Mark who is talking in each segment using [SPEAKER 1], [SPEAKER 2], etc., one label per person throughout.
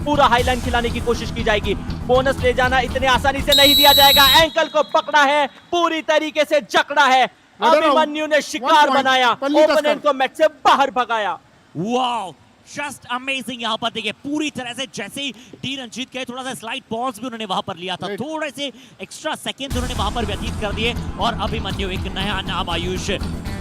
[SPEAKER 1] पूरा हाईलाइन खिलाने की कोशिश की जाएगी। बोनस ले जाना इतने आसानी से नहीं दिया जाएगा। एंकल को पकड़ा है, पूरी तरीके से जकड़ा है। अभिमन्यु ने शिकार बनाया, ओपोनेंट को मैच से बाहर भगाया।
[SPEAKER 2] Wow, just amazing. यहाँ पर देखिए पूरी तरह से जैसे ही डी रंजीत गए, थोड़ा सा स्लाइड पॉज भी उन्होंने वहां पर लिया था, थोड़े से एक्स्ट्रा सेकंड उन्होंने वहां पर व्यतीत कर दिए। और अभिमन्यु एक नया नाम आयुष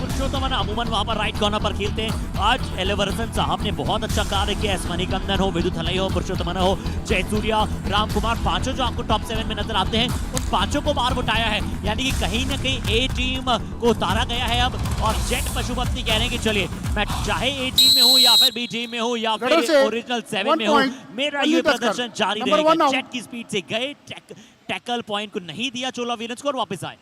[SPEAKER 2] पुरुषोत्तम अमूमन वहां पर राइट कॉर्नर पर खेलते हैं। आज एलिवर्सन साहब ने बहुत अच्छा कार्य किया। मणिकंदन हो, विद्युत हलई हो, पुरुषोत्तम हो, जयसूर्या, राम कुमार, पांचों जो आपको टॉप 7 में नजर आते हैं, उन पांचों को बाहर उठाया है। यानी कि कहीं ना कहीं ए टीम को उतारा गया है अब। और जेट पशुपति कह रहे हैं कि चलिए मैं चाहे ए टीम में हूं या फिर बी टीम में हूं या फिर ओरिजिनल 7 में हूं, मेरा ये प्रदर्शन जारी रहेगा। जेट की स्पीड से गए, टैकल पॉइंट को नहीं दिया चोला वीरंस को और वापस आए।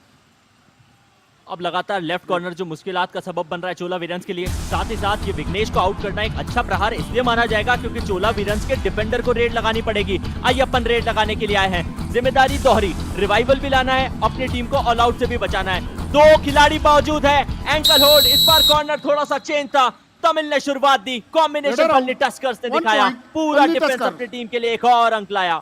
[SPEAKER 1] अब लगातार लेफ्ट कॉर्नर जो मुश्किलात का सबब बन रहा है चोला वीरंस के लिए। साथ ही साथ ये विघ्नेश को आउट करना एक अच्छा प्रहार इसलिए माना जाएगा क्योंकि चोला वीरंस के डिफेंडर को रेड लगानी पड़ेगी। अय्यप्पन रेड लगाने के लिए आए हैं, जिम्मेदारी दोहरी, रिवाइवल भी लाना है, अपनी टीम को ऑल आउट से भी बचाना है। 2 खिलाड़ी मौजूद है, एंकल होल्ड, इस बार कॉर्नर थोड़ा सा चेंज था। तमिल ने शुरुआत दी, कॉम्बिनेशन पल्ली टस्कर्स ने दिखाया, पूरा डिफेंस अपनी टीम के लिए एक और अंक लाया।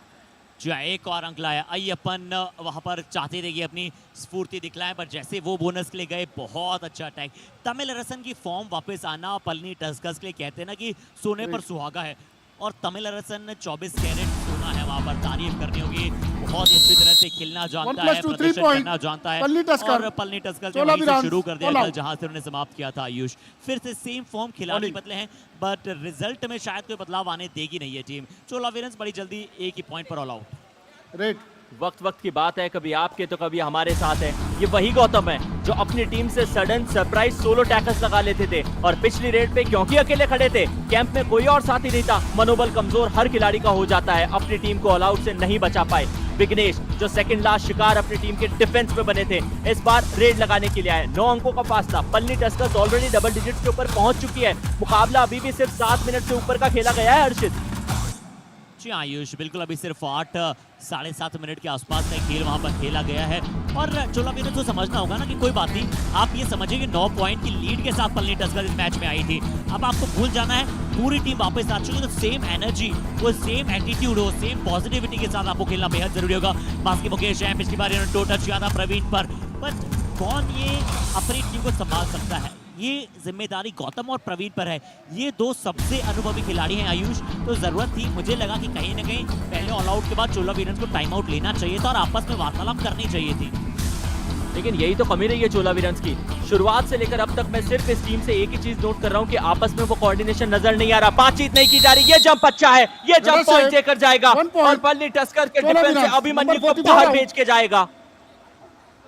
[SPEAKER 2] एक और अंक लाया। अय्यप्पन वहां पर चाहते थे कि अपनी स्फूर्ति दिखलाएं, पर जैसे वो बोनस के लिए गए, बहुत अच्छा अटैक। तमिल रसन की फॉर्म वापस आना पलनी टस्कर्स के लिए कहते हैं ना कि सोने पर सुहागा है। और तमिल रसन 24 कैरेट सोना है, वहां पर तारीफ करनी होगी। बहुत अच्छी तरह से खेलना जानता है, प्रदर्शन करना जानता है। और पलनी टस्कर्स ने वहीं से शुरू कर दिया कल जहां से उन्होंने समाप्त किया था। आयुष फिर से सेम फॉर्म, खिलाड़ी बदले हैं बट रिजल्ट में शायद कोई बदलाव आने देगी नहीं है टीम। चोला वीरंस बड़ी जल्दी एक ही पॉइंट पर ऑल आउट।
[SPEAKER 1] रेड वक्त की बात है, कभी आपके तो कभी हमारे साथ है। ये वही गौतम है जो अपनी टीम से सडन सरप्राइज सोलो टैकल्स लगा लेते थे। और पिछली रेड पे क्योंकि अकेले खड़े थे, कैंप में कोई और साथी नहीं था, मनोबल कमजोर हर खिलाड़ी का हो जाता है, अपनी टीम को ऑल आउट से नहीं बचा पाए। विघ्नेश जो सेकंड लास्ट शिकार अपनी टीम के डिफेंस में बने थे, इस बार रेड लगाने के लिए आए। 9 अंकों का फासला, Palani Tuskers already double digits के ऊपर पहुंच चुकी है। मुकाबला अभी भी सिर्फ 7 मिनट से ऊपर का खेला गया है। हर्षित
[SPEAKER 2] जी आयुष, बिल्कुल अभी सिर्फ 8 साढ़े 7 मिनट के आसपास का खेल वहां पर खेला गया है। और चोला वीरंस को समझना होगा ना कि कोई बात नहीं, आप ये समझिए कि 9 पॉइंट की लीड के साथ पलनी टस्कर्स इस मैच में आई थी। अब आपको भूल जाना है, पूरी टीम वापस आ चुकी है, तो सेम एनर्जी, वो सेम एटीट्यूड हो, सेम पॉजिटिविटी के साथ आपको खेलना बेहद जरूरी होगा। बास्की मुकेश है, पिछली बार इन्होंने टोटल किया था प्रवीण पर, बट कौन ये अपनी टीम को संभाल सकता है, ये जिम्मेदारी गौतम और प्रवीण पर है। ये 2 सबसे अनुभवी खिलाड़ी हैं आयुष, तो जरूरत थी, मुझे लगा कि कहीं ना कहीं पहले ऑल आउट के बाद चोला वीरंस को टाइम आउट लेना चाहिए था और आपस में वार्तालाप करनी चाहिए थी।
[SPEAKER 1] लेकिन यही तो कमी रही है चोला वीरंस की। शुरुआत से लेकर अब तक मैं सिर्फ इस टीम से एक ही चीज नोट कर रहा हूं कि आपस में वो कोऑर्डिनेशन नजर नहीं आ रहा, बातचीत नहीं की जा रही। ये जंप अच्छा है, ये जंप पॉइंट लेकर जाएगा और पलनी टस्कर्स के डिफेंस से अभिमन्यु को बाहर भेज के जाएगा।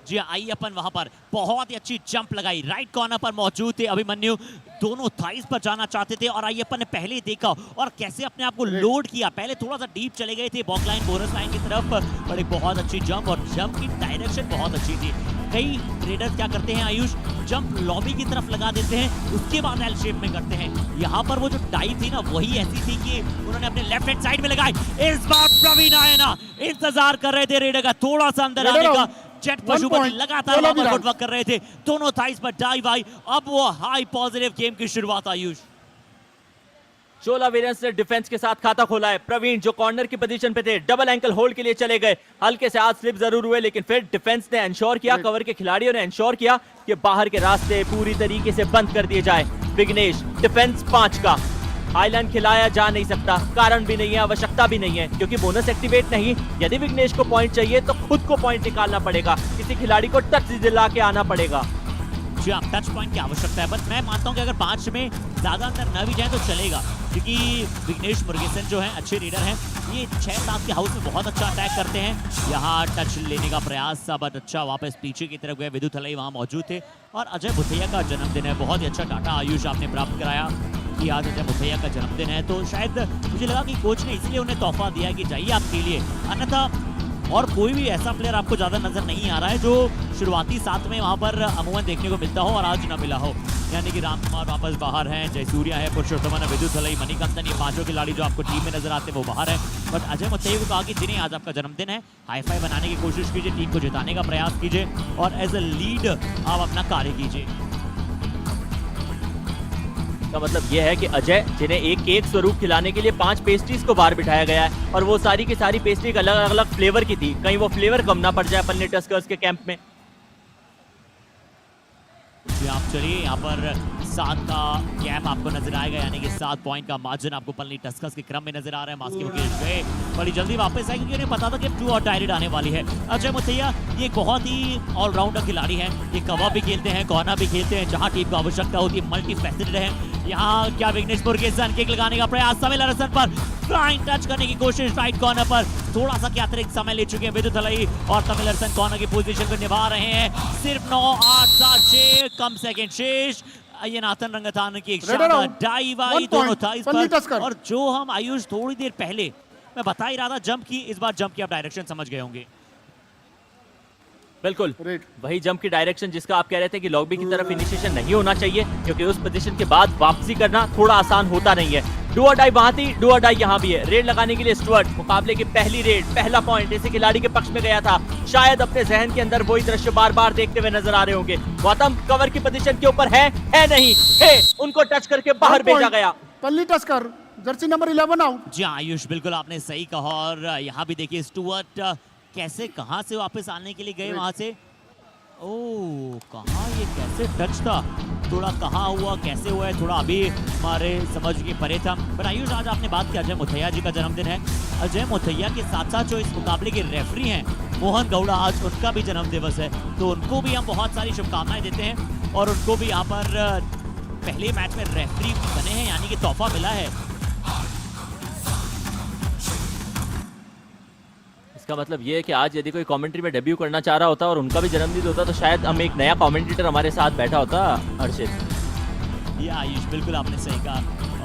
[SPEAKER 2] जी अय्यप्पन वहां पर बहुत ही अच्छी जंप लगाई, राइट कॉर्नर पर मौजूद थे अभिमन्यु, दोनों थाइस पर जाना चाहते थे और अय्यप्पन ने पहले ही देखा और कैसे अपने आप को लोड किया। पहले थोड़ा सा डीप चले गए थे बॉक लाइन, बोनस लाइन की तरफ, पर एक बहुत अच्छी जंप और जंप की डायरेक्शन बहुत अच्छी थी। कई रेडर्स क्या करते हैं आयुष, जंप लॉबी की तरफ लगा देते हैं, उसके बाद एल शेप में करते हैं। यहाँ पर वो जो डाइव थी ना, वही ऐसी थी कि उन्होंने अपने लेफ्ट हैंड साइड में लगाई। इस बार प्रवीण आए ना, इंतजार कर रहे थे रेडर का थोड़ा सा अंदर आने का। जेट पशुपति लगातार फुटवर्क कर रहे थे, दोनों थाइस पर डाइव आई। अब वो हाई पॉजिटिव गेम की शुरुआत आयुष।
[SPEAKER 1] चोला वीरंस ने डिफेंस के साथ खाता खोला है। प्रवीण जो कॉर्नर की पोजीशन पे थे, डबल एंकल होल्ड के लिए चले गए। हल्के से हाथ स्लिप जरूर हुए, लेकिन फिर डिफेंस ने एंश्योर किया, कवर के खिलाड़ियों ने एंश्योर किया कि बाहर के रास्ते पूरी तरीके से बंद कर दिए जाए। विघ्नेश डिफेंस 5 का, हाईलाइन खिलाया जा नहीं सकता, कारण भी नहीं है, आवश्यकता भी नहीं है, क्योंकि बोनस एक्टिवेट नहीं। यदि विघ्नेश को पॉइंट चाहिए तो खुद को पॉइंट निकालना पड़ेगा, किसी खिलाड़ी को टच दिला के आना पड़ेगा।
[SPEAKER 2] जी हाँ, टच पॉइंट की आवश्यकता है, बट मैं मानता हूं कि अगर 5 में ज्यादा अंदर न भी जाए तो चलेगा, क्योंकि विघ्नेश मुरुगेसन जो हैं अच्छे रीडर हैं। ये 6-7 के हाउस में बहुत अच्छा अटैक करते हैं। यहाँ टच लेने का प्रयास था, बट अच्छा वापस पीछे की तरफ गए। विद्युत हलई वहाँ मौजूद थे और अजय बुथैया का जन्मदिन है। बहुत ही अच्छा डाटा आयुष आपने प्राप्त कराया कि आज अजय बुथैया का जन्मदिन है, तो शायद मुझे लगा कि कोच ने इसलिए उन्हें तोहफा दिया कि जाइए आपके लिए, अन्यथा और कोई भी ऐसा प्लेयर आपको ज्यादा नजर नहीं आ रहा है जो शुरुआती 7 में वहां पर अमूमन देखने को मिलता हो और आज ना मिला हो। यानी कि राम कुमार वापस बाहर हैं, जयसूर्या है, पुरुषोत्तम, विद्युत हलई, मणिकंदन, ये 5 खिलाड़ी जो आपको टीम में नजर आते हैं वो बाहर है। बट अजय मुथैया को कहा कि जिन्हें आज आपका जन्मदिन है, हाई फाई बनाने की कोशिश कीजिए, टीम को जिताने का प्रयास कीजिए और एज ए लीड आप अपना कार्य कीजिए।
[SPEAKER 1] इसका मतलब ये है कि अजय, जिन्हें एक केक स्वरूप खिलाने के लिए 5 पेस्ट्रीज को बाहर बिठाया गया है और वो सारी की सारी पेस्ट्री अलग अलग फ्लेवर की थी, कहीं वो फ्लेवर कम ना पड़ जाए पलनी टस्कर्स के कैंप में।
[SPEAKER 2] आप चलिए, यहाँ पर 7 का गैप आपको नजर आएगा, यानी कि 7 पॉइंट का मार्जिन आपको पलनी टस्कर्स के क्रम में नजर आ रहा है। मास्की मुकेश गए बड़ी जल्दी वापस आए क्योंकि उन्हें पता था कि 2 और टाइड आने वाली है। अजय मुथैया ये बहुत ही ऑलराउंडर खिलाड़ी है, ये कवा भी खेलते हैं, कॉर्नर भी खेलते हैं, जहां टीम को आवश्यकता होती है मल्टी फैसेटेड है। यहाँ क्या विघ्नेश मुरुगेसन किक लगाने का प्रयास, समय लरसन पर फ्लाइंग टच करने की कोशिश, राइट कॉर्नर पर थोड़ा सा क्या अतिरिक्त समय ले चुके हैं विद्युत हलई और तमिल अरसन कॉर्नर की पोजीशन को निभा रहे हैं। सिर्फ 9, 8, 7, 6 कम सेकंड शेष। ये नाथन रंगथान की एक शानदार डाइव आई दोनों थाइस पर, और जो हम आयुष थोड़ी देर पहले मैं बता ही रहा था जंप की, इस बार जंप की आप डायरेक्शन समझ गए होंगे।
[SPEAKER 1] बिल्कुल वही जंप की डायरेक्शन जिसका आप कह रहे थे कि लॉबी की तरफ इनिशिएशन नहीं होना चाहिए, क्योंकि उस पोजीशन के बाद वापसी करना थोड़ा आसान होता नहीं है। डू और डाई वहां थी, डू और डाई यहाँ भी है। रेड लगाने के लिए स्टुअर्ट, मुकाबले की पहली रेड, पहला पॉइंट इसी खिलाड़ी के पक्ष में गया था। शायद अपने जहन के अंदर वही दृश्य बार बार देखते हुए नजर आ रहे होंगे। गौतम कवर की पोजीशन के ऊपर है नहीं है, उनको टच करके बाहर भेजा गया।
[SPEAKER 3] पल्ली टस्कर जर्सी नंबर 11 आउट।
[SPEAKER 2] जी आयुष, बिल्कुल आपने सही कहा, और यहाँ भी देखिए स्टुअर्ट कैसे कहां से वापस आने के लिए गए वहां से। ओह, कहाँ ये कैसे टच था, थोड़ा कहाँ हुआ, कैसे हुआ है, थोड़ा अभी हमारे समझ के परे था। पर आयुष, आज आपने बात की अजय मुथैया जी का जन्मदिन है। अजय मुथैया के साथ साथ जो इस मुकाबले के रेफरी हैं मोहन गौड़ा, आज उनका भी जन्म दिवस है, तो उनको भी हम बहुत सारी शुभकामनाएं देते हैं और उनको भी यहाँ पर पहले मैच में रेफरी बने हैं, यानी कि तोहफा मिला है।
[SPEAKER 1] इसका मतलब ये है कि आज यदि कोई कमेंट्री में डेब्यू करना चाह रहा होता और उनका भी जन्मदिन होता तो शायद हम एक नया कमेंटेटर हमारे साथ बैठा होता। हर्षित,
[SPEAKER 2] ये आयुष बिल्कुल आपने सही कहा,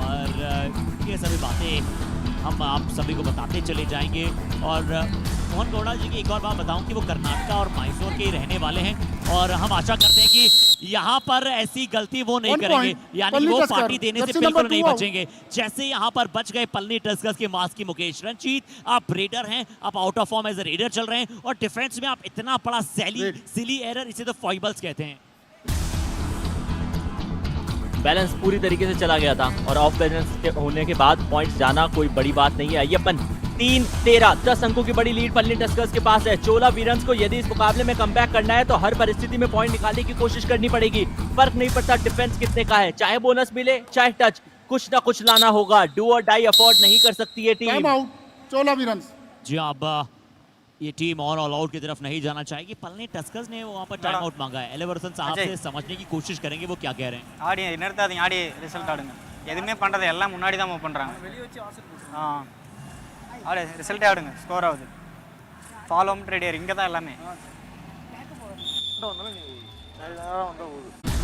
[SPEAKER 2] और ये सभी बातें हम आप सभी को बताते चले जाएंगे। और मोहन गौड़ा जी की एक और बात बताऊं कि वो कर्नाटक और मैसूर के रहने वाले हैं, और हम आशा करते हैं कि यहाँ पर ऐसी गलती वो नहीं करेंगे, यानी वो पार्टी देने से बिल्कुल नहीं बचेंगे। जैसे यहाँ पर बच गए पलनी टस्कर्स के मास्की मुकेश रंजीत, आप रेडर हैं, आप out of form as a raider चल रहे हैं, और डिफेंस में आप इतना बड़ा सिली एरर, इसे तो फॉइबल्स कहते हैं।
[SPEAKER 1] बैलेंस पूरी तरीके से चला गया था और ऑफ बैलेंस होने के बाद पॉइंट्स जाना कोई बड़ी बात नहीं है। अय्यप्पन 3-13 10 अंकों की बड़ी लीड पलनी टस्कर्स के पास है। चोला वीरंस को यदि इस मुकाबले में कमबैक करना है तो हर परिस्थिति में पॉइंट निकालने की कोशिश करनी पड़ेगी। फर्क नहीं पड़ता डिफेंस कितने का है, चाहे बोनस मिले चाहे टच, कुछ ना कुछ लाना होगा। डू और डाई अफोर्ड नहीं कर सकती है टीम।
[SPEAKER 3] चोला वीरंस
[SPEAKER 2] जी, अब ये टीम और ऑल आउट की तरफ नहीं जाना चाहेगी। पलनी टस्कर्स ने वहां पर टाइम आउट मांगा है। एलिवर्सन साहब से समझने की कोशिश करेंगे वो क्या कह रहे हैं।
[SPEAKER 4] ஆடி நிறுத்தாதீங்க, ஆடி ரிசல்ட் ஆடுங்க, எதுவுமே பண்ணுறது எல்லாம் முன்னாடி தான் மூவ் பண்ணுறாங்க. ஆடு ரிசல்ட்டே ஆடுங்க, ஸ்கோர் ஆகுது, ஃபாலோ ட்ரேடியர் இங்கே தான் எல்லாமே.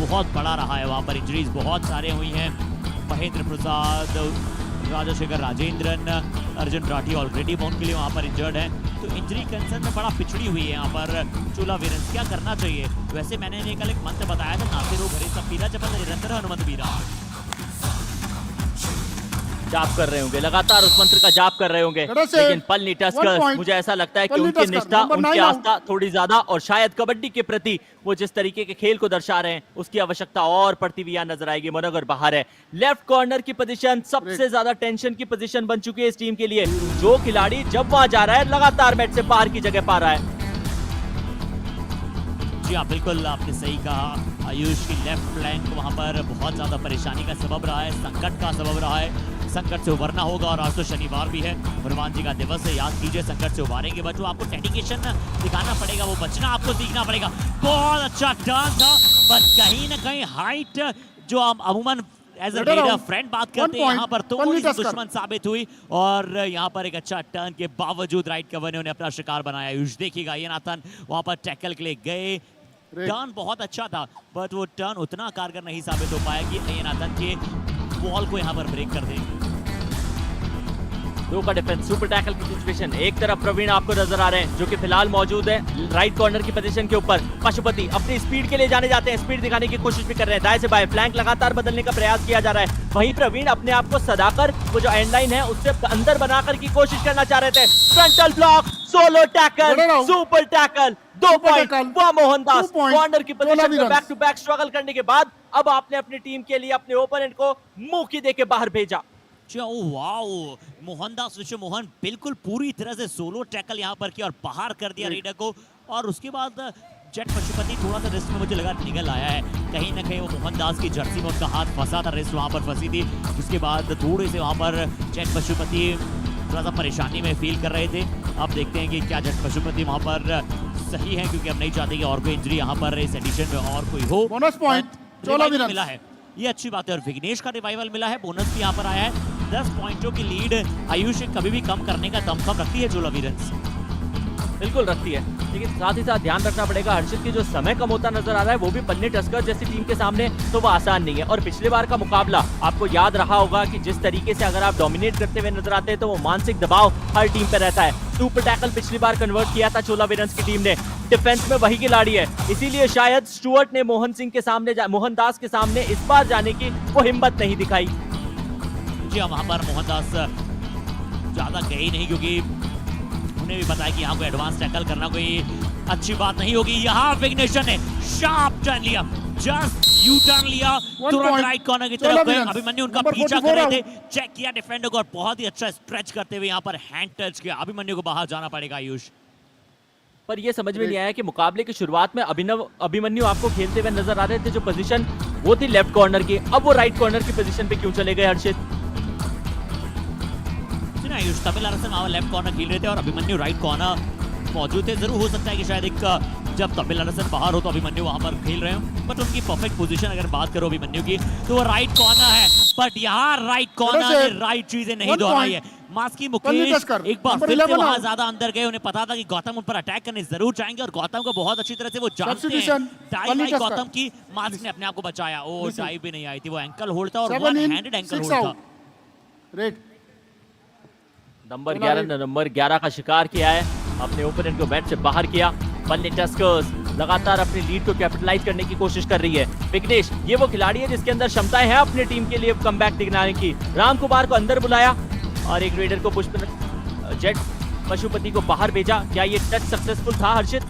[SPEAKER 2] बहुत बड़ा रहा है वहाँ पर, इंजरीज बहुत सारे हुई हैं। महेंद्र प्रसाद, राजशेखर राजेंद्रन, अर्जुन राठी ऑलरेडी बाउंड के लिए वहाँ पर इंजर्ड है, तो इंजरी कंसर्न में बड़ा पिछड़ी हुई है यहाँ पर चोला वीरंस। क्या करना चाहिए? वैसे मैंने कल एक मंत्र बताया था, नासिरो घरे सब पीरा जब निरंतर हनुमंत वीरा
[SPEAKER 1] जाप कर रहे होंगे, लगातार उस मंत्र का जाप कर रहे होंगे, लेकिन पलनी टस्कर्स, मुझे ऐसा लगता है कि उनकी निष्ठा, उनकी आस्था थोड़ी ज्यादा, और शायद कबड्डी के प्रति वो जिस तरीके के खेल को दर्शा रहे हैं उसकी आवश्यकता और पड़ती हुई नजर आएगी। मनोगर बाहर है, लेफ्ट कॉर्नर की पोजीशन सबसे ज्यादा टेंशन की पोजीशन बन चुकी है इस टीम के लिए। जो खिलाड़ी जब वहां जा रहा है लगातार मैच से बाहर की जगह पा रहा है।
[SPEAKER 2] जी हाँ, बिल्कुल आपने सही कहा। आयुष की लेफ्ट फ्लैंक वहां पर बहुत ज्यादा परेशानी का सबब रहा है, संकट का सबब रहा है। संकट से उबरना होगा, और आज तो शनिवार भी है, हनुमान जी का दिवस है, याद कीजिए संकट से उबारेंगे बच्चों। आपको डेडिकेशन दिखाना पड़ेगा, वो बचना आपको सीखना पड़ेगा। बहुत अच्छा टर्न था, पर कहीं ना कहीं हाइट जो हम अमूमन एज अ लीडर फ्रेंड बात करते हैं, यहाँ पर थोड़ी सी दुश्मन साबित हुई, और यहाँ पर एक अच्छा टर्न के बावजूद राइट कवर ने उन्हें अपना शिकार बनाया। आयुष देखिएगा, ये नाथन वहां पर टैकल के लिए गए, टर्न बहुत अच्छा था, बट वो टर्न उतना कारगर नहीं साबित हो पाया कि ये नाथन के बॉल को यहाँ पर ब्रेक कर दे।
[SPEAKER 1] दो का डिफेंस, सुपर टैकल की सिचुएशन। एक तरफ प्रवीण आपको नजर आ रहे हैं जो कि फिलहाल मौजूद है राइट कॉर्नर की पोजीशन के ऊपर। पशुपति अपनी स्पीड के लिए जाने जाते हैं, स्पीड दिखाने की कोशिश भी कर रहे हैं, दाएं से बाएं फ्लैंक लगातार बदलने का प्रयास किया जा रहा है। वहीं प्रवीण अपने आप को सदाकर वो जो एंड लाइन है उससे अंदर बनाकर की कोशिश करना चाह रहे थे। Frontal block solo tackle,
[SPEAKER 3] Get it out.
[SPEAKER 1] Super tackle, 2
[SPEAKER 3] Super
[SPEAKER 1] point.
[SPEAKER 3] tackle,
[SPEAKER 1] वाह मोहनदास,
[SPEAKER 3] 2 point,
[SPEAKER 1] कॉर्नर की
[SPEAKER 3] Chola
[SPEAKER 1] पोजीशन में
[SPEAKER 3] Veerans.
[SPEAKER 1] Back to back struggle करने के बाद अब आपने अपनी टीम के लिए अपने ओपोनेंट को मुंह की देके बाहर भेजा।
[SPEAKER 2] वाओ, मोहनदास विश्व मोहन बिल्कुल पूरी तरह से सोलो टैकल यहाँ पर किया और बाहर कर दिया रेडर को। और उसके बाद जेट पशुपति थोड़ा सा रिस्क में मुझे लगा निकल आया है, कहीं ना कहीं वो मोहनदास की जर्सी में उसका हाथ फंसा था, रिस्क वहाँ पर फंसी थी। उसके बाद थोड़े से वहाँ पर जेट पशुपति थोड़ा सा परेशानी में फील कर रहे थे। अब देखते हैं कि क्या जेट पशुपति वहाँ पर सही है, क्योंकि अब नहीं चाहते कि और कोई इंजरी यहाँ पर इस एडिशन में और कोई हो।
[SPEAKER 3] बोनस पॉइंट चोला
[SPEAKER 2] रिवाइवल
[SPEAKER 3] वीरन्स।
[SPEAKER 2] मिला है, ये अच्छी बात है। और विघ्नेश का रिवाइवल मिला है, बोनस भी यहाँ पर आया है। 10 पॉइंटों की लीड आयुष कभी भी कम करने का दमखम रखती है चोला वीरन्स।
[SPEAKER 1] बिल्कुल रखती है, लेकिन साथ ही साथ ध्यान रखना पड़ेगा हर्षित की जो समय कम होता नजर आ रहा है वो भी पन्नी टस्कर जैसी टीम के सामने तो वो आसान नहीं है। और पिछले बार का मुकाबला आपको याद रहा होगा कि जिस तरीके से अगर आप डोमिनेट करते हुए नजर आते हैं तो वो मानसिक दबाव हर टीम पे रहता है। सुपर टैकल पिछली बार कन्वर्ट किया था चोला वीरन्स की टीम ने, डिफेंस में वही खिलाड़ी है, इसीलिए शायद स्टुअर्ट ने मोहनदास के सामने इस बार जाने की वो हिम्मत नहीं दिखाई।
[SPEAKER 2] जी हाँ, वहाँ पर मोहनदास ज्यादा गए नहीं, क्योंकि उन्हें भी पता है कि यहाँ को एडवांस टैकल करना कोई अच्छी बात नहीं होगी। यहाँ विघ्नेश ने शार्प टर्न लिया, जस्ट यू टर्न लिया, तुरंत राइट कॉर्नर की तरफ गए। अभिमन्यु उनका पीछा कर रहे थे, चेक किया डिफेंडर को और बहुत ही अच्छा स्ट्रेच करते हुए यहाँ पर हैंड टच किया। अभिमन्यु को बाहर जाना पड़ेगा आयुष।
[SPEAKER 1] पर ये समझ में नहीं आया कि मुकाबले की शुरुआत में अभिमन्यु आपको खेलते हुए नजर आ रहे थे, जो पोजीशन वो थी लेफ्ट कॉर्नर की, अब वो राइट कॉर्नर की पोजीशन पे क्यों चले गए हर्षित?
[SPEAKER 2] आयुष तमिल अरसन लेफ्ट कॉर्नर खेल रहे थे और अभिमन्यु राइट कॉर्नर मौजूद थे। जरूर हो सकता है कि शायद एक जब तमिल अरसन बाहर हो तो अभिमन्यु वहां पर खेल रहे हो, बट उनकी परफेक्ट पोजीशन अगर बात करो अभिमन्यु की तो वो राइट कॉर्नर है। बट यहाँ राइट कॉर्नर ने राइट चीजें नहीं दोहराई है। मास्की मुकेश एक बार फिर से वहां ज्यादा अंदर गए, उन्हें पता था कि गौतम उन पर अटैक करने जरूर चाहेंगे और गौतम को बहुत अच्छी तरह से वो जानते हैं। डाइव आई गौतम की, मास्क ने अपने आप को बचाया। ओ डाइव भी नहीं आई थी, वो एंकल होल्ड था और वन हैंडेड एंकल होल्ड था।
[SPEAKER 3] रेड
[SPEAKER 1] नंबर 11 का शिकार किया है, अपने ओपोनेंट को मैच से बाहर किया। पन्नी टस्कर्स लगातार अपनी लीड को कैपिटलाइज करने की कोशिश कर रही है। विघ्नेश ये वो खिलाड़ी है जिसके अंदर क्षमताएं हैं अपनी टीम के लिए कमबैक दिखाने की। राम कुमार को अंदर बुलाया और एक रेडर को जेट पशुपति को बाहर भेजा। क्या ये टच सक्सेसफुल था हर्षित?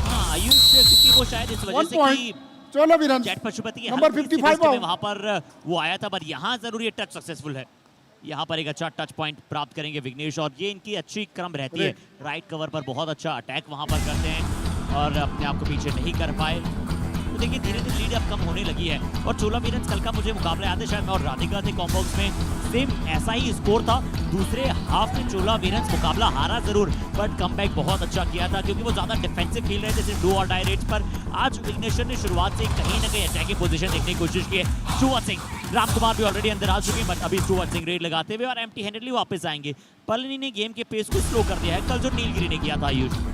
[SPEAKER 2] हाँ, आयुष क्योंकि वो शायद इस वजह से कि
[SPEAKER 3] चोला वीरन्स
[SPEAKER 2] जेट पशुपति के
[SPEAKER 3] नंबर 55
[SPEAKER 2] में वहां पर वो आया था, पर यहाँ जरूर ये टच सक्सेसफुल है। यहाँ पर एक अच्छा टच पॉइंट प्राप्त करेंगे विघ्नेश और ये इनकी अच्छी क्रम रहती है। राइट कवर पर बहुत अच्छा अटैक वहां पर करते हैं और अपने आप को पीछे नहीं कर पाए। तो देखिए धीरे धीरे लीड अब कम होने लगी है। और चोला वीरन्स कल का मुझे मुकाबला याद है, शायद मैं और राधिका थे कॉम्बॉक्स में, सेम ऐसा ही स्कोर था। दूसरे हाफ में चोला वीरन्स मुकाबला हारा जरूर, बट कमबैक बहुत अच्छा किया था क्योंकि वो ज्यादा डिफेंसिव खेल रहे थे जैसे डू और डाई रेट्स पर। आज विघ्नेश ने शुरुआत से कहीं ना कहीं अटैकिंग पोजीशन देखने की कोशिश की है। स्टुअर्ट सिंह, राम कुमार भी ऑलरेडी अंदर आ चुके हैं, बट अभी स्टुअर्ट सिंह रेड लगाते हुए और एम्प्टी हैंडेडली वापस आएंगे। पलनी ने गेम के पेस को स्लो कर दिया है, कल जो नीलगिरी ने किया था आयुष।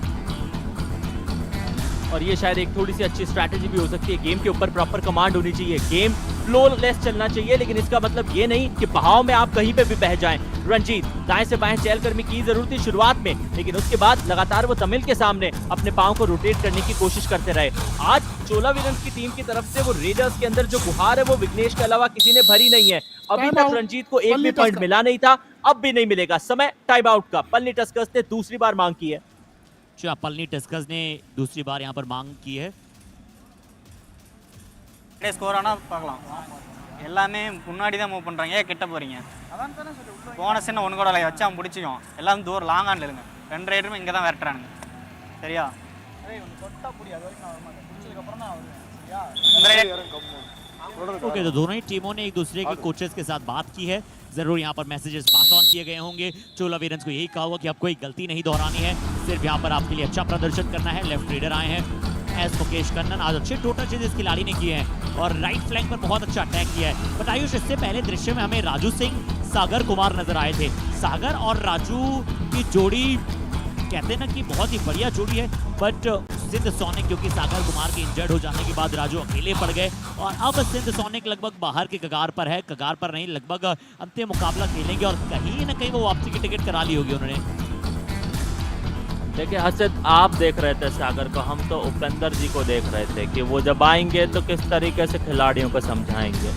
[SPEAKER 1] और ये शायद एक थोड़ी सी अच्छी स्ट्रैटेजी भी हो सकती है। गेम के ऊपर प्रॉपर कमांड होनी चाहिए, गेम फ्लोलेस चलना चाहिए, लेकिन इसका मतलब ये नहीं कि बहाव में आप कहीं पे भी बह जाएं। रंजीत दाएं से बाएं चहलकदमी की जरूरत थी शुरुआत में, लेकिन उसके बाद लगातार वो तमिल के सामने अपने पांव को रोटेट करने की कोशिश करते रहे। आज चोला वीरन्स की टीम की तरफ से वो रेडर्स के अंदर जो गुहार है वो विघ्नेश के अलावा किसी ने भरी नहीं है। अभी तक रंजीत को एक भी पॉइंट मिला नहीं था, अब भी नहीं मिलेगा। समय टाइम आउट का। पलनी टस्कर्स ने दूसरी बार मांग की है।
[SPEAKER 2] पलनी टस्कर्स ने दूसरी बार यहाँ पर मांग की है।
[SPEAKER 4] ஸ்கோர் ஆனால் பார்க்கலாம், எல்லாமே முன்னாடி தான் மூவ் பண்ணுறாங்க, ஏன் கிட்ட போகிறீங்க? போனஸ் என்ன ஒன்று கூட இல்லை, வச்சு அவன் பிடிச்சிக்கும், எல்லாம் தூரம் லாங்கான இல்லைங்க. 2 ரைடருமே இங்கே தான் விரட்டுறானுங்க, சரியா?
[SPEAKER 2] ओके, तो दोनों ही टीमों ने एक दूसरे के कोचेस के साथ बात की है। जरूर यहाँ पर मैसेजेस पास ऑन किए गए होंगे। चोला वीरन्स को यही कहा हुआ कि अब कोई गलती नहीं दोहरानी है, सिर्फ यहाँ पर आपके लिए अच्छा प्रदर्शन करना है। लेफ्ट रेडर आए हैं एस मुकेश कन्नन, आज अच्छे टोटल चेंजेस खिलाड़ी ने किए हैं और राइट फ्लैंक पर बहुत अच्छा अटैक किया है। बट आयुष इससे पहले दृश्य में हमें राजू सिंह, सागर कुमार नजर आए थे। सागर और राजू की जोड़ी कहते हैं ना कि बहुत ही बढ़िया जोड़ी है, बट सिंध सोनिक क्योंकि सागर कुमार के इंजर्ड हो जाने के बाद राजू अकेले पड़ गए और अब सिंध सोनिक लगभग बाहर के कगार पर है, कगार पर नहीं लगभग अंतिम मुकाबला खेलेंगे और कहीं ना कहीं वो वापसी की टिकट करा ली होगी उन्होंने।
[SPEAKER 1] देखिए हर्षित, आप देख रहे थे सागर को, हम तो उपेंद्र जी को देख रहे थे कि वो जब आएंगे तो किस तरीके से खिलाड़ियों को समझाएंगे।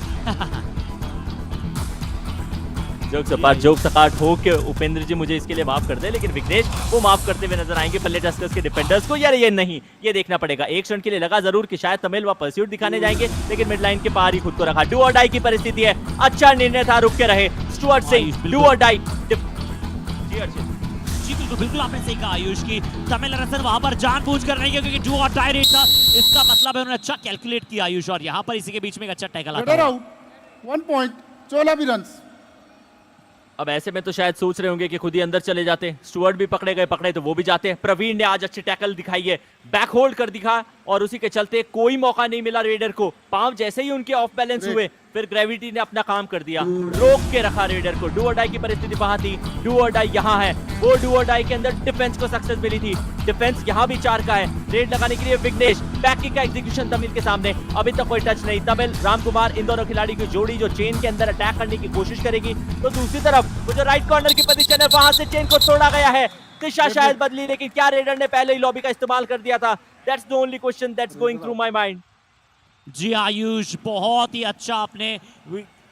[SPEAKER 1] जोक सपाट हो के उपेंद्र जी मुझे इसके लिए माफ कर दे, लेकिन विघ्नेश वो माफ करते हुए नजर आएंगे पल्ले टस्कर्स के डिफेंडर्स को। यार ये नहीं, ये देखना पड़ेगा। एक क्षण के लिए लगा जरूर कि शायद तमिल व परस्यूट दिखाने जाएंगे, लेकिन मिड लाइन के पार ही खुद को रखा। डू और डाई की परिस्थिति है, अच्छा निर्णय था, रुक के रहे स्टुअर्ट सिंह। डू और डाई।
[SPEAKER 2] जी बिल्कुल बिल्कुल आपने सही कहा आयुष की तमिल रसन वहां पर जानबूझ कर नहीं है, क्योंकि डू और डाई रेट था, इसका मतलब है उन्होंने अच्छा कैलकुलेट किया आयुष, और यहाँ पर इसी के बीच में एक अच्छा टैकल आता है।
[SPEAKER 3] आउट 1 पॉइंट चोला वीरंस।
[SPEAKER 1] अब ऐसे में तो शायद सोच रहे होंगे कि खुद ही अंदर चले जाते, स्टुअर्ट भी पकड़े गए, पकड़े तो वो भी जाते हैं। प्रवीण ने आज अच्छी टैकल दिखाई है, बैक होल्ड कर दिखा, और उसी के चलते कोई मौका नहीं मिला रेडर को। पांव जैसे ही उनके ऑफ बैलेंस हुए, फिर ग्रेविटी ने अपना काम कर दिया, रोक के रखा रेडर को। डू और डाई की परिस्थिति वहां थी, डू और डाई यहाँ है। वो डू और डाई के अंदर डिफेंस को सक्सेस मिली थी, डिफेंस यहाँ भी 4 का है। रेड लगाने के लिए विघ्नेश, बैक किक का एग्जीक्यूशन तमिल के सामने, अभी तक कोई टच नहीं। तमिल रामकुमार इन दोनों खिलाड़ी की जोड़ी जो चेन के अंदर अटैक करने की कोशिश करेगी, तो दूसरी तरफ वो जो राइट कॉर्नर की पोजीशन है वहां से चेन को तोड़ा गया है। दिशा शायद बदली, लेकिन क्या रेडर ने पहले ही लॉबी का इस्तेमाल कर दिया था? That's the only question that's going through my mind.
[SPEAKER 2] जी आयुष, बहुत ही अच्छा आपने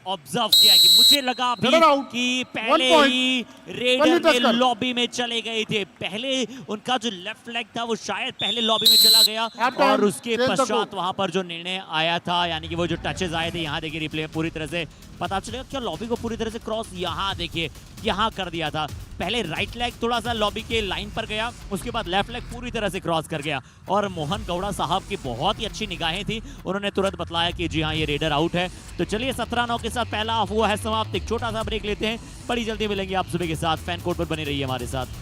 [SPEAKER 2] ऑब्जर्व किया कि मुझे लगा अभी कि पहले ही रेडर ने लॉबी में चले गए थे। पहले उनका जो लेफ्ट लेग था वो शायद पहले लॉबी में चला गया, और उसके पश्चात वहां पर जो निर्णय आया था, यानी कि वो जो टचेस आए थे, यहाँ देखिए रिप्ले पूरी तरह से पता चलेगा क्या लॉबी को पूरी तरह से क्रॉस यहाँ देखिए यहाँ कर दिया था। पहले राइट लेग थोड़ा सा लॉबी के लाइन पर गया, उसके बाद लेफ्ट लेग पूरी तरह से क्रॉस कर गया, और मोहन गौड़ा साहब की बहुत ही अच्छी निगाहें थी, उन्होंने तुरंत बतलाया कि जी हाँ ये रेडर आउट है। तो चलिए 17-9 के साथ पहला हाफ हुआ है समाप्त। एक छोटा सा ब्रेक लेते हैं, बड़ी जल्दी मिलेंगे आप सुबह के साथ। फैन कोड पर बने रहिए हमारे साथ।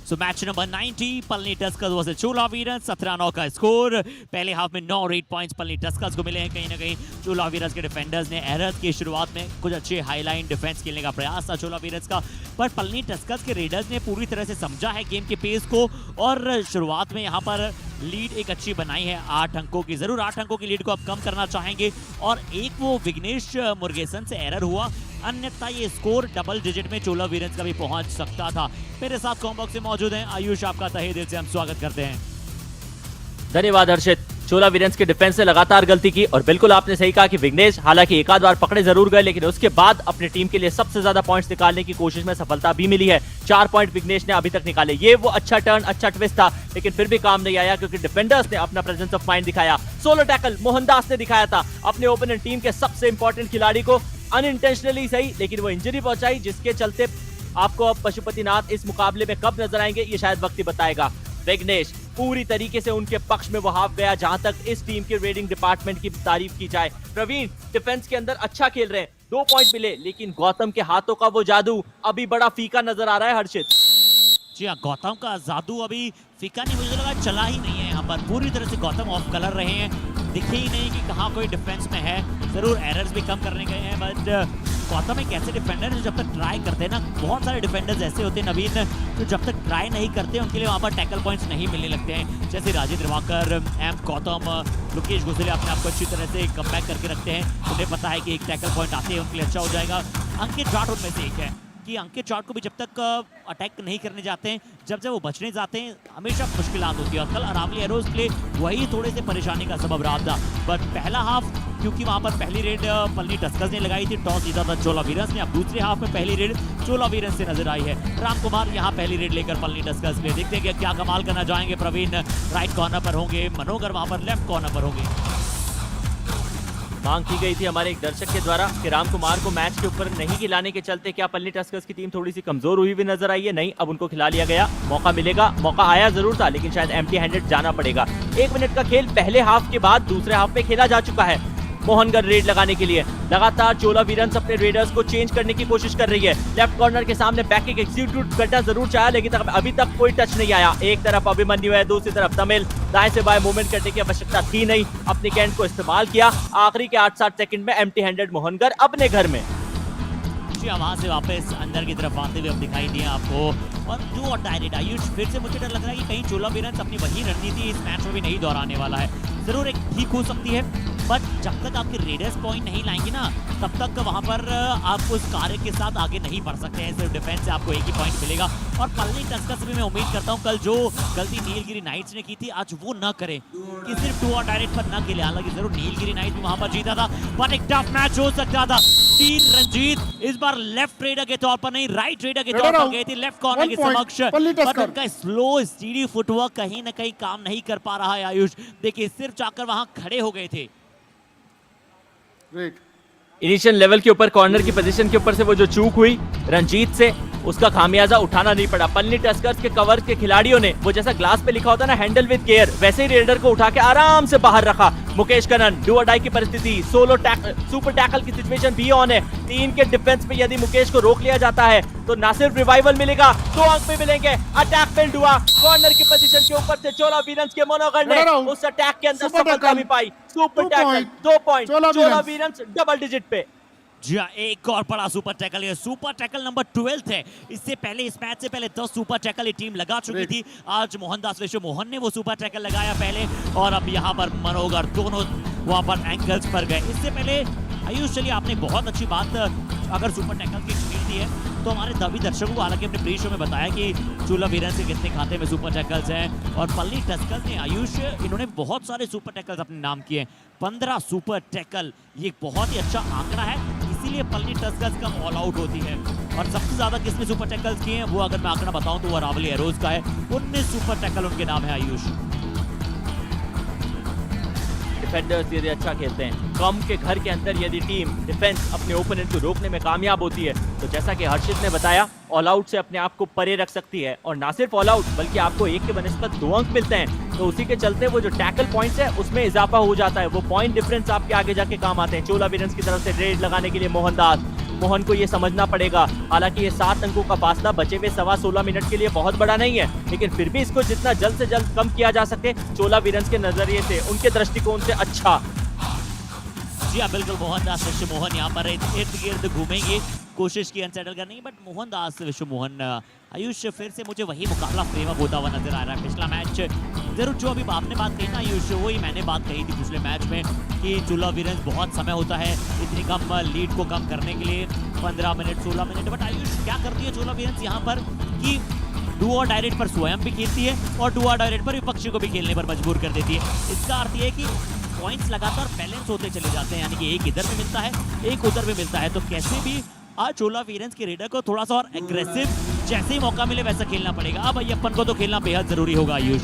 [SPEAKER 2] So match number 90 Palani Tuskers versus Chola Veerans, 17-9 का स्कोर। पहले हाफ में 9 रेड पॉइंट्स पलनी टस्कर्स को मिले हैं। कहीं ना कहीं चोला वीरंस के डिफेंडर्स ने एरर्स की शुरुआत में कुछ अच्छे हाईलाइन डिफेंस खेलने का प्रयास था चोला वीरंस का, पर पलनी टस्कर्स के रेडर्स ने पूरी तरह से समझा है गेम के पेस को, और शुरुआत में यहाँ पर लीड एक अच्छी बनाई है 8 अंकों की। जरूर 8 अंकों की लीड को अब कम करना चाहेंगे, और एक वो विघ्नेश मुर्गेसन से एरर हुआ, अन्यथा ये स्कोर डबल डिजिट में चोला वीरंस का भी पहुंच सकता था। मेरे साथ कॉम्बॉक्स से मौजूद हैं आयुष, आपका तहे दिल से हम स्वागत करते हैं।
[SPEAKER 1] धन्यवाद हर्षित। चोला वीरंस के डिफेंस ने लगातार गलती की, और बिल्कुल आपने सही कहा कि विघ्नेश हालांकि एक आध बार पकड़े जरूर गए, लेकिन उसके बाद अपनी टीम के लिए सबसे ज्यादा पॉइंट्स निकालने की कोशिश में सफलता भी मिली है। 4 पॉइंट विघ्नेश ने अभी तक निकाले। ये वो अच्छा टर्न, अच्छा ट्विस्ट था, लेकिन फिर भी काम नहीं आया, क्योंकि डिफेंडर्स ने अपना प्रेजेंस ऑफ माइंड दिखाया। सोलो टैकल मोहनदास ने दिखाया था अपने ओपोनेंट टीम के सबसे इंपॉर्टेंट खिलाड़ी को, अनइंटेंशनली सही, लेकिन वो इंजरी पहुंचाई, जिसके चलते आपको अब पशुपतिनाथ इस मुकाबले में कब नजर आएंगे ये शायद वक्त ही बताएगा। विघ्नेश पूरी तरीके से उनके पक्ष में वो हाफ गया, जहां तक इस टीम के रेडिंग डिपार्टमेंट की तारीफ की जाए। प्रवीण डिफेंस के अंदर अच्छा खेल रहे हैं, 2 पॉइंट मिले, लेकिन गौतम के हाथों का वो जादू अभी बड़ा फीका नजर आ रहा है हर्षित।
[SPEAKER 2] जी हाँ, गौतम का जादू अभी फीका नहीं, मुझे लगा चला ही नहीं है। यहाँ पर पूरी तरह से गौतम ऑफ कलर रहे हैं, दिखे ही नहीं कि कहाँ कोई डिफेंस में है। जरूर एरर्स भी कम करने गए हैं, बट गौतम एक ऐसे डिफेंडर जो जब तक ट्राई करते हैं ना, बहुत सारे डिफेंडर्स ऐसे होते हैं नवीन, जो जब तक ट्राई नहीं करते उनके लिए वहाँ पर टैकल पॉइंट्स नहीं मिलने लगते हैं। जैसे राजेंद्र वाकर, एम गौतम, लोकेश गुजरे अपने आप को अच्छी तरह से कम बैक करके रखते हैं। उन्हें पता है कि एक टैकल पॉइंट आते हैं उनके लिए अच्छा हो जाएगा। अंकित जाट उनमें से एक है कि अंकित जाट को भी जब तक अटैक नहीं करने जाते हैं, जब वो बचने जाते हैं, हमेशा मुश्किलात होती है। कल अरावली एरोज के लिए वही थोड़े से परेशानी का सबब रहा था। बट पहला हाफ, क्योंकि वहां पर पहली रेड पलनी टस्कर्स ने लगाई थी, टॉस जीता था चोला वीरंस ने, अब दूसरे हाफ में पहली रेड चोला वीरंस से नजर आई है। रामकुमार यहाँ पहली रेड लेकर पलनी टस्कर्स के लिए, देखते हैं कि क्या कमाल करना चाहेंगे। प्रवीण राइट कॉर्नर पर होंगे, मनोगर वहां पर लेफ्ट कॉर्नर पर होंगे।
[SPEAKER 1] मांग की गई थी हमारे एक दर्शक के द्वारा कि राम कुमार को मैच के ऊपर नहीं खिलाने के चलते क्या पलनी टस्कर्स की टीम थोड़ी सी कमजोर हुई भी नजर आई है। नहीं, अब उनको खिला लिया गया, मौका मिलेगा। मौका आया जरूर था लेकिन शायद एम्प्टी हैंडेड जाना पड़ेगा। 1 मिनट का खेल पहले हाफ के बाद दूसरे हाफ में खेला जा चुका है। मोहनगढ़ रेड लगाने के लिए लगातार चोला वीरन्स अपने रेडर्स को चेंज करने की कोशिश कर रही है। लेफ्ट कॉर्नर के सामने बैक किक एग्जीक्यूट करना जरूर चाहा लेकिन अभी तक कोई टच नहीं आया। एक तरफ अभिमन्यु है, दूसरी तरफ तमिल। दाएं से बाएं मूवमेंट करने की आवश्यकता थी नहीं, अपनी कैंट को इस्तेमाल किया। आखिरी के 8-7 सेकंड में एम्प्टी हैंडेड मोहनगढ़ अपने घर में।
[SPEAKER 2] वहां से वापस अंदर की तरफ आते हुए अब दिखाई दिए आपको और डू और डायरेक्ट आयुष। फिर से मुझे डर लग रहा है कि कहीं चोला वीरन्स अपनी वही रणनीति इस मैच में भी नहीं दोहराने वाला है। जरूर एक ठीक हो सकती है बट जब तक आपके रेडर्स पॉइंट नहीं लाएंगे ना तब तक वहां पर आप उस कार्य के साथ आगे नहीं बढ़ सकते हैं। सिर्फ डिफेंस से आपको एक ही पॉइंट मिलेगा और पलनी टस्कर्स भी मैं उम्मीद करता हूं कल जो गलती नीलगिरी नाइट्स ने की थी आज वो न करे कि सिर्फ 2 और डायरेक्ट पर न खेले। हालांकि जरूर नीलगिरी नाइट्स भी वहां पर जीता था बट एक टफ मैच हो सकता था। तीन रंजीत इस बार लेफ्ट रेडर के तौर पर नहीं राइट रेडर के तौर पर गए थे लेफ्ट कॉर्नर के समक्ष बट उनका स्लो स्टीडी फुटवर्क कहीं ना कहीं काम नहीं कर पा रहा है। आयुष देखिए सिर्फ जाकर वहां खड़े हो गए थे।
[SPEAKER 1] इनिशियल लेवल के ऊपर कॉर्नर की पोजीशन के ऊपर से वो जो चूक हुई रंजीत से उसका खामियाजा उठाना नहीं पड़ा। पलनी टस्कर्स के कवर के खिलाड़ियों ने वो जैसा ग्लास पे लिखा होता है ना हैंडल विद केयर वैसे ही रेडर को उठा के आराम से बाहर रखा। मुकेश कनन डू और डाई की परिस्थिति सोलो टैकल सुपर टैकल की सिचुएशन भी ऑन है। 3 के डिफेंस में यदि मुकेश को रोक लिया जाता है तो ना सिर्फ रिवाइवल मिलेगा 2 अंक भी मिलेंगे। अटैक फेल्ड हुआ कॉर्नर की पोजीशन के ऊपर से चोला वीरन्स के मोनोगढ़ ने उस अटैक के अंदर सफलता भी पाई। सुपर टैकल 2 पॉइंट चोला वीरन्स डबल डिजिट पे।
[SPEAKER 2] जी हाँ एक और बड़ा सुपर टैकल है। सुपर टैकल नंबर 12 है। इससे पहले इस मैच से पहले 10 सुपर टैकल ये टीम लगा चुकी थी। आज मोहनदास विश्व मोहन ने वो सुपर टैकल लगाया पहले और अब यहाँ पर मनोगर दोनों वहां पर एंकल्स पर गए। इससे पहले आयुष चलिए आपने बहुत अच्छी बात अगर सुपर टैकल की छीड़ दी है तो हमारे सभी दर्शकों को हालांकि अपने प्री शो में बताया कि चोला वीरन्स के कितने खाते में सुपर टैकल्स हैं और पलनी टस्कर्स ने आयुष इन्होंने बहुत सारे सुपर टैकल्स अपने नाम किए। 15 सुपर टैकल ये बहुत ही अच्छा आंकड़ा है इसीलिए पलनी टस्कर्स का ऑल आउट होती है। और सबसे ज्यादा किसने सुपर टैकल्स किए हैं वो अगर मैं आंकड़ा बताऊं तो वो रावली एरोज का है। 19 सुपर टैकल उनके नाम है। आयुष
[SPEAKER 1] डिफेंडर्स यदि अच्छा खेलते हैं कम के घर के अंदर यदि टीम डिफेंस अपने ओपोनेंट को रोकने में कामयाब होती है तो जैसा कि हर्षित ने बताया ऑल आउट से अपने आप को परे रख सकती है। और ना सिर्फ ऑल आउट बल्कि आपको 1 के बनस्पत 2 अंक मिलते हैं तो उसी के चलते वो जो टैकल पॉइंट्स है उसमें इजाफा हो जाता है। वो पॉइंट डिफरेंस आपके आगे जाके काम आते हैं। चोला वीरन्स की तरफ से रेड लगाने के लिए मोहन को ये समझना पड़ेगा। हालांकि ये 7 अंकों का फासला बचे हुए 16.25 मिनट के लिए बहुत बड़ा नहीं है लेकिन फिर भी इसको जितना जल्द से जल्द कम किया जा सके चोला वीरन्स के नजरिए से उनके दृष्टिकोण से अच्छा।
[SPEAKER 2] जी हाँ बिल्कुल मोहनदास विश्व मोहन यहाँ पर इर्द गिर्द घूमेंगे कोशिश की अनसेटल करने की बट मोहनदास विश्व मोहन आयुष फिर से मुझे वही मुकाबला फ्रेम अप होता हुआ नजर आ रहा है। पिछला मैच जरूर जो अभी आपने बात कही ना आयुष वही मैंने बात कही थी पिछले मैच में कि चोला वीरन्स बहुत समय होता है इतनी कम लीड को कम करने के लिए 15 मिनट 16 मिनट बट आयुष क्या करती है चोला वीरन्स यहाँ पर कि डू और डायरेक्ट पर स्वयं भी खेलती है और डू और डायरेक्ट पर विपक्षी को भी खेलने पर मजबूर कर देती है। इसका अर्थ ये है कि पॉइंट्स लगातार बैलेंस होते चले जाते हैं यानी कि एक इधर भी मिलता है एक उधर भी मिलता है। तो कैसे भी आज चोला वीरन्स के रेडर को थोड़ा सा और एग्रेसिव जैसे ही मौका मिले वैसा खेलना पड़ेगा। अब अय्यप्पन को तो खेलना बेहद जरूरी होगा। आयुष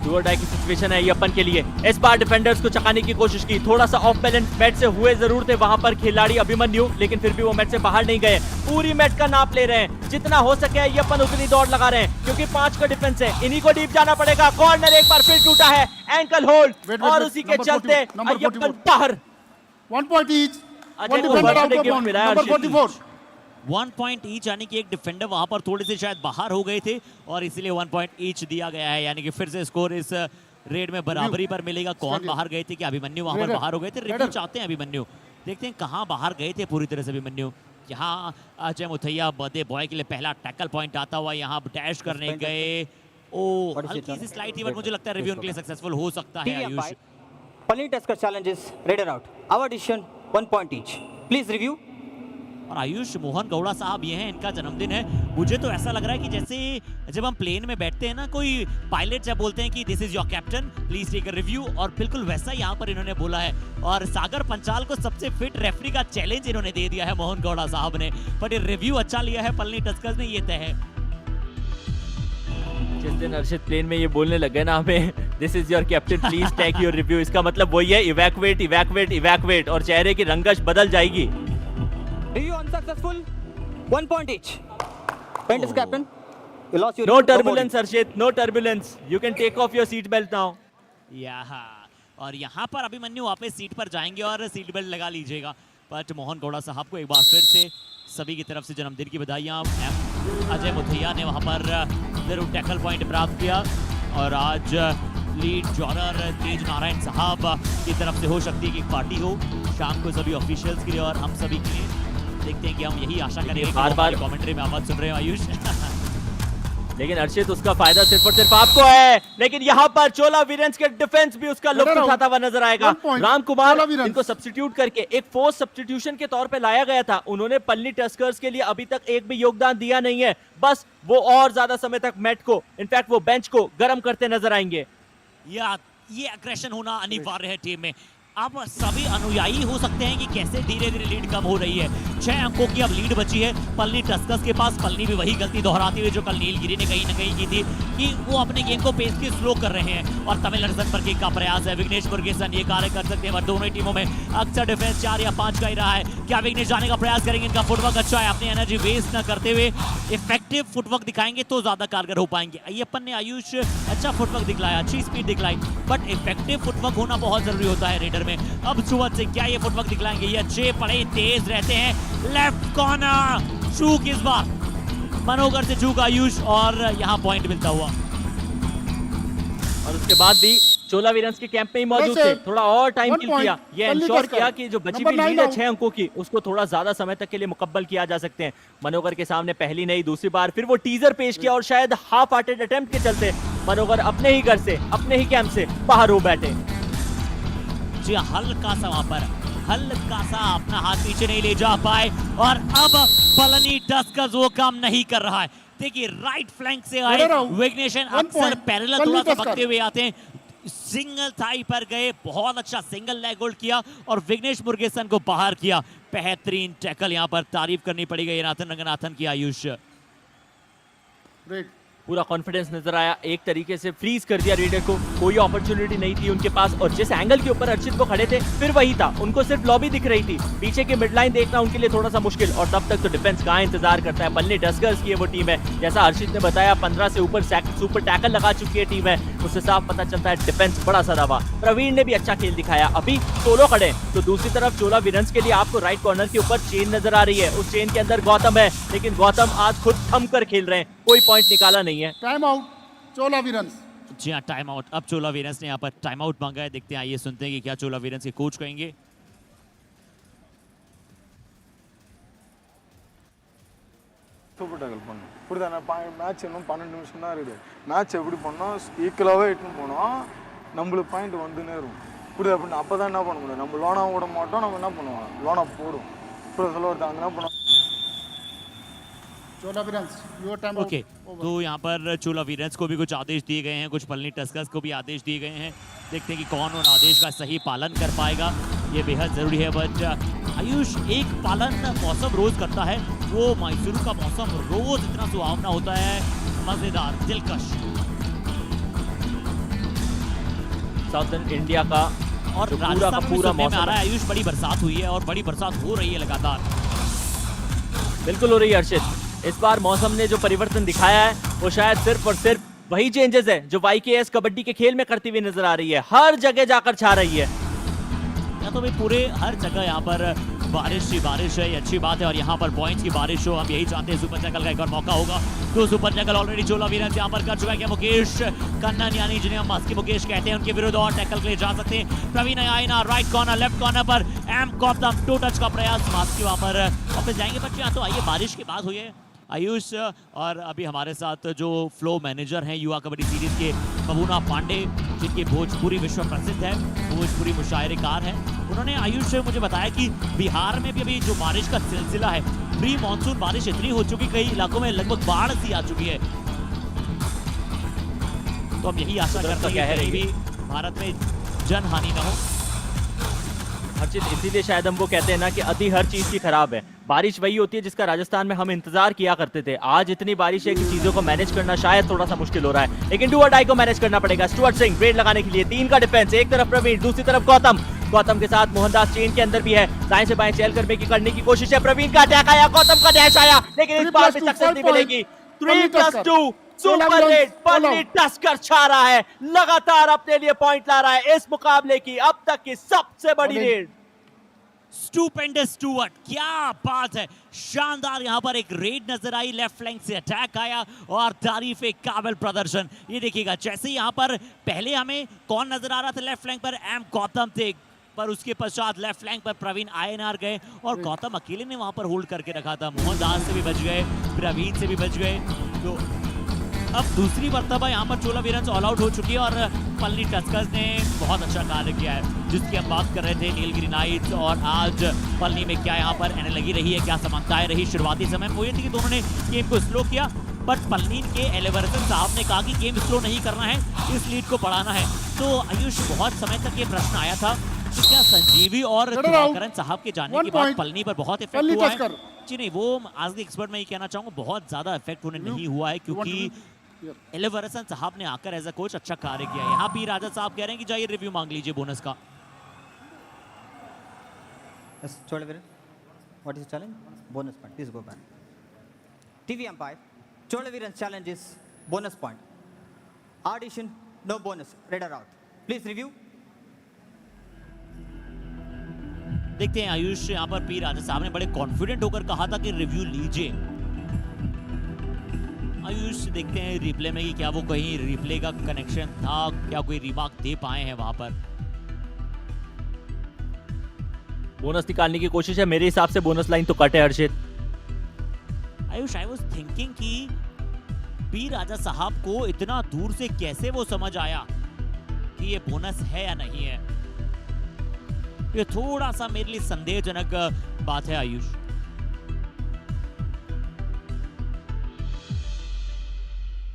[SPEAKER 1] डू और डाई की सिचुएशन है अय्यप्पन के लिए। इस बार डिफेंडर्स को चकाने की कोशिश की थोड़ा सा ऑफ बैलेंस मैच से हुए जरूर थे वहां पर खिलाड़ी अभिमन्यु लेकिन फिर भी वो मैच से बाहर नहीं गए। पूरी मैच का नाप ले रहे हैं जितना हो सके अय्यप्पन उतनी दौड़ लगा रहे हैं क्योंकि 5 का डिफेंस है इन्हीं को डीप जाना पड़ेगा। कॉर्नर एक बार फिर टूटा है एंकल होल्ड और उसी के चलते अय्यप्पन बाहर।
[SPEAKER 3] 1 point each.
[SPEAKER 1] अजय
[SPEAKER 3] One
[SPEAKER 1] को
[SPEAKER 3] defender
[SPEAKER 1] birthday
[SPEAKER 3] out of
[SPEAKER 1] gift
[SPEAKER 3] bounds.
[SPEAKER 1] मिला है
[SPEAKER 3] Number
[SPEAKER 1] हर्षित।
[SPEAKER 3] 44.
[SPEAKER 2] 1 पॉइंट ईच यानी कि एक डिफेंडर वहां पर थोड़े से शायद बाहर हो गए थे और इसीलिए 1 पॉइंट ईच दिया गया है यानी कि फिर से स्कोर इस रेड में बराबरी पर मिलेगा। कौन बाहर गए थे कि अभिमन्यु वहां पर बाहर हो गए थे। रिव्यू चाहते हैं अभिमन्यु देखते हैं कहां बाहर गए थे पूरी तरह से अभिमन्यु। यहाँ अजय मुथैया बर्थडे बॉय के लिए पहला टैकल पॉइंट आता हुआ यहाँ डैश करने गए। ओ हल्की सी स्लाइड थी बट मुझे लगता है रिव्यू उनके लिए सक्सेसफुल हो सकता है। Ayush
[SPEAKER 5] Palani Tuskers challenges Raider out. Our decision 1 point each. Please review.
[SPEAKER 2] और आयुष मोहन गौड़ा साहब ये हैं इनका जन्मदिन है। मुझे तो ऐसा लग रहा है कि जैसे जब हम प्लेन में बैठते हैं ना कोई पायलट जब बोलते हैं कि this is your captain please take a review और बिल्कुल वैसा यहाँ पर इन्होंने बोला है। और सागर पंचाल को सबसे फिट रेफरी का चैलेंज इन्होंने दे दिया है मोहन गौड़ा साहब ने बट ये रिव्यू अच्छा लिया है पलनी टस्कर्स ने ये तय है।
[SPEAKER 1] जिस दिन अर्शित प्लेन में ये बोलने लगे ना हमें, this is your captain please take your review, इसका मतलब वही है इवैक्यूएट इवैक्यूएट इवैक्यूएट, और चेहरे की रंगश बदल जाएगी।
[SPEAKER 5] Review unsuccessful. 1 point each. Point is captain. You lost your
[SPEAKER 1] No
[SPEAKER 5] review.
[SPEAKER 1] turbulence अर्शित, no turbulence. You can take off your seat belt now.
[SPEAKER 2] और यहाँ पर अभिमन्यु वापस सीट पर जाएंगे और सीट बेल्ट लगा लीजिएगा। बट मोहन गौड़ा साहब को एक बार फिर से सभी की तरफ से जन्मदिन की बधाइयाँ। अजय मुथैया ने वहाँ पर जरूर टैकल पॉइंट प्राप्त किया और आज लीड जॉनर तेज नारायण साहब की तरफ से हो सकती है कि पार्टी हो शाम को सभी ऑफिशियल्स के लिए और हम सभी के लिए। देखते हैं कि हम यही आशा करेंगे।
[SPEAKER 1] बार-बार
[SPEAKER 2] कमेंट्री में आवाज सुन रहे हैं आयुष।
[SPEAKER 1] लेकिन अर्शित उसका फायदा सिर्फ और सिर्फ आपको है, लेकिन यहाँ पर चोला वीरेंस के डिफेंस भी उसका लुत्फ उठाता हुआ नजर आएगा। राम कुमार इनको सब्स्टिट्यूट करके एक फोर्स सब्स्टिट्यूशन के तौर पे लाया गया था। उन्होंने पल्ली टस्कर्स के लिए अभी तक एक भी योगदान दिया नहीं है, बस वो और ज्यादा समय तक मैट को, इनफैक्ट वो बेंच को गर्म करते नजर आएंगे।
[SPEAKER 2] ये अग्रेशन होना अनिवार्य है टीम में। अब सभी अनुयायी हो सकते हैं कि कैसे धीरे धीरे लीड कम हो रही है। 6 अंकों की अब लीड बची है पल्ली टस्कर्स के पास। पल्ली भी वही गलती दोहराती हुई जो कल नीलगिरी ने कहीं ना कहीं की थी कि वो अपने गेम को पेस के स्लो कर रहे हैं और तमिल अर्जन पर किक का प्रयास है। विघ्नेश मुरुगेसन ये कार्य कर सकते हैं, पर दोनों ही टीमों में अक्सर डिफेंस 4 या 5 का ही रहा है। क्या विघ्नेश जाने का प्रयास करेंगे? इनका फुटवर्क अच्छा है, अपनी एनर्जी वेस्ट न करते हुए इफेक्टिव फुटवर्क दिखाएंगे तो ज्यादा कारगर हो पाएंगे। अय्यप्पन ने आयुष अच्छा फुटवर्क दिखलाया, अच्छी स्पीड दिखलाई, बट इफेक्टिव फुटवर्क होना बहुत जरूरी होता है रेडर में। अब सुबह से क्या ये फुटवर्क दिखलाएंगे? ये अच्छे बड़े तेज रहते हैं। लेफ्ट कॉर्नर चूक इस बार मनोगर से चूक आयुष और यहाँ पॉइंट मिलता हुआ।
[SPEAKER 1] और उसके बाद भी चोला वीरेंस के कैंप में ही मौजूद थे, थोड़ा और टाइम किल किया, ये इंश्योर किया कि जो बची हुई लीड है 6 अंकों की उसको थोड़ा ज्यादा समय तक के लिए मुकब्बल किया जा सकते हैं। मनोगर के सामने पहली नहीं दूसरी बार फिर वो टीजर पेश किया और शायद हाफ हार्टेड अटेम्प्ट के चलते मनोगर अपने ही घर से, अपने ही कैंप से बाहर हो बैठे।
[SPEAKER 2] जी हल्का सा वहां पर हल्का सा अपना हाथ पीछे नहीं ले जा पाए और अब पलनी टस्कर्स वो काम नहीं कर रहा है। देखिए राइट फ्लैंक से आए विघ्नेश अक्सर पैरेलल थोड़ा सा भगते हुए आते हैं, सिंगल थाई पर गए, बहुत अच्छा सिंगल लेग होल्ड किया और विघ्नेश मुरुगेसन को बाहर किया। बेहतरीन टैकल यहाँ पर तारीफ करनी पड़ेगी नाथन रंगनाथन की आयुष।
[SPEAKER 1] पूरा कॉन्फिडेंस नजर आया, एक तरीके से फ्रीज कर दिया रेडर को, कोई अपॉर्चुनिटी नहीं थी उनके पास। और जिस एंगल के ऊपर अर्शित को खड़े थे फिर वही था, उनको सिर्फ लॉबी दिख रही थी, पीछे की मिड लाइन देखना उनके लिए थोड़ा सा मुश्किल। और तब तक तो डिफेंस कहाँ इंतजार करता है। पल्ली टस्कर्स की वो टीम है, जैसा अर्शित ने बताया 15 से ऊपर सुपर टैकल लगा चुकी है टीम है, उससे साफ पता चलता है डिफेंस बड़ा सदा हुआ। प्रवीण ने भी अच्छा खेल दिखाया, अभी सोलो खड़े तो दूसरी तरफ चोला वीरेंस के लिए आपको राइट कॉर्नर के ऊपर चेन नजर आ रही है, उस चेन के अंदर गौतम है, लेकिन गौतम आज खुद थम कर खेल रहे हैं, कोई पॉइंट निकाला नहीं है।
[SPEAKER 3] टाइम आउट चोला वीरेंस।
[SPEAKER 2] जी हाँ टाइम आउट, अब चोला वीरेंस ने यहाँ पर टाइम आउट मांगा है। देखते हैं आइए सुनते हैं कि क्या चोला वीरेंस के कोच कहेंगे।
[SPEAKER 6] சூப்பர் டேக்கிள் பண்ணோம் இப்படிதானே மேட்ச் இன்னும் 12 நிமிஷம் தான் இருக்குது. மேட்ச் எப்படி பண்ணோம் ஈக்குவலாகவே இட்டுன்னு போனோம், நம்மளுக்கு பாயிண்ட் வந்துன்னே இருக்கும். இப்படி அப்படின்னு அப்போ தான் என்ன பண்ண முடியும், நம்ம லோனாக விட மாட்டோம், நம்ம என்ன பண்ணுவோம் லோனாக போடும். இப்படி சொல்ல ஒருத்தாங்க என்ன பண்ணுவோம்।
[SPEAKER 2] ओके तो यहाँ पर चोला वीरेंस को भी कुछ आदेश दिए गए हैं, कुछ पलनी टस्कर्स को भी आदेश दिए गए हैं। देखते हैं कि कौन उन आदेश का सही पालन कर पाएगा, ये बेहद ज़रूरी है। बट आयुष एक पालन मौसम रोज़ करता है, वो मैसूर का मौसम रोज़ इतना सुहावना होता है, मज़ेदार दिलकश।
[SPEAKER 1] साउथर्न इंडिया का
[SPEAKER 2] और राजस्थान में सुनने में आ रहा है आयुष बड़ी बरसात हुई है और बड़ी बरसात हो रही है लगातार।
[SPEAKER 1] बिल्कुल हो रही है अर्शित, इस बार मौसम ने जो परिवर्तन दिखाया है वो शायद सिर्फ और सिर्फ वही चेंजेस है जो YKS कबड्डी के खेल में करती हुई नजर आ रही है, हर जगह जाकर छा रही है।
[SPEAKER 2] या तो भाई पूरे हर जगह यहाँ पर बारिश ही बारिश है, ये अच्छी बात है। और यहाँ पर पॉइंट्स की बारिश हो, हम यही चाहते हैं। सुपर टैकल का एक और मौका होगा, तो सुपर टैकल ऑलरेडी चोला वीरेंस यहाँ पर कर चुका है। क्या मुकेश कन्नन यानी जिन्हें हम मस्की मुकेश कहते हैं, उनके विरुद्ध और टैकल के लिए जा सकते हैं। प्रवीण आयना राइट कॉर्नर लेफ्ट कॉर्नर पर एम गौतम टू टच का प्रयास, मास्की वहाँ पर वापस जाएंगे। बच्चे यहाँ तो आइए बारिश की बात हुई है आयुष, और अभी हमारे साथ जो फ्लो मैनेजर हैं युवा कबड्डी सीरीज के बबूना पांडे, जिनकी भोजपुरी विश्व प्रसिद्ध है, भोजपुरी मुशायरेकार हैं, उन्होंने आयुष से मुझे बताया कि बिहार में भी अभी जो बारिश का सिलसिला है, प्री मानसून बारिश इतनी हो चुकी, कई इलाकों में लगभग बाढ़ सी आ चुकी है। तो हम यही आशा करते हैं कि भारत में जन हानि न हो।
[SPEAKER 1] अर्चित, इसीलिए शायद हम वो कहते हैं ना कि अति हर चीज की खराब है। बारिश वही होती है जिसका राजस्थान में हम इंतजार किया करते थे। आज इतनी बारिश है कि चीजों को मैनेज करना शायद थोड़ा सा मुश्किल हो रहा है, लेकिन डू और डाई को मैनेज करना पड़ेगा। स्टुअर्ट सिंह रेड लगाने के लिए 3 का डिफेंस, एक तरफ प्रवीण, दूसरी तरफ गौतम के साथ मोहनदास चेन के अंदर भी है। दाएं से बाएं चेल करने की कोशिश है। प्रवीण का अटैक आया, गौतम का डैश आया, लेकिन इस बार भी सक्सेस नहीं मिलेगी। 3+2 सुपर हिट, पल्ली टस्कर छा रहा है, लगातार अपने लिए पॉइंट ला रहा है। इस मुकाबले की अब तक की सबसे बड़ी रेड।
[SPEAKER 2] स्टूपेंडस स्टुअर्ट, क्या बात है, शानदार यहाँ पर एक रेड नजर आई, लेफ्ट फ्लैंक से अटैक आया और तारीफ एक काबिल प्रदर्शन। ये देखिएगा जैसे यहाँ पर पहले हमें कौन नजर आ रहा था लेफ्ट फ्लैंक पर, एम गौतम थे, पर उसके पश्चात लेफ्ट फ्लैंक पर प्रवीण आयनआर गए और गौतम अकेले ने वहां पर होल्ड करके रखा था। मोहनदास से भी बच गए, प्रवीण से भी बच गए। तो अब दूसरी मर्तबा यहाँ पर चोला वीरन्स ऑल आउट हो चुकी है और पल्ली टस्कर्स ने बहुत अच्छा कार्य किया है, जिसकी हम बात कर रहे थे नीलगिरी नाइट्स। और आज पल्ली में क्या यहाँ पर एने लगी रही है, क्या समानताएं रही। शुरुआती समय में वो ये थी कि दोनों ने गेम को स्लो किया, बट पल्ली के एलिवर्सन साहब ने कहा कि गेम स्लो नहीं करना है, इस लीड को बढ़ाना है। तो आयुष, बहुत समय तक ये प्रश्न आया था कि क्या संजीवी और दिवाकरन साहब के जाने के बाद पल्ली पर बहुत इफेक्ट हुआ है? जी नहीं, वो आज के एक्सपर्ट में ये कहना चाहूंगा बहुत ज्यादा इफेक्ट होने नहीं हुआ है, क्योंकि एलिवर्सन साहब ने आकर एज अ कोच अच्छा कार्य किया। यहाँ पी राजा साहब कह रहे हैं कि जाइए रिव्यू मांग लीजिए बोनस का।
[SPEAKER 5] Yes, Chola Veerans, what is the challenge? Bonus point. Please go back. TV umpire. Chola Veerans challenge is bonus point. Audition, no bonus. Radar out. Please review.
[SPEAKER 2] देखते हैं आयुष, यहाँ पर पी राजा साहब ने बड़े कॉन्फिडेंट होकर कहा था कि रिव्यू लीजिए। आयुष, देखते हैं रिप्ले में कि क्या वो कहीं रिप्ले का कनेक्शन था, क्या कोई रिमार्क दे पाए हैं वहां पर।
[SPEAKER 1] बोनस निकालने की कोशिश है, मेरे हिसाब से बोनस लाइन तो कट है हर्षित।
[SPEAKER 2] आयुष, आई वाज थिंकिंग कि पी राजा साहब को इतना दूर से कैसे वो समझ आया कि ये बोनस है या नहीं है। ये थोड़ा सा मेरे लिए संदेहजनक बात है आयुष।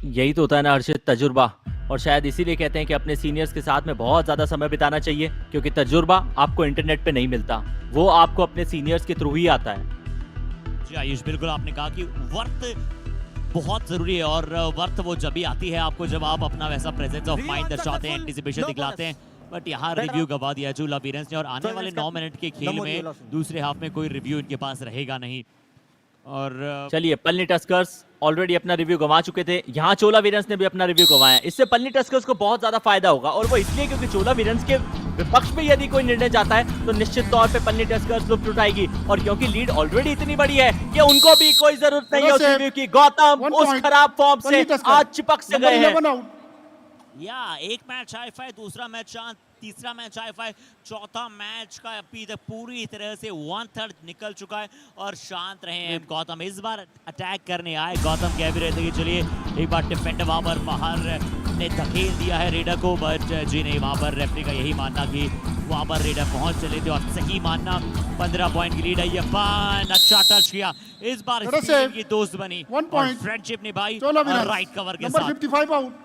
[SPEAKER 1] यही तो होता है ना हर्षित, तजुर्बा। और शायद इसीलिए कहते हैं कि अपने सीनियर्स के साथ में बहुत ज्यादा समय बिताना चाहिए, क्योंकि तजुर्बा आपको इंटरनेट पे नहीं मिलता, वो आपको अपने सीनियर्स के थ्रू ही आता है।
[SPEAKER 2] जी आयुष, बिल्कुल आपने कहा कि वर्थ बहुत जरूरी है, और वर्थ वो जब भी आती है आपको जब आप अपना वैसा प्रेजेंस ऑफ माइंड दर्शाते हैं, एंटिसिपेशन दिखलाते हैं। बट यहाँ रिव्यू गवा दिया चोला वीरन्स ने, और आने वाले 9 मिनट के खेल में दूसरे हाफ में कोई रिव्यू इनके पास रहेगा नहीं। और
[SPEAKER 1] चलिए, पल्ली टस्कर्स ऑलरेडी अपना रिव्यू गंवा चुके थे, यहाँ चोला वीरन्स ने भी अपना रिव्यू गंवाया। इससे पल्ली टस्कर्स को बहुत ज्यादा फायदा होगा, और वो इसलिए क्योंकि चोला वीरन्स के विपक्ष में यदि कोई निर्णय जाता है तो निश्चित तौर पे पल्ली टस्कर्स लुफ्त उठाएगी, और क्योंकि लीड ऑलरेडी इतनी बड़ी है कि उनको भी कोई जरूरत नहीं है उस रिव्यू की। गौतम उस खराब फॉर्म से आज चिपक से गए हैं।
[SPEAKER 2] या एक मैच हाई फाई, दूसरा मैच शांत, तीसरा मैच हाई फाई, चौथा मैच का अभी तक पूरी तरह से 1/3 निकल चुका है और शांत रहे हैं गौतम। इस बार अटैक करने आए गौतम, कह भी रहे थे कि चलिए एक बार डिफेंडर वहां पर बाहर ने धकेल दिया है रेडर को, बट जी नहीं, वहां पर रेफरी का यही मानना कि वहां पर रेडर पहुंच चले थे, और सही मानना। 15 पॉइंट की लीड है। ये पान अच्छा टच किया, इस बार की दोस्त बनी और फ्रेंडशिप निभाई राइट कवर के साथ।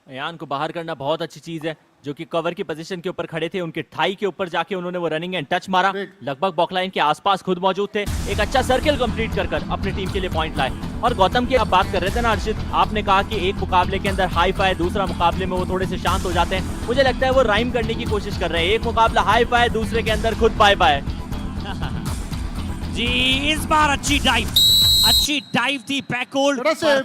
[SPEAKER 1] अयान को बाहर करना बहुत अच्छी चीज है, जो कि कवर की पोजीशन के ऊपर खड़े थे, उनके थाई के ऊपर जाके उन्होंने वो रनिंग एंड टच मारा, लगभग बॉकलाइन के आसपास खुद मौजूद थे, एक अच्छा सर्किल कंप्लीट कर अपनी टीम के लिए पॉइंट लाए। और गौतम की आप बात कर रहे थे ना हर्षित, आपने कहा कि एक मुकाबले के अंदर हाई फाई, दूसरा मुकाबले में वो थोड़े से शांत हो जाते हैं। मुझे लगता है वो राइम करने की कोशिश कर रहे हैं, एक मुकाबला हाई फाई, दूसरे के अंदर खुद बाय बाय।
[SPEAKER 2] जी इस बार अच्छी डाइव थी बैकहोल्ड,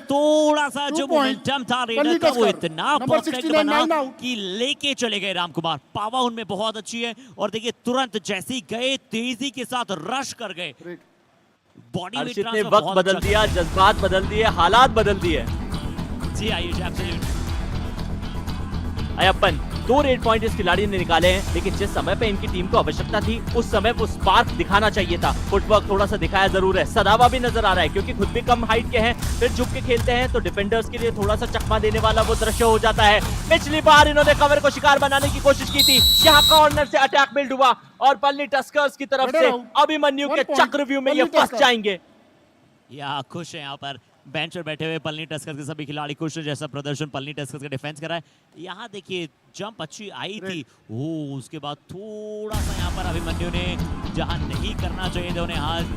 [SPEAKER 2] थोड़ा सा जो मोमेंटम था रेडर का वो इतना परफेक्ट बना कि लेके चले गए रामकुमार। पावा उनमें बहुत अच्छी है, और देखिए तुरंत जैसे ही गए तेजी के साथ रश कर गए, बॉडी में
[SPEAKER 1] ने वक्त बदल दिया, जज्बात बदल दिए, हालात बदल दिए।
[SPEAKER 2] जी Ayush, absolutely.
[SPEAKER 1] Ayyappan 2 raid point इस खिलाड़ी ने निकाले हैं, लेकिन जिस समय पे इनकी टीम को आवश्यकता थी उस समय वो स्पार्क दिखाना चाहिए था। फुटवर्क थोड़ा सा दिखाया जरूर है, सदावा भी नजर आ रहा है, क्योंकि खुद भी कम हाइट के हैं, फिर झुक के खेलते हैं तो डिफेंडर्स के लिए थोड़ा सा चकमा देने वाला वो दृश्य हो जाता है। पिछली बार इन्होंने कवर को शिकार बनाने की कोशिश की थी, यहाँ कॉर्नर से अटैक बिल्ड हुआ और पल्ली टस्कर्स की तरफ से अभिमन्यु के चक्रव्यूह में ये फंस जाएंगे।
[SPEAKER 2] या खुश है यहाँ पर बेंच पर बैठे हुए पलनी टस्कर्स के सभी खिलाड़ी खुश हैं, जैसा प्रदर्शन पलनी टस्कर्स का डिफेंस कर रहा है। यहाँ देखिए जंप अच्छी आई थी, ओ उसके बाद थोड़ा सा यहाँ पर अभिमन्यु ने जहाँ नहीं करना चाहिए था उन्हें हाथ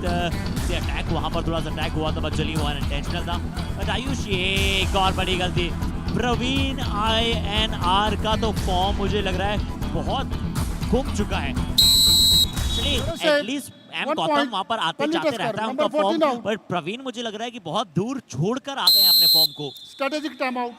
[SPEAKER 2] से अटैक, वहाँ पर थोड़ा सा अटैक हुआ था, बट चलिए वो अनइंटेंशनल था। बट आयुष ये एक और बड़ी गलती, प्रवीण INR का तो फॉर्म मुझे लग रहा है बहुत घूम चुका है। चलिए एटलीस्ट एम गौतम वहां पर आते जाते रहता है उनका फॉर्म, पर प्रवीण मुझे लग रहा है कि बहुत दूर छोड़कर आ गए हैं अपने फॉर्म को।
[SPEAKER 3] Strategic time out.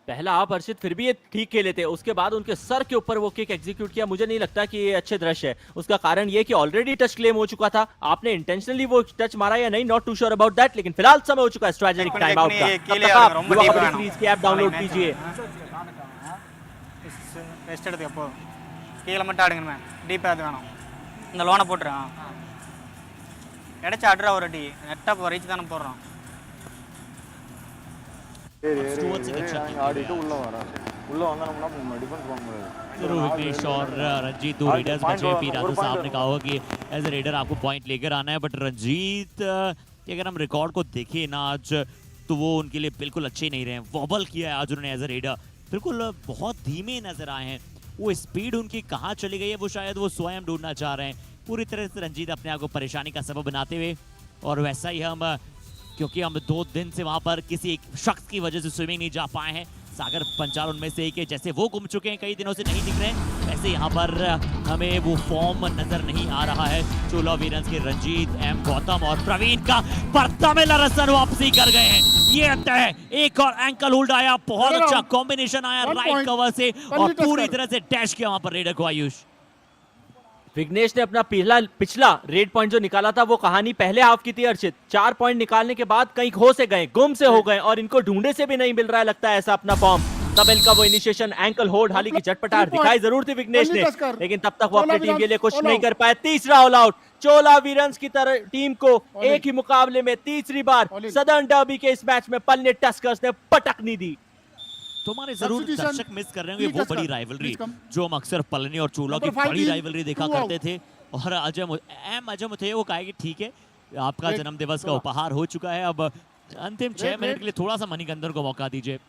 [SPEAKER 1] पहला आप हर्षित फिर भी ये ठीक खेले थे, उसके बाद उनके सर के ऊपर वो किक एग्जीक्यूट किया, मुझे नहीं लगता कि ये अच्छे दृश्य है। उसका कारण ये कि ऑलरेडी टच क्लेम हो चुका था, आपने इंटेंशनली वो टच मारा या नहीं, not too sure about that, लेकिन फिलहाल समय हो चुका है स्ट्रेटेजिक टाइम आउट का। तब तक आप युवा कबड्डी सीरीज की ऐप डाउनलोड कीजिए।
[SPEAKER 4] ரெஸ்ட் எடுத்து எப்போ கீழே மட்டும் ஆடுங்க மேம், டீப்பாக அது வேணும், இந்த லோனை போட்டுருக்கான் கிடைச்சா ஆடுறா ஒரு அடி, நெட்டாக ரீச் தானே போடுறோம்।
[SPEAKER 6] ஆடிட்டு உள்ள வரேன், உள்ள வந்தா நம்ம டிஃபென்ஸ் பண்ண முடியாது।
[SPEAKER 2] जरूर विघ्नेश और रंजीत दो रेडर्स बचे। पी राजू साहब ने कहा होगा कि एज ए रेडर आपको पॉइंट लेकर आना है, बट रंजीत कि अगर हम रिकॉर्ड को देखें ना आज, तो वो उनके लिए बिल्कुल अच्छे नहीं रहे हैं। वॉबल किया है आज उन्होंने एज ए रेडर, बिल्कुल बहुत धीमे नजर आए हैं। वो स्पीड उनकी कहाँ चली गई है वो शायद वो स्वयं ढूंढना चाह रहे हैं। पूरी तरह से रंजीत अपने आप को परेशानी का सबब बनाते हुए, और वैसा ही हम, क्योंकि हम 2 दिन से वहाँ पर किसी एक शख्स की वजह से स्विमिंग नहीं जा पाए हैं, सागर पंचाल उनमें से एक है, जैसे वो गुम चुके हैं कई दिनों से नहीं दिख रहे हैं, वैसे यहाँ पर हमें वो फॉर्म नजर नहीं आ रहा है। चोला वीरंस के रंजीत, एम गौतम और प्रवीण का परतमिल रसन वापसी कर गए हैं। ये तय एक और एंकल होल्ड आया, बहुत अच्छा कॉम्बिनेशन आया राइट कवर से और पूरी तरह से डैश किया वहां पर रेडर को आयुष।
[SPEAKER 1] विघ्नेश ने अपना पिछला रेड पॉइंट जो निकाला था वो कहानी पहले हाफ की थी अर्चित। 4 पॉइंट निकालने के बाद कहीं खो से गए, गुम से हो गए, और इनको ढूंढे से भी नहीं मिल रहा है लगता है ऐसा अपना फॉर्म। तब इनका वो इनिशिएशन एंकल होल्ड, हालांकि चटपटाहट दिखाई जरूर थी विघ्नेश ने, लेकिन तब तक वो अपनी टीम के लिए कुछ नहीं कर पाए। तीसरा ऑल आउट चोला वीरंस की तरह टीम को एक ही मुकाबले में तीसरी बार सदर्न डर्बी के इस मैच में पलनी टस्कर्स ने पटकनी दी।
[SPEAKER 2] तुम्हारे जरूर दर्शक मिस कर रहे होंगे वो बड़ी राइवलरी जो हम अक्सर पलनी और चोला की बड़ी राइवलरी देखा करते थे। और अजय मुथैया वो कहा कि ठीक है आपका जन्म दिवस का उपहार हो चुका है, अब अंतिम 6 मिनट के लिए थोड़ा सा मणिकंदन को मौका दीजिए।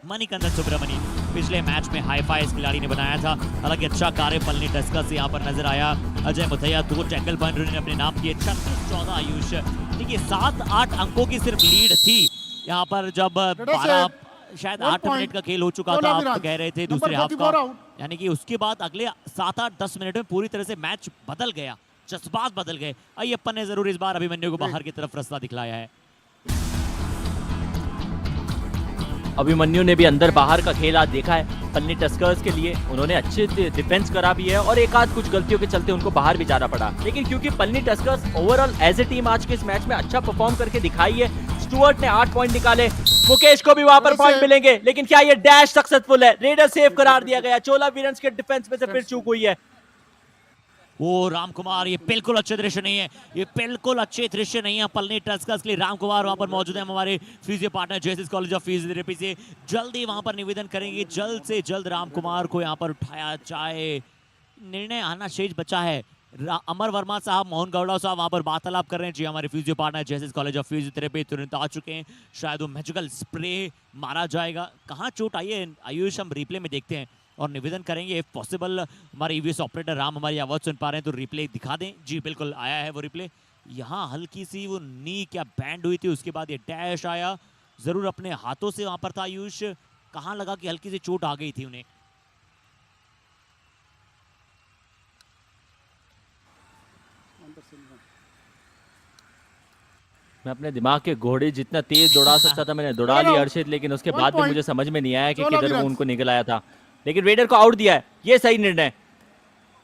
[SPEAKER 2] मणिकंदन सुब्रमणी पिछले मैच में हाई-फाई इस खिलाड़ी ने बनाया था, हालांकि अच्छा कार्य पलनी टस्कर्स से यहाँ पर नजर आया। अजय मुथैया 2 टैकल पॉइंट उन्होंने अपने नाम किए। 36-14 आयुष, देखिए 7-8 अंकों की सिर्फ लीड थी यहाँ पर जब 12 शायद 8 मिनट का खेल हो चुका था, आप कह रहे थे दूसरे हाफ का, यानी कि उसके बाद अगले 7-8-10 मिनट में पूरी तरह से मैच बदल गया, जज्बात बदल गए। अय्यप्पन ने जरूर इस बार अभिमन्यु को बाहर की तरफ रास्ता दिखलाया है।
[SPEAKER 1] अभिमन्यु ने भी अंदर बाहर का खेल आज देखा है पलनी टस्कर्स के लिए, उन्होंने अच्छे डिफेंस करा भी है और एक आध कुछ गलतियों के चलते उनको बाहर भी जाना पड़ा, लेकिन क्योंकि Palani tuskers overall as a team आज के इस मैच में अच्छा परफॉर्म करके दिखाई है। स्टुअर्ट ने 8 पॉइंट निकाले, मुकेश को भी वहां पर पॉइंट मिलेंगे, लेकिन क्या ये डैश सक्सेसफुल है? रेडर सेव करार दिया गया, चोला वीरंस के डिफेंस में से फिर चूक हुई है।
[SPEAKER 2] वो राम कुमार, ये बिल्कुल अच्छे दृश्य नहीं है, ये बिल्कुल अच्छे दृश्य नहीं है पलनी टस्कर्स के लिए। राम कुमार वहां पर मौजूद है, हमारे physio partner JSS college of physiotherapy से जल्दी वहां पर निवेदन करेंगे जल्द से जल्द राम कुमार को यहां पर उठाया जाए। निर्णय आना शेष बचा है। अमर वर्मा साहब, मोहन गौड़ा साहब वहां पर वार्तालाप कर रहे हैं। जी हमारे physio partner JSS college of physiotherapy तुरंत आ चुके हैं, शायद वो मैजिकल स्प्रे मारा जाएगा। कहाँ चोट आई है आयुष, हम रिप्ले में देखते हैं और निवेदन करेंगे इफ पॉसिबल। हमारे ईवीएस ऑपरेटर राम हमारी आवाज सुन पा रहे हैं तो रिप्ले दिखा दें। जी बिल्कुल आया है वो रिप्ले। यहाँ हल्की सी वो नी क्या बैंड हुई थी, उसके बाद ये डैश आया, जरूर अपने हाथों से वहां पर था आयुष। कहाँ लगा कि हल्की सी चोट आ गई थी उन्हें।
[SPEAKER 1] मैं अपने दिमाग के घोड़े जितना तेज दौड़ा सकता था मैंने दौड़ा लिया अर्षित, लेकिन उसके बाद भी मुझे समझ में नहीं आया कि किधर वो उनको निकल आया था, लेकिन रेडर को आउट दिया है, ये सही निर्णय।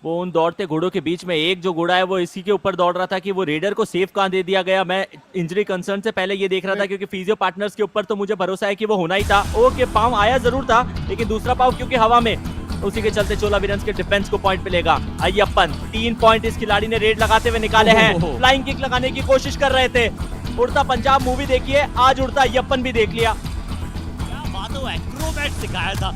[SPEAKER 1] वो उन दौड़ते घोड़ों के बीच में एक जो घोड़ा है वो इसी के ऊपर दौड़ रहा था कि वो रेडर को सेफ कहां दे दिया गया। मैं इंजरी कंसर्न से पहले ये देख रहा था क्योंकि फिजियो पार्टनर्स के ऊपर तो मुझे भरोसा है कि वो होना ही था। ओके पांव आया जरूर था, लेकिन दूसरा पांव क्योंकि हवा में, उसी के चलते चोला वीरंस के डिफेंस को पॉइंट मिलेगा। अय्यप्पन 3 पॉइंट इस खिलाड़ी ने रेड लगाते हुए निकाले हैं। फ्लाइंग किक लगाने की कोशिश कर रहे थे। उड़ता पंजाब मूवी देखिए, आज उड़ता अय्यप्पन भी देख लिया।
[SPEAKER 2] क्या बात है, एक्रोबैट सिखाया था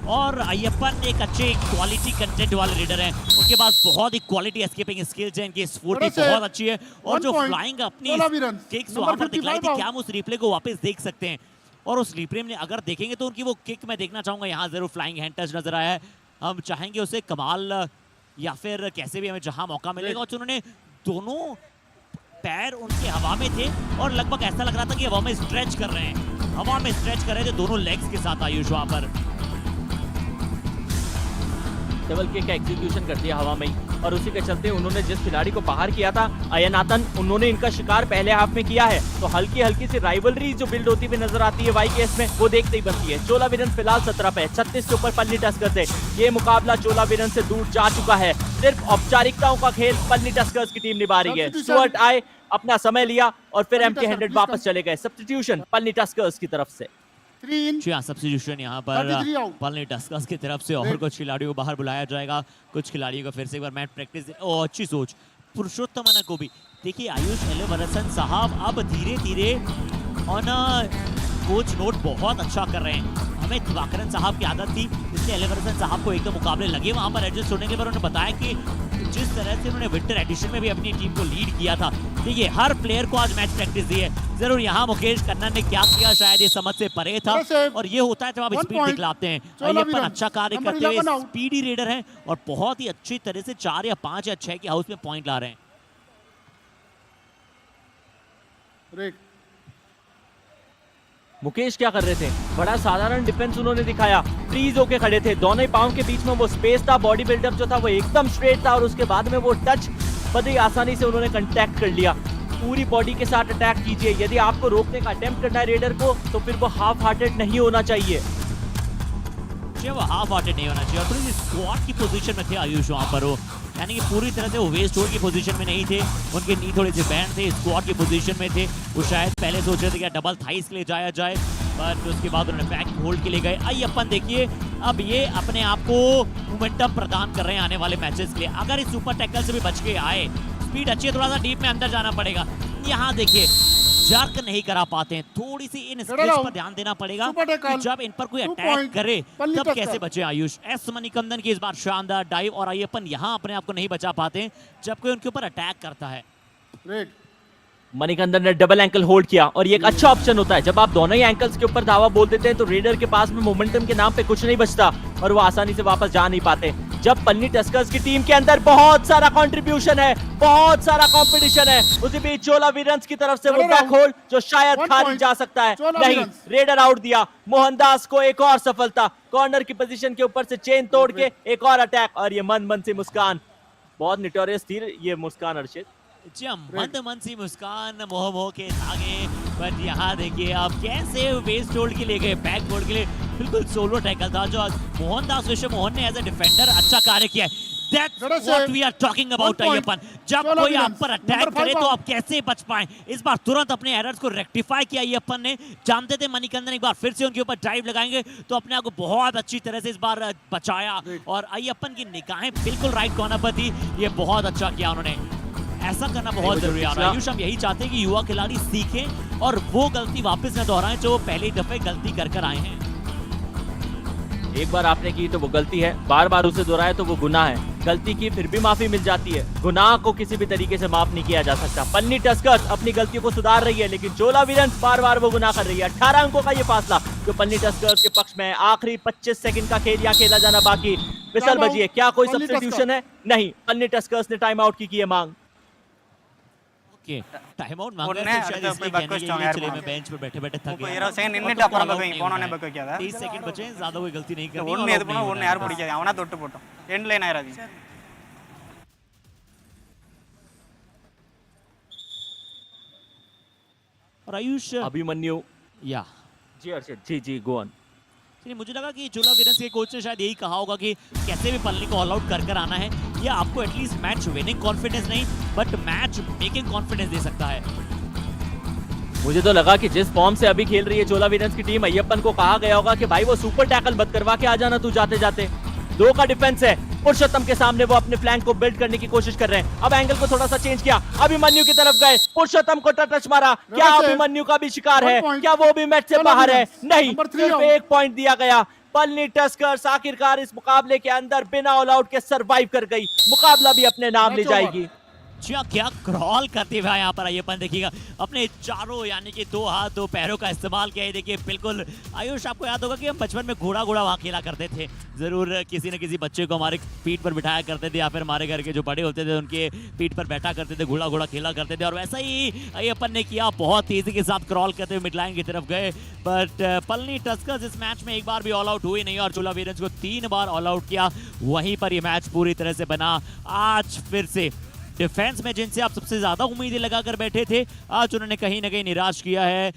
[SPEAKER 2] और अय्यप्पन एक अच्छे क्वालिटी कंटेंट वाले रीडर हैं, उनके पास बहुत ही क्वालिटी एस्केपिंग स्किल्स हैं, इनकी स्फूर्ति बहुत अच्छी है और जो फ्लाइंग अपनी किक्स वहां पर दिखलाई थी, क्या हम उस रिप्ले को वापस देख सकते हैं? और उस रिप्ले में अगर देखेंगे तो उनकी वो किक मैं देखना चाहूंगा, यहाँ जरूर फ्लाइंग हैंड टच नजर आया है, हम चाहेंगे उसे कमाल या फिर कैसे भी हमें जहां मौका मिलेगा। और उन्होंने दोनों पैर उनके हवा में थे और लगभग ऐसा लग रहा था कि हवा में स्ट्रेच कर रहे हैं, हवा में स्ट्रेच कर रहे थे दोनों लेग्स के साथ आयुष वहां पर।
[SPEAKER 1] डबल किक का एग्जीक्यूशन कर दिया हवा में ही, और उसी के चलते उन्होंने जिस खिलाड़ी को बाहर किया था अयनातन, उन्होंने इनका शिकार पहले हाफ में किया है। तो हल्की हल्की सी राइवलरी जो बिल्ड होती हुई नजर आती है वाई केस में, वो देखते ही बनती है। चोला वीरन्स फिलहाल 17 पे 36 के ऊपर पल्ली टस्कर से ये मुकाबला चोला वीरन्स से दूर जा चुका है। सिर्फ औपचारिकताओं का खेल पल्ली टस्कर्स की टीम निभा रही है। स्टुअर्ट आए, अपना समय लिया और फिर एम्प्टी हैंडेड वापस चले गए। सब्स्टिट्यूशन पल्ली टस्कर्स की तरफ से।
[SPEAKER 2] सब्स्टिट्यूशन यहाँ पर पलनी टस्कर्स की तरफ से, और कुछ खिलाड़ियों को बाहर बुलाया जाएगा, कुछ खिलाड़ियों को फिर से एक बार मैच प्रैक्टिस। अच्छी सोच पुरुषोत्तम को भी देखिए। आयुष एलेवरसन साहब अब धीरे धीरे ऑन कोच नोट बहुत अच्छा कर रहे हैं। हमें दिवाकरन साहब की आदत थी, इसलिए एलेवरसन साहब को एकदम मुकाबले लगे वहां पर एडजस्ट होने के बाद उन्होंने बताया कि जिस तरह से उन्होंने विंटर एडिशन में भी अपनी टीम को लीड किया था, देखिए हर प्लेयर को आज मैच प्रैक्टिस दी है। जरूर यहाँ मुकेश कन्नन ने क्या किया शायद ये समझ से परे था, और ये होता है जब आप स्पीड दिखलाते हैं। अय्यप्पन अच्छा कार्य करते हुए स्पीडी रेडर हैं और बहुत ही अच्छी तरह से 4 या 5 या 6 के हाउस में पॉइंट ला रहे हैं।
[SPEAKER 1] मुकेश क्या कर रहे थे? बड़ा साधारण डिफेंस उन्होंने दिखाया, फ्रीज होके खड़े थे, दोनों ही पांव के बीच में वो स्पेस था, बॉडी बिल्डअप जो था वो एकदम स्ट्रेट था, और उसके बाद में वो टच बड़ी आसानी से उन्होंने कांटेक्ट कर लिया। पूरी बॉडी के साथ अटैक कीजिए, यदि आपको रोकने का अटेम्प्ट करना है रेडर को तो फिर वो हाफ हार्टेड नहीं होना चाहिए।
[SPEAKER 2] वो हाफ हार्टेड नहीं होना चाहिए, और थोड़ी सी स्क्वाट की पोजीशन में थे आयुष वहां पर, वो यानी कि पूरी तरह से वो वेस्ट होल्ड की पोजीशन में नहीं थे, उनके नी थोड़े से बैंड थे, स्क्वाट की पोजीशन में थे। वो शायद पहले सोच रहे थे कि डबल थाइस के लिए जाया जाए, बट उसके बाद उन्होंने बैक होल्ड के लिए गए। अय्यप्पन देखिए अब ये अपने आप को मोमेंटम प्रदान कर रहे हैं आने वाले मैचेस के लिए। अगर इस सुपर टैकल से भी बच के आए, स्पीड अच्छी है, थोड़ा सा डीप में अंदर जाना पड़ेगा। यहाँ देखिए जर्क नहीं करा पाते हैं, थोड़ी सी इन स्किल्स पर ध्यान देना पड़ेगा कि जब इन पर कोई अटैक करे तब कैसे बचे आयुष। एस मणिकंदन की इस बार शानदार डाइव, और अय्यप्पन यहाँ अपने आप को नहीं बचा पाते हैं जब कोई उनके ऊपर अटैक करता है।
[SPEAKER 1] मणिकंदन ने डबल एंकल होल्ड किया, और ये एक अच्छा ऑप्शन होता है जब आप दोनों ही एंकल्स के ऊपर धावा बोल देते हैं तो रेडर के पास में मोमेंटम के नाम पे कुछ नहीं बचता और वो आसानी से वापस जा नहीं पाते। जब पन्नी टस्कर्स की टीम के अंदर बहुत सारा कंट्रीब्यूशन है, बहुत सारा कंपटीशन है, उसी बीच चोला वीरन्स की तरफ से वो बैक होल्ड जो शायद खारिज जा सकता है, नहीं, रेडर आउट दिया। मोहनदास को एक और सफलता, कॉर्नर की पोजीशन के ऊपर से चेन तोड़ के एक और अटैक, और ये मन सी मुस्कान बहुत निटोरियस थी ये मुस्कान अर्शित।
[SPEAKER 2] मंद सी मुस्कान मोह के धागे, बट यहाँ देखिए आप कैसे वेस्ट होल्ड के लिए गए, बैक होल्ड के लिए बिल्कुल सोलो टैकल था जो मोहनदास विश्व मोहन ने एज ए डिफेंडर अच्छा कार्य किया। That's what we are talking about Ayyappan. जब कोई आप पर अटैक करे तो आप कैसे बच पाए। इस बार तुरंत अपने एरर्स को रेक्टिफाई किया अय्यप्पन ने, जानते थे मणिकंदन एक बार फिर से उनके ऊपर ड्राइव लगाएंगे तो अपने आप को बहुत अच्छी तरह से इस बार बचाया, और अय्यप्पन की निगाहें बिल्कुल राइट कॉर्नर पर थी। ये बहुत अच्छा किया उन्होंने, ऐसा करना बहुत जरूरी है। आयुष हम यही चाहते हैं कि युवा खिलाड़ी सीखें और वो गलती वापस न दोहराएं जो पहली दफे गलती कर आए हैं।
[SPEAKER 1] एक बार आपने की तो वो गलती है, बार बार उसे दोहराए तो वो गुनाह है। गलती की फिर भी माफी मिल जाती है, गुनाह को किसी भी तरीके से माफ नहीं किया जा सकता। पन्नी टस्कर्स अपनी गलतियों को सुधार रही है, लेकिन चोला वीरन्स बार बार वो गुनाह कर रही है। 18 अंकों का ये फासला जो पन्नी टस्कर्स के पक्ष में है। आखिरी 25 सेकंड का खेल यहाँ खेला जाना बाकी। विसल बजी है, क्या कोई सब्स्टिट्यूशन है? नहीं, पन्नी टस्कर्स ने टाइम आउट की है मांग।
[SPEAKER 2] टाइम आउट मांग रहे हैं, शायद इसलिए कहने के लिए मैं बेंच पर बैठे-बैठे थक गया।
[SPEAKER 4] 20 सेकंड நின்னுட்டு அப்புறம் போனோனே பக்க வைக்காத
[SPEAKER 2] 30 செகண்ட் बचे हैं, ज्यादा कोई गलती नहीं करनी।
[SPEAKER 4] ஒண்ணு எது பண்ணா ஒண்ணு யார் பிடிக்காது, அவனா தொட்டு போட்டோம், எண்ட் லைன் ஆயிராதீங்க।
[SPEAKER 2] और आयुष
[SPEAKER 1] अभिमन्यु,
[SPEAKER 2] या
[SPEAKER 1] जी अर्षित, जी गो ऑन।
[SPEAKER 2] मुझे लगा कि चोला वीरन्स के कोच ने शायद यही कहा होगा कि कैसे भी पलनी को ऑल आउट कर आना है, या आपको एटलीस्ट मैच विनिंग कॉन्फिडेंस नहीं बट मैच मेकिंग कॉन्फिडेंस दे सकता है।
[SPEAKER 1] मुझे तो लगा कि जिस फॉर्म से अभी खेल रही है चोला वीरन्स की टीम, अय्यप्पन को कहा गया होगा कि भाई वो सुपर टैकल मत करवा के आ जाना तू जाते जाते। 2 का डिफेंस है, पुरुषोत्तम के सामने वो अपने फ्लैंक को बिल्ड करने की कोशिश कर रहे हैं। अब एंगल को थोड़ा सा चेंज किया, अभिमन्यु की तरफ गए, पुरुषोत्तम को टच मारा। क्या अभिमन्यु का भी शिकार है? क्या वो भी मैच से बाहर है? नहीं, सिर्फ 1 पॉइंट दिया गया। पलनी टस्कर्स आखिरकार इस मुकाबले के अंदर बिना ऑल आउट के सरवाइव कर गई, मुकाबला भी अपने नाम ले जाएगी।
[SPEAKER 2] क्या क्रॉल करते हुए यहाँ पर अय्यप्पन देखिएगा, अपने चारों यानी कि 2 हाथ 2 पैरों का इस्तेमाल किया है। देखिए बिल्कुल आयुष, आपको याद होगा कि हम बचपन में घोड़ा वहाँ खेला करते थे, जरूर किसी न किसी बच्चे को हमारे पीठ पर बिठाया करते थे, या फिर हमारे घर के जो बड़े होते थे उनके पीठ पर बैठा करते थे, घोड़ा खेला करते थे। और वैसा ही अय्यप्पन ने किया, बहुत तेजी के साथ क्रॉल करते हुए मिड लाइन की तरफ गए। बट पलनी टस्कर्स इस मैच में एक बार भी ऑल आउट हुई नहीं और चोला वीरंस को 3 बार ऑल आउट किया। वहीं पर ये मैच पूरी तरह से बना। आज फिर से डिफेंस में जिनसे आप सबसे ज्यादा उम्मीदें लगाकर बैठे थे, आज उन्होंने कहीं ना कहीं निराश किया है।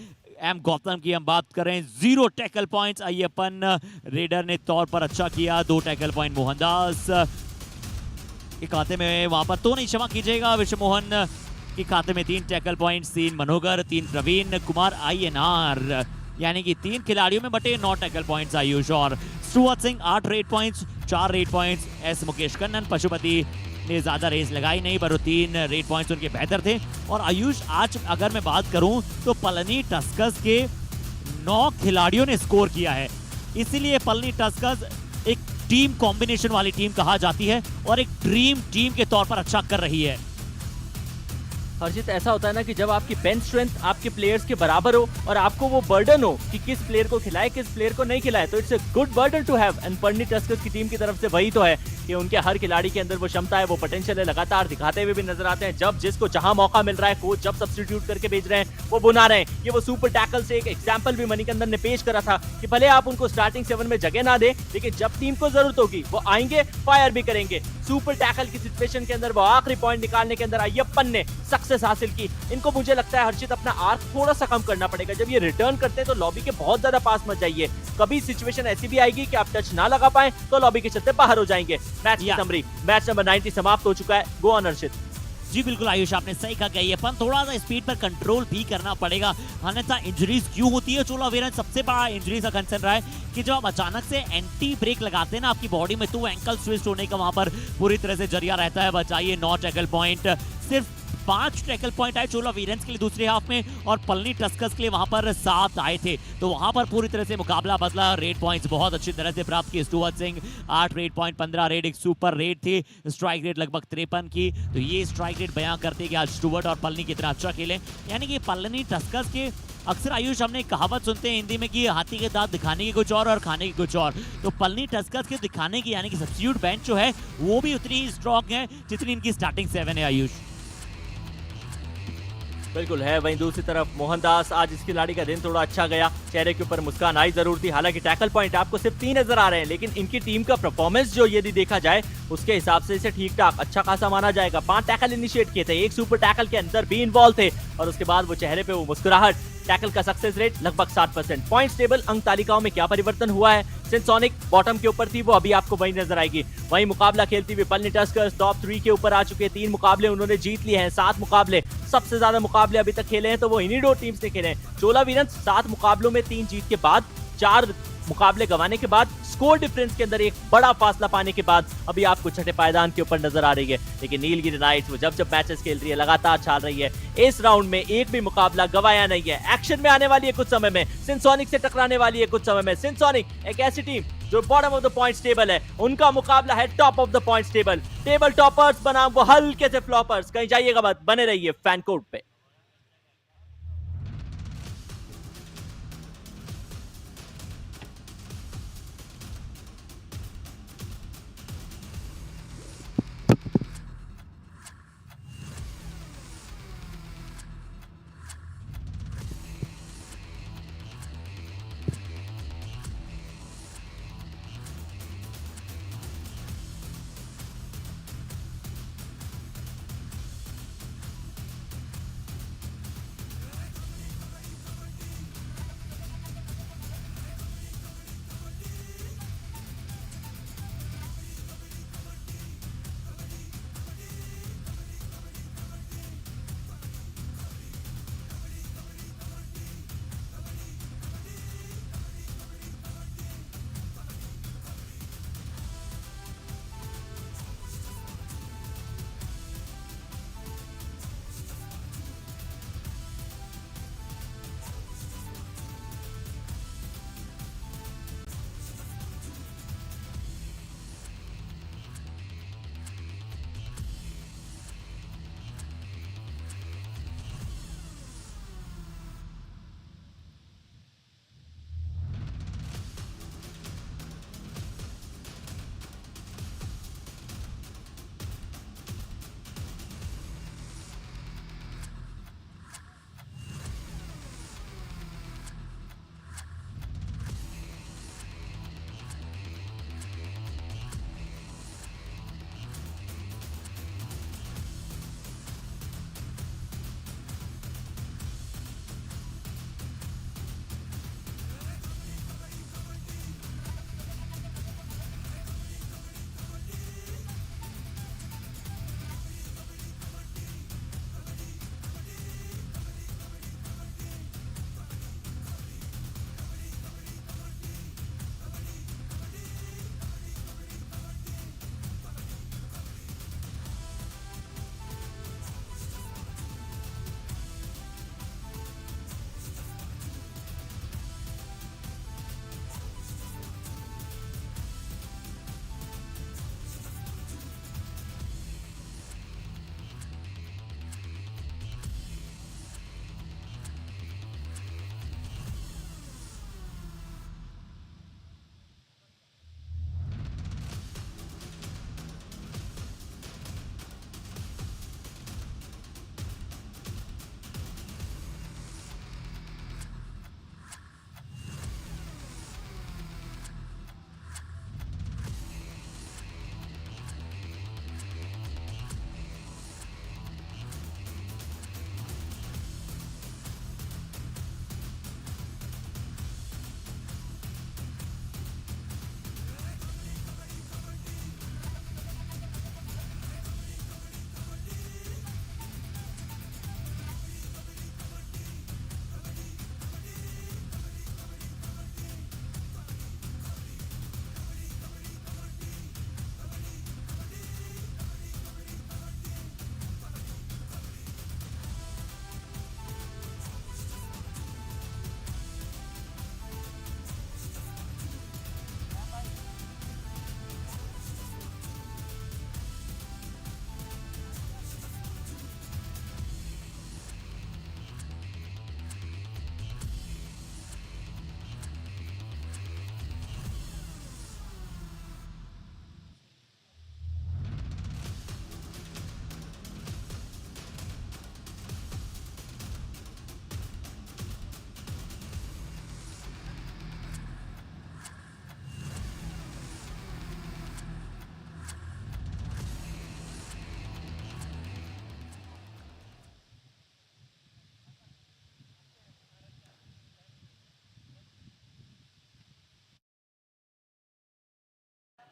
[SPEAKER 2] एम गौतम की हम बात करें, 0 टैकल पॉइंट्स अय्यप्पन रेडर ने तौर पर अच्छा किया, 2 टैकल पॉइंट मोहनदास के खाते में, वहां पर तो नहीं, क्षमा कीजिएगा, विश्व मोहन के खाते में 3 tackle points, 3 Manogar, 3 Praveen Kumar INR, यानी कि 3 खिलाड़ियों में बटे 9 टैकल पॉइंट्स आयुष। और Suvat Singh 8 raid points, 4 raid points. S Mukesh Kannan Pashupati ने ज्यादा रेस लगाई नहीं, पर 3 रेड पॉइंट्स उनके बेहतर थे। और आयुष, आज अगर मैं बात करूं तो पलनी टस्कर्स के 9 खिलाड़ियों ने स्कोर किया है, इसीलिए पलनी टस्कर्स एक टीम कॉम्बिनेशन वाली टीम कहा जाती है और एक ड्रीम टीम के तौर पर अच्छा कर रही है।
[SPEAKER 1] हर्षित, ऐसा होता है ना कि जब आपकी बेंच स्ट्रेंथ आपके प्लेयर्स के बराबर हो और आपको वो बर्डन हो कि किस प्लेयर को खिलाए किस प्लेयर को नहीं खिलाए, तो it's a good burden to have. And Palani tuskers की टीम की तरफ से वही तो है कि उनके हर खिलाड़ी के अंदर वो क्षमता है, वो पोटेंशियल है, लगातार दिखाते हुए भी नजर आते हैं। जब जिसको जहां मौका मिल रहा है, कोच जब सब्स्टिट्यूट करके भेज रहे हैं वो बुना रहे हैं। ये वो सुपर टैकल से एक एग्जांपल भी मणिकंदन ने पेश करा था कि भले आप उनको स्टार्टिंग 7 में जगह ना दे, लेकिन जब टीम को जरूरत होगी वो आएंगे, फायर भी करेंगे। सुपर टैकल की सिचुएशन के अंदर वो आखिरी पॉइंट निकालने के अंदर अय्यप्पन ने सक्सेस हासिल की। इनको मुझे लगता है हर्षित अपना आर्क थोड़ा सा कम करना पड़ेगा। जब ये रिटर्न करते हैं तो लॉबी के बहुत ज्यादा पास मत जाइए, कभी सिचुएशन ऐसी भी आएगी कि आप टच ना लगा पाए तो लॉबी के चलते बाहर हो जाएंगे। मैच की समरी, मैच नंबर 90 समाप्त हो चुका है। गो ऑन हर्षित।
[SPEAKER 2] जी बिल्कुल आयुष, आपने सही कहा कि अपन थोड़ा सा स्पीड पर कंट्रोल भी करना पड़ेगा, अन्यथा इंजरीज क्यों होती है। चोला वीरन सबसे बड़ा इंजरी का कंसर्न रहा है कि जब आप अचानक से एंटी ब्रेक लगाते हैं ना आपकी बॉडी में, तो एंकल ट्विस्ट होने का वहां पर पूरी तरह से जरिया रहता है। बचाइए 9 टैकल पॉइंट, सिर्फ 5 टैकल पॉइंट आए चोला वीरेंस के लिए दूसरे हाफ में, और पलनी टस्कर्स के लिए वहां पर 7 आए थे। तो वहां पर पूरी तरह से मुकाबला बदला। रेड पॉइंट्स बहुत अच्छी तरह से प्राप्त किए सुवत सिंह, 8 रेड पॉइंट, 15 रेड, एक सुपर रेड थी, स्ट्राइक रेट लगभग 53 की। तो ये स्ट्राइक रेट बयां करते कि आज स्टुवर्ट और पलनी कितना अच्छा खेले। यानी कि पलनी टस्कर्स के, अक्सर आयुष हमने कहावत सुनते हैं हिंदी में कि हाथी के दांत दिखाने की कुछ और खाने की कुछ और, तो पलनी टस्कर्स के दिखाने की यानी कि सब्स्टिट्यूट बेंच जो है वो भी उतनी ही स्ट्रॉन्ग है जितनी इनकी स्टार्टिंग 7 है आयुष।
[SPEAKER 1] बिल्कुल है। वहीं दूसरी तरफ मोहनदास, आज इस खिलाड़ी का दिन थोड़ा अच्छा गया, चेहरे के ऊपर मुस्कान आई जरूर थी। हालांकि टैकल पॉइंट आपको सिर्फ 3 नजर आ रहे हैं, लेकिन इनकी टीम का परफॉर्मेंस जो यदि देखा जाए उसके हिसाब से इसे ठीक ठाक अच्छा खासा माना जाएगा। 5 टैकल इनिशिएट किए थे, एक सुपर टैकल के अंदर भी इन्वॉल्व थे, और उसके बाद वो चेहरे पे वो मुस्कुराहट। टैकल का सक्सेस रेट लगभग 60%। पॉइंट्स टेबल अंक तालिकाओं में क्या परिवर्तन हुआ है? सिंसोनिक बॉटम के ऊपर थी, वो अभी आपको वही नजर आएगी। वही मुकाबला खेलती हुई पलनी टस्कर्स टॉप 3 के ऊपर आ चुके हैं। 3 मुकाबले उन्होंने जीत लिए हैं, 7 मुकाबले, सबसे ज्यादा मुकाबले अभी तक खेले हैं तो वो इन्हीं 2 टीम्स ने खेले हैं। चोला वीरंस 7 मुकाबलों में 3 जीत के बाद, 4 मुकाबले गंवाने के बाद, स्कोर डिफरेंस के अंदर एक बड़ा फासला पाने के बाद अभी आपको छठे पायदान के ऊपर नजर आ रही है। लेकिन नीलगिरी नाइट्स वो जब मैचेस खेल रही है लगातार छाल रही है। इस राउंड में एक भी मुकाबला गवाया नहीं है। एक्शन में आने वाली है कुछ समय में, सिंसोनिक से टकराने वाली है कुछ समय में। सिंसोनिक एक ऐसी टीम जो bottom of the points table है, उनका मुकाबला है top of the points table. Table toppers बनाम वो हल्के से फ्लॉपर्स। कहीं जाइएगा मत, बने रहिए फैन कोर्ट पे।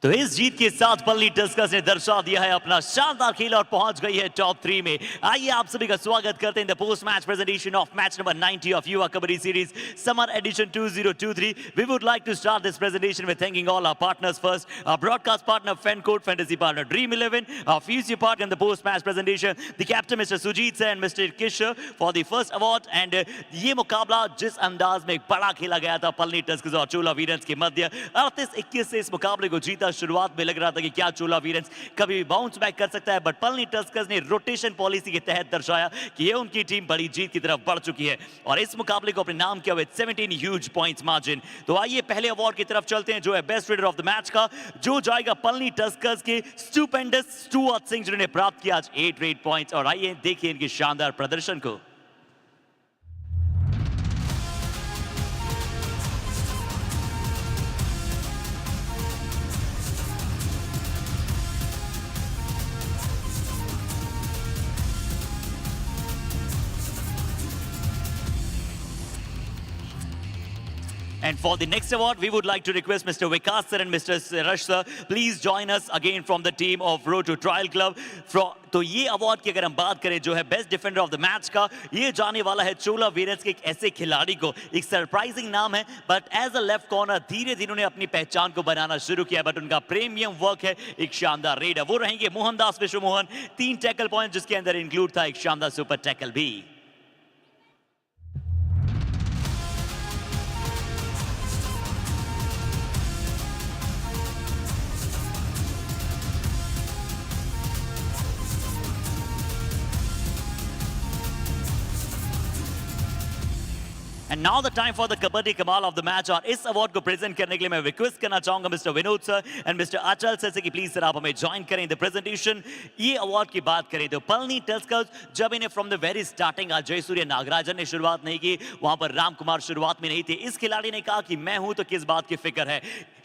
[SPEAKER 2] तो इस जीत के साथ पलनी टस्कर्स ने दर्शा दिया है अपना शानदार खेल और पहुंच गई है टॉप 3 में। आइए आप सभी का स्वागत करते हैं the post match presentation of match number 90 of Yuva Kabaddi Series Summer Edition 2023. We would like to start this presentation with thanking all our partners first. Our broadcast partner Fencode, fantasy partner Dream 11, our future partner in the post match presentation, the captain Mr. Sujit Sir and Mr. Kishore for the first award. And ये मुकाबला जिस अंदाज में बड़ा खेला गया था Palani Tuskers और चोला वीरेंस के मध्य 38-21 से इस मुकाबले को जीता। शुरुआत में लग रहा था कि क्या चोला वीरेंस कभी भी बाउंस बैक कर सकता है, बट पलनी टस्कर्स ने रोटेशन पॉलिसी के तहत दर्शाया कि ये उनकी टीम बड़ी जीत की तरफ बढ़ चुकी है और इस मुकाबले को अपने नाम किया विद 17 ह्यूज पॉइंट्स मार्जिन। तो आइए पहले अवार्ड की तरफ चलते हैं जो है best raider of the match का, जो जाएगा पलनी टस्कर्स के स्टुपेंडस स्टुअर्ट सिंह जिन्होंने प्राप्त किया आज 8 रेड पॉइंट्स। और आइए देखिए इनके शानदार प्रदर्शन को। And for the next award, we would like to request Mr. Vikas sir and Mr. Rush sir, please join us again from the team of Road to Trial Club. तो ये award की अगर हम बात करें जो है best defender of the match का, ये जाने वाला है चोला वीरेंस के एक ऐसे खिलाड़ी को। एक सरप्राइजिंग नाम है, but as a left corner धीरे धीरे उन्होंने अपनी पहचान को बनाना शुरू किया, बट उनका प्रीमियम वर्क है एक शानदार रेडर। वो रहेंगे मोहनदास विश्वमोहन। 3 टैकल पॉइंट जिसके अंदर इंक्लूड था एक शानदार सुपर टैकल भी। And now the time for the Kabaddi Kamal of the match। और इस अवार्ड को प्रेजेंट करने के लिए मैं रिक्वेस्ट करना चाहूंगा mister Vinod sir and mister अचल सर से कि प्लीज सर आप हमें ज्वाइन करें द प्रेजेंटेशन। ये अवार्ड की बात करें तो पलनी टस्कर्स जब इन्हें फ्रॉम द वेरी स्टार्टिंग आज जयसूर्य नागराजन ने शुरुआत नहीं की, वहां पर राम कुमार शुरुआत में नहीं थे। इस खिलाड़ी ने कहा कि मैं हूं तो किस बात की फिक्र है,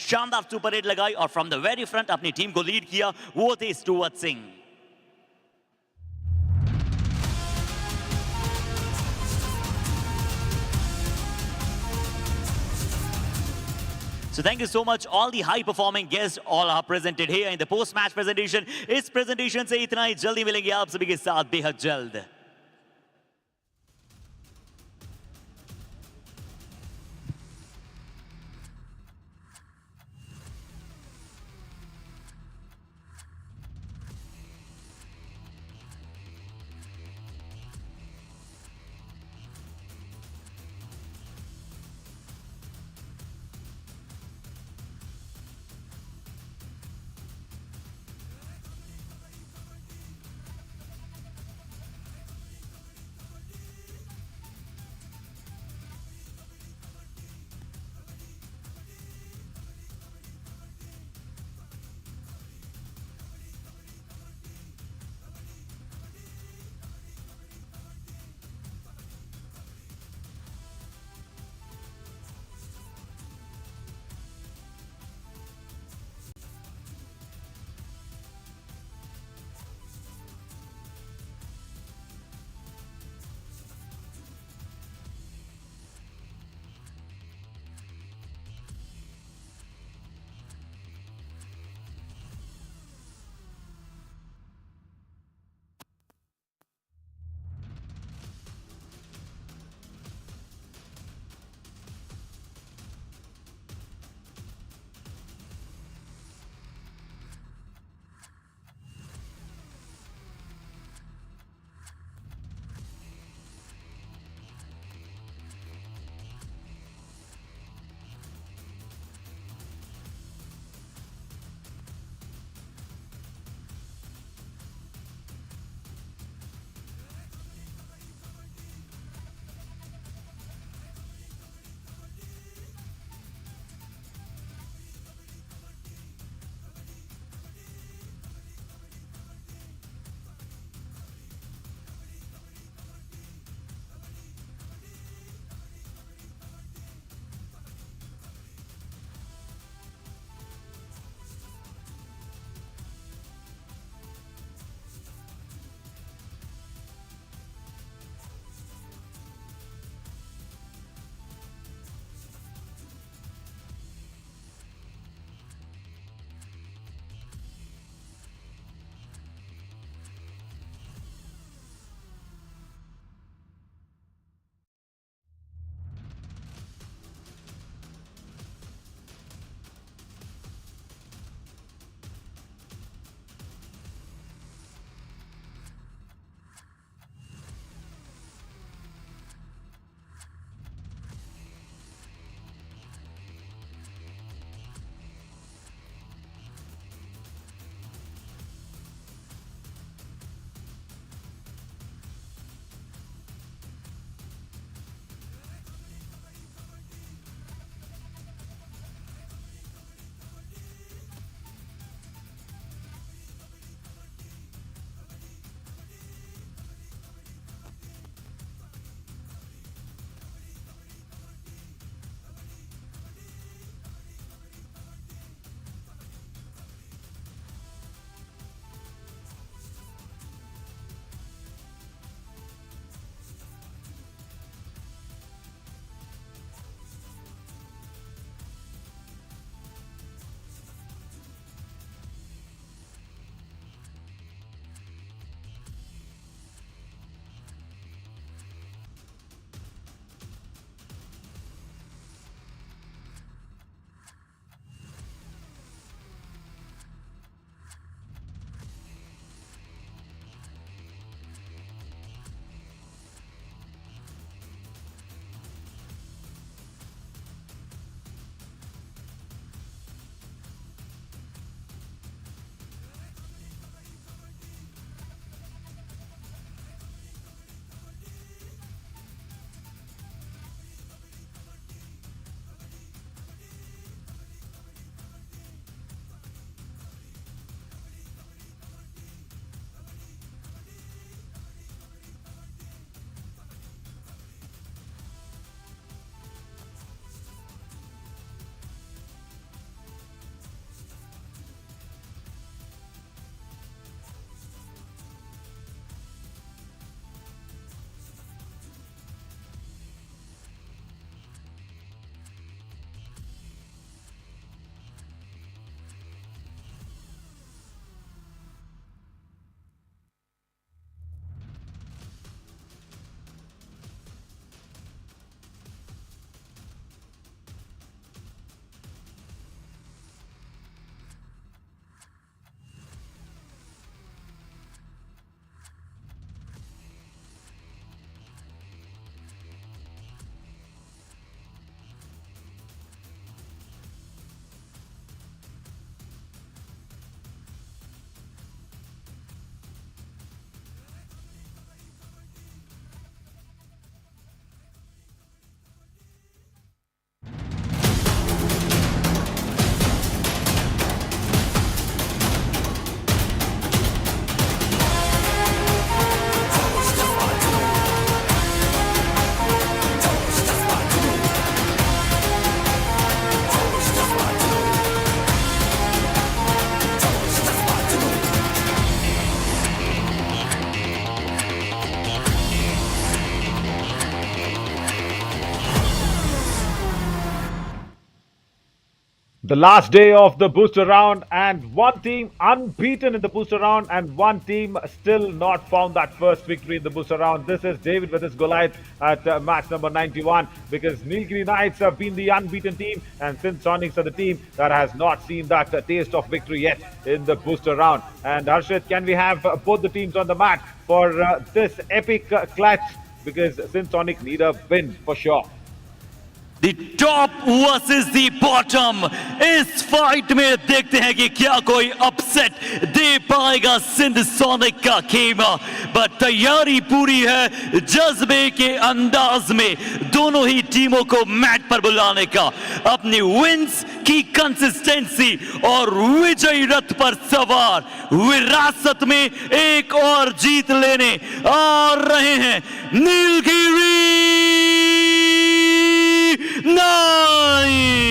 [SPEAKER 2] शानदार सुपर हिट लगाई और फ्रॉम द वेरी फ्रंट अपनी टीम को लीड किया। वो थे Stuart Singh. So thank you so much all the high performing guests all are presented here in the post match presentation। इस presentation से इतना ही, जल्दी मिलेंगे आप सभी के साथ बेहद जल्द।
[SPEAKER 7] The last day of the booster round, and one team unbeaten in the booster round, and one team still not found that first victory in the booster round. This is David versus Goliath at match number 91, because Nilgiri Knights have been the unbeaten team, and Sin Sonics are the team that has not seen that taste of victory yet in the booster round. And Harshit, can we have both the teams on the mat for this epic clutch? Because Sin Sonic need a win for sure.
[SPEAKER 8] The top versus the bottom. इस fight में देखते हैं कि क्या कोई upset दे पाएगा Sindh sonic का खेमा, बट तैयारी पूरी है जज्बे के अंदाज में दोनों ही टीमों को मैच पर बुलाने का, अपनी विंस की कंसिस्टेंसी और विजयी रथ पर सवार विरासत में एक और जीत लेने आ रहे हैं Nilgiri Knights.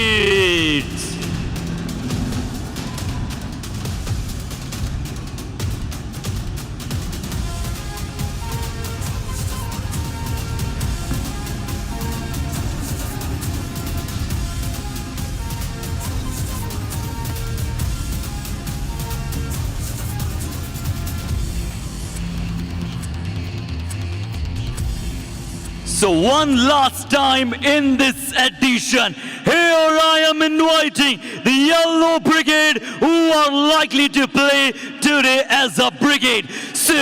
[SPEAKER 8] So one last time in this edition, here I am inviting the Yellow Brigade, who are likely to play today as a brigade. Sin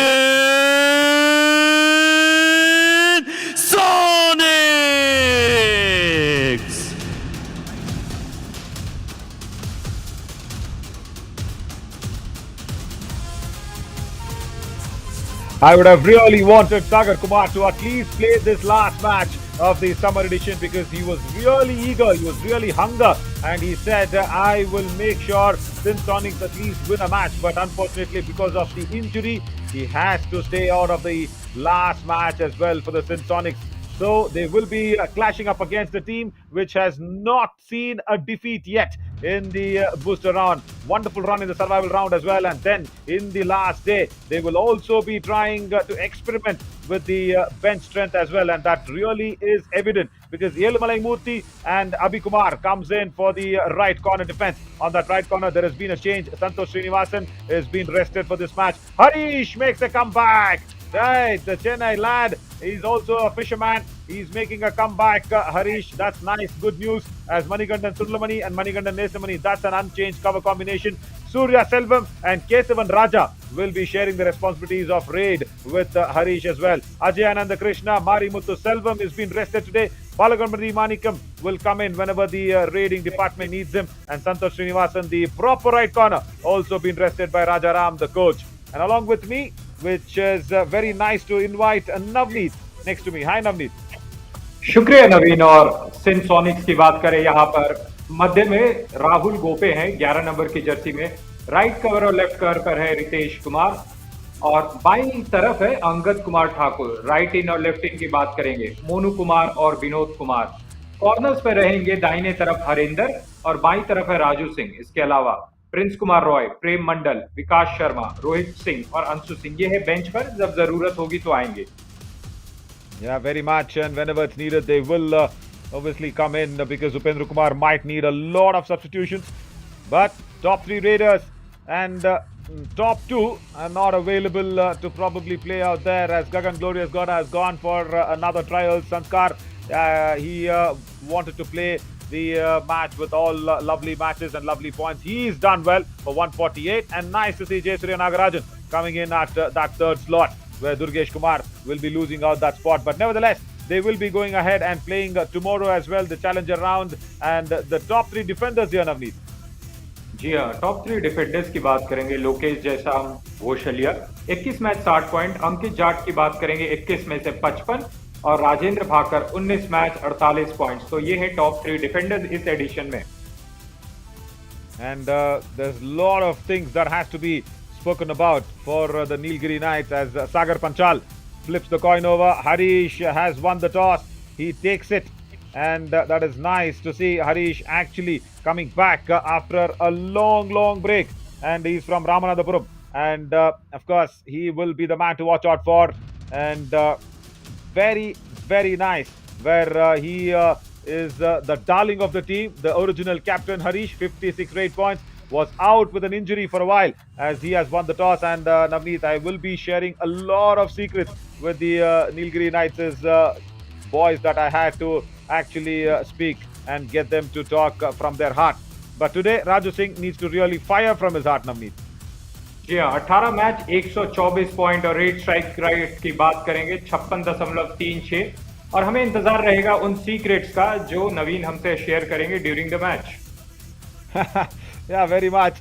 [SPEAKER 8] Sonics!
[SPEAKER 7] I would have really wanted Sagar Kumar to at least play this last match of the summer edition, because he was really eager, he was really hunger, and he said, I will make sure Sin Sonics at least win a match. But unfortunately, because of the injury, he has to stay out of the last match as well for the Sin Sonics. So they will be clashing up against a team which has not seen a defeat yet in the booster round. Wonderful run in the survival round as well. And then in the last day, they will also be trying to experiment with the bench strength as well. And that really is evident, because Yelumalai Murthy and Abhi Kumar comes in for the right corner defense. On that right corner, there has been a change. Santosh Srinivasan has been rested for this match. Harish makes a comeback. Right, the Chennai lad, he's also a fisherman. He's making a comeback, Harish. That's nice, good news. As Manikandan Sundlamani and Manikandan Nesamani, that's an unchanged cover combination. Surya Selvam and Kesavan Raja will be sharing the responsibilities of raid with Harish as well. Ajay Ananda Krishna, Marimuthu Selvam has been rested today. Balagamadi Manikam will come in whenever the raiding department needs him. And Santosh Srinivasan, the proper right corner, also been rested by Rajaram, the coach. And along with me, which is very nice to invite Navneet next to me. Hi Navneet.
[SPEAKER 9] शुक्रिया नवीन। और सिन Sonics की बात करें, यहाँ पर मध्य में राहुल गोपे हैं 11 number की जर्सी में, राइट कवर और लेफ्ट कवर पर है रितेश कुमार, और बाईं तरफ है अंगद कुमार ठाकुर। राइट इन और लेफ्ट इन की बात करेंगे मोनू कुमार और विनोद कुमार। कॉर्नर्स पर रहेंगे दाहिने तरफ हरिंदर और बाईं तरफ है राजू सिंह। इसके अलावा प्रिंस कुमार रॉय, प्रेम मंडल, विकास शर्मा, रोहित सिंह और अंशु सिंह, ये है बेंच पर, जब जरूरत होगी तो आएंगे।
[SPEAKER 7] Yeah, very much, and whenever it's needed, they will obviously come in, because Upendra Kumar might need a lot of substitutions. But top 3 Raiders and top 2 are not available to probably play out there, as Gagan Glorious God has gone for another trial. Sanskar, he wanted to play the match with all lovely matches and lovely points. He's done well for 148, and nice to see Jayasuriya Nagarajan coming in at that third slot, where Durgesh Kumar will be losing out that spot. But nevertheless, they will be going ahead and playing tomorrow as well, the challenger round, and the top 3 defenders here, Navneet.
[SPEAKER 9] जी हाँ, top 3 defenders की बात करेंगे। Lokesh जयसाम घोषलिया 21 match 60 point, अंकित जाट की बात करेंगे 21 में से 55, और राजेंद्र भाकर 19 मैच 48 पॉइंट्स। तो ये है टॉप 3 डिफेंडर्स इस एडिशन में।
[SPEAKER 7] And there's a lot of things that has to be spoken about for the Nilgiri Knights, as Sagar Panchal flips the coin over. Harish has won the toss. He takes it, and that is nice to see Harish actually coming back after a long break. And he's from Ramanathapuram, and of course he will be the man to watch out for. And very nice, where he is the darling of the team, the original captain Harish, 56 rate points, was out with an injury for a while as he has won the toss. And Navneet, I will be sharing a lot of secrets with the Nilgiri Knights' boys that I had to actually speak and get them to talk from their heart. But today, Raju Singh needs to really fire from his heart, Navneet.
[SPEAKER 9] जी हाँ, 18 match 124 point और rate strike rate की बात करेंगे 56.36 और हमें इंतजार रहेगा उन सीक्रेट्स का जो नवीन हमसे शेयर करेंगे during the match.
[SPEAKER 7] Yeah, very much.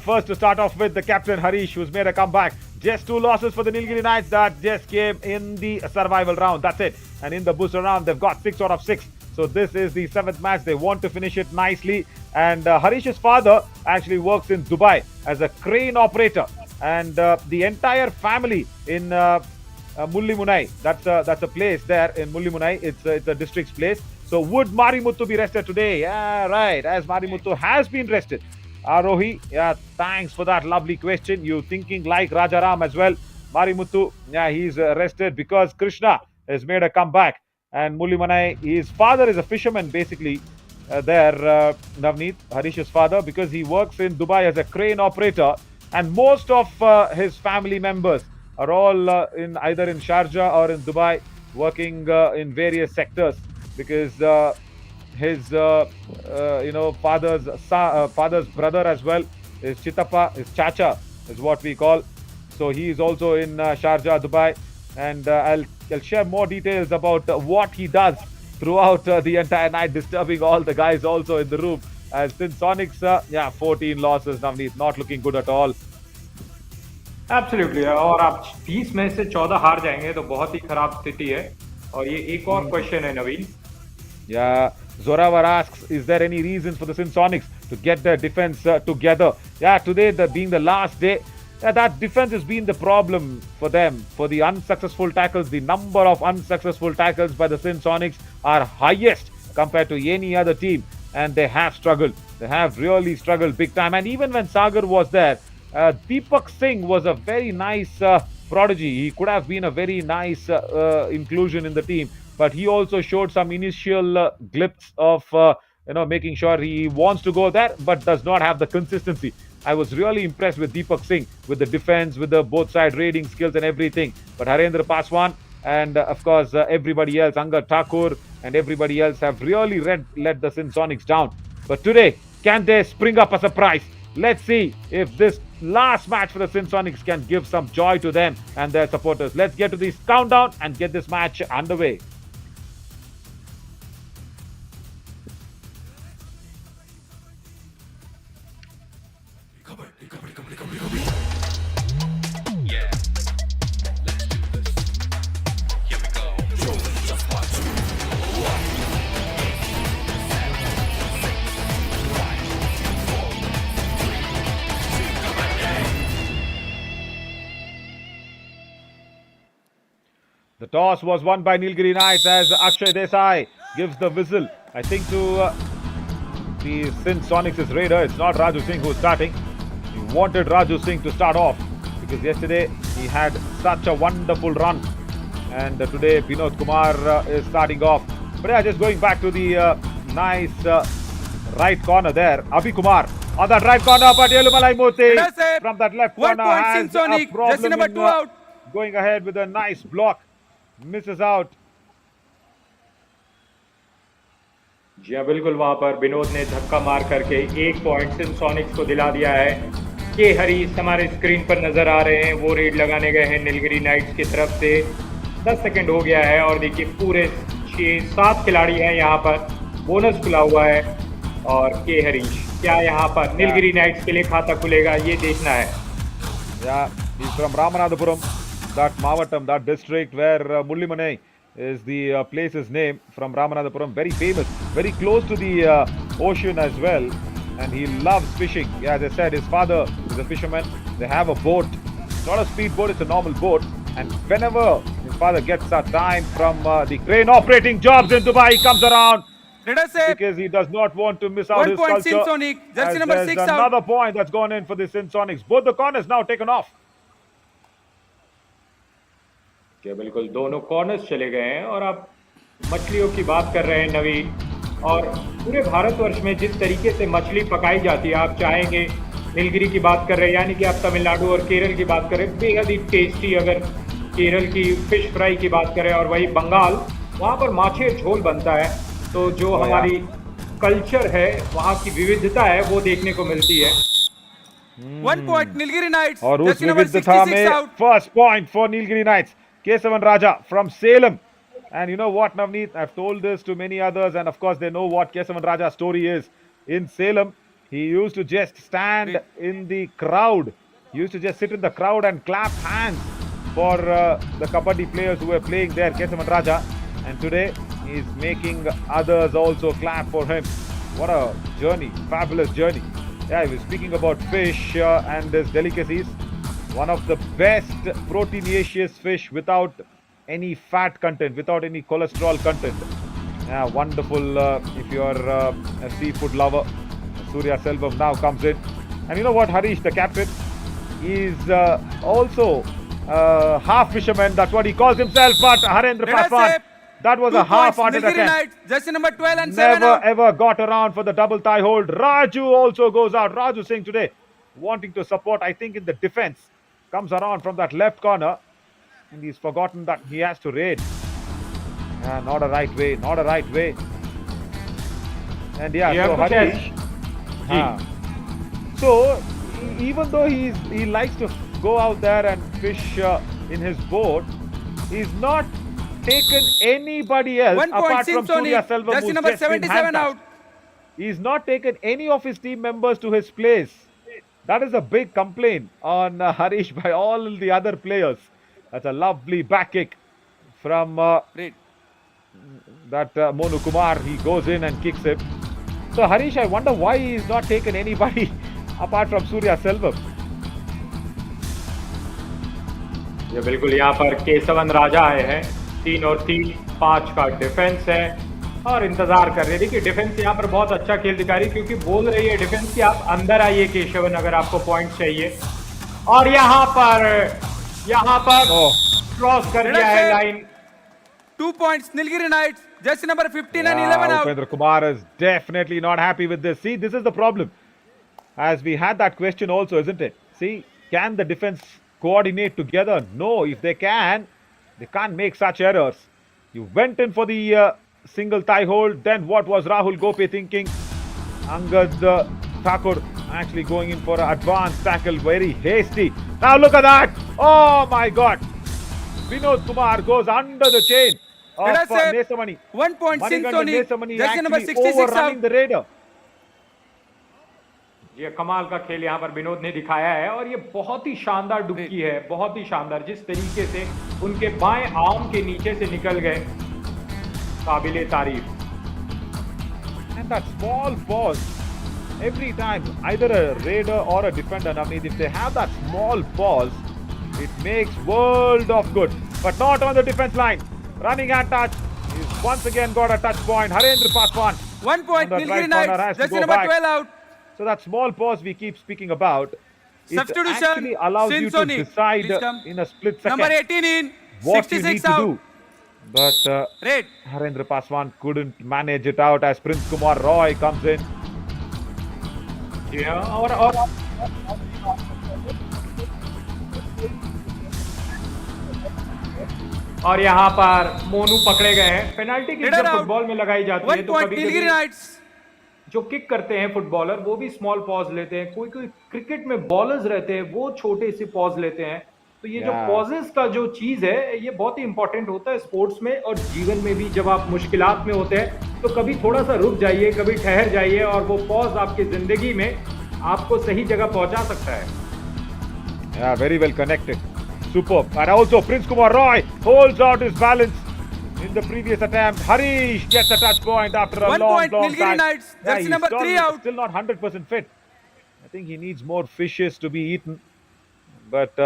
[SPEAKER 7] First to start off with the captain Harish, who's made a comeback. Just 2 losses for the Nilgiri Knights that just came in the survival round. That's it. And in the booster round, they've got 6 out of 6. So this is the 7th match. They want to finish it nicely. And Harish's father actually works in Dubai as a crane operator. And the entire family in Mullimunai, that's a place there in Mullimunai. It's a district's place. So would Marimuthu be rested today? Yeah, right. As Marimuthu has been rested. Arohi, yeah, thanks for that lovely question. You thinking like Rajaram as well. Marimuthu, yeah, he's rested because Krishna has made a comeback. And Mullimunai, his father is a fisherman basically there, Navneet, Harish's father, because he works in Dubai as a crane operator. And most of his family members are all either in Sharjah or in Dubai working in various sectors because his father's brother as well is Chitappa, his Chacha is what we call. So he is also in Sharjah, Dubai, and I'll share more details about what he does throughout the entire night, disturbing all the guys also in the room. Since Sonics, 14 losses, Navneet, not looking good at all.
[SPEAKER 9] Absolutely. और आप 30 में से 14 हार जाएंगे तो बहुत ही खराब स्थिति है. और ये एक और क्वेश्चन है नवीन.
[SPEAKER 7] Yeah, Zoravar asks, is there any reasons for the Sonics to get their defense together? Yeah, today being the last day, that defense has been the problem for them. For the unsuccessful tackles, the number of unsuccessful tackles by the Sonics are highest compared to any other team. And they have struggled. They have really struggled big time. And even when Sagar was there, Deepak Singh was a very nice prodigy. He could have been a very nice inclusion in the team. But he also showed some initial glimpse of making sure he wants to go there, but does not have the consistency. I was really impressed with Deepak Singh, with the defense, with the both side raiding skills and everything. But Harendra Paswan and of course everybody else, Angad Thakur and everybody else have really let the Sonics down. But today, can they spring up a surprise? Let's see if this last match for the Sonics can give some joy to them and their supporters. Let's get to this countdown and get this match underway. The toss was won by Nilgiri Knights as Akshay Desai gives the whistle. I think to the Sonics' raider, it's not Raju Singh who's starting. He wanted Raju Singh to start off because yesterday he had such a wonderful run. And today Vinod Kumar is starting off. But yeah, just going back to the nice right corner there. Abhi Kumar on that right corner, but Yelumalai Murthy from that left corner has a problem in going ahead with a nice block. Misses out.
[SPEAKER 9] जी हाँ, बिल्कुल वहां पर विनोद ने धक्का मार करके 1 point Sonics को दिला दिया है. के हरीश हमारे स्क्रीन पर नजर आ रहे हैं, वो रेड लगाने गए हैं नीलगिरी नाइट्स की तरफ से. 10 सेकंड हो गया है और देखिए पूरे 6-7 खिलाड़ी हैं यहाँ पर. बोनस खुला हुआ है और के हरीश क्या यहाँ पर नीलगिरी नाइट्स के लिए खाता खुलेगा, ये देखना है.
[SPEAKER 7] He's from Ramanathapuram, that Mavatam, that district where Mullimunai is the place's name, from Ramanathapuram. Very famous, very close to the ocean as well. And he loves fishing. Yeah, as I said, his father is a fisherman. They have a boat. It's not a speedboat, it's a normal boat. And whenever his father gets a time from the crane operating jobs in Dubai, he comes around. Because he does not want to miss out his culture. Jersey number 6 out. Another point that's gone in for the Sonics. Both the corners now taken off.
[SPEAKER 9] बिल्कुल दोनों corners चले गए हैं और अब मछलियों की बात कर रहे हैं नवीन. और पूरे भारतवर्ष में जिस तरीके से मछली पकाई जाती है, आप चाहेंगे नीलगिरी की बात कर रहे हैं, यानी कि आप तमिलनाडु और केरल की बात करें, बेहद ही टेस्टी। अगर केरल की फिश फ्राई की बात करें और वही बंगाल, वहाँ पर माछे झोल बनता है। तो जो हमारी कल्चर है, वहाँ की विविधता है, वो देखने को मिलती है।
[SPEAKER 10] 1 point Nilgiri Knights.
[SPEAKER 7] और उस
[SPEAKER 10] Jersey number
[SPEAKER 7] विविधता
[SPEAKER 10] 66
[SPEAKER 7] में
[SPEAKER 10] out.
[SPEAKER 7] first point for Nilgiri Knights. Kesavan Raja from Salem. And you know what, Navneet? I've told this to many others, and of course they know what Kesavan Raja's story is. In Salem, he used to just stand in the crowd. He used to just sit in the crowd and clap hands for the Kabaddi players who were playing there, Kesavan Raja. And today, he's making others also clap for him. What a journey, fabulous journey. Yeah, he was speaking about fish and his delicacies. One of the best proteinaceous fish without any fat content, without any cholesterol content. Yeah, wonderful if you're a seafood lover. Surya Selvam now comes in. And you know what, Harish, the captain, is also half fisherman. That's what he calls himself. But Harendra Paswan, that was a half-hearted attempt.
[SPEAKER 10] Jersey number 12 and 7
[SPEAKER 7] Never
[SPEAKER 10] out.
[SPEAKER 7] ever got around for the double thigh hold. Raju also goes out. Raju Singh today wanting to support, I think, in the defense. Comes around from that left corner. And he's forgotten that he has to raid. Not a right way. Not a right way. And yeah,
[SPEAKER 9] You
[SPEAKER 7] so
[SPEAKER 9] have to
[SPEAKER 7] Harish. So even though he likes to go out there and fish in his boat, he's not taken anybody else
[SPEAKER 10] 1 point
[SPEAKER 7] apart from
[SPEAKER 10] Sony.
[SPEAKER 7] Surya Selvam,
[SPEAKER 10] Jersey
[SPEAKER 7] who's
[SPEAKER 10] number
[SPEAKER 7] just been
[SPEAKER 10] 77 out.
[SPEAKER 7] handcuffed. He's not taken any of his team members to his place. That is a big complaint on Harish by all the other players. That's a lovely back kick from that Monu Kumar. He goes in and kicks him. So Harish, I wonder why he's not taken anybody apart from Surya Selvam.
[SPEAKER 9] ये बिल्कुल यहाँ पर केसवन राजा आए हैं। 3 और 3, 5 का defence है और इंतजार कर रहे हैं। देखिए डिफेंस यहाँ पर बहुत अच्छा खेल दिखा रही है, क्योंकि बोल रही है डिफेंस कि आप अंदर आइए केशवन, अगर आपको पॉइंट चाहिए। और यहाँ पर क्रॉस कर दिया है line.
[SPEAKER 10] 2 points Nilgiri Knights. Jersey number 15 and 11 out.
[SPEAKER 7] Upendra Kumar is definitely not happy with this. See, this is the problem. As we had that question also, isn't it? See, can the defense coordinate together? No, if they can, they can't make such errors. You went in for the single thigh hold. Then what was Rahul Gope thinking? Angad Thakur actually going in for an advanced tackle, very hasty. Now look at that. Oh my God. Vinod Kumar goes under the chain of Nesamani.
[SPEAKER 10] 1 point
[SPEAKER 7] Manigandan
[SPEAKER 10] Sony.
[SPEAKER 7] Nesamani
[SPEAKER 10] Jersey number
[SPEAKER 7] actually
[SPEAKER 10] 66
[SPEAKER 7] overrunning
[SPEAKER 10] out.
[SPEAKER 7] the raider.
[SPEAKER 9] ये कमाल का खेल यहाँ पर विनोद ने दिखाया है और ये बहुत ही शानदार डुबकी है, बहुत ही शानदार। जिस तरीके से उनके बाएं आर्म के नीचे से निकल गए, काबिले तारीफ।
[SPEAKER 7] And that small pause, every time, either a raider or a defender, Navneet, if they have that small pause, it makes world of good. But not on the defense line. Running and touch. He's once again got a touch point. Harendra Paswan.
[SPEAKER 10] 1 point
[SPEAKER 7] on that
[SPEAKER 10] Nilgiri
[SPEAKER 7] right corner has
[SPEAKER 10] Knights.
[SPEAKER 7] to
[SPEAKER 10] Jersey
[SPEAKER 7] go
[SPEAKER 10] number
[SPEAKER 7] back.
[SPEAKER 10] 12 out.
[SPEAKER 7] So that small pause we keep speaking about, it
[SPEAKER 10] Substitution.
[SPEAKER 7] actually allows you to
[SPEAKER 10] Sinsoni.
[SPEAKER 7] decide
[SPEAKER 10] Please come.
[SPEAKER 7] in a split second
[SPEAKER 10] Number 18 in.
[SPEAKER 7] what you
[SPEAKER 10] 66
[SPEAKER 7] need to
[SPEAKER 10] out.
[SPEAKER 7] do. But
[SPEAKER 10] Red.
[SPEAKER 7] Harendra Paswan couldn't manage it out as Prince Kumar Roy comes in.
[SPEAKER 9] Yeah, और और यहाँ पर मोनू पकड़े गए हैं। Penalty kick जब football में लगाई जाती है
[SPEAKER 10] 1
[SPEAKER 9] तो
[SPEAKER 10] point
[SPEAKER 9] कभी
[SPEAKER 10] Nilgiri Knights.
[SPEAKER 9] जो किक करते हैं फुटबॉलर वो भी स्मॉल पॉज लेते हैं। कोई कोई क्रिकेट में बॉलर्स रहते हैं वो छोटे से पॉज लेते हैं। तो ये जो पॉजेस का जो चीज है ये बहुत ही इंपॉर्टेंट होता है स्पोर्ट्स में और जीवन में भी। जब आप मुश्किलात में होते हैं तो कभी थोड़ा सा रुक जाइए, कभी ठहर जाइए और वो पॉज आपकी जिंदगी में आपको सही जगह पहुंचा सकता है।
[SPEAKER 7] Yeah, very well connected. Superb. And also Prince Kumar Roy holds out his balance in the previous attempt. Harish gets a touch point after a
[SPEAKER 10] 1
[SPEAKER 7] long,
[SPEAKER 10] point
[SPEAKER 7] long
[SPEAKER 10] Nilgiri
[SPEAKER 7] time.
[SPEAKER 10] Knights. Jersey
[SPEAKER 7] he's
[SPEAKER 10] number 3 out.
[SPEAKER 7] Still not 100% fit. I think he needs more fishes to be eaten. But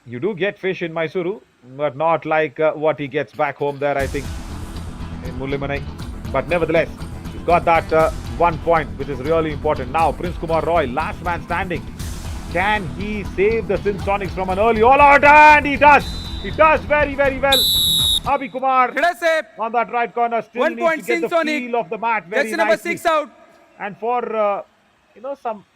[SPEAKER 7] you do get fish in Mysuru, but not like what he gets back home there, I think, in Mullimanai. But nevertheless, he's got that 1 point, which is really important. Now, Prince Kumar Roy, last man standing. Can he save the Sin Sonics from an early all-out? And he does! He does very, very well. Abhi Kumar
[SPEAKER 10] Red save.
[SPEAKER 7] on that right corner still
[SPEAKER 10] 1
[SPEAKER 7] needs
[SPEAKER 10] point
[SPEAKER 7] to get the
[SPEAKER 10] Sonic.
[SPEAKER 7] feel of the match very
[SPEAKER 10] Jersey number
[SPEAKER 7] nicely.
[SPEAKER 10] 6 out.
[SPEAKER 7] And for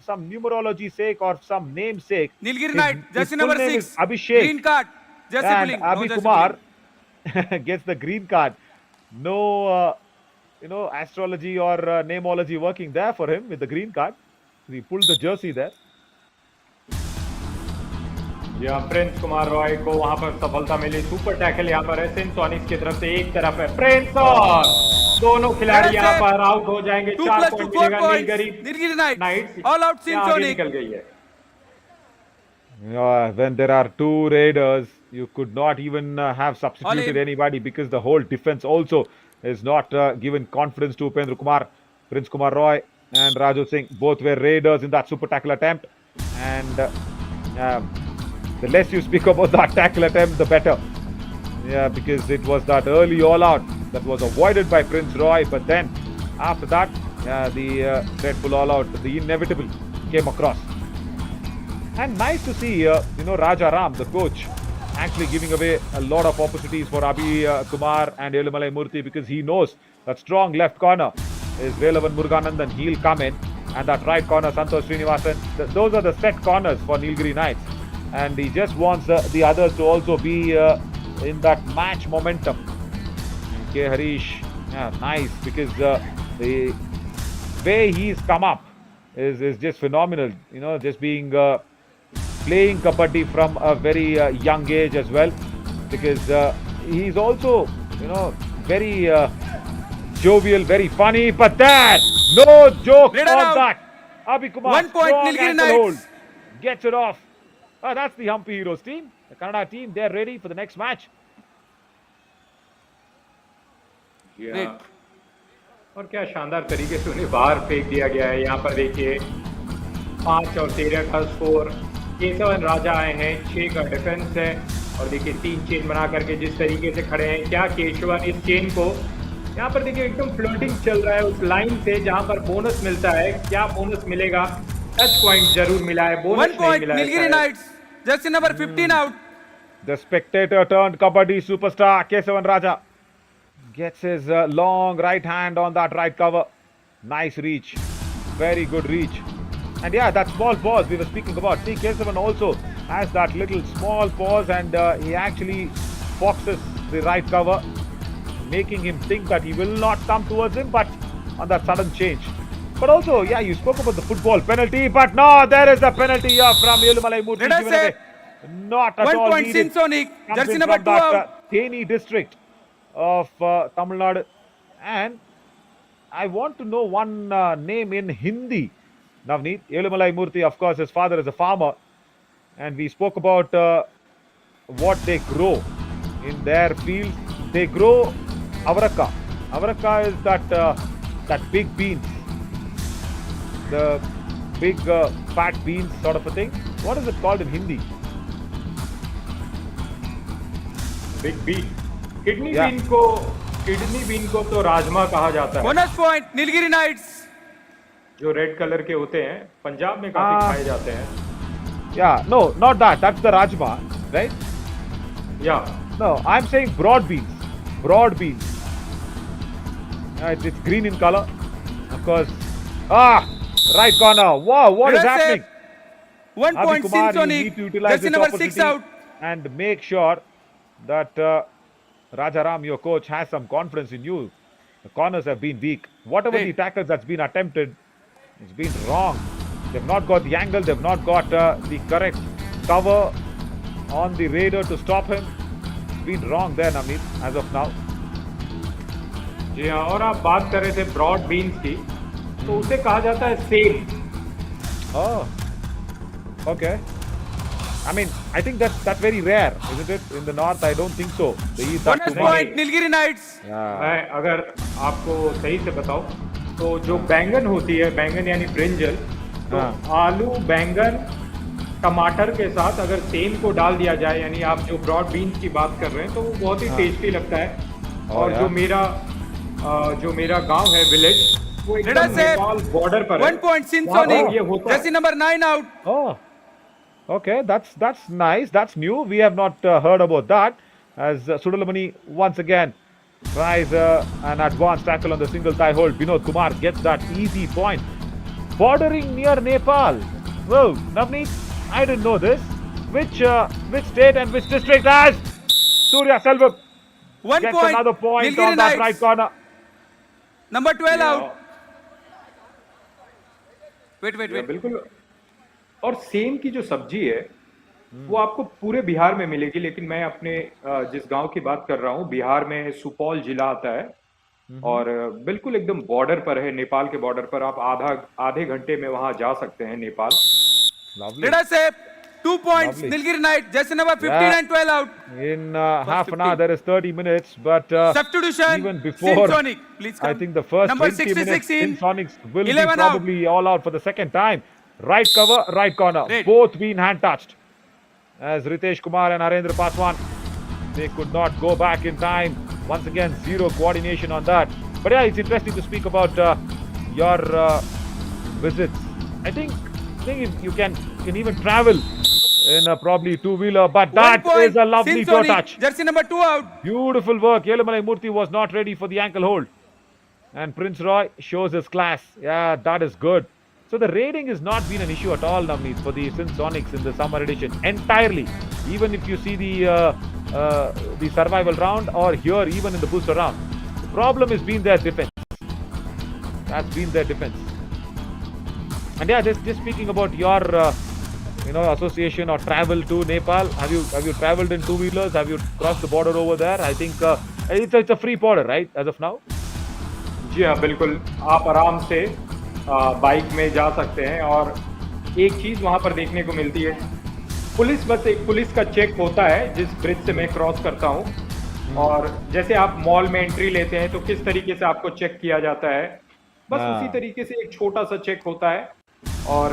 [SPEAKER 7] some numerology sake or some name sake,
[SPEAKER 10] Nilgiri
[SPEAKER 7] his-
[SPEAKER 10] Knight.
[SPEAKER 7] his
[SPEAKER 10] Jersey
[SPEAKER 7] full
[SPEAKER 10] number
[SPEAKER 7] name
[SPEAKER 10] 6.
[SPEAKER 7] is Abhishek.
[SPEAKER 10] Green card. Jersey
[SPEAKER 7] And
[SPEAKER 10] pulling. No
[SPEAKER 7] Abhi
[SPEAKER 10] jersey
[SPEAKER 7] Kumar
[SPEAKER 10] pulling.
[SPEAKER 7] gets the green card. No, astrology or namology working there for him with the green card. He pulled the jersey there.
[SPEAKER 9] या Prince Kumar Roy को वहां पर सफलता मिली। Super tackle यहाँ पर है सिंसोनिक्स की तरफ से, एक तरफ है प्रिंस और दोनों खिलाड़ी यहाँ पर आउट हो जाएंगे।
[SPEAKER 10] 2
[SPEAKER 9] 4
[SPEAKER 10] plus 2
[SPEAKER 9] पॉइंट
[SPEAKER 10] 4
[SPEAKER 9] मिलेगा
[SPEAKER 10] points.
[SPEAKER 9] Nilgiri
[SPEAKER 10] Nilgiri Knight.
[SPEAKER 9] Knights.
[SPEAKER 10] All out
[SPEAKER 9] यहाँ आगे
[SPEAKER 10] Sonic.
[SPEAKER 9] निकल गई है।
[SPEAKER 7] When there are two raiders, you could not even have substituted
[SPEAKER 10] Olive.
[SPEAKER 7] anybody because the whole defense also is not given confidence to Upendra Kumar, Prince Kumar Roy, and Raju Singh. Both were raiders in that super tackle attempt, and the less you speak about that tackle attempt, the better. Yeah, because it was that early all-out that was avoided by Prince Roy, but then after that, the dreadful all-out, the inevitable came across. And nice to see, Raja Ram, the coach, actually giving away a lot of opportunities for Abhi Kumar and Elumalai Murthy, because he knows that strong left corner is Velavan Muruganandan. He'll come in, and that right corner, Santosh Srinivasan. Those are the set corners for Nilgiri Knights, and he just wants the others to also be in that match momentum. K. Harish, nice, because the way he's come up is just phenomenal. Just being playing Kabaddi from a very young age as well, because he's also, very jovial, very funny, but that, no joke
[SPEAKER 10] Leader
[SPEAKER 7] on
[SPEAKER 10] out.
[SPEAKER 7] that. Abhi Kumar,
[SPEAKER 10] 1 point,
[SPEAKER 7] strong
[SPEAKER 10] Nilgiri
[SPEAKER 7] ankle
[SPEAKER 10] Knights.
[SPEAKER 7] hold, gets it off. That's the Humpy Heroes team, the Kannada team. They're ready for the next match.
[SPEAKER 9] या, और क्या शानदार तरीके से उन्हें बाहर फेंक दिया गया है। यहाँ पर देखिए 5 और 13 का स्कोर। केशवन राजा आए हैं, 6 का डिफेंस है, और देखिए 3 चेन बना करके जिस तरीके से खड़े हैं, क्या केशवन इस चेन को यहाँ पर देखिए एकदम फ्लोटिंग चल रहा है उस लाइन से जहाँ पर बोनस मिलता है। क्या बोनस मिलेगा? टच पॉइंट जरूर मिला है, बोनस
[SPEAKER 10] 1
[SPEAKER 9] नहीं
[SPEAKER 10] point.
[SPEAKER 9] मिला है
[SPEAKER 10] Nilgiri
[SPEAKER 9] शायद।
[SPEAKER 10] Knights. Jersey number 15 out.
[SPEAKER 7] The spectator turned Kabaddi superstar Kesavan Raja gets his long right hand on that right cover. Nice reach. Very good reach. And yeah, that small pause we were speaking about. See, Kesavan also has that little small pause, and he actually foxes the right cover, making him think that he will not come towards him, but on that sudden change. But also, yeah, you spoke about the football penalty, but no, there is a penalty here from Elumalai Murthy
[SPEAKER 10] Let us
[SPEAKER 7] given
[SPEAKER 10] say
[SPEAKER 7] away. Not at
[SPEAKER 10] 1
[SPEAKER 7] all
[SPEAKER 10] point
[SPEAKER 7] needed.
[SPEAKER 10] Sonic.
[SPEAKER 7] Comes
[SPEAKER 10] Jersey
[SPEAKER 7] in
[SPEAKER 10] number
[SPEAKER 7] from
[SPEAKER 10] 2
[SPEAKER 7] that
[SPEAKER 10] out.
[SPEAKER 7] Theni district of Tamil Nadu. And I want to know one name in Hindi. Navneet, Elumalai Murthy, of course, his father is a farmer. And we spoke about what they grow in their fields. They grow avaraka. Avaraka is that big beans. The big fat beans sort of a thing. What is it called in Hindi?
[SPEAKER 9] Big bean, kidney
[SPEAKER 7] Yeah.
[SPEAKER 9] Bean को तो राजमा कहा जाता है,
[SPEAKER 10] Bonus point. Nilgiri Knights.
[SPEAKER 9] जो red colour के होते हैं, पंजाब में काफी खाए जाते हैं।
[SPEAKER 7] Yeah, no, not that. That's the rajma, right?
[SPEAKER 9] या
[SPEAKER 7] No, I'm saying broad beans. Broad beans. It's green in color. Of course. Right corner. Wow, what is
[SPEAKER 10] Let us say
[SPEAKER 7] happening?
[SPEAKER 10] 1
[SPEAKER 7] Abhi
[SPEAKER 10] point
[SPEAKER 7] Kumar, you
[SPEAKER 10] Sonic.
[SPEAKER 7] need to utilize
[SPEAKER 10] Jersey
[SPEAKER 7] this
[SPEAKER 10] number 6
[SPEAKER 7] opportunity
[SPEAKER 10] out.
[SPEAKER 7] and make sure that Rajaram, your coach, has some confidence in you. The corners have been weak. Whatever
[SPEAKER 10] Hey.
[SPEAKER 7] the tackles that's been attempted, it's been wrong. They've not got the angle. They've not got the correct cover on the raider to stop him. It's been wrong there, Namit, as of now.
[SPEAKER 9] जी हाँ, और आप बात कर रहे थे broad beans की, तो उसे कहा जाता है cell.
[SPEAKER 7] Oh, okay. I mean, I think that's very rare, isn't it? In the north, I don't think so. They eat that
[SPEAKER 10] Bonus
[SPEAKER 7] too much.
[SPEAKER 10] point. Nilgiri Knights.
[SPEAKER 7] Yeah.
[SPEAKER 9] मैं अगर आपको सही से बताऊं तो जो बैंगन होती है, बैंगन यानी ब्रिंजल, तो
[SPEAKER 7] हाँ।
[SPEAKER 9] आलू, बैंगन, टमाटर के साथ अगर सेम को डाल दिया जाए, यानी आप जो ब्रॉड बीन्स की बात कर रहे हैं, तो वो बहुत ही
[SPEAKER 7] हाँ।
[SPEAKER 9] टेस्टी लगता है। और
[SPEAKER 7] यार।
[SPEAKER 9] जो मेरा गांव है, विलेज, वो
[SPEAKER 10] Let
[SPEAKER 9] एकदम
[SPEAKER 10] us say
[SPEAKER 9] नेपाल बॉर्डर पर है।
[SPEAKER 10] 1 point
[SPEAKER 9] वहाँ पर ये
[SPEAKER 10] Sonic.
[SPEAKER 9] होता है।
[SPEAKER 10] Jersey number 9 out.
[SPEAKER 7] Oh, okay. That's nice. That's new. We have not heard about that. as Sudalamani once again tries an advanced tackle on the single thigh hold. Vinod Kumar gets that easy point. Bordering near Nepal. Whoa, Navneet, I didn't know this. Which state and which district has Surya Selvam
[SPEAKER 10] 1
[SPEAKER 7] gets
[SPEAKER 10] point.
[SPEAKER 7] another point
[SPEAKER 10] Nilgiri
[SPEAKER 7] on that
[SPEAKER 10] Knights.
[SPEAKER 7] right corner.
[SPEAKER 10] Number 12
[SPEAKER 9] Yeah.
[SPEAKER 10] out. Wait.
[SPEAKER 9] बिल्कुल। और same की जो सब्जी है वो आपको पूरे बिहार में मिलेगी, लेकिन मैं अपने जिस गांव की बात कर रहा हूँ बिहार में सुपौल जिला आता है और बिल्कुल एकदम बॉर्डर पर है, नेपाल के बॉर्डर पर। आप आधे घंटे में वहां जा सकते हैं Nepal.
[SPEAKER 7] Lovely.
[SPEAKER 10] Let us say 2 points.
[SPEAKER 7] Lovely.
[SPEAKER 10] Nilgiri Knights. Jersey number 15
[SPEAKER 7] Yeah.
[SPEAKER 10] and 12 out.
[SPEAKER 7] In half an hour, there is 30 minutes, but
[SPEAKER 10] Substitution.
[SPEAKER 7] even before,
[SPEAKER 10] Sonic, please come.
[SPEAKER 7] I think the first
[SPEAKER 10] Number
[SPEAKER 7] 20 minutes,
[SPEAKER 10] 66 in.
[SPEAKER 7] Sonics will be
[SPEAKER 10] 11 out.
[SPEAKER 7] probably all out for the second time. Right cover, right corner,
[SPEAKER 10] Red.
[SPEAKER 7] both being hand touched. As Ritesh Kumar and Narendra Paswan, they could not go back in time. Once again, zero coordination on that. But yeah, it's interesting to speak about your visits. I think you can even travel in a probably two-wheeler, but
[SPEAKER 10] 1
[SPEAKER 7] that
[SPEAKER 10] point.
[SPEAKER 7] is a lovely toe
[SPEAKER 10] Sonic.
[SPEAKER 7] touch.
[SPEAKER 10] Jersey number 2 out.
[SPEAKER 7] Beautiful work. Yelumalai Murthy was not ready for the ankle hold. And Prince Roy shows his class. Yeah, that is good. So the raiding has not been an issue at all, Navneet, for the Sin Sonics in the summer edition. Entirely. Even if you see the survival round or here even in the booster round. The problem has been their defense. That's been their defense. And yeah, just speaking about your association or travel to Nepal. Have you traveled in two-wheelers? Have you crossed the border over there? I think it's a free border, right, as of now?
[SPEAKER 9] जी हाँ, बिल्कुल। आप आराम से bike में जा सकते हैं और एक चीज वहां पर देखने को मिलती है, एक पुलिस का चेक होता है जिस ब्रिज से मैं क्रॉस करता हूं। और जैसे आप मॉल में एंट्री लेते हैं तो किस तरीके से आपको चेक किया जाता है, बस उसी तरीके से एक छोटा सा चेक होता है। और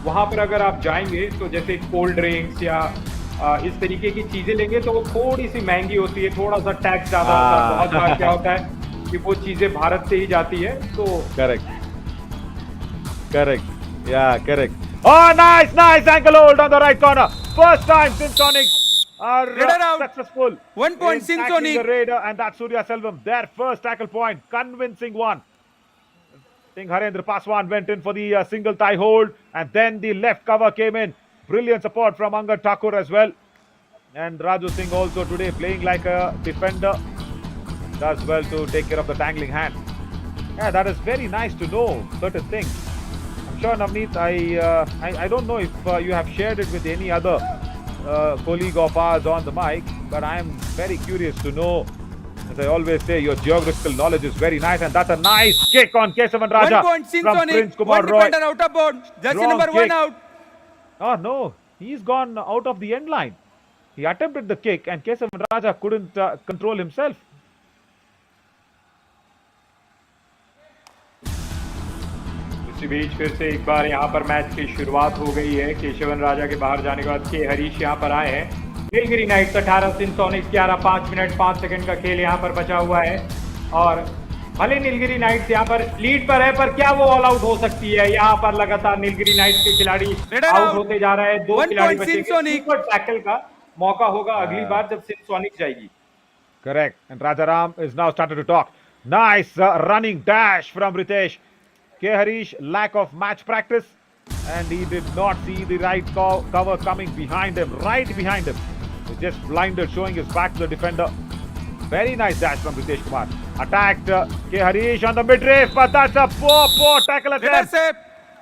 [SPEAKER 9] वहां पर अगर आप जाएंगे तो जैसे कोल्ड ड्रिंक्स या इस तरीके की चीजें लेंगे तो वो थोड़ी सी महंगी होती है, थोड़ा सा टैक्स ज्यादा होता है। बहुत बार क्या होता है कि वो चीजें भारत से ही जाती है, तो
[SPEAKER 7] Correct. Yeah, correct. Oh, nice ankle hold on the right corner. First time Sonics are successful.
[SPEAKER 10] 1 point
[SPEAKER 7] in tackling
[SPEAKER 10] Sonic.
[SPEAKER 7] the Raider, and that's Surya Selvam. Their first tackle point, convincing one. I think Harendra Paswan went in for the single thigh hold, and then the left cover came in. Brilliant support from Angad Thakur as well. And Raju Singh also today playing like a defender. Does well to take care of the tangling hand. Yeah, that is very nice to know certain things. I'm sure, Navneet, I don't know if you have shared it with any other colleague of ours on the mic, but I am very curious to know. As I always say, your geographical knowledge is very nice, and that's a nice kick on Kesavan Raja
[SPEAKER 10] 1 point
[SPEAKER 7] from
[SPEAKER 10] Sonic.
[SPEAKER 7] Prince Kumar
[SPEAKER 10] 1
[SPEAKER 7] Roy.
[SPEAKER 10] defender out of bounds. Jersey
[SPEAKER 7] Strong
[SPEAKER 10] number 1
[SPEAKER 7] kick.
[SPEAKER 10] out.
[SPEAKER 7] Oh no, he's gone out of the end line. He attempted the kick, and Kesavan Raja couldn't control himself.
[SPEAKER 9] इसी बीच फिर से एक बार यहाँ पर match की शुरुआत हो गई है। केशवन राजा के बाहर जाने के बाद के हरीश यहाँ पर आए हैं। नीलगिरी नाइट्स 18, सिन सोनिक्स 11, 5 मिनट 5 सेकंड का खेल यहाँ पर बचा हुआ है। और भले नीलगिरी नाइट्स यहाँ पर लीड पर है, पर क्या वो ऑल आउट हो सकती है? यहाँ पर लगातार नीलगिरी नाइट्स के खिलाड़ी आउट होते जा रहे हैं। 2 खिलाड़ी बचे। सुपर टैकल का मौका होगा अगली बार जब सिन सोनिक्स जाएगी।
[SPEAKER 7] Correct. And Rajaram is now started to talk. Nice running dash from Ritesh. K. Harish, lack of match practice, and he did not see the right cover coming behind him, right behind him. He just blinded, showing his back to the defender. Very nice dash from Ritesh Kumar. Attacked K. Harish on the midriff, but that's a poor tackle attempt.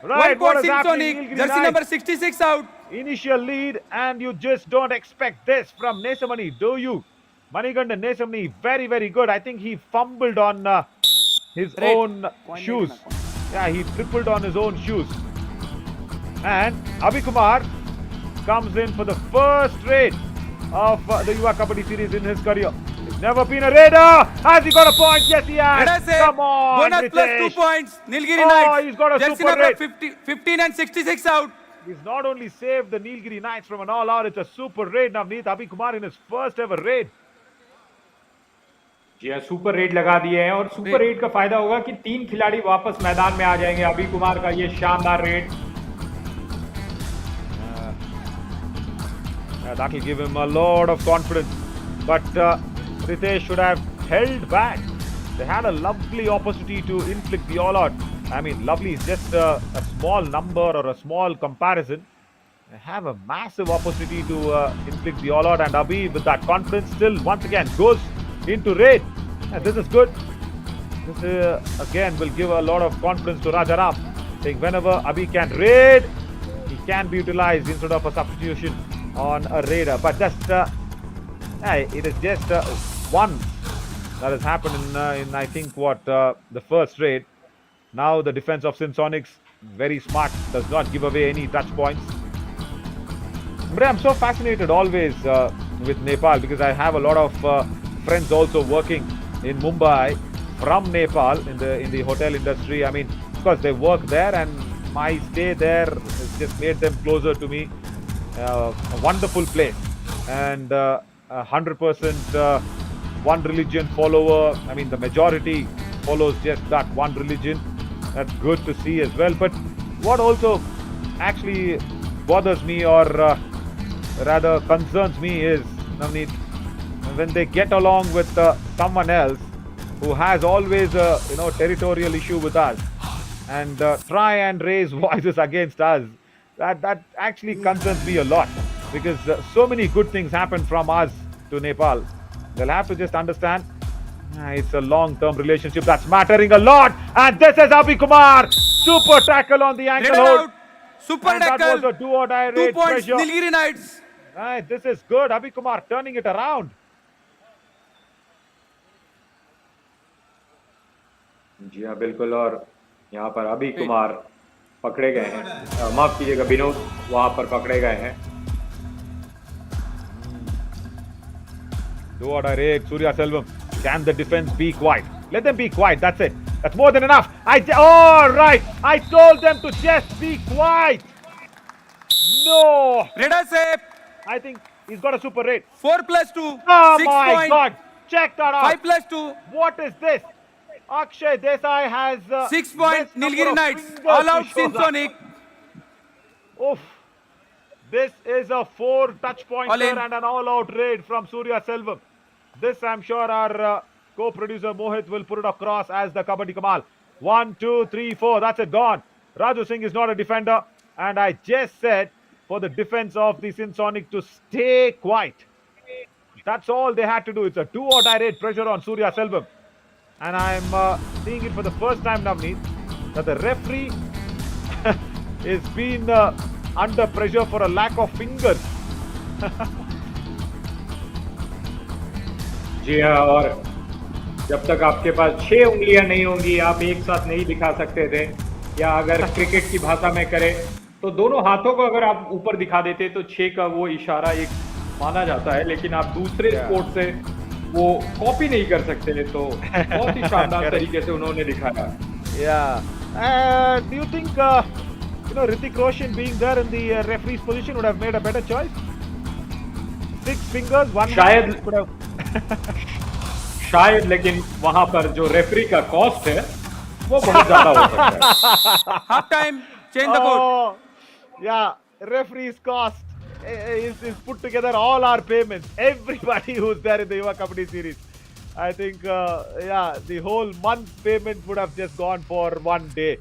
[SPEAKER 7] Right,
[SPEAKER 10] 1
[SPEAKER 7] what
[SPEAKER 10] point
[SPEAKER 7] is happening?
[SPEAKER 10] Sonic.
[SPEAKER 7] Nilgiri
[SPEAKER 10] Jersey
[SPEAKER 7] Knights.
[SPEAKER 10] number 66 out.
[SPEAKER 7] Initial lead, and you just don't expect this from Nesamani, do you? Manigandan Nesamani, very, very good. I think he fumbled on his own shoes. Yeah, he tripled on his own shoes. And Abhi Kumar comes in for the first raid of the Yuva Kabaddi series in his career. He's never been a raider. Has he got a point? Yes, he has. Come on,
[SPEAKER 10] bonus plus
[SPEAKER 7] Ritesh.
[SPEAKER 10] 2 points. Nilgiri Knights.
[SPEAKER 7] He's got a
[SPEAKER 10] Jersey
[SPEAKER 7] super
[SPEAKER 10] number
[SPEAKER 7] raid.
[SPEAKER 10] 15 and 66 out.
[SPEAKER 7] He's not only saved the Nilgiri Knights from an all-out, it's a super raid. Navneet, Abhi Kumar in his first ever raid.
[SPEAKER 9] जी हाँ, super red लगा दिए हैं और super red का फायदा होगा कि 3 खिलाड़ी वापस मैदान में आ जाएंगे। अभी कुमार का ये शानदार red,
[SPEAKER 7] that will give him a lot of confidence. but Ritesh should have held back. They had a lovely opportunity to inflict the all-out. I mean, lovely is just a small number or a small comparison. They have a massive opportunity to inflict the all-out, and Abhi, with that confidence, still once again goes into raid. And this is good. This again will give a lot of confidence to Rajaram, saying whenever Abhi can raid, he can be utilized instead of a substitution on a raider. But just it is just one that has happened in I think the first raid. Now the defense of Sinsonics, very smart, does not give away any touch points. But I'm so fascinated always with Nepal, because I have a lot of friends also working in Mumbai from Nepal in the hotel industry. I mean, of course they work there, and my stay there has just made them closer to me. A wonderful place, and 100% one religion follower. I mean, the majority follows just that one religion. That's good to see as well. But what also actually bothers me, or rather concerns me, is Navneet, when they get along with someone else who has always a territorial issue with us, and try and raise voices against us. That actually concerns me a lot, because so many good things happen from us to Nepal. They'll have to just understand it's a long-term relationship that's mattering a lot. And this is Abhi Kumar, super tackle on the ankle
[SPEAKER 10] Raider
[SPEAKER 7] hold.
[SPEAKER 10] out. Super
[SPEAKER 7] And that
[SPEAKER 10] tackle.
[SPEAKER 7] was a do-or-die
[SPEAKER 10] 2
[SPEAKER 7] raid
[SPEAKER 10] points,
[SPEAKER 7] pressure.
[SPEAKER 10] Nilgiri Knights.
[SPEAKER 7] Right, this is good. Abhi Kumar turning it around.
[SPEAKER 9] जी हाँ बिल्कुल, और यहाँ पर अभी कुमार पकड़े गए हैं, माफ कीजिएगा विनोद वहाँ पर पकड़े गए हैं.
[SPEAKER 7] Do-or-die raid, Surya Selvam. Can the defense be quiet? Let them be quiet. That's it. That's more than enough. All right. I told them to just be quiet. No.
[SPEAKER 10] Raider safe.
[SPEAKER 7] I think he's got a super raid.
[SPEAKER 10] 4+2.
[SPEAKER 7] Oh
[SPEAKER 10] 6
[SPEAKER 7] my
[SPEAKER 10] point.
[SPEAKER 7] God. Check that out.
[SPEAKER 10] 5+2.
[SPEAKER 7] What is this? Akshay Desai has
[SPEAKER 10] 6 point.
[SPEAKER 7] best number
[SPEAKER 10] Nilgiri
[SPEAKER 7] of
[SPEAKER 10] Knights.
[SPEAKER 7] fingers
[SPEAKER 10] All
[SPEAKER 7] to
[SPEAKER 10] out
[SPEAKER 7] show that.
[SPEAKER 10] Sinsonic.
[SPEAKER 7] Oof. This is a 4 touch
[SPEAKER 10] All
[SPEAKER 7] pointer
[SPEAKER 10] in.
[SPEAKER 7] and an all-out raid from Surya Selvam. This, I'm sure, our co-producer Mohit will put it across as the Kabaddi Kamal. 1, 2, 3, 4. That's it, gone. Raju Singh is not a defender. And I just said for the defense of the Sinsonic to stay quiet. That's all they had to do. It's a do-or-die raid pressure on Surya Selvam. And I'm seeing it for the first time, Navneet, that the referee is been under pressure for a lack of fingers.
[SPEAKER 9] जी हाँ, और जब तक आपके पास 6 उंगलियां नहीं होंगी आप एक साथ नहीं दिखा सकते थे, या अगर क्रिकेट की भाषा में करें तो दोनों हाथों को अगर आप ऊपर दिखा देते तो 6 का वो इशारा एक माना जाता है, लेकिन आप दूसरे स्पोर्ट से वो कॉपी नहीं कर सकते, तो बहुत ही शानदार तरीके से उन्होंने दिखाया.
[SPEAKER 7] Yeah. Do you think Hrithik Roshan being there in the referee's position would have made a better choice? 6 fingers, 1
[SPEAKER 9] शायद
[SPEAKER 7] could have.
[SPEAKER 9] शायद, लेकिन वहां पर जो रेफरी का कॉस्ट है वो बहुत ज्यादा हो सकता है.
[SPEAKER 10] Half time. Change the court.
[SPEAKER 7] Oh, yeah. Referee's cost is put together all our payments. Everybody who's there in the Yuva Kabaddi series. I think, the whole month's payment would have just gone for one day.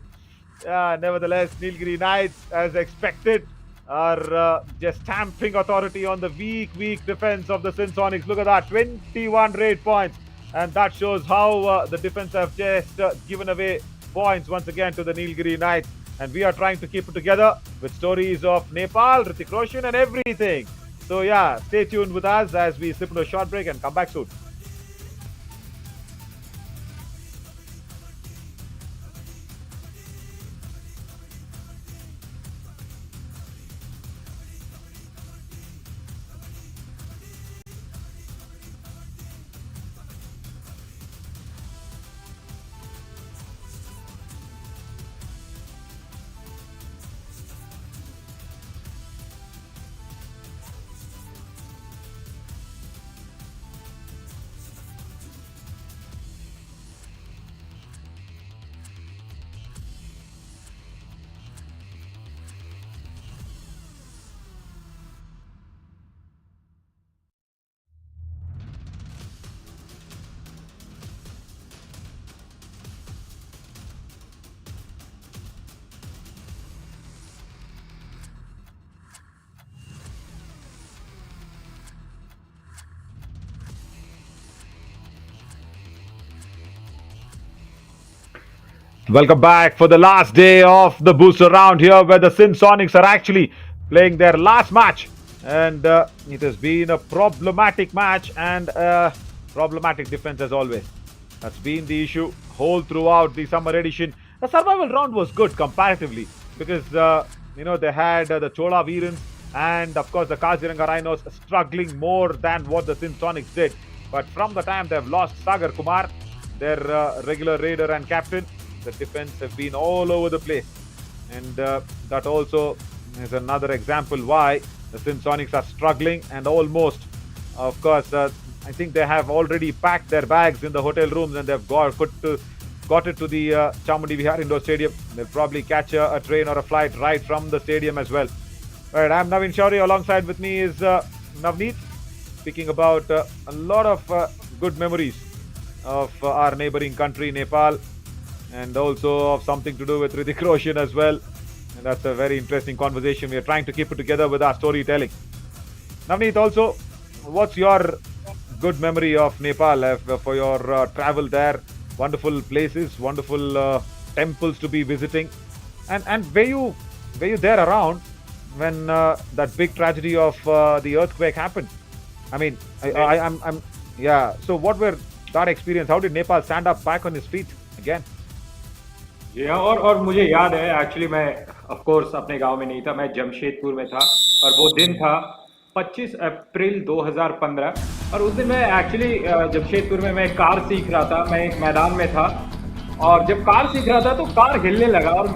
[SPEAKER 7] Nevertheless, Nilgiri Knights, as expected, are just stamping authority on the weak defense of the Sinsonics. Look at that, 21 raid points. And that shows how the defense have just given away points once again to the Nilgiri Knights. And we are trying to keep it together with stories of Nepal, Hrithik Roshan and everything. So yeah, stay tuned with us as we slip into a short break and come back soon. Welcome back for the last day of the booster round here, where the Sin Sonics are actually playing their last match, and it has been a problematic match and problematic defense as always. That's been the issue whole throughout the summer edition. The survival round was good comparatively because they had the Chola Veerans and of course the Kaziranga Rhinos struggling more than what the Sin Sonics did. But from the time they've lost Sagar Kumar, their regular raider and captain, the defense have been all over the place, and that also is another example why the Sin Sonics are struggling. And almost, of course, I think they have already packed their bags in the hotel rooms and they've got it to the Chamundi Vihar Indoor Stadium. They'll probably catch a train or a flight right from the stadium as well. All right, I'm Navin Shauri. Alongside with me is Navneet, speaking about a lot of good memories of our neighboring country, Nepal, and also of something to do with Hrithik Roshan as well. And that's a very interesting conversation. We are trying to keep it together with our storytelling. Navneet, also, what's your good memory of Nepal for your travel there? Wonderful places, wonderful temples to be visiting. And were you there around when that big tragedy of the earthquake happened? I mean, I'm yeah. So what were that experience? How did Nepal stand up back on his feet again?
[SPEAKER 9] जी हाँ, और मुझे याद है actually मैं of course अपने गांव में नहीं था, मैं जमशेदपुर में था और वो दिन था 25 अप्रैल 2015 और उस दिन मैं एक्चुअली जमशेदपुर में मैं कार सीख रहा था, मैं एक मैदान में था और जब कार सीख रहा था तो कार हिलने लगा और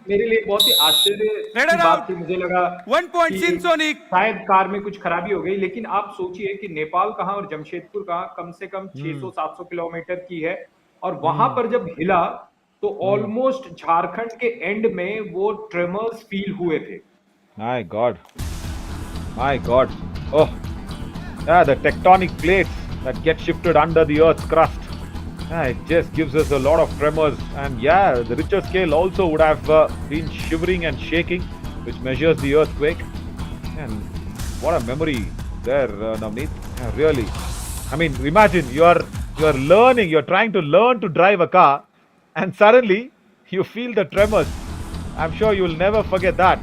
[SPEAKER 9] मेरे लिए बहुत ही आश्चर्य की बात थी। मुझे लगा कि शायद कार में कुछ खराबी हो गई, लेकिन आप सोचिए कि नेपाल कहाँ और जमशेदपुर कहाँ कम से कम 600-700 किलोमीटर की है और वहां पर जब हिला तो ऑलमोस्ट झारखंड के एंड में वो ट्रेमर्स फील हुए थे।
[SPEAKER 7] My God. Oh, yeah, the tectonic plates that get shifted under the Earth's crust. Yeah, it just gives us a lot of tremors. And yeah, the Richter scale also would have been shivering and shaking, which measures the earthquake. And what a memory there, Navneet. Yeah, really. I mean, imagine you're trying to learn to drive a car, and suddenly you feel the tremors. I'm sure you'll never forget that.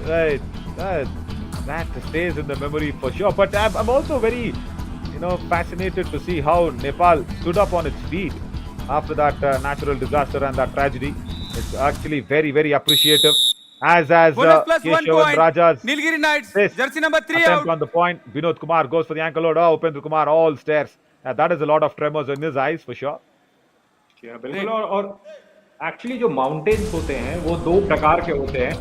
[SPEAKER 7] Right. That stays in the memory for sure. But I'm also very, fascinated to see how Nepal stood up on its feet after that natural disaster and that tragedy. It's actually very, very appreciative. As Keshav and Raja's
[SPEAKER 10] Nilgiri Knights, jersey number 3
[SPEAKER 7] attempt
[SPEAKER 10] out.
[SPEAKER 7] on the point. Vinod Kumar goes for the ankle load. Upendra Kumar all stares. That is a lot of tremors in his eyes for sure.
[SPEAKER 9] बिल्कुल। और actually जो mountains होते हैं वो दो प्रकार के होते हैं,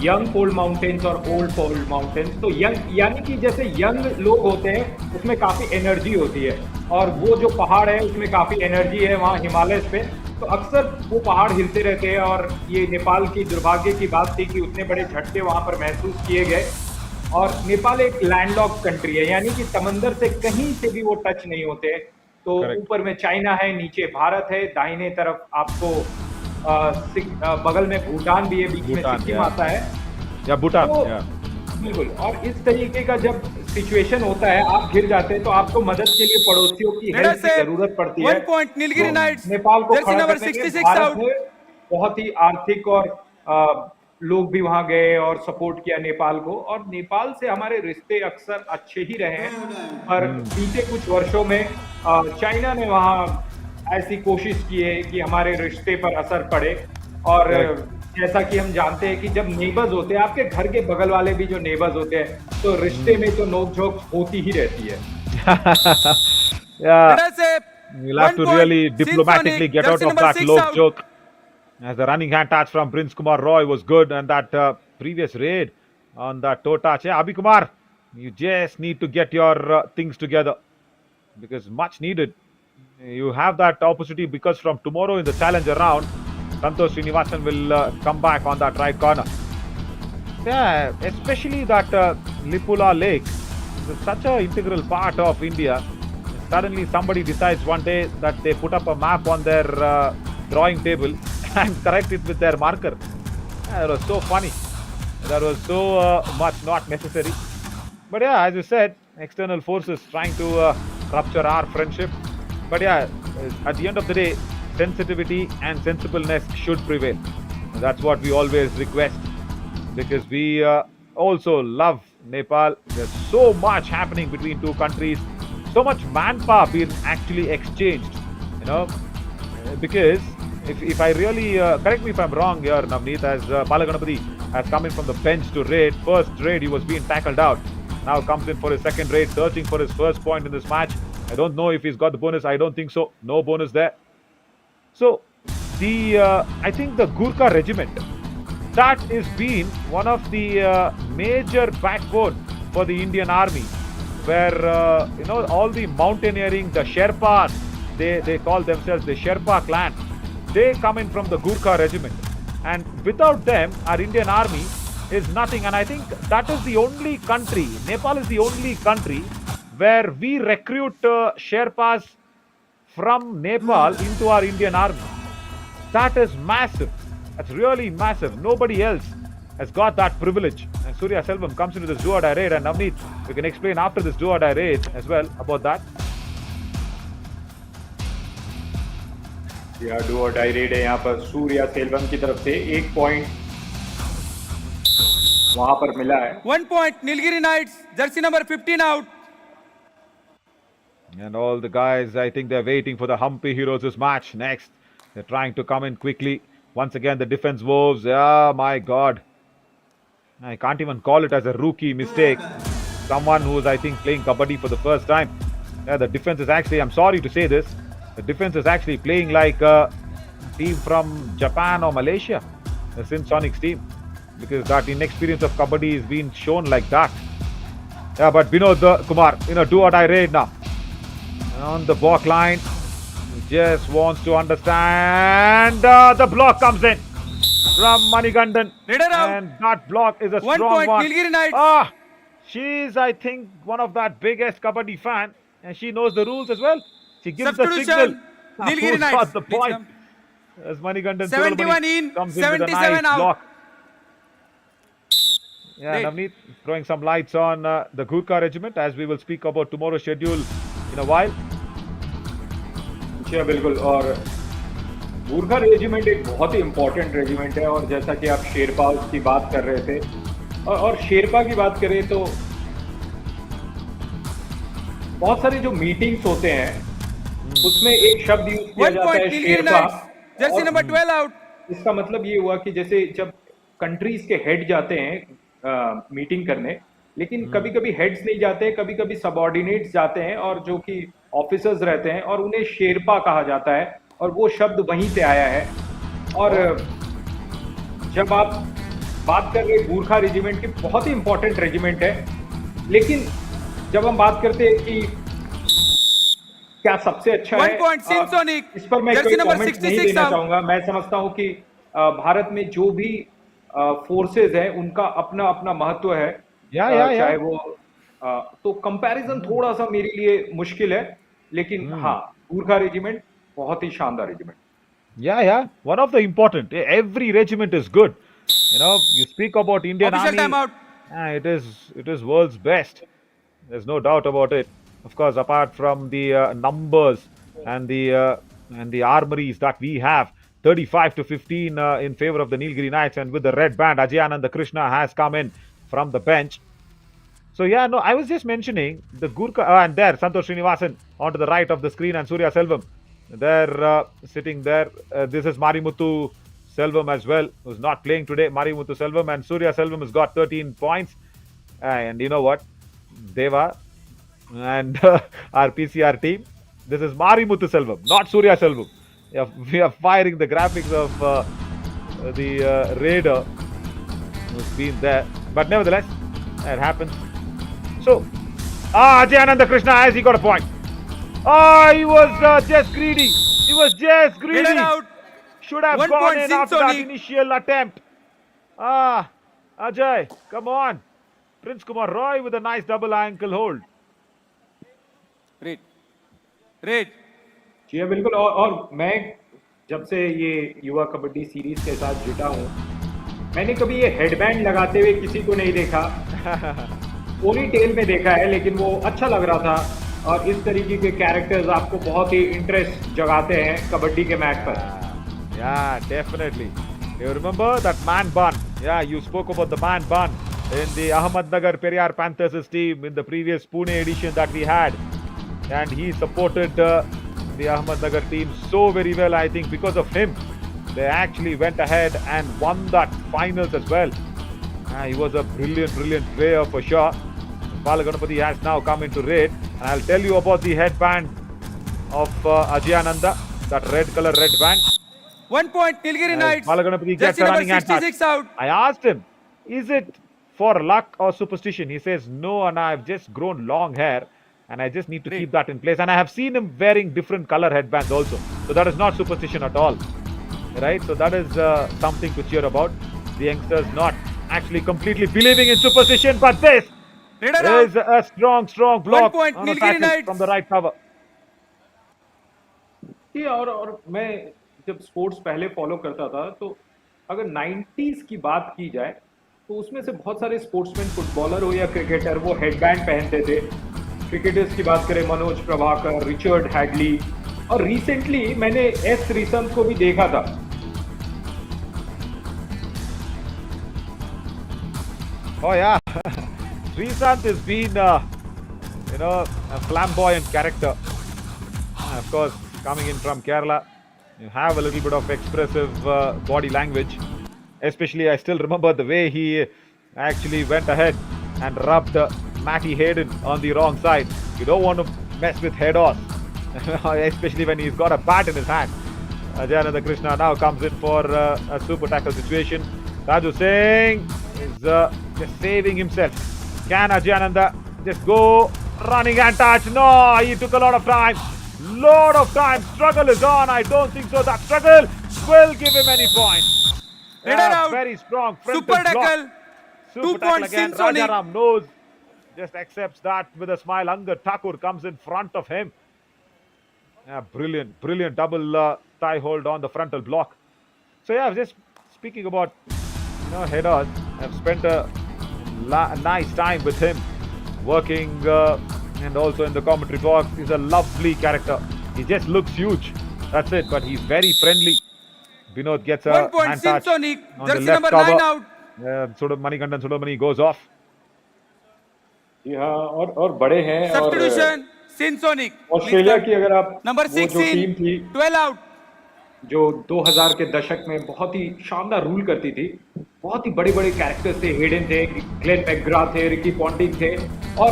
[SPEAKER 9] यंग फोल्ड माउंटेन्स और ओल्ड फोल्ड माउंटेन्स। तो यंग यानी कि जैसे यंग लोग होते हैं उसमें काफ़ी एनर्जी होती है और वो जो पहाड़ है उसमें काफ़ी एनर्जी है वहाँ हिमालय पे, तो अक्सर वो पहाड़ हिलते रहते हैं। और ये नेपाल की दुर्भाग्य की बात थी कि उतने बड़े झटके वहाँ पर महसूस किए गए। और नेपाल एक लैंडलॉक्ड कंट्री है, यानी कि समंदर से कहीं से भी वो टच नहीं होते हैं। तो ऊपर में चाइना है, नीचे भारत है, दाहिने तरफ आपको बगल में भूटान भी है, बीच में सिक्किम आता है
[SPEAKER 7] या भूटान।
[SPEAKER 9] तो बिल्कुल। और इस तरीके का जब सिचुएशन होता है, आप गिर जाते हैं तो आपको मदद के लिए पड़ोसियों की हेल्प की जरूरत पड़ती है। नेपाल को खड़ा करने के लिए भारत ने बहुत ही आर्थिक और लोग भी वहां गए और सपोर्ट किया नेपाल को, और नेपाल से हमारे रिश्ते अक्सर अच्छे ही रहे हैं। पर बीते कुछ वर्षों में चाइना ने वहां ऐसी कोशिश की है कि हमारे रिश्ते पर असर पड़े। और जैसा कि हम जानते हैं कि जब नेबर्स होते हैं, आपके घर के बगल वाले भी जो नेबर्स होते हैं, तो रिश्ते में तो नोकझोंक होती ही रहती है।
[SPEAKER 7] You'll have to really diplomatically get out of that low joke. As the running hand touch from Prince Kumar Roy was good, and that previous raid on that toe touch. Yeah, Abhi Kumar, you just need to get your things together because much needed. You have that opportunity because from tomorrow in the challenger round, Santosh Srinivasan will come back on that right corner. Yeah, especially that Lipula Lake is such an integral part of India. Suddenly somebody decides one day that they put up a map on their drawing table and correct it with their marker. Yeah, that was so funny. That was so much not necessary. But yeah, as you said, external forces trying to rupture our friendship. But yeah, at the end of the day, sensitivity and sensibleness should prevail. And that's what we always request, because we also love Nepal. There's so much happening between two countries, so much manpower being actually exchanged, you know, because if I really, correct me if I'm wrong here, Navneet, as Balaganapati has come in from the bench to raid. First raid, he was being tackled out. Now comes in for his second raid, searching for his first point in this match. I don't know if he's got the bonus. I don't think so. No bonus there. So, I think the Gurkha regiment, that is been one of the major backbone for the Indian army, where, all the mountaineering, the Sherpas, they call themselves the Sherpa clan. They come in from the Gurkha regiment. And without them, our Indian army is nothing. And I think that is the only country, Nepal is the only country where we recruit Sherpas from Nepal into our Indian army. That is massive. That's really massive. Nobody else has got that privilege. And Surya Selvam comes into this do-or-die raid. And Navneet, we can explain after this do-or-die raid as well about that.
[SPEAKER 9] या do और die red है यहाँ पर सूर्या सेल्वम की तरफ से 1 point वहां पर मिला है.
[SPEAKER 10] 1 point Nilgiri Knights, jersey number 15 out.
[SPEAKER 7] And all the guys, I think they're waiting for the Humpy Heroes' match next. They're trying to come in quickly. Once again, the defense wolves. Oh my God. I can't even call it as a rookie mistake. Someone who's, I think, playing Kabaddi for the first time. Yeah, the defense is actually, I'm sorry to say this, the defense is actually playing like a team from Japan or Malaysia, the Sonics team, because that inexperience of Kabaddi is being shown like that. Yeah, but Vinod Kumar, do or die raid now. On the block line, he just wants to understand. The block comes in from Manigandan. And that block is a
[SPEAKER 10] 1
[SPEAKER 7] strong
[SPEAKER 10] point
[SPEAKER 7] one.
[SPEAKER 10] Nilgiri Knights.
[SPEAKER 7] She's, I think, one of that biggest Kabaddi fan, and she knows the rules as well. She gives the signal.
[SPEAKER 10] Substitution. Nilgiri
[SPEAKER 7] Who's
[SPEAKER 10] Knights.
[SPEAKER 7] got the
[SPEAKER 10] Please
[SPEAKER 7] point?
[SPEAKER 10] come.
[SPEAKER 7] As Manigandan
[SPEAKER 10] 71 in,
[SPEAKER 7] comes in with a
[SPEAKER 10] 77
[SPEAKER 7] nice
[SPEAKER 10] out.
[SPEAKER 7] block. Yeah,
[SPEAKER 10] Right.
[SPEAKER 7] Navneet throwing some lights on the Gurkha regiment, as we will speak about tomorrow's schedule in a while.
[SPEAKER 9] जी बिल्कुल. और गूर्खा regiment एक बहुत ही important regiment है. और जैसा कि आप शेरपा की बात कर रहे थे, और शेरपा की बात करें तो बहुत सारे जो मीटिंग्स होते हैं उसमें एक शब्द यूज किया
[SPEAKER 10] 1
[SPEAKER 9] जाता
[SPEAKER 10] point
[SPEAKER 9] है
[SPEAKER 10] Nilgiri
[SPEAKER 9] Sherpa.
[SPEAKER 10] Knights, jersey number 12 out.
[SPEAKER 9] इसका मतलब ये हुआ कि जैसे जब कंट्रीज के हेड जाते हैं मीटिंग करने, लेकिन कभी कभी हेड्स नहीं जाते, कभी कभी सबऑर्डिनेट्स जाते हैं और जो कि ऑफिसर्स रहते हैं, और उन्हें शेरपा कहा जाता है, और वो शब्द वहीं से आया है. और जब आप बात कर रहे गूर्खा रेजिमेंट की, बहुत ही इंपॉर्टेंट रेजिमेंट है, लेकिन जब हम बात करते हैं कि क्या सबसे अच्छा
[SPEAKER 10] 1
[SPEAKER 9] है,
[SPEAKER 10] point Sonic,
[SPEAKER 9] इस पर मैं
[SPEAKER 10] jersey
[SPEAKER 9] कोई
[SPEAKER 10] number
[SPEAKER 9] कमेंट नहीं
[SPEAKER 10] 66
[SPEAKER 9] देना
[SPEAKER 10] out.
[SPEAKER 9] चाहूंगा. मैं समझता हूं कि भारत में जो भी फोर्सेज हैं उनका अपना अपना महत्व है. चाहे वो तो कंपैरिजन थोड़ा सा मेरे लिए मुश्किल है, लेकिन हाँ, गूर्खा रेजिमेंट बहुत ही शानदार regiment.
[SPEAKER 7] Yeah. One of the important. Every regiment is good. You speak about Indian
[SPEAKER 10] Official
[SPEAKER 7] Army.
[SPEAKER 10] timeout.
[SPEAKER 7] It is world's best. There's no doubt about it. Of course, apart from the numbers and the armories that we have, 35-15 in favor of the Nilgiri Knights, and with the red band, Ajay Anand Krishna has come in from the bench. So yeah, no, I was just mentioning the Gurkha, and there Santosh Srinivasan onto the right of the screen, and Surya Selvam there sitting there. This is Marimuthu Selvam as well, who's not playing today. Marimuthu Selvam, and Surya Selvam has got 13 points. And you know what, Deva and our PCR team, this is Marimuthu Selvam, not Surya Selvam. We are firing the graphics of the raider who's been there, but nevertheless, it happens. So, Ajay Ananda Krishna, has he got a point? He was just greedy. He was just greedy.
[SPEAKER 10] Get it out.
[SPEAKER 7] Should have
[SPEAKER 10] 1
[SPEAKER 7] gone
[SPEAKER 10] point
[SPEAKER 7] in after that
[SPEAKER 10] Sony.
[SPEAKER 7] initial attempt. Ajay, come on. Prince Kumar Roy with a nice double ankle hold.
[SPEAKER 10] Read.
[SPEAKER 9] जी बिल्कुल. और मैं जब से ये युवा kabaddi series के साथ जुटा हूँ, मैंने कभी ये हेडबैंड लगाते हुए किसी को नहीं देखा. पोनी टेल में देखा है, लेकिन वो अच्छा लग रहा था. और इस तरीके के कैरेक्टर्स आपको बहुत ही इंटरेस्ट जगाते हैं कबड्डी के मैच पर।
[SPEAKER 7] Yeah, definitely. You remember that man bun? Yeah, you spoke about the man bun in the Ahmednagar Periyar Panthers team in the previous Pune edition that we had. And he supported the Ahmednagar team so very well. I think because of him, they actually went ahead and won that finals as well. He was a brilliant player for sure. Balaganapati has now come into red. And I'll tell you about the headband of Ajayananda, that red color red band.
[SPEAKER 10] 1 point, Nilgiri Knights.
[SPEAKER 7] Balaganapati gets
[SPEAKER 10] Jersey
[SPEAKER 7] a
[SPEAKER 10] number
[SPEAKER 7] running hand touch.
[SPEAKER 10] 66 out.
[SPEAKER 7] I asked him, is it for luck or superstition? He says, no, and I've just grown long hair and I just need to keep that in place. And I have seen him wearing different color headbands also. So that is not superstition at all. Right? So that is something to cheer about. The youngsters not actually completely believing in superstition, but this is a strong block
[SPEAKER 10] 1 point,
[SPEAKER 7] on a
[SPEAKER 10] Nilgiri
[SPEAKER 7] tackle
[SPEAKER 10] Knights.
[SPEAKER 7] from the right cover.
[SPEAKER 9] ये और मैं जब sports पहले follow करता था तो अगर 90s की बात की जाए तो उसमें से बहुत सारे स्पोर्ट्समैन, फुटबॉलर हो या क्रिकेटर, वो हेडबैंड पहनते थे। क्रिकेटर्स की बात करें, मनोज प्रभाकर, रिचर्ड हैडली, और रिसेंटली मैंने एस रीसम को भी देखा था।
[SPEAKER 7] Oh yeah, Srisanth has been, a flamboyant character. Of course, coming in from Kerala, you have a little bit of expressive body language. Especially, I still remember the way he actually went ahead and rubbed Matty Hayden on the wrong side. You don't want to mess with head on, especially when he's got a bat in his hand. Ajayananda Krishna now comes in for a super tackle situation. Raju Singh is just saving himself. Can Ajayananda just go running and touch? No, he took a lot of time. Struggle is on. I don't think so. That struggle will give him any points. Very strong.
[SPEAKER 10] Super tackle. 2 points
[SPEAKER 7] again.
[SPEAKER 10] Simpsonic.
[SPEAKER 7] Rajaram knows. Just accepts that with a smile. Angad Thakur comes in front of him. Yeah, brilliant double thigh hold on the frontal block. So yeah, just speaking about headers, I've spent a nice time with him working and also in the commentary box. He's a lovely character. He just looks huge. That's it, but he's very friendly. Vinod gets a
[SPEAKER 10] 1 point
[SPEAKER 7] hand touch
[SPEAKER 10] Simpsonic.
[SPEAKER 7] on the
[SPEAKER 10] Jersey
[SPEAKER 7] left
[SPEAKER 10] number
[SPEAKER 7] cover.
[SPEAKER 10] 9 out.
[SPEAKER 7] Manikandan Sudamani goes off.
[SPEAKER 9] हाँ, और बड़े हैं।
[SPEAKER 10] Substitution Simpsonic.
[SPEAKER 9] Australia की अगर आप
[SPEAKER 10] Number
[SPEAKER 9] वो जो
[SPEAKER 10] 16
[SPEAKER 9] team थी
[SPEAKER 10] 12 out.
[SPEAKER 9] जो 2000 के दशक में बहुत ही शानदार रूल करती थी, बहुत ही बड़े बड़े कैरेक्टर्स थे, हेडन थे, ग्लेन मैकग्रा थे, रिकी पॉन्टिंग थे, और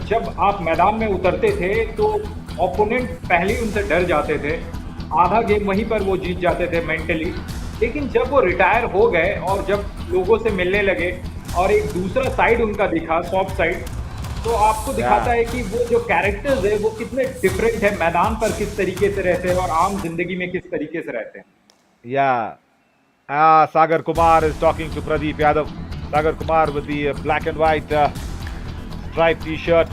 [SPEAKER 9] जब आप मैदान में उतरते थे तो ओपोनेंट पहले ही उनसे डर जाते थे, आधा गेम वहीं पर वो जीत जाते थे मेंटली। लेकिन जब वो रिटायर हो गए और जब लोगों से मिलने लगे और एक दूसरा साइड उनका दिखा, सॉफ्ट साइड, तो आपको दिखाता है कि वो जो कैरेक्टर्स है वो कितने डिफरेंट है, मैदान पर किस तरीके से रहते हैं और आम जिंदगी में किस तरीके से रहते हैं।
[SPEAKER 7] Sagar Kumar is talking to Pradeep Yadav. Sagar Kumar with the black and white striped t-shirt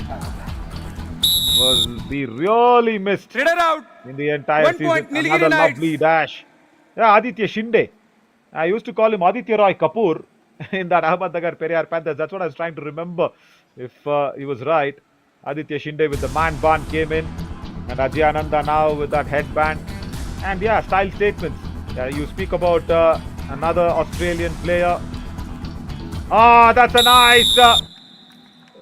[SPEAKER 7] was the really missed
[SPEAKER 10] out.
[SPEAKER 7] in the entire
[SPEAKER 10] 1
[SPEAKER 7] season.
[SPEAKER 10] point, Nilgiri
[SPEAKER 7] Another
[SPEAKER 10] Knights.
[SPEAKER 7] lovely dash. Aditya Shinde. I used to call him Aditya Roy Kapoor in that Ahmednagar Periyar Panthers. That's what I was trying to remember. If he was right, Aditya Shinde with the man bun came in, and Ajayananda now with that headband. And style statements. You speak about another Australian player. That's a nice,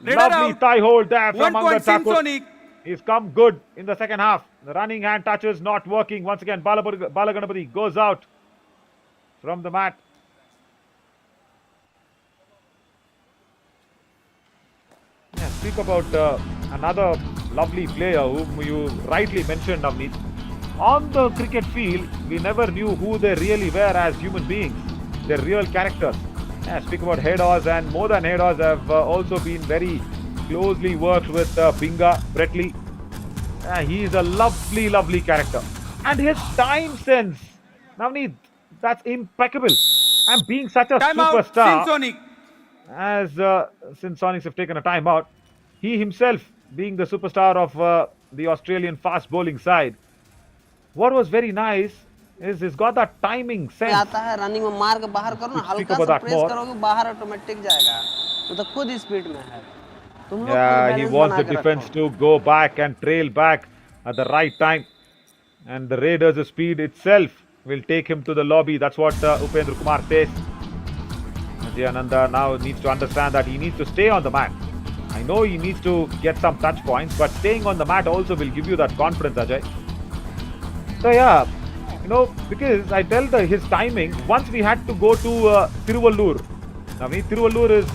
[SPEAKER 7] lovely thigh hold there from
[SPEAKER 10] 1 point
[SPEAKER 7] Angad Thakur.
[SPEAKER 10] Simpsonic.
[SPEAKER 7] He's come good in the second half. The running hand touches not working. Once again, Balaganapati goes out from the mat. Speak about another lovely player whom you rightly mentioned, Navneet. On the cricket field, we never knew who they really were as human beings, their real characters. Speak about Headers, and more than Headers have also been very closely worked with Binga, Bretley. He is a lovely character. And his time sense, Navneet, that's impeccable. And being such a superstar, as Simpsonics have taken a time out, he himself being the superstar of the Australian fast bowling side, what was very nice is he's got that timing sense.
[SPEAKER 11] आता है running में मार के बाहर करो ना, हल्का सा प्रेस करोगे बाहर ऑटोमेटिक जाएगा, तो खुद स्पीड में है।
[SPEAKER 7] Yeah, he wants the defense to go back and trail back at the right time. And the Raiders' speed itself will take him to the lobby. That's what Upendra Kumar says. Ajay Ananda now needs to understand that he needs to stay on the mat. I know he needs to get some touch points, but staying on the mat also will give you that confidence, Ajay. So yeah, because I tell his timing, once we had to go to Tiruvallur. Now, Tiruvallur is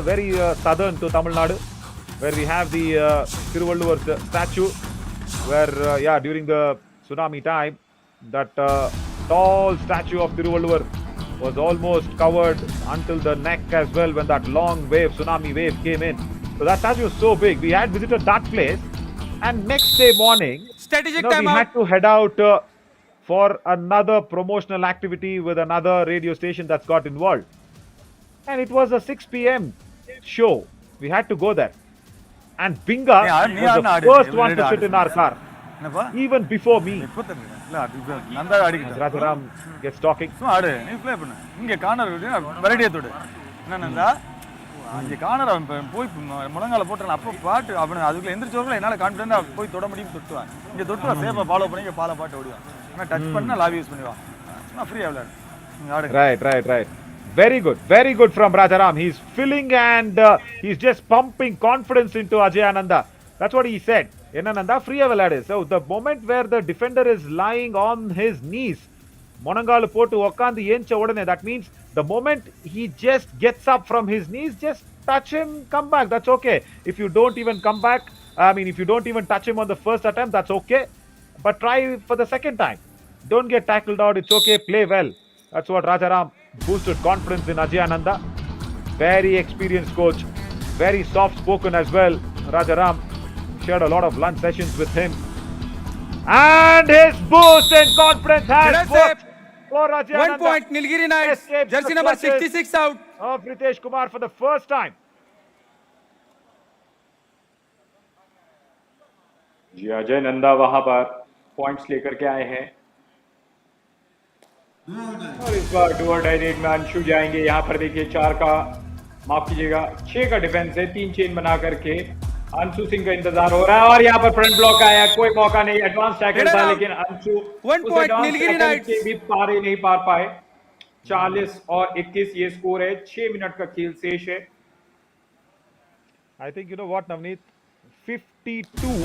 [SPEAKER 7] very southern to Tamil Nadu, where we have the Tiruvallur statue, where, during the tsunami time, that tall statue of Tiruvallur was almost covered until the neck as well when that long wave, tsunami wave came in. So that statue was so big. We had visited that place, and next day morning,
[SPEAKER 10] Strategic
[SPEAKER 7] we
[SPEAKER 10] timeout.
[SPEAKER 7] had to head out for another promotional activity with another radio station that's got involved. And it was a 6 p.m. show. We had to go there. And Binga was the first one to sit in our car. Even before me. As Rajaram gets talking.
[SPEAKER 6] இங்கே corner வெரைட்டியை தொடு என்னன்னா இங்கே corner அவன் போய் முழங்கால போட்டுறான் அப்போ பாட்டு அவனை அதுக்குள்ள எந்திரிச்சவர்கள் என்னால் கான்ஃபிடென்ட்டாக போய் தொட முடியும் தொட்டுவான் இங்கே தொட்டுவான் சேஃபாக ஃபாலோ பண்ணி இங்கே பாலை பாட்டு ஓடிவான் ஆனால் டச் பண்ணால் லாபி யூஸ் பண்ணிவான் நான் ஃப்ரீயாக விளையாடு
[SPEAKER 7] Right. Very good from Rajaram. He's filling and he's just pumping confidence into Ajay Ananda. That's what he said. Enananda free velade. So the moment where the defender is lying on his knees, Monangalu potu okkandu yencha odane, that means the moment he just gets up from his knees, just touch him, come back. That's okay. If you don't even come back, if you don't even touch him on the first attempt, that's okay. But try for the second time. Don't get tackled out. It's okay. Play well. That's what Rajaram boosted confidence in Ajay Ananda. Very experienced coach. Very soft spoken as well. Rajaram shared a lot of lunch sessions with him. And his boost and confidence has worked for Ajay
[SPEAKER 10] 1
[SPEAKER 7] Ananda.
[SPEAKER 10] point, Nilgiri Knights.
[SPEAKER 7] Escapes
[SPEAKER 10] Jersey
[SPEAKER 7] the
[SPEAKER 10] number
[SPEAKER 7] clutches
[SPEAKER 10] 66 out.
[SPEAKER 7] of Ritesh Kumar for the first time.
[SPEAKER 9] जी अजय नंदा वहां पर points लेकर के आए हैं और इस बार do और die red में अंशु जाएंगे। यहाँ पर देखिए 4 का माफ कीजिएगा 6 का डिफेंस है, 3 चेन बना करके अंशु सिंह का इंतजार हो रहा है और यहाँ पर फ्रंट ब्लॉक आया, कोई मौका नहीं, एडवांस टैकल था लेकिन अंशु उस एडवांस टैकल से भी पार नहीं पार पाए। 40 और 21 ये स्कोर है, 6 मिनट का खेल शेष है।
[SPEAKER 7] I think you know what, Navneet? 52,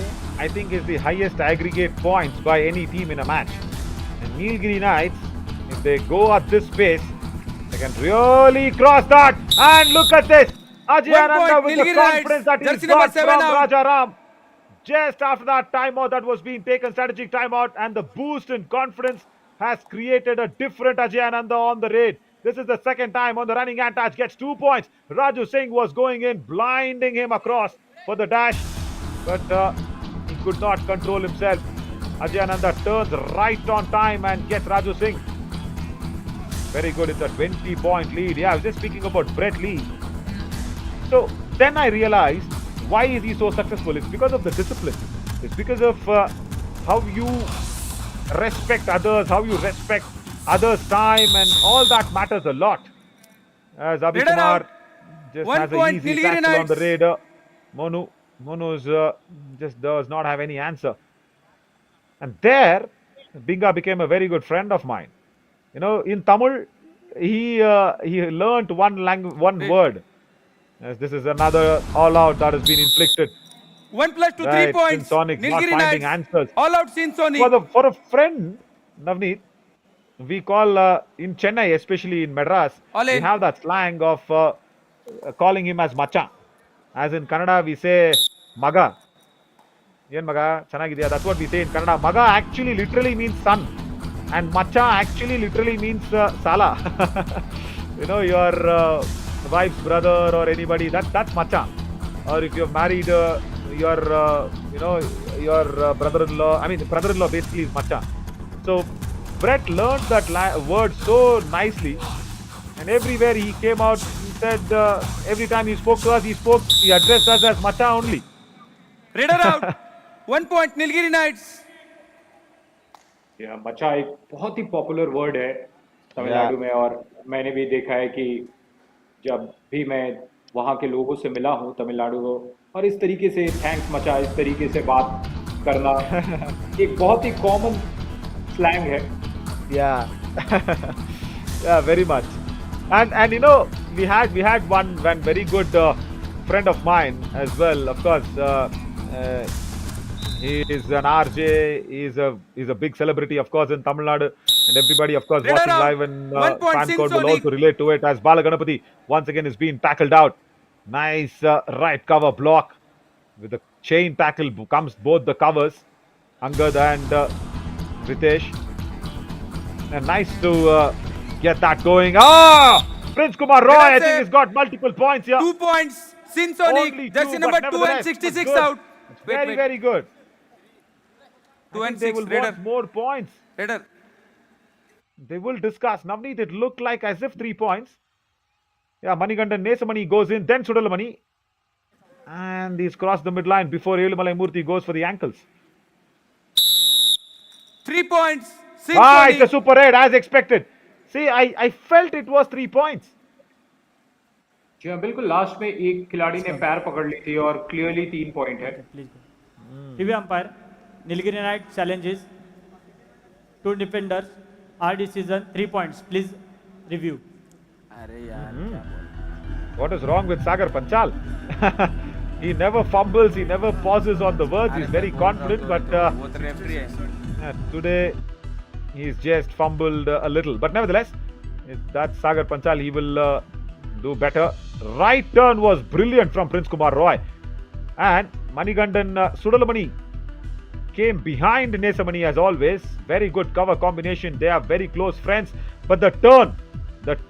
[SPEAKER 7] I think, is the highest aggregate points by any team in a match. And Nilgiri Knights, if they go at this pace, they can really cross that. And look at this. Ajay
[SPEAKER 10] 1
[SPEAKER 7] Ananda
[SPEAKER 10] point,
[SPEAKER 7] with the
[SPEAKER 10] Nilgiri
[SPEAKER 7] confidence
[SPEAKER 10] Knights.
[SPEAKER 7] that he's
[SPEAKER 10] Jersey number
[SPEAKER 7] got
[SPEAKER 10] 7
[SPEAKER 7] from
[SPEAKER 10] out.
[SPEAKER 7] Rajaram. Just after that timeout that was being taken, strategic timeout, and the boost in confidence has created a different Ajay Ananda on the raid. This is the second time on the running anti, gets 2 points. Raju Singh was going in, blinding him across for the dash. But he could not control himself. Ajay Ananda turns right on time and gets Raju Singh. Very good. It's a 20-point lead. Yeah, I was just speaking about Brett Lee. So then I realized, why is he so successful? It's because of the discipline. It's because of how you respect others, how you respect others' time, and all that matters a lot. As Abhi
[SPEAKER 10] Raider
[SPEAKER 7] Kumar
[SPEAKER 10] out.
[SPEAKER 7] just
[SPEAKER 10] 1
[SPEAKER 7] has an
[SPEAKER 10] point,
[SPEAKER 7] easy
[SPEAKER 10] Nilgiri
[SPEAKER 7] tackle on the
[SPEAKER 10] Knights.
[SPEAKER 7] raider. Monu's just does not have any answer. And there, Binga became a very good friend of mine. You know, in Tamil, he learnt one word. As this is another all-out that has been inflicted.
[SPEAKER 10] 1 plus 2, 3
[SPEAKER 7] Right,
[SPEAKER 10] points.
[SPEAKER 7] Sonic not
[SPEAKER 10] Nilgiri
[SPEAKER 7] finding
[SPEAKER 10] Knights.
[SPEAKER 7] answers.
[SPEAKER 10] All out Sin Sonic.
[SPEAKER 7] For a friend, Navneet, we call in Chennai, especially in Madras,
[SPEAKER 10] All
[SPEAKER 7] we
[SPEAKER 10] in.
[SPEAKER 7] have that slang of calling him as Macha. As in Kannada, we say Maga. Yen Maga, Chanagidiya. That's what we say in Kannada. Maga actually literally means son. And Macha actually literally means Sala. You know, your wife's brother or anybody, that's Macha. Or if you're married, your brother-in-law, brother-in-law basically is Macha. So Brett learned that word so nicely, and everywhere he came out, he said every time he spoke to us, he addressed us as Macha only.
[SPEAKER 10] Raider out. 1 point, Nilgiri Knights.
[SPEAKER 9] मचा एक बहुत ही popular word है तमिलनाडु में और मैंने भी देखा है कि जब भी मैं वहाँ के लोगों से मिला हूँ तमिलनाडु को, और इस तरीके से थैंक्स मचा, इस तरीके से बात करना एक बहुत ही कॉमन स्लैंग है.
[SPEAKER 7] Yeah, yeah, very much. And you know, we had one very good friend of mine as well. Of course, he is an RJ. He's a big celebrity, of course, in Tamil Nadu, and everybody, of course,
[SPEAKER 10] Leader
[SPEAKER 7] watching
[SPEAKER 10] out.
[SPEAKER 7] live in
[SPEAKER 10] 1 point
[SPEAKER 7] fan court will
[SPEAKER 10] Sonic.
[SPEAKER 7] also relate to it. As Balaganapati once again is being tackled out. Nice right cover block with the chain tackle comes both the covers, Angad and Ritesh. And nice to get that going. Ah! Prince Kumar Roy, I think he's got multiple points here.
[SPEAKER 10] 2 points.
[SPEAKER 7] Only
[SPEAKER 10] Sinsonic. Jersey
[SPEAKER 7] two,
[SPEAKER 10] number
[SPEAKER 7] but
[SPEAKER 10] 2 and
[SPEAKER 7] nevertheless,
[SPEAKER 10] 66
[SPEAKER 7] good.
[SPEAKER 10] out.
[SPEAKER 7] It's very good.
[SPEAKER 10] 2
[SPEAKER 7] I
[SPEAKER 10] and
[SPEAKER 7] think they
[SPEAKER 10] 6.
[SPEAKER 7] will
[SPEAKER 10] Raider.
[SPEAKER 7] want more points.
[SPEAKER 10] Raider.
[SPEAKER 7] They will discuss. Navneet, it looked like as if 3 points. Yeah, Manigandan Nesamani goes in, then Sudalamani. And he's crossed the midline before Elumalai Murthy goes for the ankles.
[SPEAKER 10] 3 points.
[SPEAKER 7] Ah, it's a
[SPEAKER 10] Sinsonic.
[SPEAKER 7] super raid as expected. See, I felt it was 3 points.
[SPEAKER 9] जी हाँ, बिल्कुल last में एक खिलाड़ी ने पैर पकड़ ली थी और क्लियरली 3 पॉइंट है.
[SPEAKER 11] Please go. TV umpire, Nilgiri Knight challenges 2 defenders. Our decision 3 points. Please review.
[SPEAKER 7] What is wrong with Sagar Panchal? He never fumbles, he never pauses on the words, he's very confident, but today he's just fumbled a little. But nevertheless, that's Sagar Panchal, he will do better. Right turn was brilliant from Prince Kumar Roy. And Manigandan Sudalamani came behind Nesamani as always. Very good cover combination. They are very close friends. But the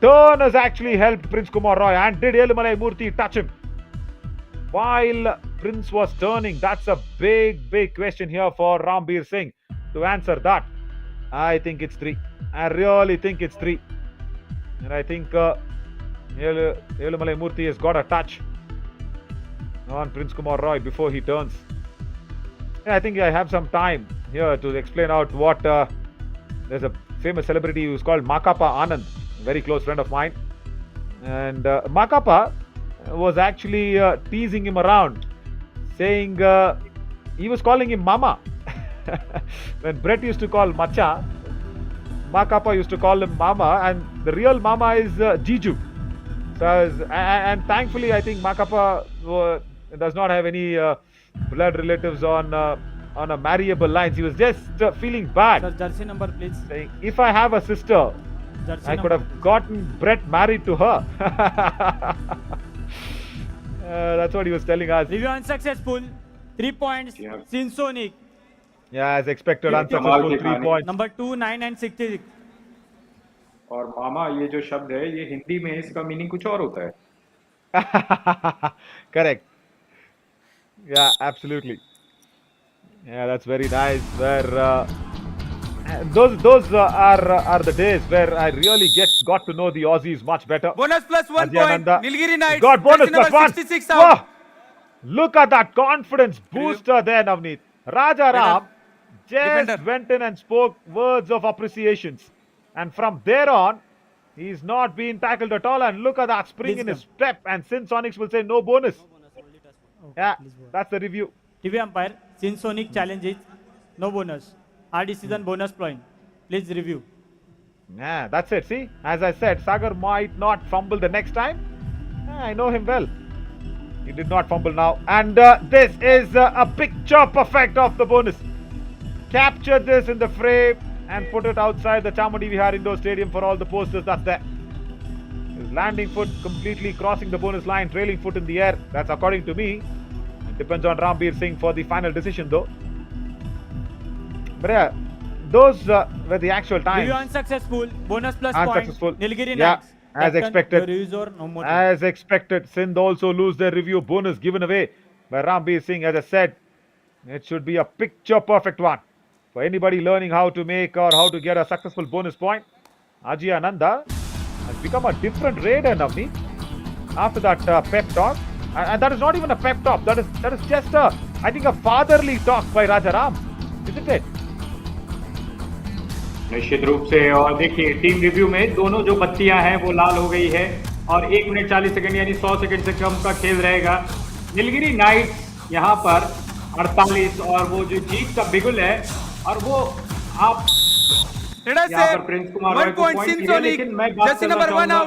[SPEAKER 7] turn has actually helped Prince Kumar Roy. And did Elumalai Murthy touch him while Prince was turning? That's a big question here for Rambir Singh to answer that. I think it's 3. I really think it's 3. And I think Elumalai Murthy has got a touch on Prince Kumar Roy before he turns. Yeah, I think I have some time here to explain out what there's a famous celebrity who's called Makapa Anand, a very close friend of mine. And Makapa was actually teasing him around, saying he was calling him Mama. When Brett used to call Macha, Makapa used to call him Mama, and the real Mama is Jiju. So, and thankfully, I think Makapa does not have any blood relatives on a marriable lines. He was just feeling bad.
[SPEAKER 11] Sir, jersey number, please.
[SPEAKER 7] Saying, if I have a sister,
[SPEAKER 11] Jersey
[SPEAKER 7] I could
[SPEAKER 11] number.
[SPEAKER 7] have gotten Brett married to her. That's what he was telling us.
[SPEAKER 11] Review unsuccessful. 3 points.
[SPEAKER 9] Yeah.
[SPEAKER 11] Sinsonic.
[SPEAKER 7] Yeah, as expected,
[SPEAKER 9] Yeah,
[SPEAKER 7] unsuccessful
[SPEAKER 9] Kamal
[SPEAKER 7] 3
[SPEAKER 9] Khani.
[SPEAKER 7] points.
[SPEAKER 11] Number 2, 9 and 66.
[SPEAKER 9] और मामा ये जो शब्द है ये हिंदी में इसका meaning कुछ और होता है.
[SPEAKER 7] Correct. Yeah, absolutely. Yeah, that's very nice. Where those are the days where I really got to know the Aussies much better.
[SPEAKER 10] Bonus plus 1
[SPEAKER 7] Ajay
[SPEAKER 10] point.
[SPEAKER 7] Nanda.
[SPEAKER 10] Nilgiri Knights.
[SPEAKER 7] Got bonus
[SPEAKER 10] Jersey number
[SPEAKER 7] plus 1.
[SPEAKER 10] 66 out.
[SPEAKER 7] Whoa! Look at that confidence booster there, Navneet. Raja Ram just
[SPEAKER 10] Defender.
[SPEAKER 7] went in and spoke words of appreciations. And from there on, he's not been tackled at all. And look at that spring
[SPEAKER 11] Please
[SPEAKER 7] in his
[SPEAKER 11] come.
[SPEAKER 7] step. And Sinsonics will say no bonus. Yeah, that's the review.
[SPEAKER 11] TV umpire, Sinsonic challenges. No bonus. Our decision bonus point. Please review.
[SPEAKER 7] Yeah, that's it. See, as I said, Sagar might not fumble the next time. I know him well. He did not fumble now. And this is a picture perfect of the bonus. Capture this in the frame and put it outside the Chamudi Vihar Indoor Stadium for all the posters that's there. His landing foot completely crossing the bonus line, trailing foot in the air. That's according to me. It depends on Rambir Singh for the final decision though. But yeah, those were the actual times.
[SPEAKER 11] Review unsuccessful. Bonus plus
[SPEAKER 7] Unsuccessful.
[SPEAKER 11] point. Nilgiri
[SPEAKER 7] Yeah,
[SPEAKER 11] Knights.
[SPEAKER 7] as
[SPEAKER 11] Captain,
[SPEAKER 7] expected.
[SPEAKER 11] your user, no more.
[SPEAKER 7] As expected, Sindh also lose their review bonus given away by Rambir Singh. As I said, it should be a picture perfect one for anybody learning how to make or how to get a successful bonus point. Ajay Ananda has become a different raider, Navneet, after that pep talk. And that is not even a pep talk. That is just I think a fatherly talk by Rajaram, isn't it?
[SPEAKER 9] निश्चित रूप से. और देखिए team review में दोनों जो बत्तियां हैं वो लाल हो गई है और 1 मिनट 40 सेकंड यानी 100 सेकंड से कम का खेल रहेगा। नीलगिरी नाइट्स यहाँ पर 48 और वो जो जीत का बिगुल है और वो आप यहाँ पर प्रिंस कुमार रॉय को पॉइंट दिया, लेकिन मैं बात करना चाहूंगा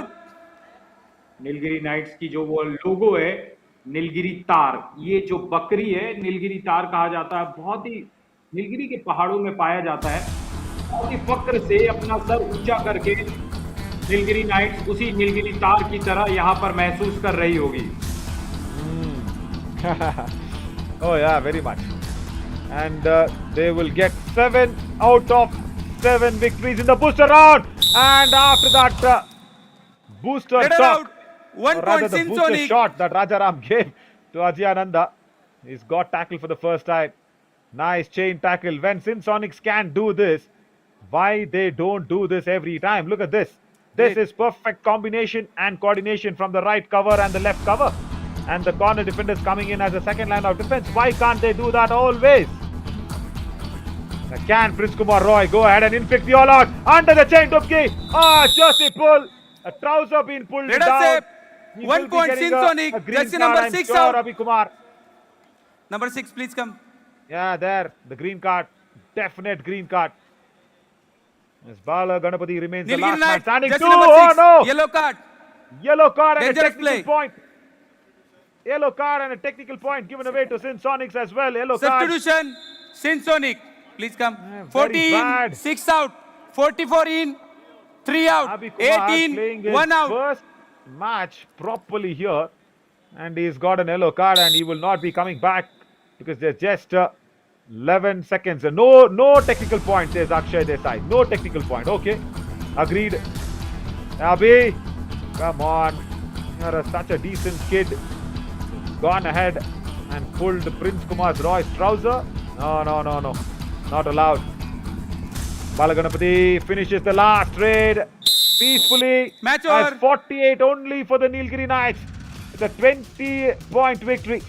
[SPEAKER 9] नीलगिरी नाइट्स की जो वो लोगो है नीलगिरी तार, ये जो बकरी है नीलगिरी तार कहा जाता है, बहुत ही नीलगिरी के पहाड़ों में पाया जाता है। बहुत ही फक्र से अपना सर ऊंचा करके नीलगिरी नाइट्स उसी नीलगिरी तार की तरह यहाँ पर महसूस कर रही होगी।
[SPEAKER 7] Oh yeah, very much. And they will get 7 out of 7 victories in the booster round. And after that booster shot, or rather the booster shot that Rajaram gave to Ajyananda, he's got tackle for the first time. Nice chain tackle. When Sinsonics can do this, why they don't do this every time? Look at this. This is perfect combination and coordination from the right cover and the left cover. And the corner defenders coming in as a second line of defense. Why can't they do that always? Can Prince Kumar Roy go ahead and inflict the all-out under the chain dupki? Just a pull. A trouser being pulled down.
[SPEAKER 10] 1 point Sinsonic. Jersey number 6 out.
[SPEAKER 7] Ravi Kumar.
[SPEAKER 10] Number 6, please come.
[SPEAKER 7] Yeah, there. The green card. Definite green card. As Bala Ganapati remains the last man standing. Oh no!
[SPEAKER 10] Yellow card.
[SPEAKER 7] Yellow card and a technical
[SPEAKER 10] play.
[SPEAKER 7] point. Yellow card and a technical point given away to Sinsonics as well. Yellow card.
[SPEAKER 10] Substitution. Sinsonic. Please come.
[SPEAKER 7] Yeah,
[SPEAKER 10] 14, 6 out. 44 in, 3 out. 18, 1 out.
[SPEAKER 7] First match properly here. And he's got an yellow card and he will not be coming back because there's just 11 seconds. No technical point, says Akshay Desai. No technical point. Okay. Agreed. Abhi, come on. You're such a decent kid. Gone ahead and pulled Prince Kumar Roy's trouser. No. Not allowed. Balaganapati finishes the last trade peacefully.
[SPEAKER 10] Match
[SPEAKER 7] As
[SPEAKER 10] over.
[SPEAKER 7] 48 only for the Nilgiri Knights. It's a 20-point victory.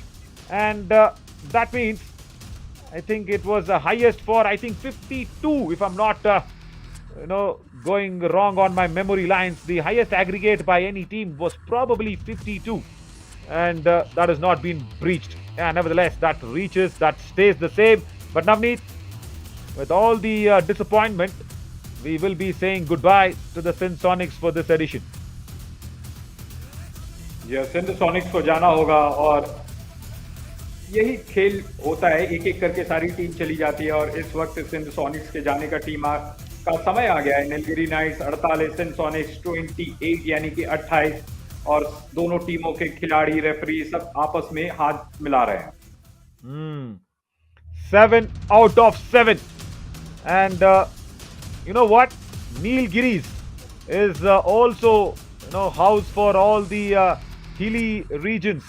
[SPEAKER 7] And that means, I think it was the highest for, 52, if I'm not, going wrong on my memory lines. The highest aggregate by any team was probably 52. And that has not been breached. Yeah, nevertheless, that stays the same. But Navneet, with all the disappointment, we will be saying goodbye to the Sinsonics for this edition.
[SPEAKER 9] ये सिंथसॉनिक्स को जाना होगा और यही खेल होता है, एक एक करके सारी टीम चली जाती है और इस वक्त सिंथसॉनिक्स के जाने का का समय आ गया है। नीलगिरी नाइट्स 48, सिंथसॉनिक्स 28 यानी कि 28 और दोनों टीमों के खिलाड़ी रेफरी सब आपस में हाथ मिला रहे हैं।
[SPEAKER 7] 7 out of 7. And you know what? Nilgiris is also house for all the hilly regions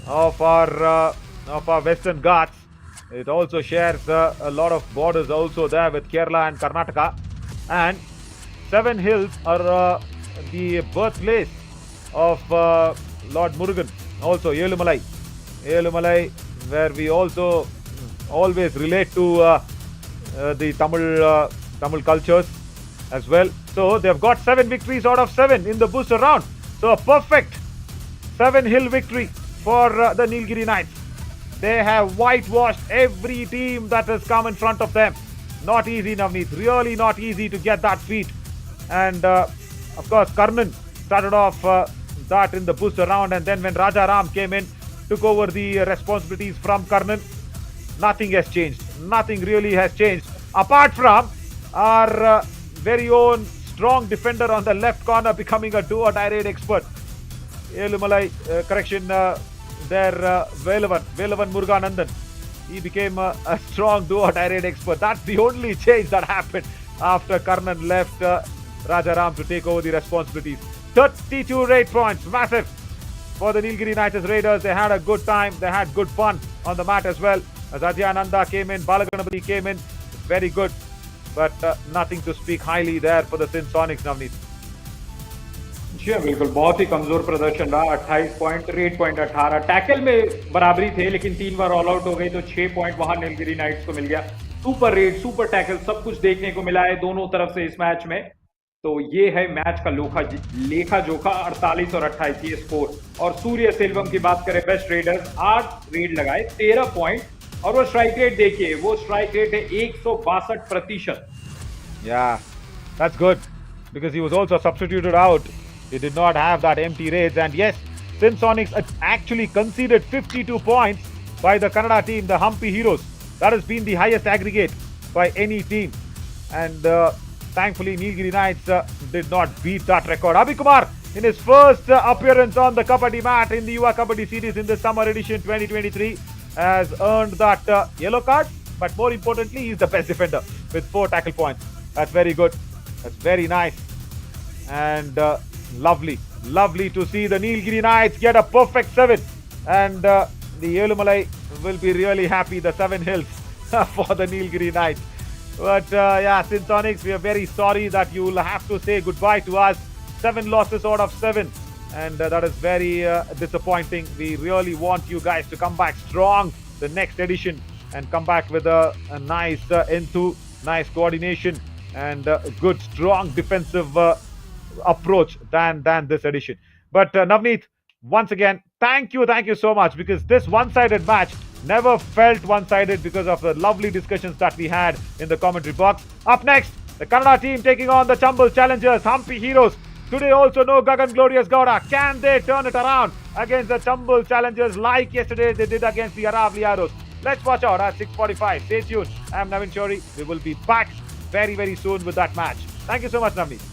[SPEAKER 7] of our Western Ghats. It also shares a lot of borders also there with Kerala and Karnataka. And 7 Hills are the birthplace of Lord Murugan. Also Elumalai, where we also always relate to the Tamil cultures as well. So they've got 7 victories out of 7 in the booster round. So a perfect 7-hill victory for the Nilgiri Knights. They have whitewashed every team that has come in front of them. Not easy, Navneet. Really not easy to get that feat. And of course, Karnan started off that in the booster round. And then when Rajaram came in, took over the responsibilities from Karnan, nothing has changed. Nothing really has changed. Apart from our very own strong defender on the left corner becoming a do-or-die raid expert. Elumalai, Velavan Muruganandan. He became a strong do-or-die raid expert. That's the only change that happened after Karnan left Rajaram to take over the responsibilities. 32 raid points, massive for the Nilgiri Knights Raiders. They had a good time. They had good fun on the mat as well. As Ajyananda came in, Balaganapati came in. Very good. But nothing to speak highly there for the Sinsonics, Navneet.
[SPEAKER 9] जी बिल्कुल, बहुत ही कमजोर प्रदर्शन रहा। 28 point, red point 18। Tackle में बराबरी थे लेकिन 3 बार all out हो गए तो 6 पॉइंट वहां नीलगिरी नाइट्स को मिल गया। सुपर रेड, सुपर टैकल, सब कुछ देखने को मिला है दोनों तरफ से इस मैच में। तो ये है मैच का लेखा जोखा 48 और 28 ये स्कोर। और सूर्य सेल्वम की बात करें, बेस्ट रेडर्स 8 रेड लगाए 13 पॉइंट और वो स्ट्राइक रेट देखिए, वो स्ट्राइक रेट है 162%।
[SPEAKER 7] Yeah, that's good because he was also substituted out. He did not have that empty raids. And yes, Sonics actually conceded 52 points by the Kannada team, the Humpy Heroes. That has been the highest aggregate by any team. And thankfully, Nilgiri Knights did not beat that record. Abhi Kumar, in his first appearance on the Kabaddi mat in the Yuva Kabaddi series in the summer edition 2023, has earned that yellow card. But more importantly, he is the best defender with 4 tackle points. That's very good. That's very nice. And lovely to see the Nilgiri Knights get a perfect 7. And the Yelumalai will be really happy, the 7 hills for the Nilgiri Knights. But yeah, Sonics, we are very sorry that you will have to say goodbye to us. 7 losses out of 7. And that is very disappointing. We really want you guys to come back strong the next edition and come back with a nice N2, nice coordination and a good, strong defensive approach than this edition. But Navneet, once again, thank you so much, because this one-sided match never felt one-sided because of the lovely discussions that we had in the commentary box. Up next, the Kannada team taking on the Chambal challengers, Humpy Heroes. Today also no Gagan Glorious Gowda. Can they turn it around against the Chambal challengers like yesterday they did against the Aravali Arrows? Let's watch out at 6:45. Stay tuned. I'm Navin Shori. We will be back very soon with that match. Thank you so much, Navneet.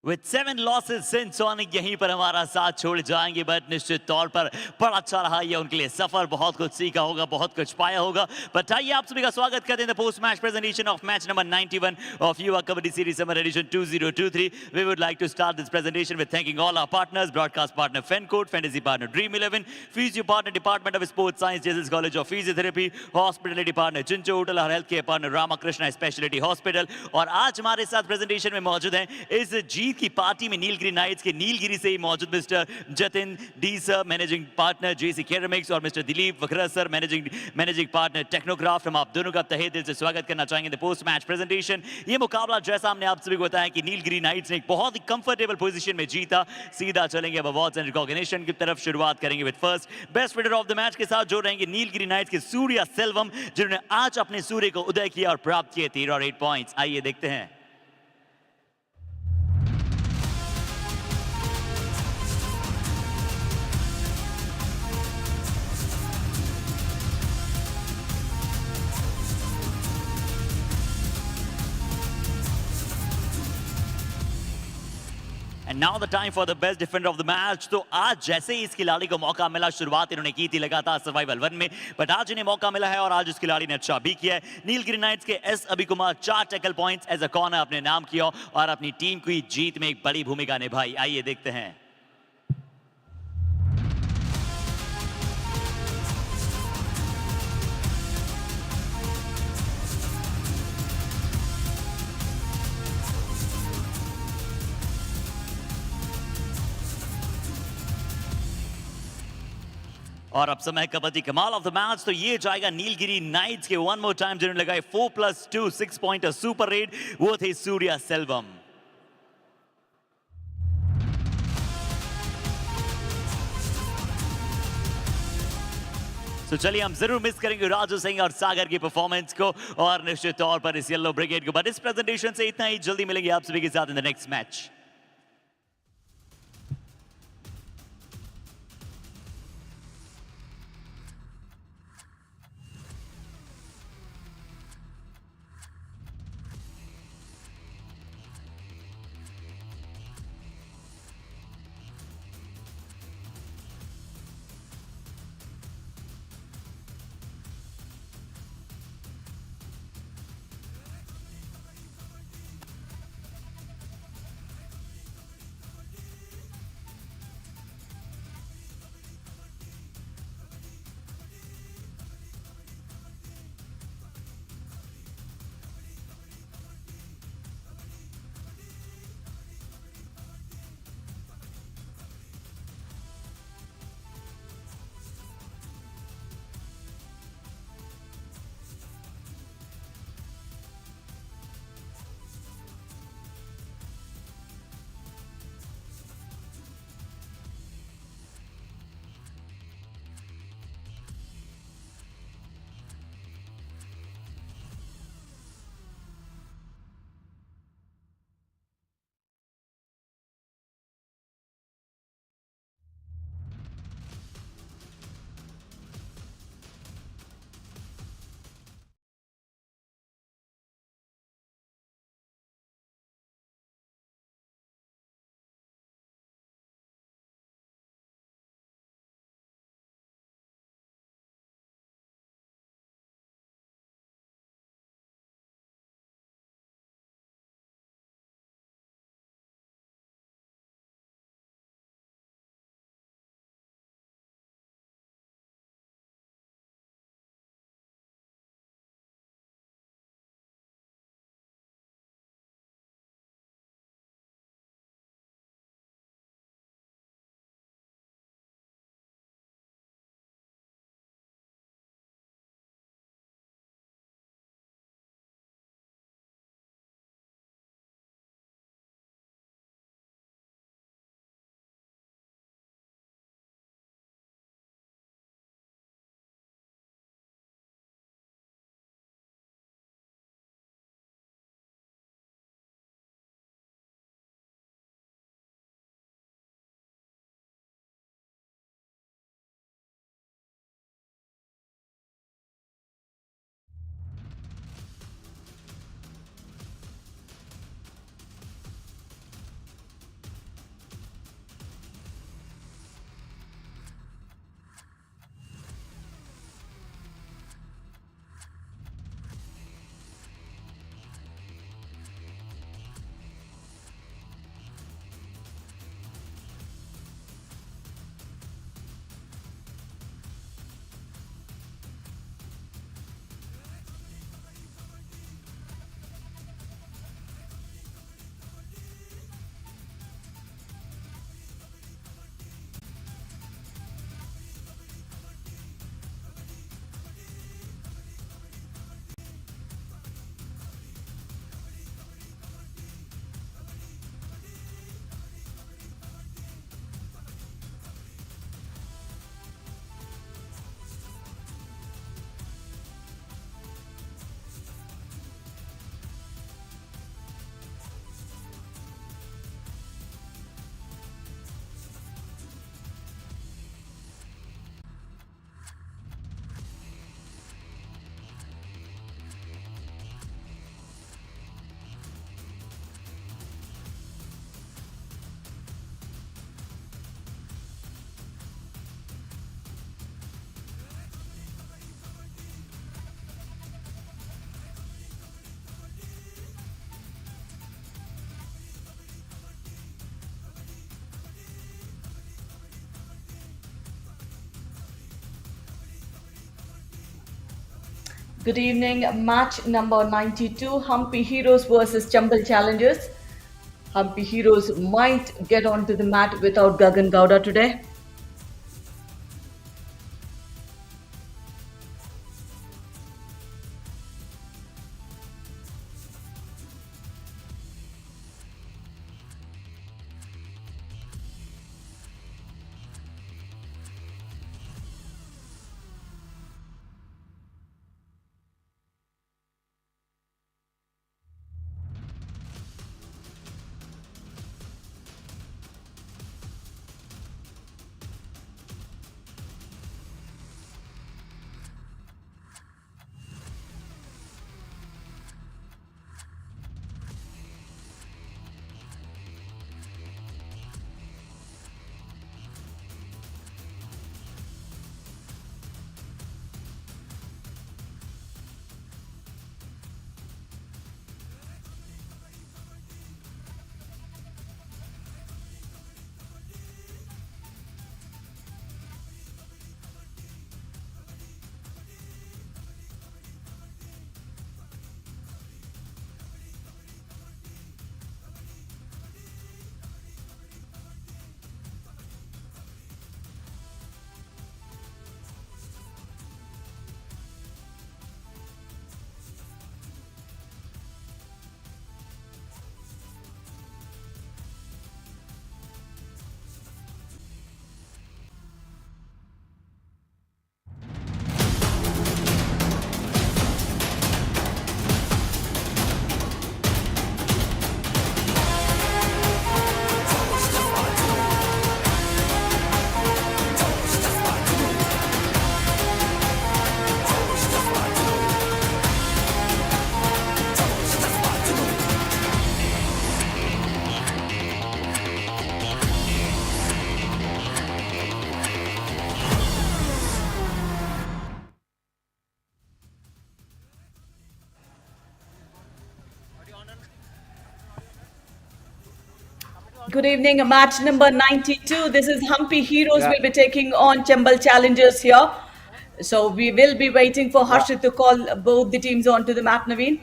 [SPEAKER 8] With 7 losses, Sonic यहीं पर हमारा साथ छोड़ जाएंगे, but निश्चित तौर पर बड़ा अच्छा रहा ये उनके लिए सफर, बहुत कुछ सीखा होगा, बहुत कुछ पाया होगा। बट आइए आप सभी का स्वागत करते हैं post match presentation of match number 91 of Yuva Kabaddi Series Summer Edition 2023. We would like to start this presentation with thanking all our partners, broadcast partner FenCode, fantasy partner Dream 11, physio partner Department of Sports Science, Jesus College of Physiotherapy, hospitality partner Chincho Hotel और healthcare partner Ramakrishna Specialty Hospital। और आज हमारे साथ presentation में मौजूद हैं इस जीत की पार्टी में नीलगिरी नाइट्स के नीलगिरी से ही मौजूद mister Jatin D sir, managing partner JC Ceramics, और मिस्टर दिलीप वखरा सर, मैनेजिंग पार्टनर टेक्नोक्राफ्ट। हम आप दोनों का तहे दिल से स्वागत करना चाहेंगे द पोस्ट मैच प्रेजेंटेशन। ये मुकाबला जैसा हमने आप सभी को बताया कि नीलगिरी नाइट्स ने एक बहुत ही कंफर्टेबल पोजीशन में जीता। सीधा चलेंगे अब अवार्ड्स एंड रिकॉग्निशन की तरफ। शुरुआत करेंगे with first best winner of the match के साथ जो रहेंगे नीलगिरी नाइट्स के सूर्या सेल्वम, जिन्होंने आज अपने सूर्य को उदय किया और प्राप्त किए 13 और 8 पॉइंट्स। आइए देखते हैं। And now the time for the best defender of the match। तो आज जैसे ही इस खिलाड़ी को मौका मिला, शुरुआत इन्होंने की थी लगातार सर्वाइवल 1 में, बट आज इन्हें मौका मिला है और आज इस खिलाड़ी ने अच्छा भी किया है। नीलगिरी नाइट्स के S Abhi Kumar 4 tackle points as a corner अपने नाम किया और अपनी टीम की जीत में एक बड़ी भूमिका निभाई। आइए देखते हैं। और अब समय कबड्डी कमाल ऑफ द मैच, तो ये जाएगा नीलगिरी नाइट्स के वन मोर टाइम, जिन्होंने लगाए 4+2 6 पॉइंटर सुपर रेड, वो थे सूर्या सेल्वम। तो चलिए हम जरूर मिस करेंगे राजू सिंह और सागर की परफॉर्मेंस को और निश्चित तौर पर इस येलो ब्रिगेड को, बट इस प्रेजेंटेशन से इतना ही। जल्दी मिलेंगे आप सभी के साथ in the next match.
[SPEAKER 12] Good evening. Match number 92, Humpy Heroes versus Chambal Challengers. Humpy Heroes might get onto the mat without Gagan Gowda today. Good evening. Match number 92. This is Humpy Heroes will be taking on Chambal Challengers here. So we will be waiting for Harshit to call both the teams onto the mat, Naveen.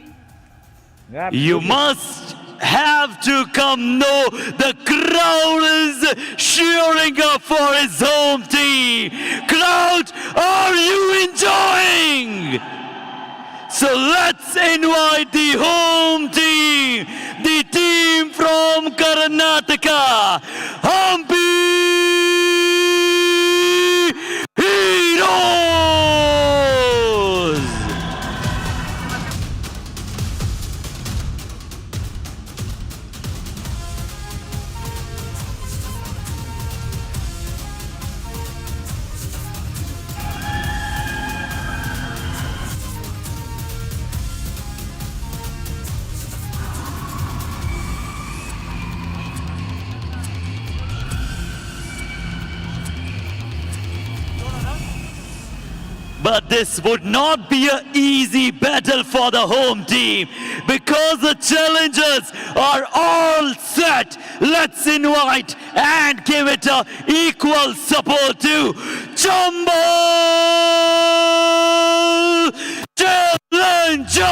[SPEAKER 8] You must have to come know the crowd is cheering up for his home team. Crowd, are you enjoying? So let's invite the home team, the team from Karnataka, Humpy Heroes! But this would not be an easy battle for the home team because the challengers are all set. Let's invite and give it a equal support to Chambal Challengers.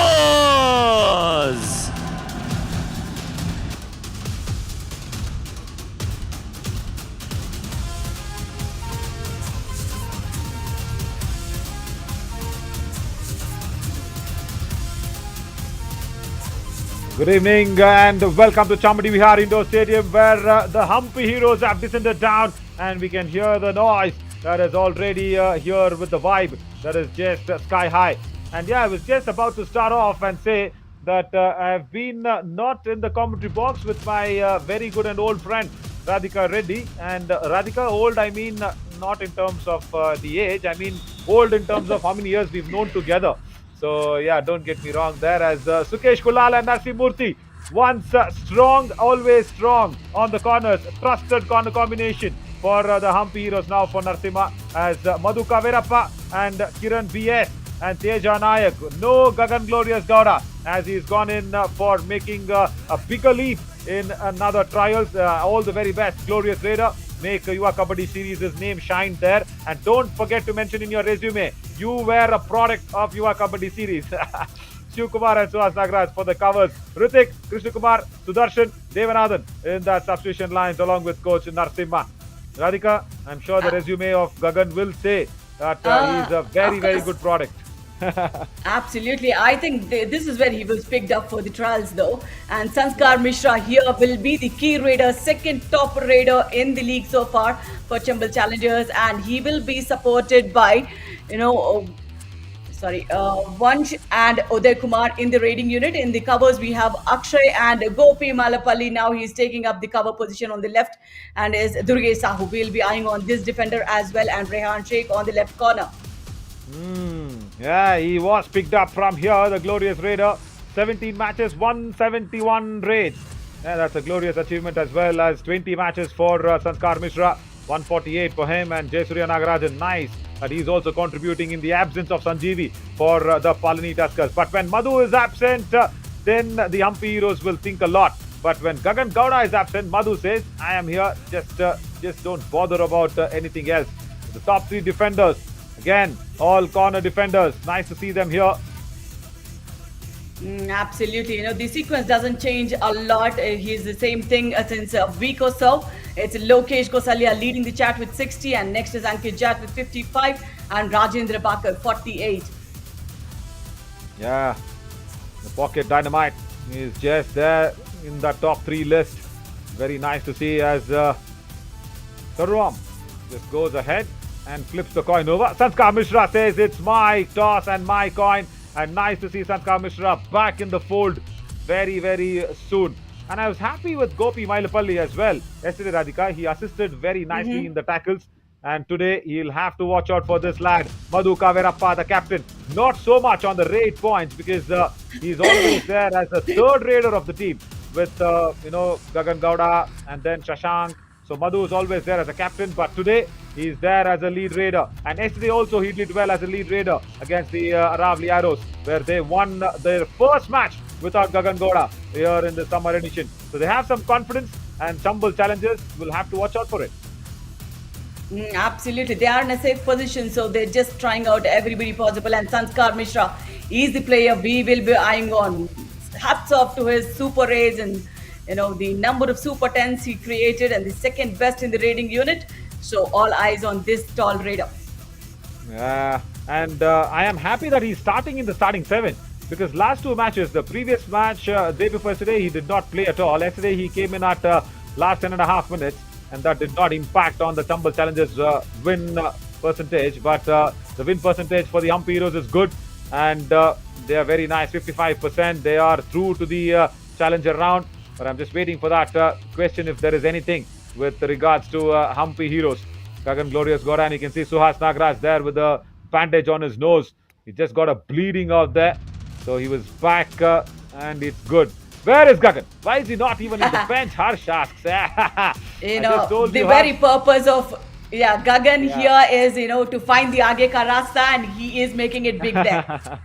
[SPEAKER 7] Good evening and welcome to Chamadi Vihar Indoor Stadium where the Humpy Heroes have descended down and we can hear the noise that is already here with the vibe that is just sky high. And yeah, I was just about to start off and say that I've been not in the commentary box with my very good and old friend Radhika Reddy. And Radhika, old I mean not in terms of the age, I mean old in terms of how many years we've known together. So yeah, don't get me wrong there, as Sukesh Kulal and Narsimurthy, once strong, always strong on the corners, trusted corner combination for the Humpy Heroes, now for Narsimha, as Madhu Kavirappa and Kiran BS and Teja Nayak. No Gagan Glorious Gowda, as he's gone in for making a bigger leap in another trials. All the very best, Glorious Raider. make Yuva Kabaddi Series' name shine there. And don't forget to mention in your resume, you were a product of Yuva Kabaddi Series. Shiv Kumar and Suhas Nagraj for the covers. Ritik, Krishna Kumar, Sudarshan, Devanathan in the substitution lines along with coach Narsimha. Radhika, I'm sure the resume of Gagan will say that he is a very, very good product.
[SPEAKER 12] Absolutely. I think this is where he was picked up for the trials though. And Sanskar Mishra here will be the key raider, second top raider in the league so far for Chambal Challengers. And he will be supported by, Vansh and Uday Kumar in the raiding unit. In the covers, we have Akshay and Gopi Malapalli. Now he's taking up the cover position on the left, and is Durgesh Sahu. We'll be eyeing on this defender as well, and Rehan Sheikh on the left corner.
[SPEAKER 7] Yeah, he was picked up from here, the glorious raider. 17 matches, 171 raids. Yeah, that's a glorious achievement, as well as 20 matches for Sanskar Mishra. 148 for him, and Jayasurya Nagarajan, nice. But he's also contributing in the absence of Sanjeevi for the Palani Tuskers. But when Madhu is absent, then the Hampi heroes will think a lot. But when Gagan Gowda is absent, Madhu says, I am here, just don't bother about anything else. The top three defenders, again, all corner defenders. Nice to see them here.
[SPEAKER 12] Absolutely. The sequence doesn't change a lot. He's the same thing since a week or so. It's Lokesh Gosalia leading the chat with 60, and next is Ankit Jat with 55, and Rajendra Bakar 48.
[SPEAKER 7] Yeah, the pocket dynamite is just there in the top three list. Very nice to see as Saram just goes ahead and flips the coin over. Sanskar Mishra says it's my toss and my coin. And nice to see Sanskar Mishra back in the fold very, very soon. And I was happy with Gopi Mailapalli as well. Yesterday, Radhika, he assisted very nicely in the tackles. And today, he'll have to watch out for this lad, Madhu Kaverappa, the captain. Not so much on the raid points, because he's always there as the third raider of the team with, Gagan Gowda and then Shashank. So Madhu is always there as a captain, but today he's there as a lead raider. And yesterday also he did well as a lead raider against the Aravali Arrows, where they won their first match without Gagan Gowda here in the summer edition. So they have some confidence, and Chambal Challengers will have to watch out for it.
[SPEAKER 12] Absolutely. They are in a safe position, so they're just trying out everybody possible. And Sanskar Mishra is the player we will be eyeing on. Hats off to his super raids and the number of super 10s he created, and the second best in the raiding unit. So all eyes on this tall raider.
[SPEAKER 7] Yeah, and I am happy that he's starting in the starting 7, because last two matches, the previous match, day before yesterday, he did not play at all. Yesterday he came in at last 10.5 minutes, and that did not impact on the Chambal Challengers win percentage. But the win percentage for the Hampi Heroes is good, and they are very nice, 55%. They are through to the Challenger round. But I'm just waiting for that question, if there is anything with regards to Hampi Heroes. Gagan Glorious Gowda, and you can see Suhas Nagraj there with a bandage on his nose. He just got a bleeding out there. So he was back, and it's good. Where is Gagan? Why is he not even in the bench? Harsh asks.
[SPEAKER 12] The very purpose of Gagan here is, to find the Aage ka rasta, and he is making it big there.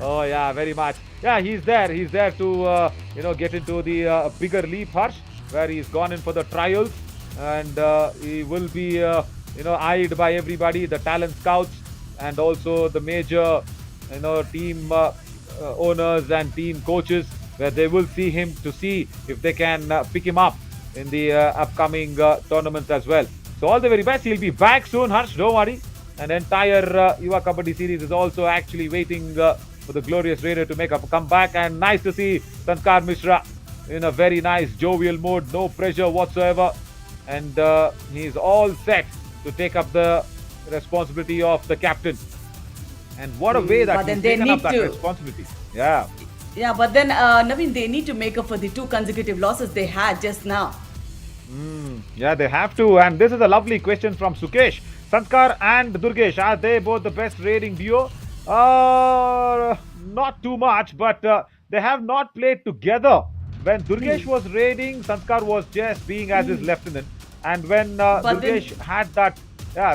[SPEAKER 7] Oh yeah, very much. Yeah, he's there. He's there to get into the bigger leap, Harsh, where he's gone in for the trials, and he will be eyed by everybody, the talent scouts, and also the major team owners and team coaches, where they will see him to see if they can pick him up in the upcoming tournaments as well. So all the very best. He'll be back soon, Harsh, don't worry. And entire Yuva Kabaddi series is also actually waiting for the glorious raider to make a comeback. And nice to see Sanskar Mishra in a very nice jovial mood, no pressure whatsoever, and he's all set to take up the responsibility of the captain. And what a way that he's taken up that responsibility. Yeah,
[SPEAKER 12] but then Naveen, they need to make up for the 2 consecutive losses they had just now.
[SPEAKER 7] Yeah, they have to. And this is a lovely question from Sukesh. Sanskar and Durgesh, are they both the best raiding duo? Not too much, but they have not played together. When Durgesh was raiding, Sanskar was just being as his lieutenant. And when Durgesh had that,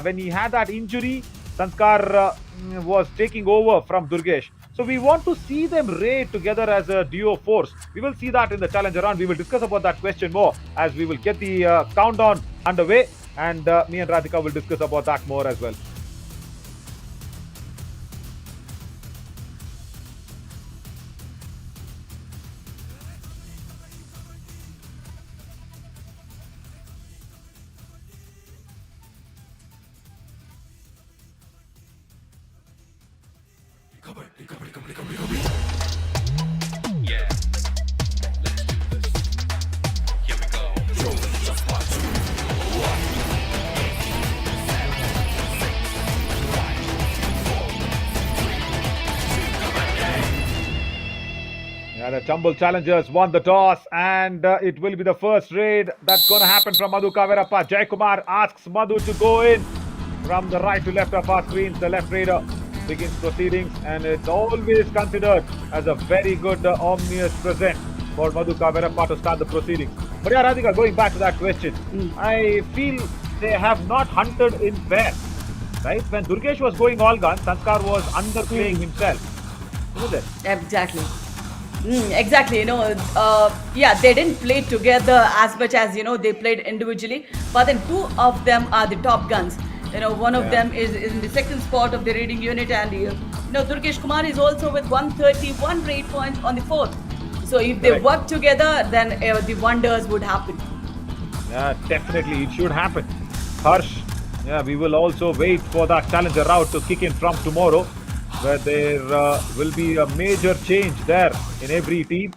[SPEAKER 7] when he had that injury, Sanskar was taking over from Durgesh. So we want to see them raid together as a duo force. We will see that in the challenger round. We will discuss about that question more as we will get the countdown underway. And me and Radhika will discuss about that more as well. Yeah, the Chambal Challengers won the toss, and it will be the first raid that's going to happen from Madhu Kavirappa. Jai Kumar asks Madhu to go in from the right to left of our screens. The left raider begins proceedings, and it's always considered as a very good ominous present for Madhu Kavirappa to start the proceedings. But yeah, Radhika, going back to that question, I feel they have not hunted in pairs, right? When Durgesh was going all guns, Sanskar was underplaying himself, isn't it?
[SPEAKER 12] Exactly. Exactly, yeah, they didn't play together as much as, they played individually. But then two of them are the top guns. One of them is in the second spot of the raiding unit, and, Durgesh Kumar is also with 131 raid points on the fourth. So if they work together, then the wonders would happen.
[SPEAKER 7] Yeah, definitely, it should happen. Harsh, yeah, we will also wait for that challenger route to kick in from tomorrow, where there will be a major change there in every team,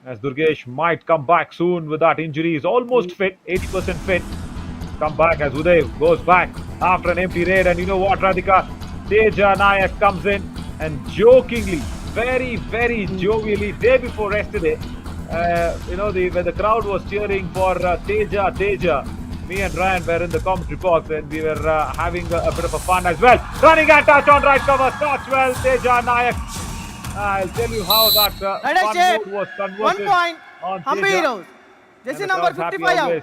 [SPEAKER 7] as Durgesh might come back soon with that injury. He's almost fit, 80% fit. Come back as Uday goes back after an empty raid. And you know what, Radhika? Teja Nayak comes in and jokingly, very, very jovially, day before yesterday, when the crowd was cheering for Teja, me and Ryan were in the commentary box, and we were having a bit of a fun as well. Running and touch on right cover, starts well, Teja Nayak. I'll tell you how that fun mode was converted.
[SPEAKER 4] 1 point.
[SPEAKER 7] On
[SPEAKER 4] Humble
[SPEAKER 7] Teja.
[SPEAKER 4] Heroes. Jersey
[SPEAKER 7] And the
[SPEAKER 4] number
[SPEAKER 7] crowd's happy
[SPEAKER 4] 55 out.
[SPEAKER 7] always.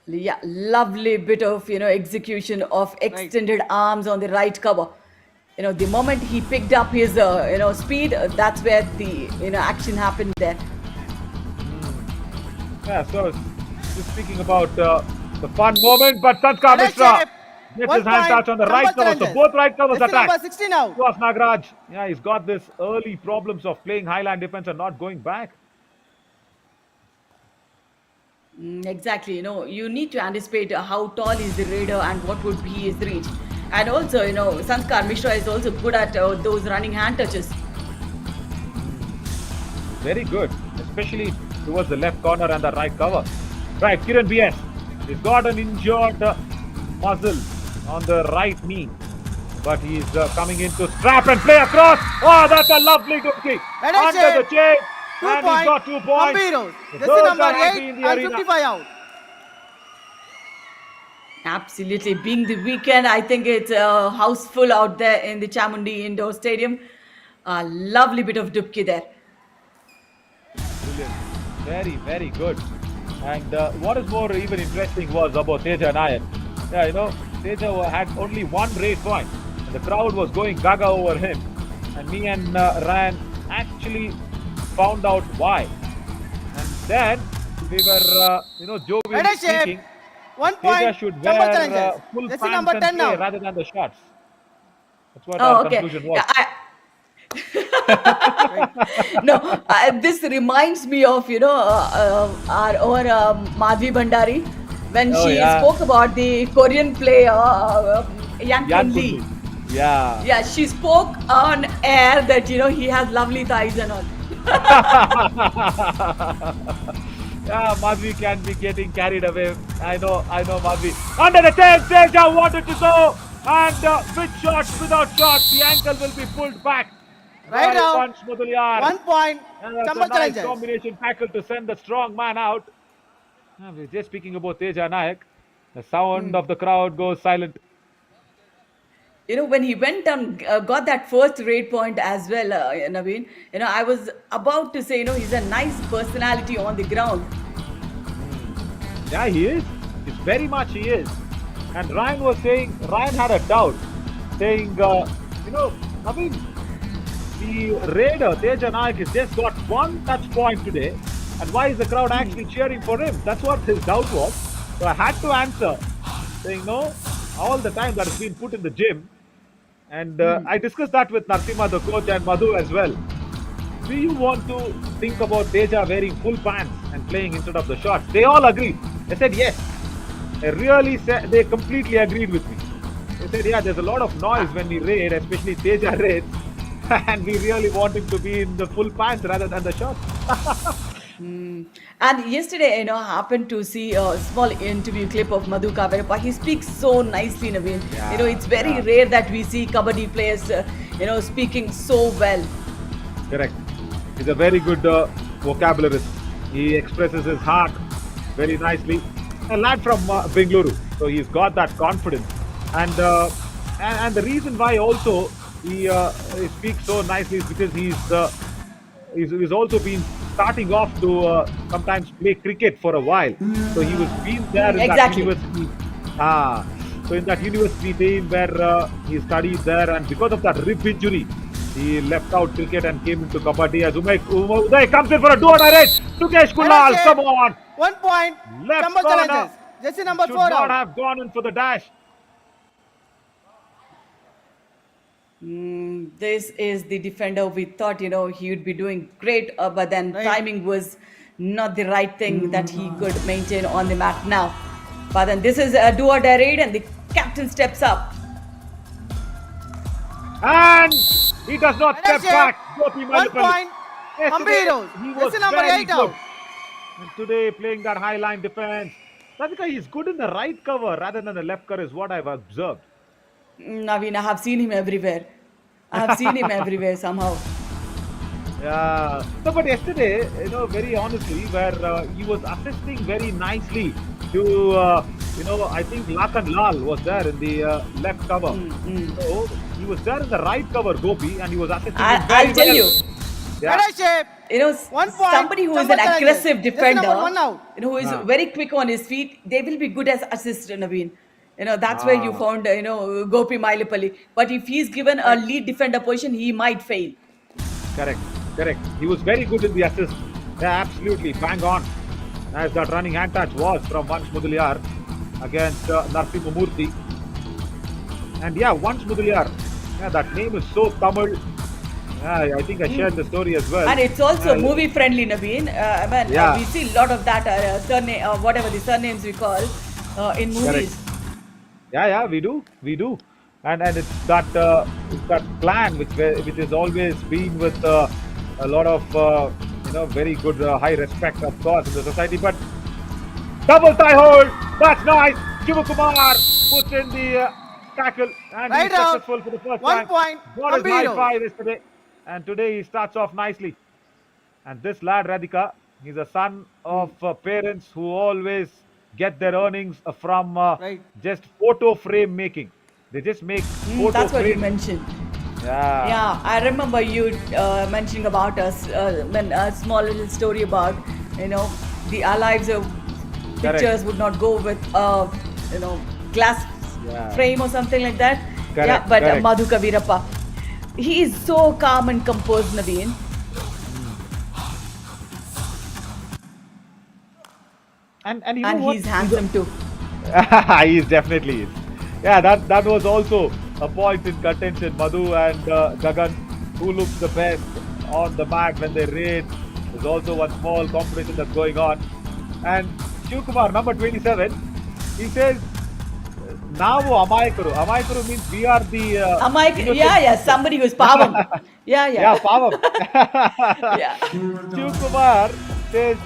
[SPEAKER 12] Yeah, lovely bit of, execution of extended arms on the right cover. The moment he picked up his, speed, that's where the, action happened there.
[SPEAKER 7] Yeah, so just speaking about the fun moment, but Sanskar Mishra gets his hand touch on the right cover. So both right covers attack.
[SPEAKER 4] Number 60 now.
[SPEAKER 7] Cross Nagraj. Yeah, he's got this early problems of playing highland defense and not going back.
[SPEAKER 12] Exactly, you need to anticipate how tall is the raider and what would be his reach. And also, Sanskar Mishra is also good at those running hand touches.
[SPEAKER 7] Very good, especially towards the left corner and the right cover. Right, Kiran BS. He's got an injured muscle on the right knee, but he's coming in to strap and play across. Oh, that's a lovely dupki under the chain. And he's got 2 points.
[SPEAKER 4] Jersey number 8 and 55 out.
[SPEAKER 12] Absolutely. Being the weekend, I think it's a house full out there in the Chamundi Indoor Stadium. A lovely bit of dupki there.
[SPEAKER 7] Brilliant. Very, very good. And what is more even interesting was about Teja Nayak. Yeah, Teja had only 1 raid point, and the crowd was going gaga over him. And me and Ryan actually found out why. And then we were, jovially speaking,
[SPEAKER 4] 1
[SPEAKER 7] Teja
[SPEAKER 4] point.
[SPEAKER 7] should
[SPEAKER 4] Chambal
[SPEAKER 7] wear
[SPEAKER 4] Challengers.
[SPEAKER 7] full
[SPEAKER 4] Jersey
[SPEAKER 7] pants
[SPEAKER 4] number
[SPEAKER 7] and
[SPEAKER 4] 10
[SPEAKER 7] play
[SPEAKER 4] now.
[SPEAKER 7] rather than the shorts. That's what our conclusion was.
[SPEAKER 12] No, this reminds me of, our own Madhvi Bhandari when she spoke about the Korean player Yang Kun Lee.
[SPEAKER 7] Yeah.
[SPEAKER 12] Yeah, she spoke on air that, he has lovely thighs and all.
[SPEAKER 7] Yeah, Madhvi can be getting carried away. I know, Madhvi. Under the tail, Teja wanted to go. And with shots, without shots, the ankle will be pulled back.
[SPEAKER 4] Right out.
[SPEAKER 7] Punch Mudaliar.
[SPEAKER 4] 1 point.
[SPEAKER 7] And that's
[SPEAKER 4] Chambal
[SPEAKER 7] a nice
[SPEAKER 4] Challengers.
[SPEAKER 7] combination tackle to send the strong man out. We're just speaking about Teja Nayak. The sound of the crowd goes silent.
[SPEAKER 12] When he went and got that first raid point as well, Naveen, I was about to say, he's a nice personality on the ground.
[SPEAKER 7] Yeah, he is. It's very much he is. And Ryan had a doubt, saying, Naveen, the raider, Teja Nayak, has just got 1 touch point today. And why is the crowd actually cheering for him? That's what his doubt was. So I had to answer, saying no, all the time that has been put in the gym. And I discussed that with Narsimha, the coach, and Madhu as well. Do you want to think about Teja wearing full pants and playing instead of the shorts? They all agreed. They said yes. They completely agreed with me. They said, yeah, there's a lot of noise when we raid, especially Teja raids. And we really want him to be in the full pants rather than the shorts.
[SPEAKER 12] And yesterday, I happened to see a small interview clip of Madhu Kavirappa. He speaks so nicely, Naveen. It's very rare that we see Kabaddi players, speaking so well.
[SPEAKER 7] Correct. He's a very good vocabulary. He expresses his heart very nicely. A lad from Bengaluru, so he's got that confidence. And the reason why also he speaks so nicely is because he's also been starting off to sometimes play cricket for a while. So he was been there in that university. So in that university team where he studied there, and because of that rib injury, he left out cricket and came into Kabaddi. As Uday comes in for a do-or-die race. Tukesh Kunal, come on.
[SPEAKER 10] 1 point.
[SPEAKER 7] Left
[SPEAKER 10] Number
[SPEAKER 7] corner.
[SPEAKER 10] challenges. Jersey number
[SPEAKER 7] Should
[SPEAKER 10] 4
[SPEAKER 7] not
[SPEAKER 10] out.
[SPEAKER 7] have gone in for the dash.
[SPEAKER 12] This is the defender we thought, he would be doing great, but then timing was not the right thing that he could maintain on the mat now. But then this is a do-or-die raid, and the captain steps up.
[SPEAKER 7] And he does not step back.
[SPEAKER 10] 1 point. Ambiros.
[SPEAKER 7] He was
[SPEAKER 10] Jersey number
[SPEAKER 7] very
[SPEAKER 10] 8
[SPEAKER 7] good.
[SPEAKER 10] out.
[SPEAKER 7] And today playing that high line defense. Radhika, he's good in the right cover rather than the left cover is what I've observed.
[SPEAKER 12] Naveen, I have seen him everywhere. Somehow.
[SPEAKER 7] Yeah. No, but yesterday, very honestly, where he was assisting very nicely to, I think Lakan Lal was there in the left cover. So he was there in the right cover, Gopi, and he was assisting him very
[SPEAKER 12] I'll tell
[SPEAKER 7] well.
[SPEAKER 12] you.
[SPEAKER 7] Yeah.
[SPEAKER 10] 1 point.
[SPEAKER 12] Somebody who is an
[SPEAKER 10] Jumbo
[SPEAKER 12] aggressive
[SPEAKER 10] challenges. Jersey
[SPEAKER 12] defender,
[SPEAKER 10] number 1 out.
[SPEAKER 12] who is very quick on his feet, they will be good as assist, Naveen. That's where you found, Gopi Mailapalli. But if he's given a lead defender position, he might fail.
[SPEAKER 7] Correct. He was very good in the assist. Yeah, absolutely. Bang on. As that running hand touch was from Vansh Mudaliar against Narsimha Murthy. And yeah, Vansh Mudaliar. Yeah, that name is so Tamil. Yeah, I think I shared the story as well.
[SPEAKER 12] And it's also movie friendly, Naveen. We see a lot of that surname, whatever the surnames we call in movies.
[SPEAKER 7] Correct. Yeah, we do. And it's that clan which has always been with a lot of very good high respect, of course, in the society. But double tie hold, that's nice. Yuva Kumar puts in the tackle, and he's successful for the first
[SPEAKER 10] 1
[SPEAKER 7] time.
[SPEAKER 10] point.
[SPEAKER 7] Got his high five yesterday, and today he starts off nicely. And this lad Radhika, he's a son of parents who always get their earnings from just photo frame making. They just make photo
[SPEAKER 12] That's what you
[SPEAKER 7] frames.
[SPEAKER 12] mentioned.
[SPEAKER 7] Yeah,
[SPEAKER 12] I remember you mentioning about us a small little story about the Alive's pictures would not go with glass frame or something like that.
[SPEAKER 7] Correct,
[SPEAKER 12] But
[SPEAKER 7] correct.
[SPEAKER 12] Madhu Kavirappa, he is so calm and composed, Naveen.
[SPEAKER 7] And you know what?
[SPEAKER 12] He's handsome too.
[SPEAKER 7] He definitely is. Yeah, that was also a point in contention. Madhu and Gagan, who looks the best on the mat when they raid. There's also one small competition that's going on. And Shivkumar, number 27, he says, now Amayakaru. Amayakaru means we are the...
[SPEAKER 12] somebody who's pavam.
[SPEAKER 7] Yeah, pavam.
[SPEAKER 12] Yeah.
[SPEAKER 7] Shivkumar says,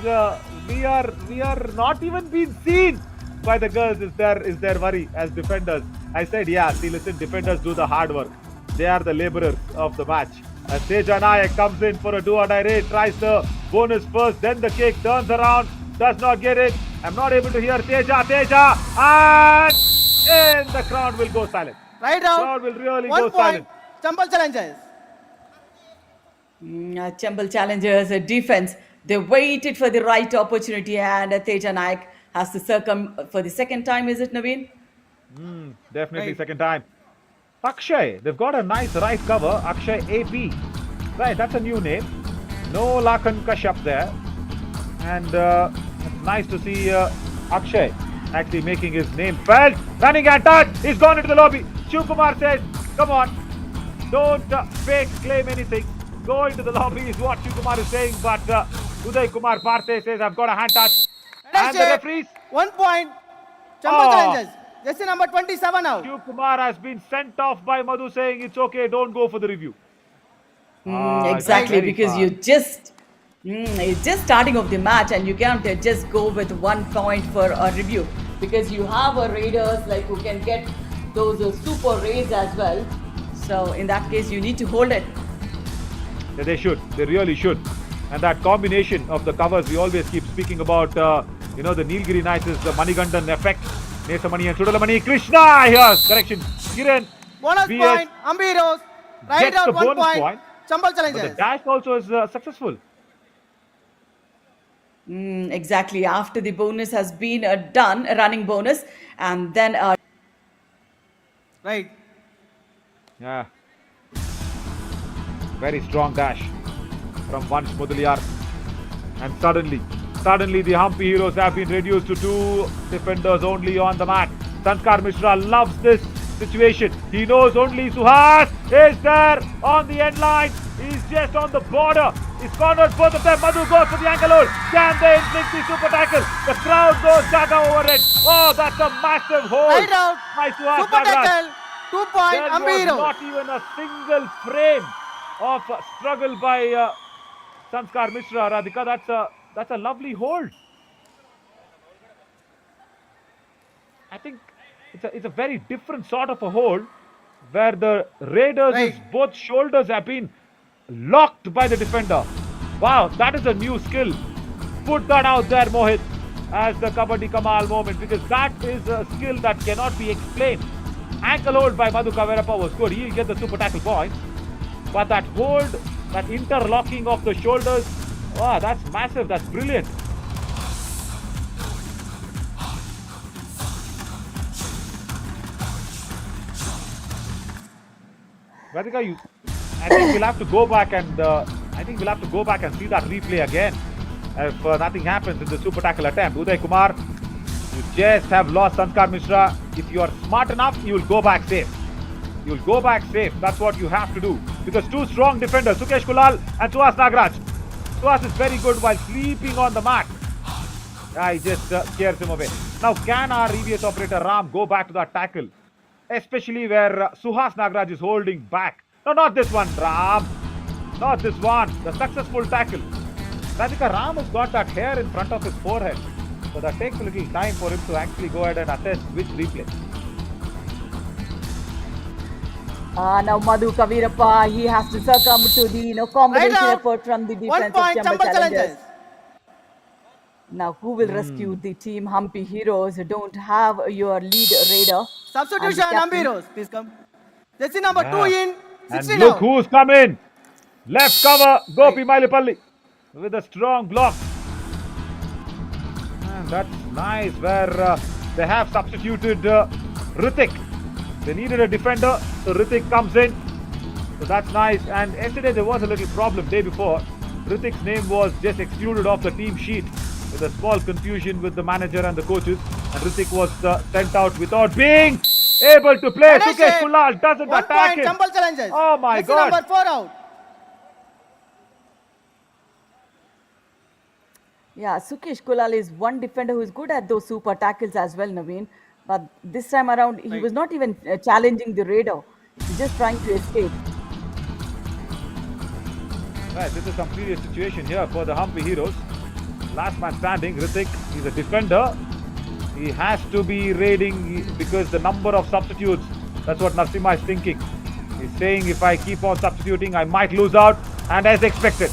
[SPEAKER 7] we are not even being seen by the girls is their worry as defenders. I said, yeah, see, listen, defenders do the hard work. They are the laborers of the match. As Teja Nayak comes in for a do-or-die raid, tries the bonus first, then the kick, turns around, does not get it. I'm not able to hear Teja, and the crowd will go silent.
[SPEAKER 10] Right out.
[SPEAKER 7] Crowd will really
[SPEAKER 10] 1
[SPEAKER 7] go
[SPEAKER 10] point.
[SPEAKER 7] silent.
[SPEAKER 10] Jumbo challenges.
[SPEAKER 12] Chambal Challengers defense. They waited for the right opportunity, and Teja Nayak has to circum for the second time. Is it, Naveen?
[SPEAKER 7] Definitely second time. Akshay, they've got a nice right cover. Akshay AP. Right, that's a new name. No Lakan Kashyap there. And it's nice to see Akshay actually making his name felt. Running and touch. He's gone into the lobby. Shiv Kumar says, come on, don't fake claim anything. Go into the lobby is what Shiv Kumar is saying. But Uday Kumar Parthe says, I've got a hand touch. And the referees.
[SPEAKER 10] 1 point. Champa challenges. Jersey number 27 out.
[SPEAKER 7] Shiv Kumar has been sent off by Madhu saying it's okay, don't go for the review.
[SPEAKER 12] Exactly, because it's just starting of the match and you can't just go with 1 point for a review, because you have a raiders like who can get those super raids as well. So in that case, you need to hold it.
[SPEAKER 7] Yeah, they should. They really should. And that combination of the covers we always keep speaking about, the Nilgiri Knights is the Manigandan effect. Nesamani and Sudalamani. Krishna here. Correction. Kiran.
[SPEAKER 10] Bonus
[SPEAKER 7] BS
[SPEAKER 10] point. Ambiros. Right
[SPEAKER 7] gets
[SPEAKER 10] out
[SPEAKER 7] the
[SPEAKER 10] 1
[SPEAKER 7] bonus
[SPEAKER 10] point. Chambal challenges.
[SPEAKER 7] But the dash also is successful.
[SPEAKER 12] Exactly. After the bonus has been done, a running bonus, and then
[SPEAKER 10] Right.
[SPEAKER 7] Yeah. Very strong dash from Vansh Mudaliar. And suddenly the Humpy Heroes have been reduced to 2 defenders only on the mat. Sanskar Mishra loves this situation. He knows only Suhas is there on the end line. He's just on the border. He's cornered both of them. Madhu goes for the ankle hold. Can they inflict the super tackle? The crowd goes gaga over it. Oh, that's a massive hold.
[SPEAKER 10] Right out.
[SPEAKER 7] By Suhas
[SPEAKER 10] Super
[SPEAKER 7] Nagaraj.
[SPEAKER 10] tackle. 2 point.
[SPEAKER 7] There was
[SPEAKER 10] Ambiro.
[SPEAKER 7] not even a single frame of struggle by Sanskar Mishra. Radhika, that's a lovely hold. I think it's a very different sort of a hold where the Raiders' both shoulders have been locked by the defender. Wow, that is a new skill. Put that out there, Mohit, as the Kabaddi Kamal moment, because that is a skill that cannot be explained. Ankle hold by Madhu Kaverappa was good. He'll get the super tackle point. But that hold, that interlocking of the shoulders, wow, that's massive. That's brilliant. Radhika, I think we'll have to go back and see that replay again. If nothing happens in the super tackle attempt, Uday Kumar, you just have lost Sanskar Mishra. If you are smart enough, you will go back safe. You will go back safe. That's what you have to do. Because 2 strong defenders, Sukesh Kulal and Suhas Nagaraj. Suhas is very good while sleeping on the mat. He just scares him away. Now, can our EVS operator Ram go back to that tackle? Especially where Suhas Nagaraj is holding back. No, not this one, Ram. Not this one. The successful tackle. Radhika, Ram has got that hair in front of his forehead. So that takes a little time for him to actually go ahead and assess which replay.
[SPEAKER 12] now Madhu Kavirappa, he has to succumb to the combination effort from the defense
[SPEAKER 10] 1 point.
[SPEAKER 12] of Chamba
[SPEAKER 10] Chambal
[SPEAKER 12] Challengers.
[SPEAKER 10] challenges.
[SPEAKER 12] Now, who will rescue the team Humpy Heroes who don't have your lead raider?
[SPEAKER 10] Substitution. Ambiros. Please come. Jersey number 2 in.
[SPEAKER 7] And
[SPEAKER 10] 16
[SPEAKER 7] look
[SPEAKER 10] out.
[SPEAKER 7] who's come in. Left cover, Gopi Mailipalli with a strong block. And that's nice where they have substituted Ritik. They needed a defender, so Ritik comes in. So that's nice. And yesterday there was a little problem day before. Ritik's name was just excluded off the team sheet with a small confusion with the manager and the coaches. And Ritik was sent out without being able to play. Sukesh Kulal doesn't
[SPEAKER 10] 1
[SPEAKER 7] attack
[SPEAKER 10] point.
[SPEAKER 7] him.
[SPEAKER 10] Chambal challenges.
[SPEAKER 7] Oh my
[SPEAKER 10] Jersey
[SPEAKER 7] God.
[SPEAKER 10] number 4 out.
[SPEAKER 12] Yeah, Sukesh Kulal is one defender who is good at those super tackles as well, Naveen. But this time around, he was not even challenging the raider. He's just trying to escape.
[SPEAKER 7] Right, this is some serious situation here for the Humpy Heroes. Last man standing, Ritik, he's a defender. He has to be raiding because the number of substitutes, that's what Narasimha is thinking. He's saying if I keep on substituting, I might lose out. And as expected,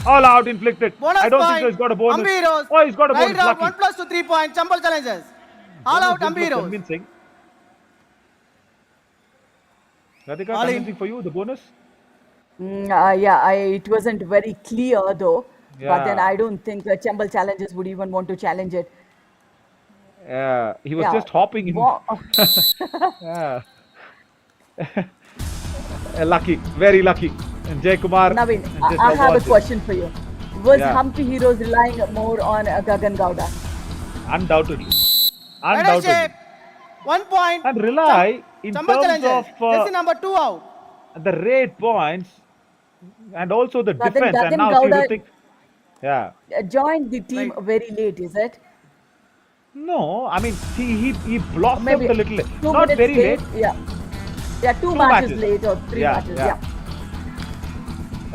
[SPEAKER 7] all out inflicted.
[SPEAKER 10] Bonus
[SPEAKER 7] I don't
[SPEAKER 10] point.
[SPEAKER 7] think so he's got a bonus.
[SPEAKER 10] Ambiros.
[SPEAKER 7] Oh, he's got a bonus.
[SPEAKER 10] Right round,
[SPEAKER 7] Lucky.
[SPEAKER 10] 1 + 2 3 point. Chambal challenges. All out.
[SPEAKER 7] Bonus looks
[SPEAKER 10] Ambiros.
[SPEAKER 7] convincing. Radhika,
[SPEAKER 10] All in.
[SPEAKER 7] convincing for you, the bonus?
[SPEAKER 12] It wasn't very clear though. But then
[SPEAKER 7] Yeah.
[SPEAKER 12] I don't think Chambal Challengers would even want to challenge it.
[SPEAKER 7] He was
[SPEAKER 12] Yeah.
[SPEAKER 7] just hopping in. Yeah. Lucky, very lucky. And Jay Kumar.
[SPEAKER 12] Naveen,
[SPEAKER 7] just
[SPEAKER 12] I have a
[SPEAKER 7] avoids it.
[SPEAKER 12] question for you. Was
[SPEAKER 7] Yeah.
[SPEAKER 12] Humpy Heroes relying more on Gagan Gowda?
[SPEAKER 7] Undoubtedly.
[SPEAKER 4] Leadership.
[SPEAKER 7] Undoubtedly.
[SPEAKER 4] 1 point.
[SPEAKER 7] And rely in
[SPEAKER 4] Chambal
[SPEAKER 7] terms
[SPEAKER 4] challenges.
[SPEAKER 7] of
[SPEAKER 4] Jersey number 2 out.
[SPEAKER 7] the raid points and also the
[SPEAKER 12] But then
[SPEAKER 7] defense. And
[SPEAKER 12] Gagan
[SPEAKER 7] now see
[SPEAKER 12] Gowda
[SPEAKER 7] Ritik. Yeah.
[SPEAKER 12] joined the team very late, is it?
[SPEAKER 7] No, I mean he blossomed
[SPEAKER 12] Maybe
[SPEAKER 7] a little.
[SPEAKER 12] 2
[SPEAKER 7] Not
[SPEAKER 12] minutes
[SPEAKER 7] very late.
[SPEAKER 12] Yeah. Yeah, two matches late or three matches. Yeah.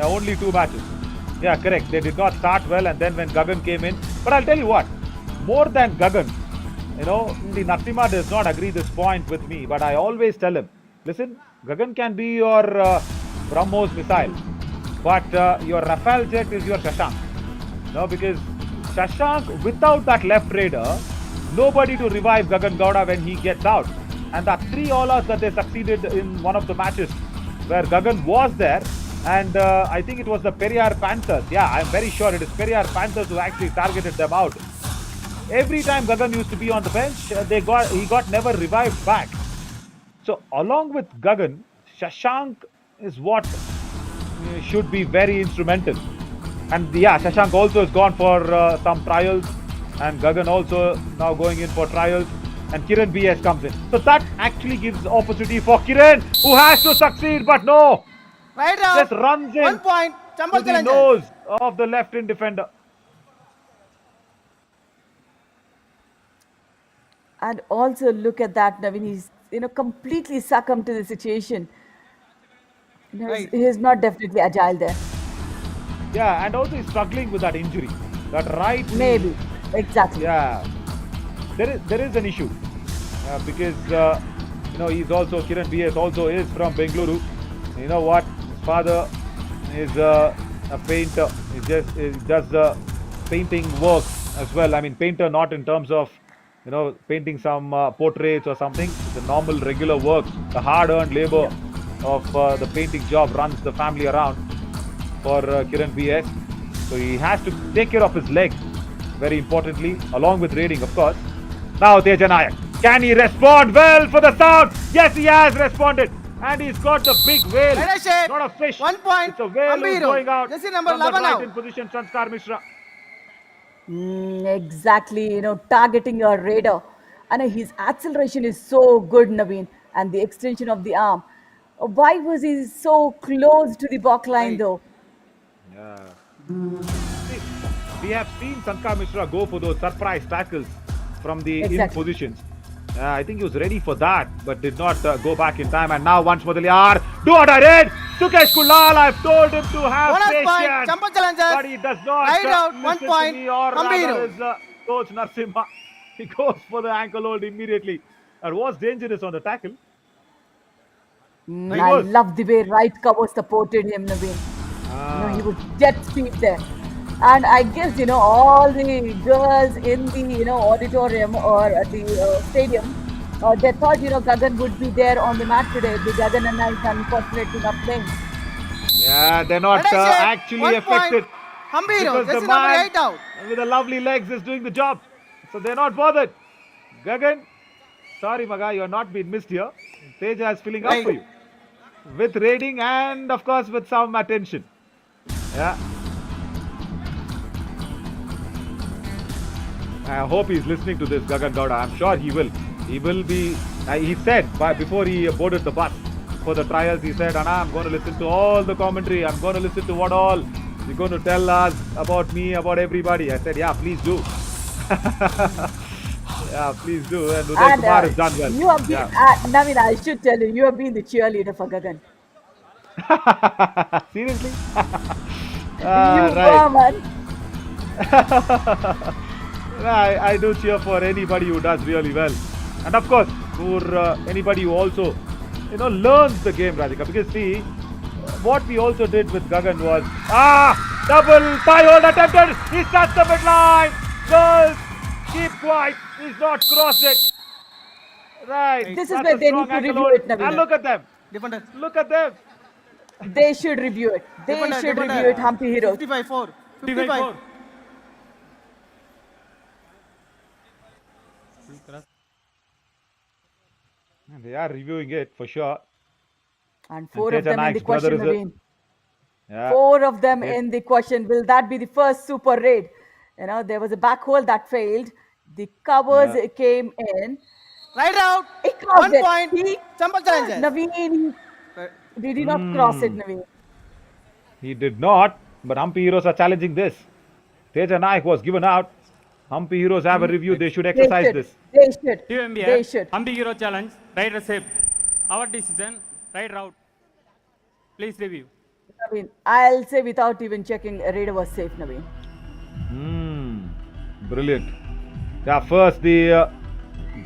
[SPEAKER 7] Only 2 matches. Yeah, correct. They did not start well, and then when Gagan came in. But I'll tell you what, more than Gagan, the Narsima does not agree this point with me, but I always tell him, listen, Gagan can be your BrahMos missile, but your Rafale jet is your Shashank. Because Shashank, without that left raider, nobody to revive Gagan Gowda when he gets out. And the 3 all-outs that they succeeded in one of the matches where Gagan was there, and I think it was the Periyar Panthers. Yeah, I'm very sure it is Periyar Panthers who actually targeted them out. Every time Gagan used to be on the bench, he got never revived back. So along with Gagan, Shashank is what should be very instrumental. And yeah, Shashank also has gone for some trials, and Gagan also now going in for trials, and Kiran BS comes in. So that actually gives opportunity for Kiran, who has to succeed, but no.
[SPEAKER 4] Right now.
[SPEAKER 7] Just runs in
[SPEAKER 4] 1 point. Chambal
[SPEAKER 7] to the
[SPEAKER 4] challenges.
[SPEAKER 7] nose of the left-in defender.
[SPEAKER 12] And also look at that, Naveen. He's completely succumbed to the situation. He's not definitely agile there.
[SPEAKER 7] Yeah, and also he's struggling with that injury. That right knee.
[SPEAKER 12] Maybe. Exactly.
[SPEAKER 7] Yeah. There is an issue. Because he's also Kiran BS also is from Bengaluru. You know what? His father is a painter. He does painting work as well. I mean, painter not in terms of painting some portraits or something. The normal regular work, the hard-earned labor of the painting job runs the family around for Kiran BS. So he has to take care of his leg, very importantly, along with raiding, of course. Now Tejanayak, can he respond well for the sound? Yes, he has responded. And he's got the big whale, not a fish.
[SPEAKER 4] 1 point.
[SPEAKER 7] It's a whale who's going out
[SPEAKER 4] Jersey number
[SPEAKER 7] from that
[SPEAKER 4] 11
[SPEAKER 7] right
[SPEAKER 4] out.
[SPEAKER 7] in position, Sanskar Mishra.
[SPEAKER 12] Exactly, targeting your radar. And his acceleration is so good, Naveen, and the extension of the arm. Why was he so close to the back line, though?
[SPEAKER 7] Yeah. See, we have seen Sanskar Mishra go for those surprise tackles from the in positions. I think he was ready for that, but did not go back in time. And now once more the Liar. Do what I did! Sukesh Kulal, I've told him to have patience. But he does not listen to me, or rather is Coach Narasimha. He goes for the ankle hold immediately. That was dangerous on the tackle.
[SPEAKER 12] I love the way right cover supported him, Naveen. He was jet speed there. And I guess, all the girls in the, auditorium or at the stadium, they thought, Gagan would be there on the mat today. The Gagan and I is unfortunately not playing.
[SPEAKER 7] Yeah, they're not actually affected. Because the man
[SPEAKER 4] out.
[SPEAKER 7] with the lovely legs is doing the job. So they're not bothered. Gagan, sorry Maga, you're not being missed here. Teja is filling up for you. With raiding and of course with some attention. Yeah. I hope he's listening to this, Gagan Gowda. I'm sure he will. He will be. He said before he boarded the bus for the trials, he said, Anna, I'm going to listen to all the commentary. I'm going to listen to what all you're going to tell us about me, about everybody. I said, yeah, please do. Yeah, please do. And Uday Kumar has done well.
[SPEAKER 12] You have been, Naveen, I should tell you, you have been the cheerleader for Gagan.
[SPEAKER 7] Seriously?
[SPEAKER 12] Were, man.
[SPEAKER 7] I do cheer for anybody who does really well, and of course for anybody who also learns the game, Radhika. Because see, what we also did with Gagan was double thigh hold attempted. He touched the midline. Girls, keep quiet. He's not crossed it. Right.
[SPEAKER 12] This is where they need to review it, Naveen.
[SPEAKER 7] And look at them. Look at them.
[SPEAKER 12] They should review it. They should review it, Humpy Heroes.
[SPEAKER 4] 55-4. 55.
[SPEAKER 7] They are reviewing it for sure.
[SPEAKER 12] And 4 of them in the question, Naveen.
[SPEAKER 7] Yeah.
[SPEAKER 12] 4 of them
[SPEAKER 7] Yes.
[SPEAKER 12] in the question. Will that be the first super raid? There was a back hole that failed. The covers
[SPEAKER 7] Yeah.
[SPEAKER 12] came in.
[SPEAKER 4] Right out.
[SPEAKER 12] He crossed
[SPEAKER 4] 1
[SPEAKER 12] it.
[SPEAKER 4] point.
[SPEAKER 12] He,
[SPEAKER 4] Simple challenges.
[SPEAKER 12] Naveen, did he not cross it, Naveen?
[SPEAKER 7] He did not, but Humpy Heroes are challenging this. Teja Naik was given out. Humpy Heroes have a review. They should exercise this.
[SPEAKER 12] They should.
[SPEAKER 11] TMBR,
[SPEAKER 12] They should.
[SPEAKER 11] Humpy Hero Challenge, rider safe. Our decision, rider out. Please review.
[SPEAKER 12] Naveen, I'll say without even checking, Raider was safe, Naveen.
[SPEAKER 7] Brilliant. Yeah, first the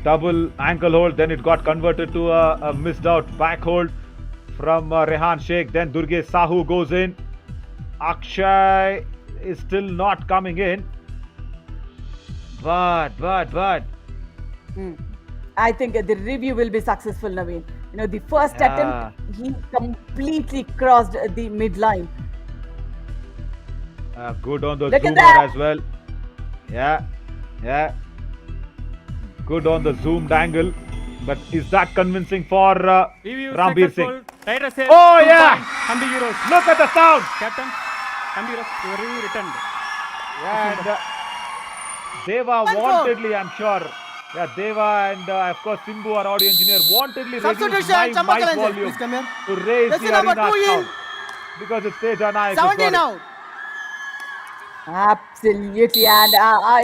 [SPEAKER 7] double ankle hold, then it got converted to a missed out back hold from Rehan Sheikh. Then Durgesh Sahu goes in. Akshay is still not coming in. But.
[SPEAKER 12] I think the review will be successful, Naveen. The first attempt, he completely crossed the midline.
[SPEAKER 7] Good on the
[SPEAKER 12] Look at
[SPEAKER 7] zoomer
[SPEAKER 12] that.
[SPEAKER 7] as well. Yeah. Good on the zoomed angle. But is that convincing for
[SPEAKER 11] Review
[SPEAKER 7] Rambir
[SPEAKER 11] successful.
[SPEAKER 7] Singh?
[SPEAKER 11] Rider safe.
[SPEAKER 7] Oh,
[SPEAKER 11] 2
[SPEAKER 7] yeah.
[SPEAKER 11] points. Humpy Heroes.
[SPEAKER 7] Look at the sound.
[SPEAKER 11] Captain, Humpy Heroes, your review returned.
[SPEAKER 7] And Deva wantedly, I'm sure. Yeah, Deva and of course Simbu, our audio engineer, wantedly reduced my
[SPEAKER 4] Simple
[SPEAKER 7] mic
[SPEAKER 4] challenges.
[SPEAKER 7] volume
[SPEAKER 4] Please come here.
[SPEAKER 7] to raise
[SPEAKER 4] Lesson
[SPEAKER 7] the
[SPEAKER 4] number
[SPEAKER 7] arena
[SPEAKER 4] 2 in.
[SPEAKER 7] sound because it's Teja Naik. who's
[SPEAKER 4] 17
[SPEAKER 7] got it.
[SPEAKER 4] out.
[SPEAKER 12] Absolutely. And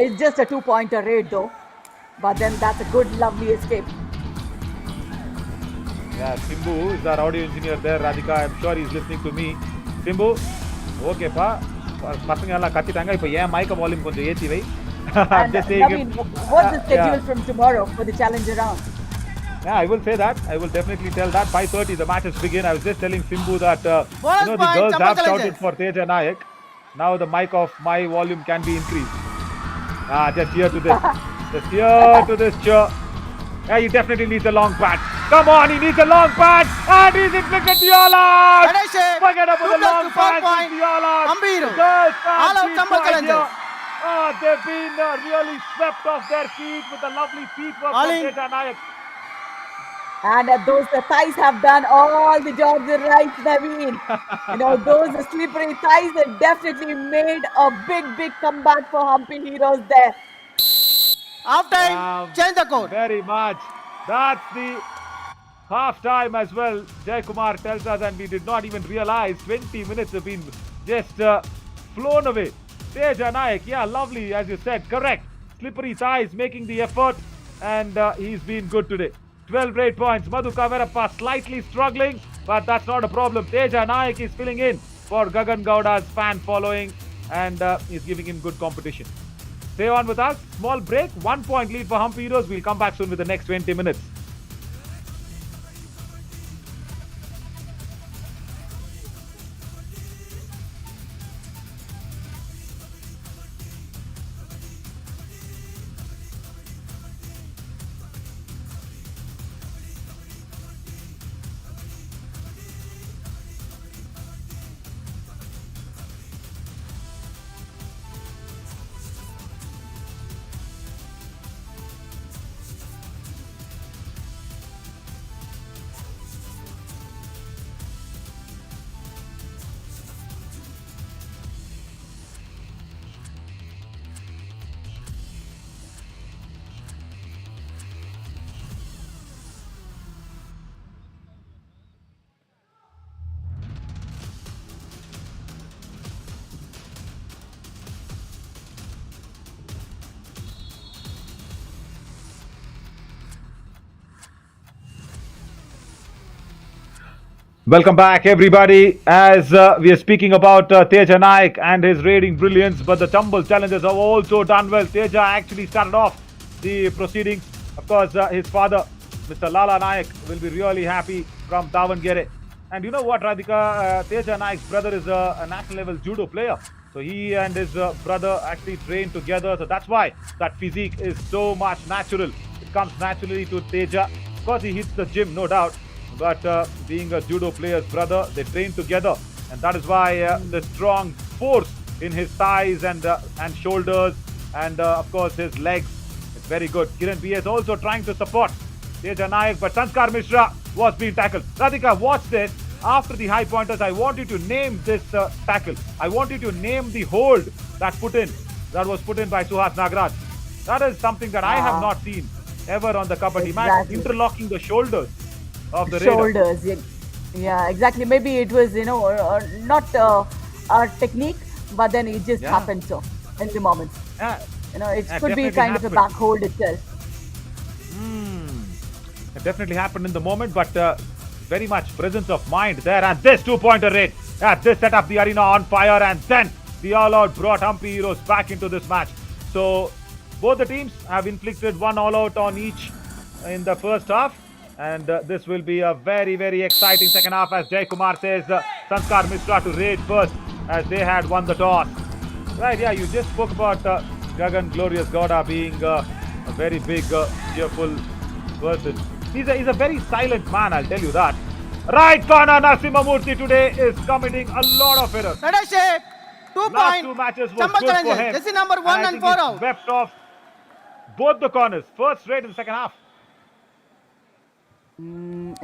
[SPEAKER 12] it's just a 2-pointer raid, though. But then that's a good, lovely escape.
[SPEAKER 7] Yeah, Simbu is our audio engineer there, Radhika. I'm sure he's listening to me. Simbu, okay, pa. பசங்க எல்லாம் கத்திட்டாங்க இப்போ ஏன் மைக்க volume கொஞ்சம் ஏத்தி வை. I'm
[SPEAKER 12] And
[SPEAKER 7] just saying
[SPEAKER 12] Naveen, what's the schedule
[SPEAKER 7] yeah.
[SPEAKER 12] from tomorrow for the challenger round?
[SPEAKER 7] Yeah, I will say that. I will definitely tell that. 5:30 the matches begin. I was just telling Simbu that
[SPEAKER 4] Bonus
[SPEAKER 7] the
[SPEAKER 4] point,
[SPEAKER 7] girls
[SPEAKER 4] Chamba
[SPEAKER 7] have shouted
[SPEAKER 4] challenges.
[SPEAKER 7] for Teja Naik. Now the mic of my volume can be increased. Just here to this. Just here to this chair. Yeah, he definitely needs a long bat. Come on, he needs a long bat. And he's inflicted the all out.
[SPEAKER 4] Finish it.
[SPEAKER 7] Forget about
[SPEAKER 4] 2
[SPEAKER 7] the long
[SPEAKER 4] plus 4
[SPEAKER 7] bat.
[SPEAKER 4] point.
[SPEAKER 7] It's the all out.
[SPEAKER 4] Humpy Heroes.
[SPEAKER 7] The girls can't
[SPEAKER 4] All out
[SPEAKER 7] keep
[SPEAKER 4] Chamba
[SPEAKER 7] quiet
[SPEAKER 4] challenges.
[SPEAKER 7] here. They've been really swept off their feet with a lovely feet work
[SPEAKER 4] All
[SPEAKER 7] from
[SPEAKER 4] in.
[SPEAKER 7] Teja Naik.
[SPEAKER 12] And those thighs have done all the jobs right, Naveen. Those slippery thighs have definitely made a big comeback for Humpy Heroes there.
[SPEAKER 4] Half time. Change the code.
[SPEAKER 7] Very much. That's the half time as well. Jay Kumar tells us, and we did not even realize 20 minutes have been just flown away. Teja Naik, yeah, lovely, as you said, correct. Slippery thighs making the effort, and he's been good today. 12 rate points. Madhu Kaverappa slightly struggling, but that's not a problem. Teja Naik is filling in for Gagan Gowda's fan following, and he's giving him good competition. Stay on with us. Small break. 1 point lead for Humpy Heroes. We'll come back soon with the next 20 minutes. Welcome back, everybody. As we are speaking about Teja Naik and his raiding brilliance, but the tumble challengers have also done well. Teja actually started off the proceedings. Of course, his father, Mr. Lala Naik, will be really happy from Davangere. And you know what, Radhika? Teja Naik's brother is a national level judo player. So he and his brother actually train together. So that's why that physique is so much natural. It comes naturally to Teja. Of course, he hits the gym, no doubt. But being a judo player's brother, they train together, and that is why the strong force in his thighs and shoulders, and of course his legs, is very good. Kiran B is also trying to support Teja Naik, but Sanskar Mishra was being tackled. Radhika, watch this. after the high pointers, I want you to name this tackle. I want you to name the hold that was put in by Suhas Nagraj. That is something that I have not seen ever on the Kabaddi match. Interlocking the shoulders of the raider.
[SPEAKER 12] Yeah, exactly. Maybe it was, not our technique, but then it just happened so in the moment. It could be kind of a back hold itself.
[SPEAKER 7] It definitely happened in the moment, but very much presence of mind there. And this two-pointer raid. This set up the arena on fire, and then the all-out brought Humpy Heroes back into this match. So both the teams have inflicted one all-out on each in the first half. And this will be a very, very exciting second half, as Jay Kumar says Sanskar Mishra to raid first, as they had won the toss. Right, yeah, you just spoke about Gagan Glorious Gowda being a very big, cheerful person. He's a very silent man, I'll tell you that. Right corner, Narasimhamurthy today is committing a lot of errors.
[SPEAKER 3] Let us shake. 2
[SPEAKER 7] Last
[SPEAKER 3] points.
[SPEAKER 7] two matches was
[SPEAKER 3] Chamba
[SPEAKER 7] good for
[SPEAKER 3] challenges.
[SPEAKER 7] him.
[SPEAKER 3] This is number 1 and 4 out.
[SPEAKER 7] Swept off both the corners. First raid in the second half.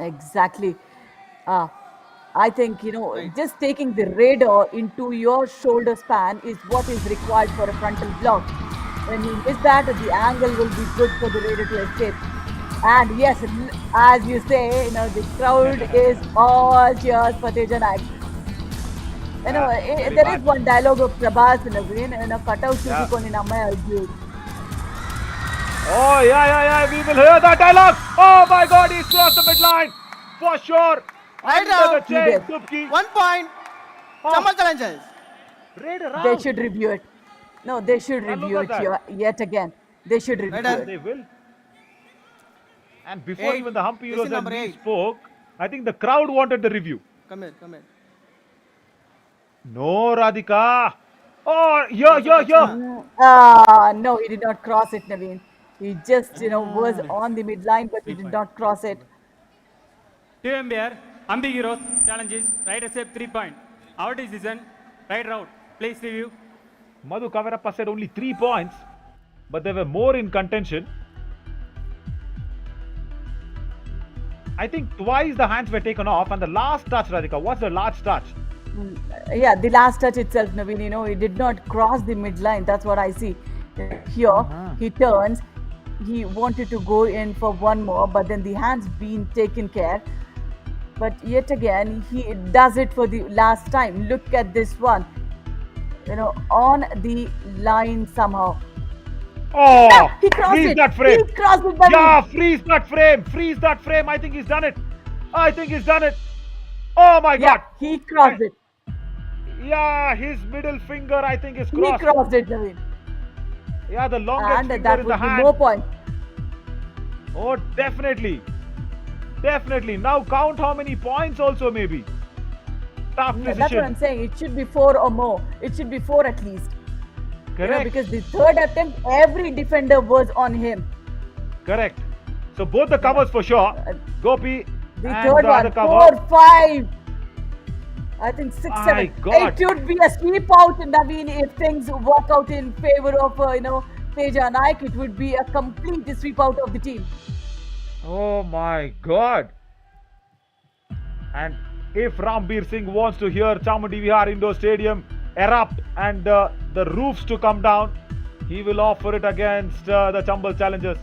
[SPEAKER 12] Exactly. I think, just taking the radar into your shoulder span is what is required for a frontal block. When you miss that, the angle will be good for the raider to escape. And yes, as you say, the crowd is all cheers for Teja Naik. There is one dialogue of Prabhas in a green, cutout chusukoni namma argued.
[SPEAKER 7] Oh, yeah, we will hear that dialogue. Oh my God, he's crossed the midline. For sure.
[SPEAKER 3] Right
[SPEAKER 7] Under
[SPEAKER 3] now,
[SPEAKER 7] the chain, Dubki.
[SPEAKER 3] 1 point. Chamba challenges.
[SPEAKER 7] Raid around.
[SPEAKER 12] They should review it. No, they should review it yet again. They should review it.
[SPEAKER 7] They will. And before even the Humpy Heroes and me
[SPEAKER 3] 8.
[SPEAKER 7] spoke, I think the crowd wanted the review.
[SPEAKER 3] Come here.
[SPEAKER 7] No, Radhika. Oh, here.
[SPEAKER 12] No, he did not cross it, Naveen. He just, was on the midline, but he did not cross it.
[SPEAKER 11] TMBR, Humpy Heroes challenges, right accept 3 point. Our decision, right route. Please review.
[SPEAKER 7] Madhu Kavirappa said only 3 points, but there were more in contention. I think twice the hands were taken off, and the last touch, Radhika, what's the last touch?
[SPEAKER 12] Yeah, the last touch itself, Naveen, he did not cross the midline. That's what I see. Here, he turns. He wanted to go in for one more, but then the hands been taken care. But yet again, he does it for the last time. Look at this one. On the line somehow.
[SPEAKER 7] Oh,
[SPEAKER 12] yeah, he crossed
[SPEAKER 7] freeze
[SPEAKER 12] it.
[SPEAKER 7] that frame.
[SPEAKER 12] He crossed it. Buddy.
[SPEAKER 7] Yeah, freeze that frame. I think he's done it. Oh my God.
[SPEAKER 12] He crossed it.
[SPEAKER 7] Yeah, his middle finger, I think, is crossed.
[SPEAKER 12] He crossed it, Naveen.
[SPEAKER 7] Yeah, the longest
[SPEAKER 12] and
[SPEAKER 7] finger
[SPEAKER 12] that
[SPEAKER 7] in
[SPEAKER 12] would
[SPEAKER 7] the
[SPEAKER 12] be
[SPEAKER 7] hand.
[SPEAKER 12] more points.
[SPEAKER 7] Oh, definitely. Now count how many points also, maybe. Tough decision.
[SPEAKER 12] That's what I'm saying. It should be 4 or more. It should be 4 at least.
[SPEAKER 7] Correct.
[SPEAKER 12] Because the third attempt, every defender was on him.
[SPEAKER 7] Correct. So both the covers for sure. Gopi
[SPEAKER 12] The
[SPEAKER 7] and
[SPEAKER 12] third
[SPEAKER 7] the
[SPEAKER 12] one,
[SPEAKER 7] other cover.
[SPEAKER 12] 4, 5. I think 6,
[SPEAKER 7] My
[SPEAKER 12] 7.
[SPEAKER 7] God.
[SPEAKER 12] It should be a sweep out, Naveen, if things work out in favor of, Teja Naik. It would be a complete sweep out of the team.
[SPEAKER 7] Oh my God. And if Rambir Singh wants to hear Chamundi Vihar Indoor Stadium erupt and the roofs to come down, he will offer it against the Chambal challengers,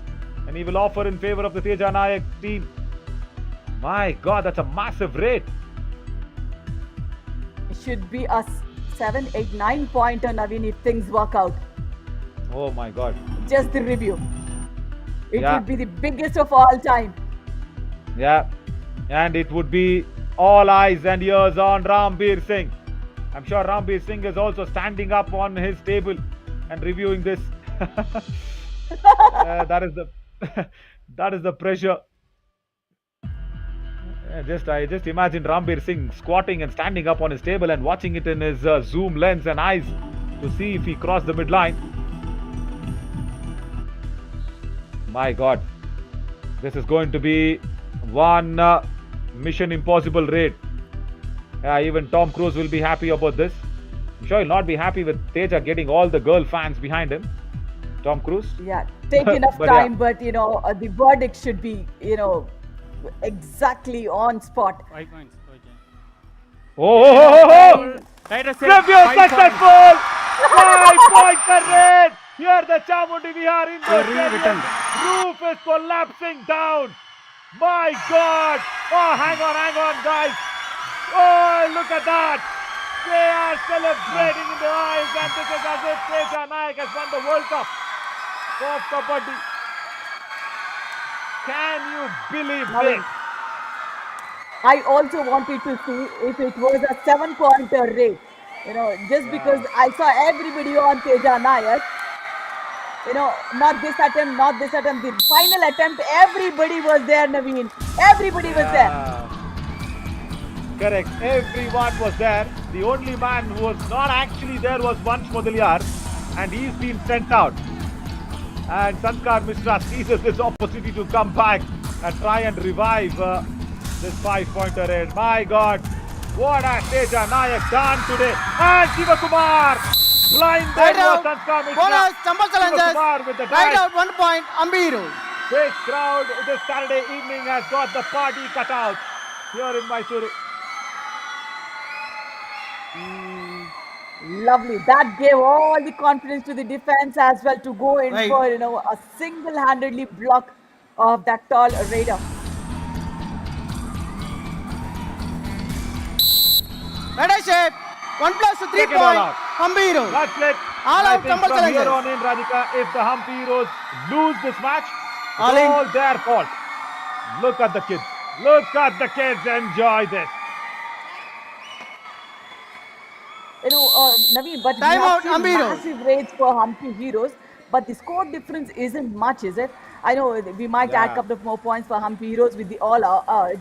[SPEAKER 7] and he will offer in favor of the Teja Naik team. My God, that's a massive raid.
[SPEAKER 12] It should be a 7, 8, 9 pointer, Naveen, if things work out.
[SPEAKER 7] Oh my God.
[SPEAKER 12] Just the review. It
[SPEAKER 7] Yeah.
[SPEAKER 12] would be the biggest of all time.
[SPEAKER 7] Yeah, and it would be all eyes and ears on Rambir Singh. I'm sure Rambir Singh is also standing up on his table and reviewing this. That is the pressure. I just imagine Rambir Singh squatting and standing up on his table and watching it in his zoom lens and eyes to see if he crossed the midline. My God, this is going to be one Mission Impossible raid. Even Tom Cruise will be happy about this. I'm sure he'll not be happy with Teja getting all the girl fans behind him. Tom Cruise.
[SPEAKER 12] Yeah, take enough time, but the verdict should be, exactly on spot.
[SPEAKER 11] 5 points. Okay.
[SPEAKER 7] Oh!
[SPEAKER 10] Rider said
[SPEAKER 7] Review
[SPEAKER 10] 5 points.
[SPEAKER 7] successful! 5-pointer raid! Here the Chamundi Vihar indoor
[SPEAKER 10] They
[SPEAKER 7] stadium
[SPEAKER 10] returned.
[SPEAKER 7] roof is collapsing down. My God! Oh, hang on, guys. Oh, look at that. They are celebrating in the eyes, and this is as if Teja Nayak has won the World Cup of Kabaddi. Can you believe this?
[SPEAKER 12] I also wanted to see if it was a 7-pointer race. Just because I saw everybody on Teja Nayak. Not this attempt. The final attempt, everybody was there, Naveen. Everybody was there.
[SPEAKER 7] Correct. Everyone was there. The only man who was not actually there was Vansh Modaliar, and he's been sent out. And Sanskar Mishra seizes this opportunity to come back and try and revive this 5-pointer raid. My God, what has Teja Nayak done today? And Shiva Kumar blinded
[SPEAKER 3] Right
[SPEAKER 7] was
[SPEAKER 3] out.
[SPEAKER 7] Sanskar Mishra.
[SPEAKER 3] Bonus, Chambal
[SPEAKER 7] Shiva
[SPEAKER 3] challengers.
[SPEAKER 7] Kumar with the
[SPEAKER 3] Right
[SPEAKER 7] dash.
[SPEAKER 3] out, 1 point, Ambi Heroes.
[SPEAKER 7] This crowd this Saturday evening has got the party cut out here in Mysuru.
[SPEAKER 12] Lovely. That gave all the confidence to the defense as well to go in
[SPEAKER 3] Right.
[SPEAKER 12] for a single-handedly block of that tall raider.
[SPEAKER 3] Better shape. 1 plus 3
[SPEAKER 7] Take it all
[SPEAKER 3] point,
[SPEAKER 7] out.
[SPEAKER 3] Ambi Heroes.
[SPEAKER 7] That's it.
[SPEAKER 3] All
[SPEAKER 7] I
[SPEAKER 3] out,
[SPEAKER 7] think
[SPEAKER 3] Chambal
[SPEAKER 7] from here
[SPEAKER 3] challengers.
[SPEAKER 7] on in, Radhika, if the Humpy Heroes lose this match, it's
[SPEAKER 3] All in.
[SPEAKER 7] all their fault. Look at the kids. Look at the kids. Enjoy this.
[SPEAKER 12] Naveen, but we
[SPEAKER 3] Time
[SPEAKER 12] have
[SPEAKER 3] out,
[SPEAKER 12] seen
[SPEAKER 3] Ambi Heroes.
[SPEAKER 12] massive raids for Humpy Heroes, but the score difference isn't much, is it? I know we might add a couple of more points for Humpy Heroes with the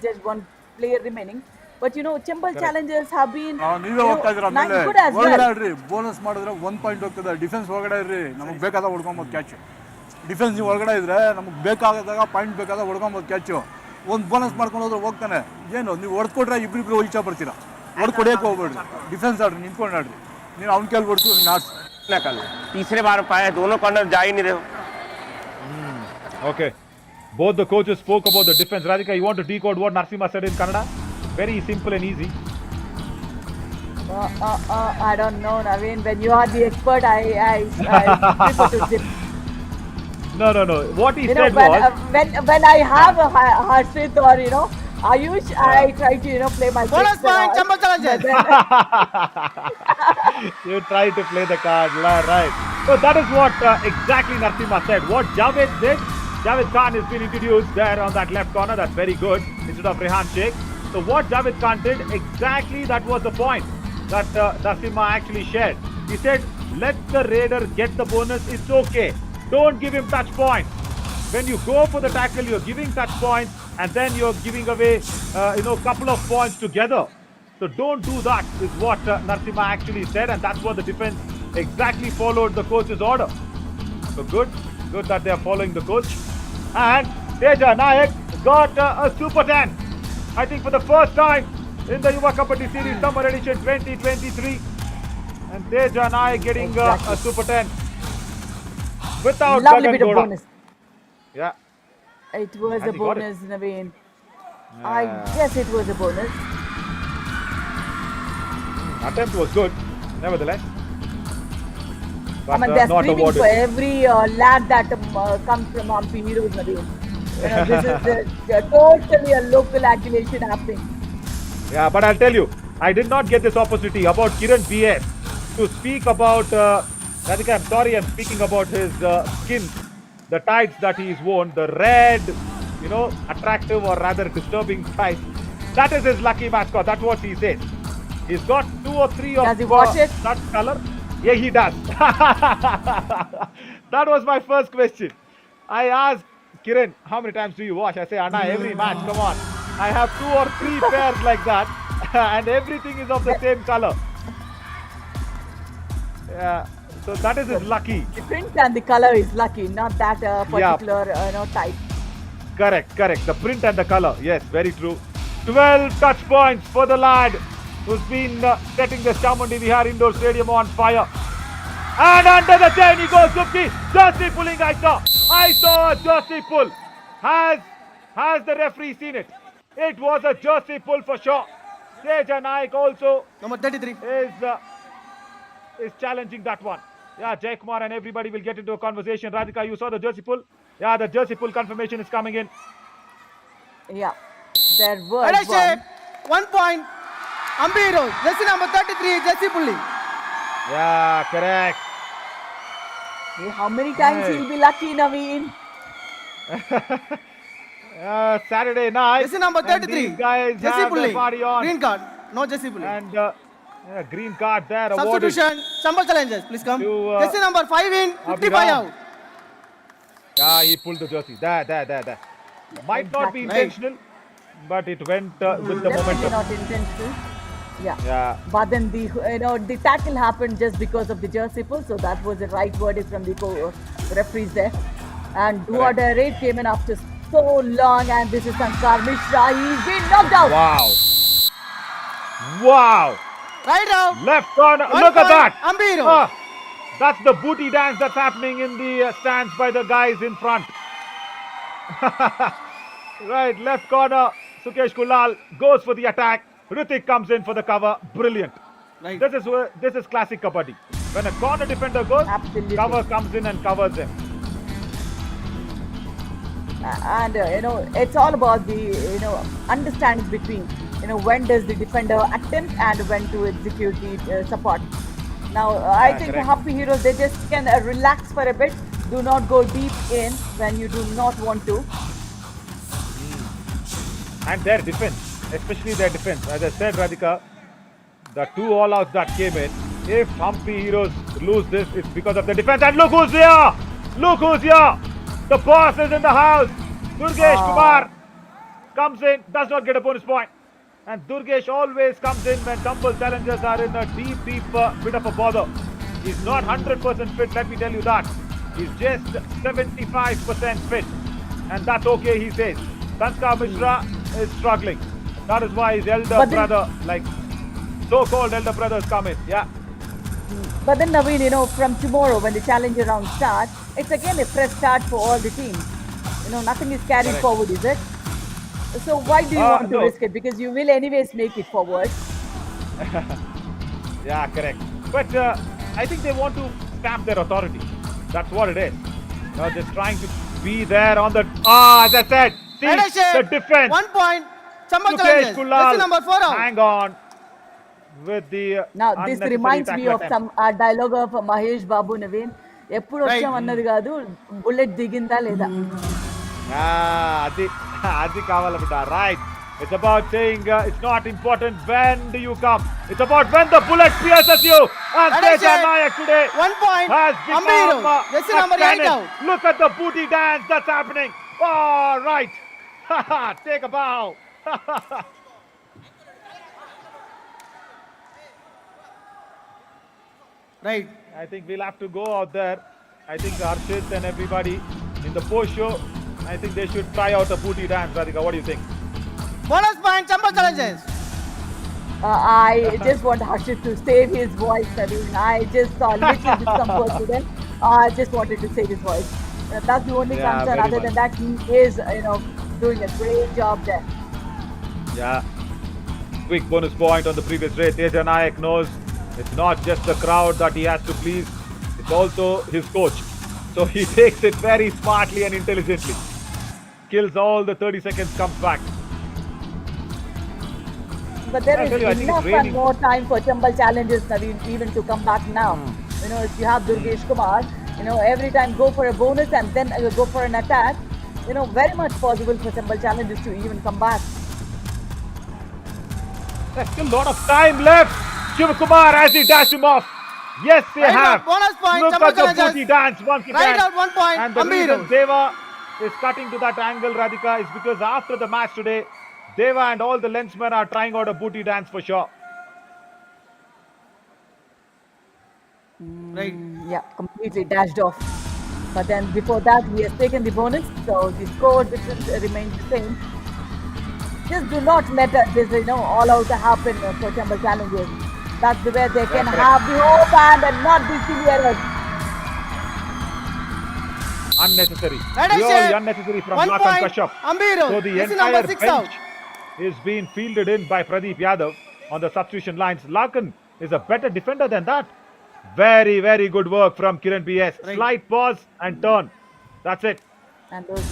[SPEAKER 12] just one player remaining. But Chambal challengers have been good as well.
[SPEAKER 6] Bonus ಮಾಡಿದ್ರೆ 1 point ಹೋಗ್ತದೆ. Defence ಒಳಗಡೆ ಇರ್ರಿ, ನಮಗೆ ಬೇಕಾದಾಗ ಹೊಡ್ಕೊಬೋದು catch. Defence ನೀವು ಒಳಗಡೆ ಇದ್ರೆ ನಮಗೆ ಬೇಕಾದಾಗ ಪಾಯಿಂಟ್ ಬೇಕಾದಾಗ ಹೊಡ್ಕೊಬೋದು ಕ್ಯಾಚು. ಒಂದು ಬೋನಸ್ ಮಾಡ್ಕೊಂಡು ಹೋದ್ರೆ ಹೋಗ್ತಾನೆ. ಏನು ನೀವು ಹೊಡ್ಕೊಟ್ರೆ ಇಬ್ರಿಬ್ರು ಈಚೆ ಬರ್ತೀರಾ. ಹೊಡ್ಕೊಡಿಯಕ್ಕೆ ಹೋಗ್ಬೇಡ್ರಿ. ಡಿಫೆನ್ಸ್ ಆಡ್ರಿ, ನಿಂತ್ಕೊಂಡು ಆಡ್ರಿ. ನೀನು ಅವ್ನ ಕೈಲಿ ಹೊಡ್ಸು, ನೀನು ಆಡ್ಸು.
[SPEAKER 13] तीसरे बार पाया, दोनों कॉर्नर जा ही नहीं रहे.
[SPEAKER 7] Okay. Both the coaches spoke about the defense. Radhika, you want to decode what Narasimha said in Kannada? Very simple and easy.
[SPEAKER 12] I don't know, Naveen. When you are the expert, I prefer to zip.
[SPEAKER 7] No. What he said was...
[SPEAKER 12] when I have a Harshit or, Ayush, I try to, play my
[SPEAKER 3] Bonus
[SPEAKER 12] tricks and
[SPEAKER 3] point,
[SPEAKER 12] all.
[SPEAKER 3] Chambal challengers.
[SPEAKER 7] You try to play the card, right? So that is what exactly Narasimha said. What Javed did, Javed Khan has been introduced there on that left corner. That's very good instead of Rehan Sheikh. So what Javed Khan did, exactly that was the point that Narasimha actually shared. He said, let the raider get the bonus. It's okay. Don't give him touch points. When you go for the tackle, you're giving touch points, and then you're giving away, couple of points together. So don't do that, is what Narasimha actually said, and that's what the defense exactly followed the coach's order. So good that they are following the coach. And Teja Nayak got a Super 10. I think for the first time in the Yuva Kabaddi Series Summer Edition 2023. And Teja Nayak getting a Super 10. Without
[SPEAKER 12] Lovely
[SPEAKER 7] Gagan
[SPEAKER 12] bit of
[SPEAKER 7] Goda.
[SPEAKER 12] bonus.
[SPEAKER 7] Yeah.
[SPEAKER 12] It was
[SPEAKER 7] Has
[SPEAKER 12] a
[SPEAKER 7] he got
[SPEAKER 12] bonus, Naveen. I guess it was a bonus.
[SPEAKER 7] Attempt was good, nevertheless. But
[SPEAKER 12] they're
[SPEAKER 7] not
[SPEAKER 12] screaming
[SPEAKER 7] awarded.
[SPEAKER 12] for every lad that comes from Humpy Heroes, Naveen. This is totally a local activation happening.
[SPEAKER 7] Yeah, but I'll tell you, I did not get this opportunity about Kiran BS to speak about, Radhika, I'm sorry, I'm speaking about his skin, the tights that he's worn, the red, attractive or rather disturbing tights. That is his lucky mascot, that's what he says. He's got 2 or 3 of
[SPEAKER 12] Does he wash it?
[SPEAKER 7] that color. Yeah, he does. That was my first question. I asked Kiran, how many times do you wash? I say, Anna, every match, come on. I have 2 or 3 pairs like that, and everything is of the same color. Yeah, so that is his lucky.
[SPEAKER 12] The print and the color is lucky, not that particular type.
[SPEAKER 7] Correct. The print and the color. Yes, very true. 12 touch points for the lad who's been setting the Chamundi Vihar Indoor Stadium on fire. And under the chain he goes, Gupti. Jersey pulling, I saw a jersey pull. Has the referee seen it? It was a jersey pull for sure. Teja Naik also
[SPEAKER 3] Number 33.
[SPEAKER 7] is challenging that one. Yeah, Jay Kumar and everybody will get into a conversation. Radhika, you saw the jersey pull? Yeah, the jersey pull confirmation is coming in.
[SPEAKER 12] Yeah, there was
[SPEAKER 3] Red
[SPEAKER 12] one.
[SPEAKER 3] shape. 1 point. Ambiro. Jersey number 33. Jersey pulling.
[SPEAKER 7] Yeah, correct.
[SPEAKER 12] How many times he'll be lucky, Naveen?
[SPEAKER 7] Saturday night.
[SPEAKER 3] Jersey number 33.
[SPEAKER 7] These guys
[SPEAKER 3] Jersey
[SPEAKER 7] have their
[SPEAKER 3] pulling.
[SPEAKER 7] party on.
[SPEAKER 3] Green card. No jersey pulling.
[SPEAKER 7] And green card there awarded.
[SPEAKER 3] Substitution. Chambal challenges. Please come.
[SPEAKER 7] To,
[SPEAKER 3] Jersey number 5 in. 55 out.
[SPEAKER 7] Yeah, he pulled the jersey. There. Might not be intentional, but it went with the
[SPEAKER 12] Definitely
[SPEAKER 7] momentum.
[SPEAKER 12] not intentional.
[SPEAKER 7] Yeah.
[SPEAKER 12] But then the tackle happened just because of the jersey pull, so that was the right verdict from the referees there. And Dua Dare came in after so long, and this is Sankar Mishra. He's been knocked out.
[SPEAKER 7] Wow.
[SPEAKER 3] Right out.
[SPEAKER 7] Left corner.
[SPEAKER 3] 1
[SPEAKER 7] Look at
[SPEAKER 3] point.
[SPEAKER 7] that.
[SPEAKER 3] Ambiro.
[SPEAKER 7] That's the booty dance that's happening in the stands by the guys in front. Right, left corner. Sukesh Kulal goes for the attack. Ritik comes in for the cover. Brilliant.
[SPEAKER 3] Right.
[SPEAKER 7] This is classic Kabaddi. When a corner defender goes,
[SPEAKER 12] Absolutely.
[SPEAKER 7] cover comes in and covers him.
[SPEAKER 12] And it's all about the understanding between when does the defender attempt and when to execute the support. Now I think the Happy Heroes, they just can relax for a bit. Do not go deep in when you do not want to.
[SPEAKER 7] And their defense, especially their defense. As I said, Radhika, the 2 all-outs that came in, if Humpy Heroes lose this, it's because of the defense. And look who's here! Look who's here! The boss is in the house! Durgesh Kumar comes in, does not get a bonus point. And Durgesh always comes in when Dumble challengers are in a deep bit of a bother. He's not 100% fit, let me tell you that. He's just 75% fit. And that's okay, he says. Sanskar Mishra is struggling. That is why his elder brother, like so-called elder brothers come in. Yeah.
[SPEAKER 12] But then Naveen, from tomorrow when the challenger round starts, it's again a fresh start for all the teams. Nothing is carried forward, is it? So why do you want to risk it? Because you will anyways make it forward.
[SPEAKER 7] Yeah, correct. But I think they want to stamp their authority. That's what it is. They're just trying to be there on the... as I said, see the defense.
[SPEAKER 3] 1 point. Chambal
[SPEAKER 7] Sukesh
[SPEAKER 3] challenges.
[SPEAKER 7] Kulal,
[SPEAKER 3] Jersey number 4 out.
[SPEAKER 7] hang on with the
[SPEAKER 12] Now this
[SPEAKER 7] unnecessary
[SPEAKER 12] reminds
[SPEAKER 7] tackle
[SPEAKER 12] me of
[SPEAKER 7] attempt.
[SPEAKER 12] some dialogue of Mahesh Babu Naveen. ఎప్పుడు వచ్చాం అన్నది కాదు bullet దిగిందా లేదా.
[SPEAKER 7] Adi kavala bita, right. It's about saying it's not important when do you come. It's about when the bullet pierces you. And Teja Naik today
[SPEAKER 3] 1 point.
[SPEAKER 7] has become
[SPEAKER 3] Ambiro. Jersey
[SPEAKER 7] a
[SPEAKER 3] number 8
[SPEAKER 7] cannon.
[SPEAKER 3] out.
[SPEAKER 7] Look at the booty dance that's happening. Oh, right. Take a bow.
[SPEAKER 3] Right.
[SPEAKER 7] I think we'll have to go out there. I think Arshit and everybody in the post show, I think they should try out a booty dance. Radhika, what do you think?
[SPEAKER 3] Bonus point. Chambal challenges.
[SPEAKER 12] I just want Harshit to save his voice. I just saw little discomfort to them. I just wanted to save his voice. That's the only concern. Other than that, he is, doing a great job there.
[SPEAKER 7] Yeah. Quick bonus point on the previous race. Teja Naik knows it's not just the crowd that he has to please. It's also his coach. So he takes it very smartly and intelligently. Kills all the 30 seconds, comes back.
[SPEAKER 12] But there is enough and more time for Chambal challenges, Naveen, even to come back now. If you have Durgesh Kumar, every time go for a bonus and then go for an attack, very much possible for Chambal challenges to even come back.
[SPEAKER 7] There's still a lot of time left. Shiv Kumar as he dashed him off. Yes, they have.
[SPEAKER 3] Bonus point.
[SPEAKER 7] Look at the booty dance once again.
[SPEAKER 3] Right out 1 point.
[SPEAKER 7] And the reason Deva is cutting to that angle, Radhika, is because after the match today, Deva and all the lensmen are trying out a booty dance for sure.
[SPEAKER 3] Right.
[SPEAKER 12] Yeah, completely dashed off. But then before that, he has taken the bonus, so the score remains the same. Just do not let this, all out happen for Chambal challenges. That's the way they can have the hope and not the silly errors.
[SPEAKER 7] Unnecessary.
[SPEAKER 3] Right,
[SPEAKER 7] Really unnecessary from
[SPEAKER 3] 1
[SPEAKER 7] Lakan
[SPEAKER 3] point.
[SPEAKER 7] Kashyap.
[SPEAKER 3] Ambiro.
[SPEAKER 7] So the
[SPEAKER 3] Jersey
[SPEAKER 7] entire
[SPEAKER 3] number 6
[SPEAKER 7] bench
[SPEAKER 3] out.
[SPEAKER 7] is being fielded in by Pradeep Yadav. on the substitution lines. Larkin is a better defender than that. Very, very good work from Kiran BS. Slight pause and turn. That's it.
[SPEAKER 12] And those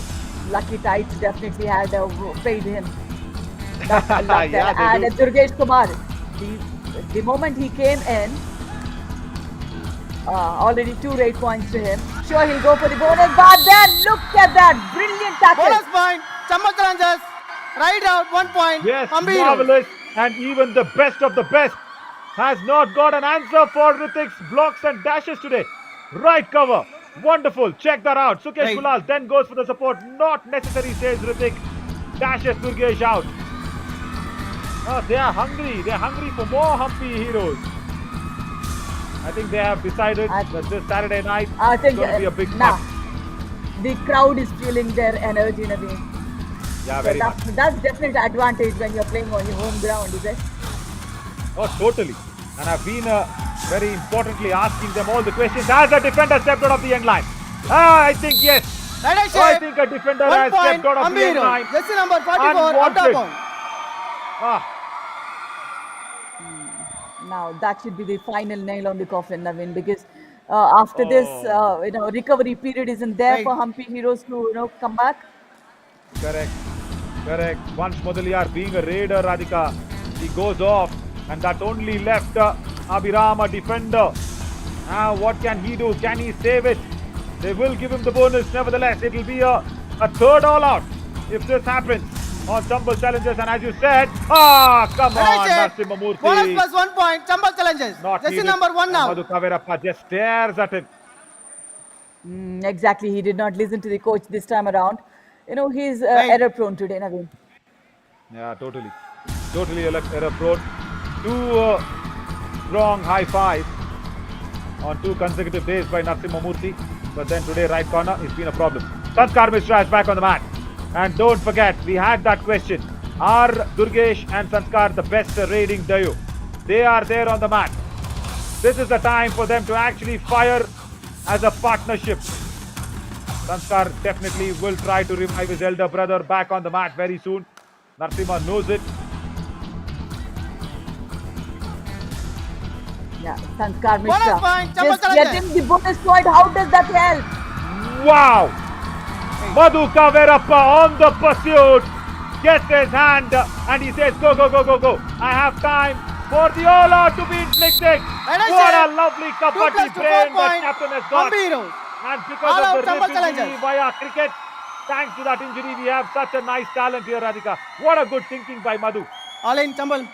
[SPEAKER 12] lucky tights definitely had paid him. That's a lot there.
[SPEAKER 7] Yeah, they
[SPEAKER 12] And Durgesh Kumar, the moment he came in, already 2 rate points to him. Sure, he'll go for the bonus, but then look at that brilliant tackle.
[SPEAKER 3] Bonus point. Chambal challenges. Right out 1 point.
[SPEAKER 7] Yes,
[SPEAKER 3] Ambi Heroes.
[SPEAKER 7] marvelous. And even the best of the best has not got an answer for Ritik's blocks and dashes today. Right cover. Wonderful. Check that out. Sukesh
[SPEAKER 3] Right.
[SPEAKER 7] Kulal then goes for the support. Not necessary, says Ritik. Dashes Durgesh out. Oh, they are hungry. They are hungry for more Humpy heroes. I think they have decided that this Saturday night
[SPEAKER 12] I think
[SPEAKER 7] is going to be a big
[SPEAKER 12] nah,
[SPEAKER 7] fun.
[SPEAKER 12] the crowd is feeling their energy, Naveen.
[SPEAKER 7] Yeah,
[SPEAKER 12] So
[SPEAKER 7] very much.
[SPEAKER 12] that's definitely an advantage when you're playing on your home ground, is it?
[SPEAKER 7] Oh, totally. And I've been very importantly asking them all the questions as a defender stepped out of the end line. I think yes.
[SPEAKER 3] Right
[SPEAKER 7] I
[SPEAKER 3] shape.
[SPEAKER 7] think a defender
[SPEAKER 3] 1
[SPEAKER 7] has
[SPEAKER 3] point.
[SPEAKER 7] stepped out of
[SPEAKER 3] Ambi
[SPEAKER 7] the end
[SPEAKER 3] Heroes.
[SPEAKER 7] line.
[SPEAKER 3] Jersey number 44. Out of
[SPEAKER 7] Unwanted.
[SPEAKER 3] bound.
[SPEAKER 7] Ah,
[SPEAKER 12] Now that should be the final nail on the coffin, Naveen, because after this, recovery period isn't there
[SPEAKER 3] Right.
[SPEAKER 12] for Humpy Heroes to, come back.
[SPEAKER 7] correct. Correct. Once Mudaliar being a raider, Radhika, he goes off and that only left Abhiram a defender. Now what can he do? Can he save it? They will give him the bonus. Nevertheless, it will be a third all out if this happens on Chambal challenges. And as you said, come on,
[SPEAKER 3] Right shape.
[SPEAKER 7] Narasimhamurthy.
[SPEAKER 3] Bonus plus 1 point. Chambal challenges.
[SPEAKER 7] Not
[SPEAKER 3] Jersey
[SPEAKER 7] needed.
[SPEAKER 3] number 1 now.
[SPEAKER 7] Madhu Kavirappa just stares at him.
[SPEAKER 12] Exactly, he did not listen to the coach this time around. He's
[SPEAKER 3] Right.
[SPEAKER 12] error prone today, Naveen.
[SPEAKER 7] Yeah, totally. Totally error prone. 2 strong high fives on 2 consecutive days by Narasimhamurthy. But then today, right corner, it's been a problem. Sanskar Mishra is back on the mat. And don't forget, we had that question. Are Durgesh and Sanskar the best raiding duo? They are there on the mat. This is the time for them to actually fire as a partnership. Sanskar definitely will try to revive his elder brother back on the mat very soon. Narasimha knows it.
[SPEAKER 12] Yeah, Sanskar
[SPEAKER 3] Bonus
[SPEAKER 12] Mishra.
[SPEAKER 3] point, Chambal
[SPEAKER 12] Just
[SPEAKER 3] challenges.
[SPEAKER 12] get him the bonus point. How does that help?
[SPEAKER 7] Wow! Madhu Kavirappa on the pursuit. Gets his hand and he says, go, go, go, go, go. I have time for the all-out to be inflicted.
[SPEAKER 3] And I
[SPEAKER 7] What
[SPEAKER 3] said,
[SPEAKER 7] a lovely
[SPEAKER 3] 2
[SPEAKER 7] Kabaddi
[SPEAKER 3] plus 2
[SPEAKER 7] brain
[SPEAKER 3] 4
[SPEAKER 7] that
[SPEAKER 3] point.
[SPEAKER 7] captain has got.
[SPEAKER 3] Ambi Heroes.
[SPEAKER 7] And because
[SPEAKER 3] All out
[SPEAKER 7] of the
[SPEAKER 3] Chambal
[SPEAKER 7] rib injury
[SPEAKER 3] challenges.
[SPEAKER 7] via cricket, thanks to that injury, we have such a nice talent here, Radhika. What a good thinking by Madhu.
[SPEAKER 3] All in Chambal.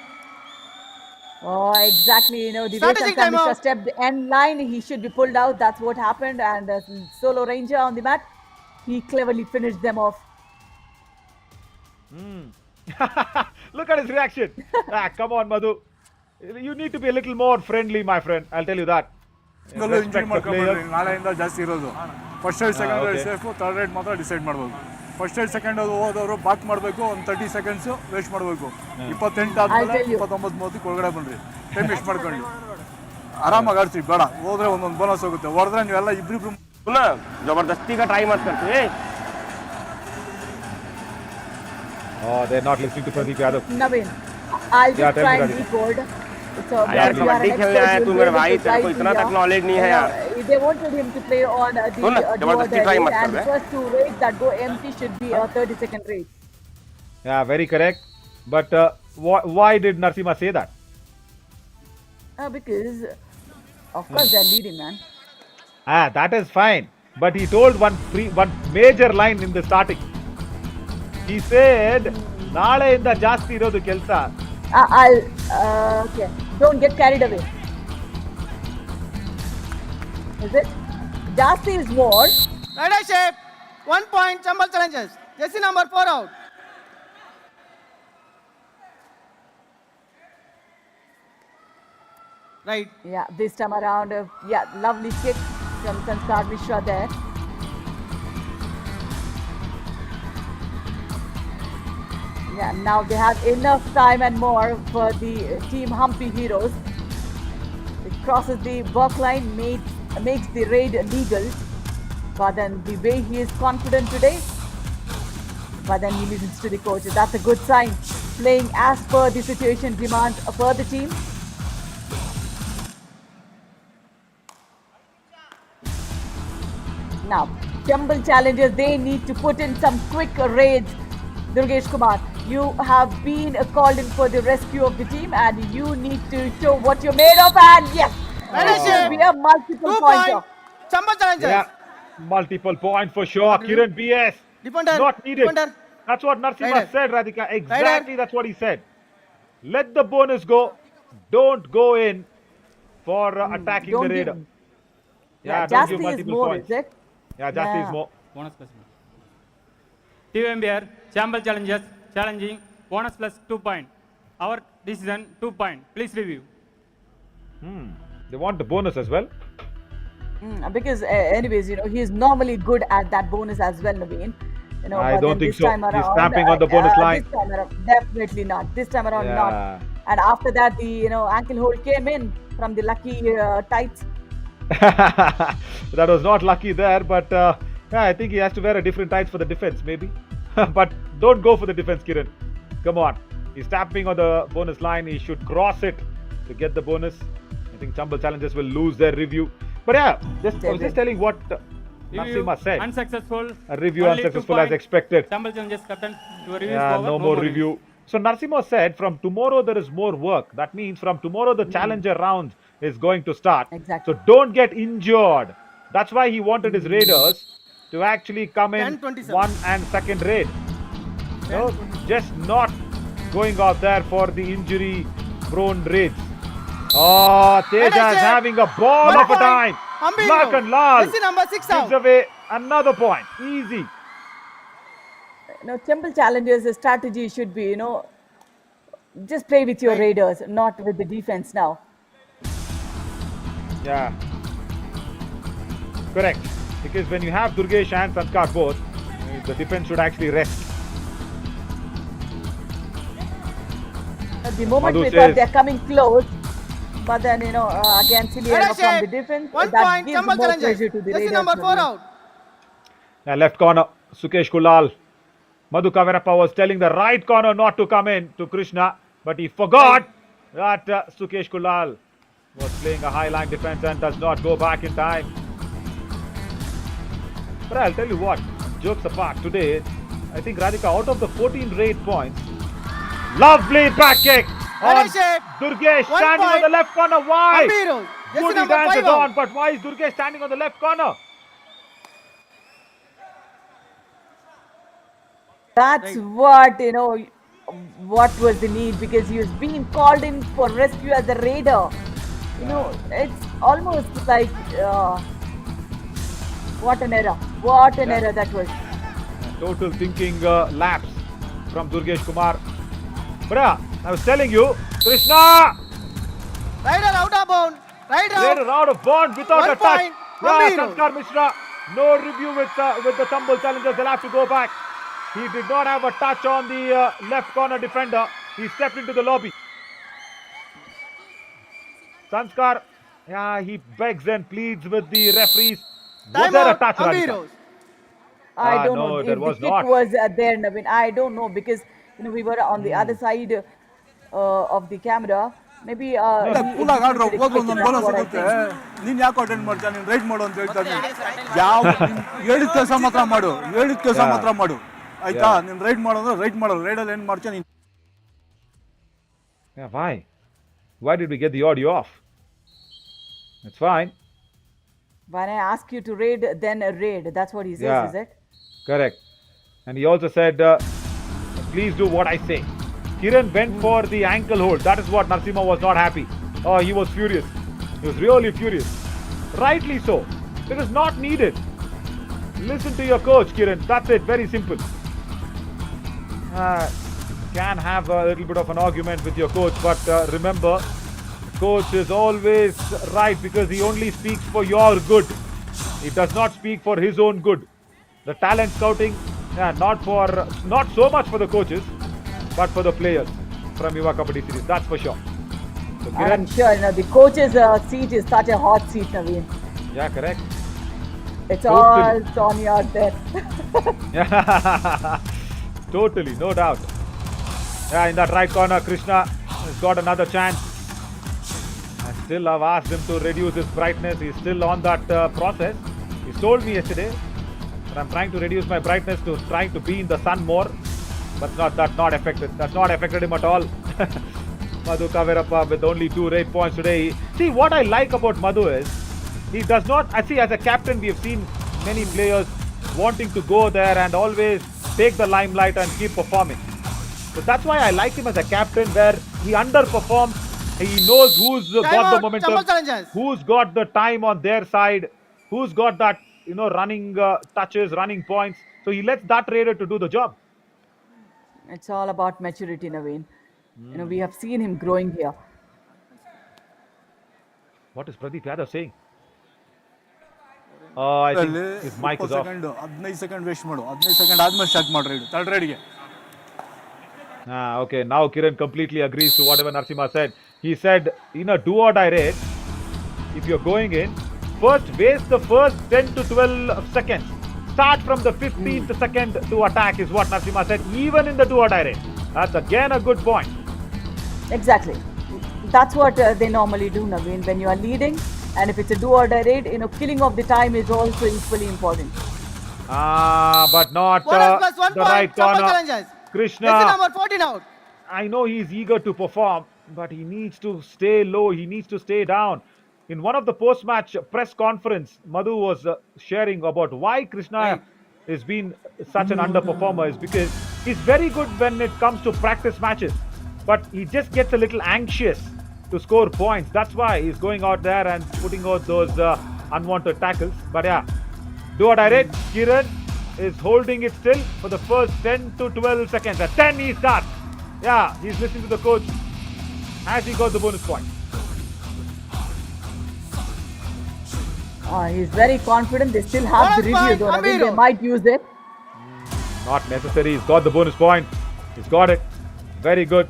[SPEAKER 12] Oh, exactly. The way
[SPEAKER 3] Strategic
[SPEAKER 12] Sanskar Mishra
[SPEAKER 3] timeout.
[SPEAKER 12] stepped the end line, he should be pulled out. That's what happened. And Solo Ranger on the mat, he cleverly finished them off.
[SPEAKER 7] Look at his reaction. Come on, Madhu. You need to be a little more friendly, my friend. I'll tell you that.
[SPEAKER 6] Injury ಮಾಡ್ಕೊಂಡ್ಬಿಡ್ರಿ ನಾಳೆಯಿಂದ ಜಾಸ್ತಿ ಇರೋದು first raid second raid
[SPEAKER 7] okay.
[SPEAKER 6] Safe third raid ಮಾತ್ರ decide ಮಾಡ್ಬೋದು first raid second ಹೋದವರು back ಮಾಡಬೇಕು ಒಂದು 30 seconds waste ಮಾಡಬೇಕು 28 ಆದ್ಮೇಲೆ
[SPEAKER 12] I'll tell you.
[SPEAKER 6] 29-30 ಒಳಗಡೆ ಬನ್ರಿ ಟೈಮ್ ವೇಸ್ಟ್ ಮಾಡ್ಕೊಂಡು ಆರಾಮಾಗಿ ಆಡ್ತೀವಿ ಬೇಡ ಹೋದ್ರೆ ಒಂದೊಂದು ಬೋನಸ್ ಹೋಗುತ್ತೆ ಹೊಡೆದ್ರೆ ನೀವೆಲ್ಲ ಇಬ್ರಿಬ್ರು
[SPEAKER 13] पुन्हा जबरदस्ती का ट्राई मत करते
[SPEAKER 7] Oh, they're not listening to Pradeep Yadav.
[SPEAKER 12] Naveen, I'll
[SPEAKER 7] Yeah,
[SPEAKER 12] just
[SPEAKER 7] tell
[SPEAKER 12] try
[SPEAKER 7] me,
[SPEAKER 12] and
[SPEAKER 7] Radhika.
[SPEAKER 12] decode. So,
[SPEAKER 13] यार
[SPEAKER 12] you are an
[SPEAKER 13] कबड्डी खेलने
[SPEAKER 12] expert,
[SPEAKER 13] आया तू
[SPEAKER 12] you'll be
[SPEAKER 13] मेरे
[SPEAKER 12] able
[SPEAKER 13] भाई
[SPEAKER 12] to
[SPEAKER 13] तेरे को
[SPEAKER 12] guide
[SPEAKER 13] इतना
[SPEAKER 12] me
[SPEAKER 13] तक
[SPEAKER 12] here.
[SPEAKER 13] नॉलेज नहीं है यार
[SPEAKER 12] They wanted him to play on the
[SPEAKER 13] सुन, जबरदस्ती try मत कर
[SPEAKER 12] and
[SPEAKER 13] bay.
[SPEAKER 12] first 2 raids that go empty should be a 30-second raid.
[SPEAKER 7] Yeah, very correct. But why did Narasimha say that?
[SPEAKER 12] Because, of course, they're leading, man.
[SPEAKER 7] That is fine. But he told one major line in the starting. He said, ನಾಳೆಯಿಂದ ಜಾಸ್ತಿ ಇರೋದು ಕೆಲಸ.
[SPEAKER 12] Okay. Don't get carried away. Is it? Jasti is more.
[SPEAKER 3] Right eye shape. 1 point. Chambal challenges. Jersey number 4 out. Right.
[SPEAKER 12] Yeah, this time around, lovely kick from Sanskar Mishra there. Yeah, now they have enough time and more for the team Humpy Heroes. It crosses the work line, makes the raid legal. But then the way he is confident today, but then he listens to the coach. That's a good sign. playing as per the situation demands for the team. Now, Jumble Challengers, they need to put in some quick raids. Durgesh Kumar, you have been called in for the rescue of the team and you need to show what you're made of, and yes, this should be a multiple
[SPEAKER 3] 2
[SPEAKER 12] pointer.
[SPEAKER 3] point. Jumble Challengers.
[SPEAKER 7] Yeah, multiple point for sure. Kiran BS.
[SPEAKER 3] Defender.
[SPEAKER 7] Not needed.
[SPEAKER 3] Defender.
[SPEAKER 7] That's what Narasimha
[SPEAKER 3] Rider.
[SPEAKER 7] said, Radhika. Exactly,
[SPEAKER 3] Rider.
[SPEAKER 7] that's what he said. Let the bonus go. Don't go in for attacking
[SPEAKER 12] Don't
[SPEAKER 7] the
[SPEAKER 12] give-
[SPEAKER 7] raider. Yeah, don't give
[SPEAKER 12] Jasti is
[SPEAKER 7] multiple
[SPEAKER 12] more,
[SPEAKER 7] points.
[SPEAKER 12] is it?
[SPEAKER 7] Yeah, Jasti
[SPEAKER 12] Yeah.
[SPEAKER 7] is more.
[SPEAKER 11] Bonus plus. TVMBR, Chamber Challengers, challenging, bonus plus 2 point. Our decision, 2 point. Please review.
[SPEAKER 7] They want the bonus as well.
[SPEAKER 12] Because anyways, you know, he's normally good at that bonus as well, Naveen. You know,
[SPEAKER 7] I
[SPEAKER 12] but
[SPEAKER 7] don't
[SPEAKER 12] then
[SPEAKER 7] think
[SPEAKER 12] this
[SPEAKER 7] so.
[SPEAKER 12] time
[SPEAKER 7] He's
[SPEAKER 12] around,
[SPEAKER 7] stamping on the bonus line.
[SPEAKER 12] This time around, definitely not. This time around,
[SPEAKER 7] Yeah.
[SPEAKER 12] not. And after that, the ankle hold came in from the lucky tights.
[SPEAKER 7] That was not lucky there, but yeah, I think he has to wear a different tights for the defense, maybe. But don't go for the defense, Kiran. Come on. He's tapping on the bonus line. He should cross it to get the bonus. I think Jumble Challengers will lose their review. But yeah, I was just telling what
[SPEAKER 11] Review
[SPEAKER 7] Narasimha said.
[SPEAKER 11] unsuccessful.
[SPEAKER 7] A review
[SPEAKER 11] Only 2
[SPEAKER 7] unsuccessful as
[SPEAKER 11] point.
[SPEAKER 7] expected.
[SPEAKER 11] Chamber Challengers captain, your review is
[SPEAKER 7] Yeah,
[SPEAKER 11] over.
[SPEAKER 7] no more review. So Narasimha said from tomorrow there is more work. That means from tomorrow the challenger round is going to start.
[SPEAKER 12] Exactly.
[SPEAKER 7] So don't get injured. That's why he wanted his raiders to actually come in
[SPEAKER 3] 10-27.
[SPEAKER 7] one and second raid. No, just not going out there for the injury prone raids. Oh, Teja is having a ball
[SPEAKER 3] 1
[SPEAKER 7] of a
[SPEAKER 3] point.
[SPEAKER 7] time.
[SPEAKER 3] Ambiro.
[SPEAKER 7] Mark and Lal
[SPEAKER 3] Jersey number 6
[SPEAKER 7] gives
[SPEAKER 3] out.
[SPEAKER 7] away another point. Easy.
[SPEAKER 12] Temple Challengers' strategy should be, just play with your raiders, not with the defense now.
[SPEAKER 7] Yeah. Correct. Because when you have Durgesh and Sanskar both, the defense should actually rest.
[SPEAKER 12] At the moment
[SPEAKER 7] Madhu
[SPEAKER 12] we thought
[SPEAKER 7] says-
[SPEAKER 12] they're coming close, but then, again, Cillian from the defense,
[SPEAKER 3] 1
[SPEAKER 12] that
[SPEAKER 3] point.
[SPEAKER 12] gives
[SPEAKER 3] Jumble
[SPEAKER 12] more
[SPEAKER 3] Challengers.
[SPEAKER 12] pressure to the
[SPEAKER 3] Jersey
[SPEAKER 12] raiders.
[SPEAKER 3] number 4
[SPEAKER 12] Naveen.
[SPEAKER 3] out.
[SPEAKER 7] Yeah, left corner, Sukesh Kulal. Madhu Kavirappa was telling the right corner not to come in to Krishna, but he forgot that Sukesh Kulal was playing a high line defense and does not go back in time. But I'll tell you what, jokes apart, today, I think Radhika, out of the 14 raid points, lovely back kick on
[SPEAKER 3] Ganesh,
[SPEAKER 7] Durgesh
[SPEAKER 3] 1
[SPEAKER 7] standing on
[SPEAKER 3] point.
[SPEAKER 7] the left corner. Why?
[SPEAKER 3] Ambiro. Jersey
[SPEAKER 7] Good, he
[SPEAKER 3] number 5
[SPEAKER 7] dances on,
[SPEAKER 3] out.
[SPEAKER 7] but why is Durgesh standing on the left corner?
[SPEAKER 12] That's what, what was the need, because he was being called in for rescue as a raider. It's almost like, what an error. What an error that was.
[SPEAKER 7] Total thinking lapse from Durgesh Kumar. But yeah, I was telling you, Krishna!
[SPEAKER 3] Rider out of bound. Rider
[SPEAKER 7] Raider out of bound without
[SPEAKER 3] 1
[SPEAKER 7] a touch.
[SPEAKER 3] point.
[SPEAKER 7] Yeah,
[SPEAKER 3] Ambiro.
[SPEAKER 7] Sanskar Mishra. No review with the Tumble Challengers. They'll have to go back. He did not have a touch on the left corner defender. He stepped into the lobby. Sanskar, yeah, he begs and pleads with the referees. Was
[SPEAKER 3] Time
[SPEAKER 7] there a
[SPEAKER 3] out.
[SPEAKER 7] touch, Radhika?
[SPEAKER 3] Ambiro.
[SPEAKER 12] I don't
[SPEAKER 7] no,
[SPEAKER 12] know
[SPEAKER 7] there
[SPEAKER 12] if
[SPEAKER 7] was
[SPEAKER 12] the kick
[SPEAKER 7] not.
[SPEAKER 12] was there, Naveen. I don't know, because we were on the other side of the camera. Maybe he executed a kick, that's what I think.
[SPEAKER 6] ನೀನ್ ಯಾಕೆ attend ಮಾಡ್ತಾ ನೀನ್ right ಮಾಡು ಅಂತ ಹೇಳ್ತಾನೆ ಯಾವ ಹೇಳಿದ ಕೆಲಸ ಮಾತ್ರ ಮಾಡು ಹೇಳಿದ ಕೆಲಸ ಮಾತ್ರ ಮಾಡು ಆಯ್ತಾ ನೀನ್ ರೈಟ್ ಮಾಡು ಅಂದ್ರೆ ರೈಟ್ ಮಾಡು ರೈಡಲ್ಲಿ ಏನ್ ಮಾಡ್ತೀಯ ನೀನ್
[SPEAKER 7] Yeah, why? Why did we get the audio off? It's fine.
[SPEAKER 12] When I ask you to raid, then raid. That's what he says,
[SPEAKER 7] Yeah.
[SPEAKER 12] is it?
[SPEAKER 7] Correct. And he also said, please do what I say. Kiran went for the ankle hold. That is what Narasimha was not happy. Oh, he was furious. He was really furious. Rightly so. It is not needed. Listen to your coach, Kiran. That's it. Very simple. Can have a little bit of an argument with your coach, but remember, coach is always right because he only speaks for your good. He does not speak for his own good. The talent scouting, not so much for the coaches, but for the players from Yuva Kabaddi series. That's for sure. So
[SPEAKER 12] I'm sure, the coach's seat is such a hot seat, Naveen.
[SPEAKER 7] Yeah, correct.
[SPEAKER 12] It's all Tony out there.
[SPEAKER 7] Totally, no doubt. Yeah, in that right corner, Krishna has got another chance. I still have asked him to reduce his brightness. He's still on that process. He told me yesterday, but I'm trying to reduce my brightness to trying to be in the sun more. But that's not affected. That's not affected him at all. Madhu Kavirappa with only 2 red points today. See, what I like about Madhu is, he does not, I see as a captain we have seen many players wanting to go there and always take the limelight and keep performing. So that's why I like him as a captain, where he underperforms. He knows who's got the momentum, who's got the time on their side, who's got that, running touches, running points. So he lets that raider to do the job.
[SPEAKER 12] It's all about maturity, Naveen. We have seen him growing here.
[SPEAKER 7] What is Pradeep Yadav saying? I think his mic is off.
[SPEAKER 6] 15 second waste ಮಾಡು 15 second ಆದ್ಮೇಲೆ start ಮಾಡ್ರಿ third ರೈಡ್ಗೆ.
[SPEAKER 7] Okay, now Kiran completely agrees to whatever Narasimha said. He said, in a do or die raid, if you're going in, first waste the first 10 to 12 seconds. Start from the 15th second to attack is what Narasimha said, even in the do or die raid. That's again a good point.
[SPEAKER 12] Exactly. That's what they normally do, Naveen. When you are leading, and if it's a do or die raid, killing of the time is also equally important.
[SPEAKER 7] But not the right corner. Krishna.
[SPEAKER 3] This is number 14 out.
[SPEAKER 7] I know he's eager to perform, but he needs to stay low. He needs to stay down. In one of the post-match press conference, Madhu was sharing about why Krishna has been such an underperformer is because he's very good when it comes to practice matches, but he just gets a little anxious to score points. That's why he's going out there and putting out those unwanted tackles. But yeah, do or die raid, Kiran is holding it still for the first 10 to 12 seconds. At 10 he starts. Yeah, he's listening to the coach. Has he got the bonus point?
[SPEAKER 12] He's very confident. They still have the review though. I think they might use it.
[SPEAKER 7] Not necessary. He's got the bonus point. He's got it. Very good.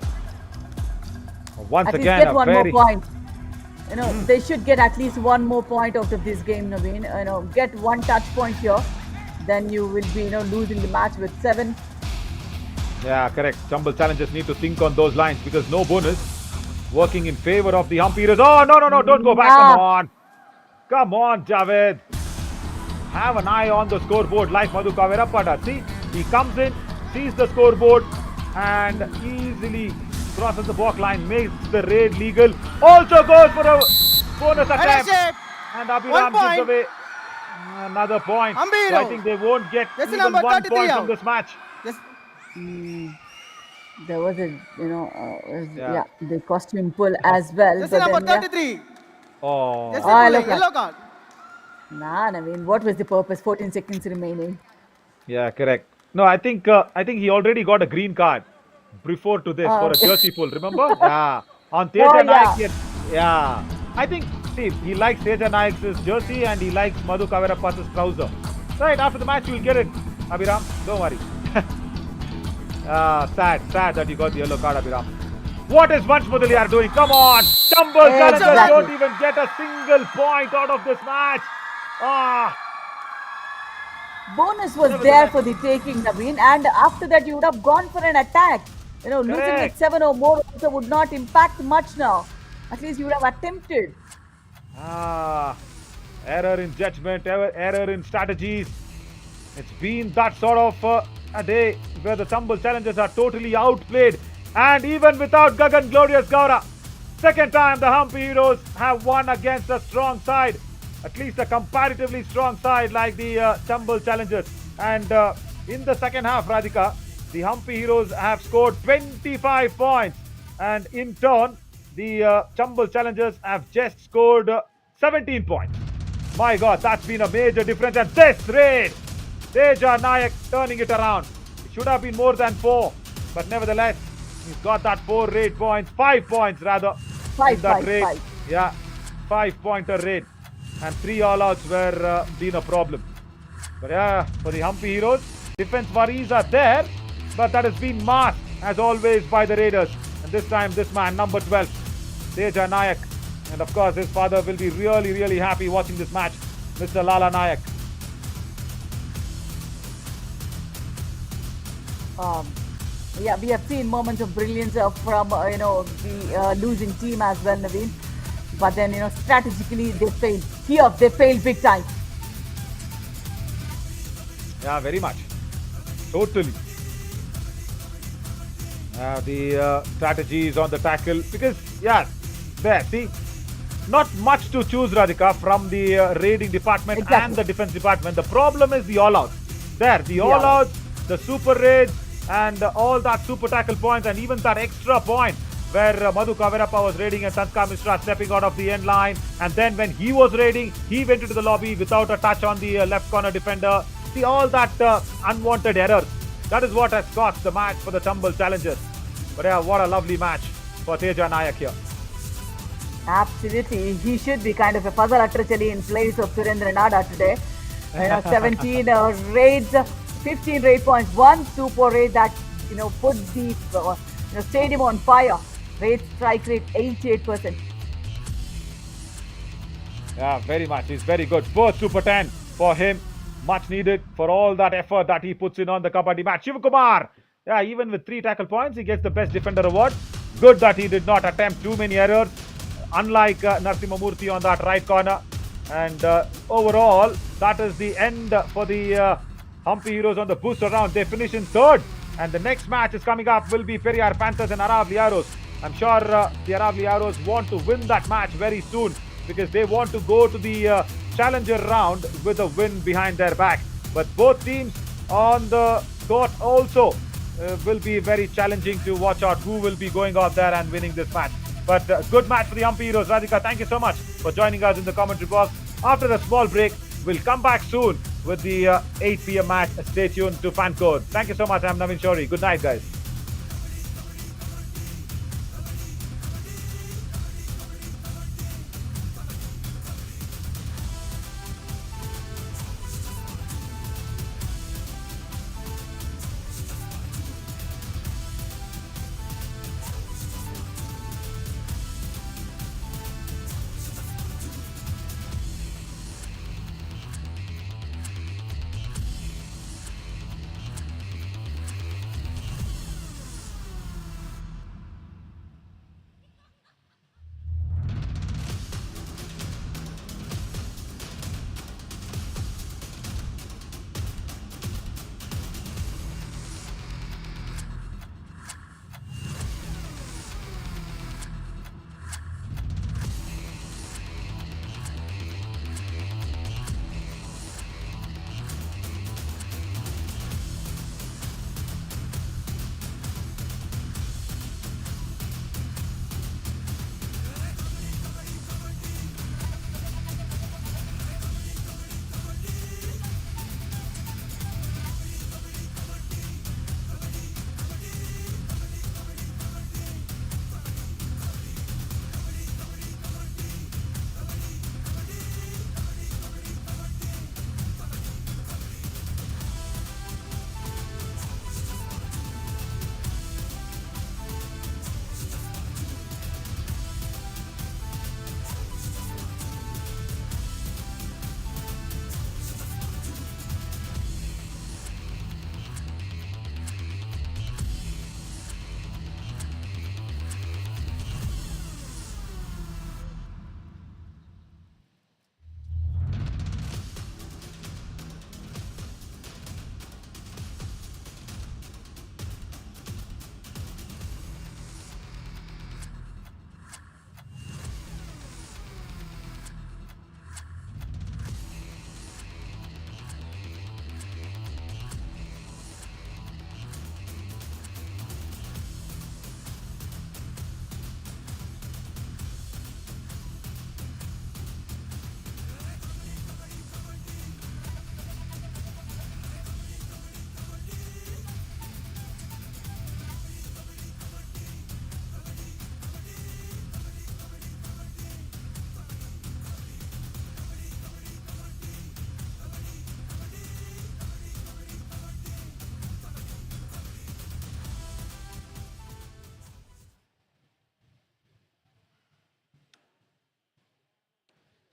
[SPEAKER 7] Once
[SPEAKER 12] at
[SPEAKER 7] again,
[SPEAKER 12] least get one more point. They should get at least one more point out of this game, Naveen. Get one touch point here. Then you will be, losing the match with 7.
[SPEAKER 7] Yeah, correct. Tumble challengers need to think on those lines because no bonus. Working in favor of the Humpeers. Oh, no, don't go back. Come on. Come on, Javed. Have an eye on the scoreboard like Madhu Kavirappa does. See, he comes in, sees the scoreboard and easily crosses the back line, makes the raid legal. Also goes for a bonus attempt. And Abhiram gives away another point. So I think they won't get even 1 point in this match.
[SPEAKER 12] There was the costume pull as well.
[SPEAKER 3] This is number 33.
[SPEAKER 7] Oh,
[SPEAKER 3] yellow card.
[SPEAKER 12] Nah, Naveen, what was the purpose? 14 seconds remaining.
[SPEAKER 7] Yeah, correct. No, I think he already got a green card before to this for a jersey pull. Remember? Yeah. On Teja Naik. Yeah. I think, see, he likes Teja Naik's jersey and he likes Madhu Kavirappa's trouser. Right, after the match, you will get it, Abhiram. Don't worry. Sad that you got the yellow card, Abhiram. What is Vansh Mudaliar doing? Come on! Tumble challengers don't even get a single point out of this match.
[SPEAKER 12] Bonus was there for the taking, Naveen, and after that you would have gone for an attack. Losing with 7 or more also would not impact much now. At least you would have attempted.
[SPEAKER 7] Error in judgment, error in strategies. It's been that sort of a day where the Tumble challengers are totally outplayed. And even without Gagan Glorious Gaura, second time the Humpy Heroes have won against a strong side. At least a comparatively strong side like the Tumble challengers. And in the second half, Radhika, the Humpy Heroes have scored 25 points. And in turn, the Tumble challengers have just scored 17 points. My God, that's been a major difference. And this raid, Teja Naik turning it around. It should have been more than 4. But nevertheless, he's got that 4 raid points, 5 points rather.
[SPEAKER 12] 5
[SPEAKER 7] raid. 5. Yeah, 5-pointer raid. And 3 all-outs were been a problem. But yeah, for the Humpy Heroes, defense worries are there. But that has been masked, as always, by the Raiders. And this time, this man, number 12, Teja Naik. And of course, his father will be really, really happy watching this match, Mr. Lala Naik.
[SPEAKER 12] Yeah, we have seen moments of brilliance from the losing team as well, Naveen. But then strategically they failed. Here they failed big time.
[SPEAKER 7] Yeah, very much. Totally. The strategies on the tackle, because there, see, not much to choose, Radhika, from the raiding department and the defense department. The problem is the all-outs. There, the all-outs, the super raids, and all that super tackle points, and even that extra point where Madhu Kavirappa was raiding and Sanskar Mishra stepping out of the end line, and then when he was raiding, he went into the lobby without a touch on the left corner defender. See, all that unwanted errors. That is what has cost the match for the Tumble challengers. But yeah, what a lovely match for Teja Nayak here.
[SPEAKER 12] Absolutely. He should be kind of a Fazal Atrachali in place of Surendra Nada today. 17 raids, 15 raid points, one super raid that put the stadium on fire. Raid strike rate 88%.
[SPEAKER 7] Yeah, very much. He's very good. First super 10 for him. Much needed for all that effort that he puts in on the Kabaddi match. Shivakumar, yeah, even with 3 tackle points, he gets the best defender award. Good that he did not attempt too many errors, unlike Narasimha Murthy on that right corner. And overall, that is the end for the Hampi Heroes on the booster round. They finish in 3rd. And the next match is coming up will be Periyar Panthers and Aravali Arrows. I'm sure the Aravali Arrows want to win that match very soon, because they want to go to the challenger round with a win behind their back. But both teams on the court also will be very challenging to watch out who will be going out there and winning this match. But good match for the Hampi Heroes. Radhika, thank you so much for joining us in the commentary box. After a small break, we'll come back soon with the 8 p.m. match. Stay tuned to Fan Code. Thank you so much. I'm Navin Shori. Good night, guys.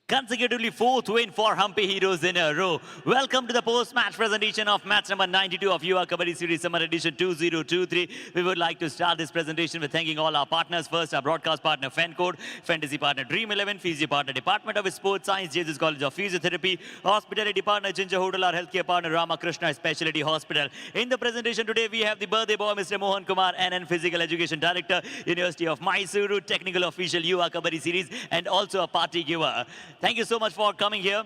[SPEAKER 8] Consecutively fourth win for Hampi Heroes in a row. Welcome to the post-match presentation of match number 92 of Yuva Kabaddi Series Summer Edition 2023. We would like to start this presentation with thanking all our partners. First, our broadcast partner FenCode, fantasy partner Dream 11, physio partner Department of Sports Science, Jesus College of Physiotherapy, hospitality partner Ginger Hotel, our healthcare partner Ramakrishna Specialty Hospital. In the presentation today, we have the birthday boy Mr. Mohan Kumar, NN Physical Education Director, University of Mysuru, Technical Official Yuva Kabaddi Series, and also a party giver. Thank you so much for coming here.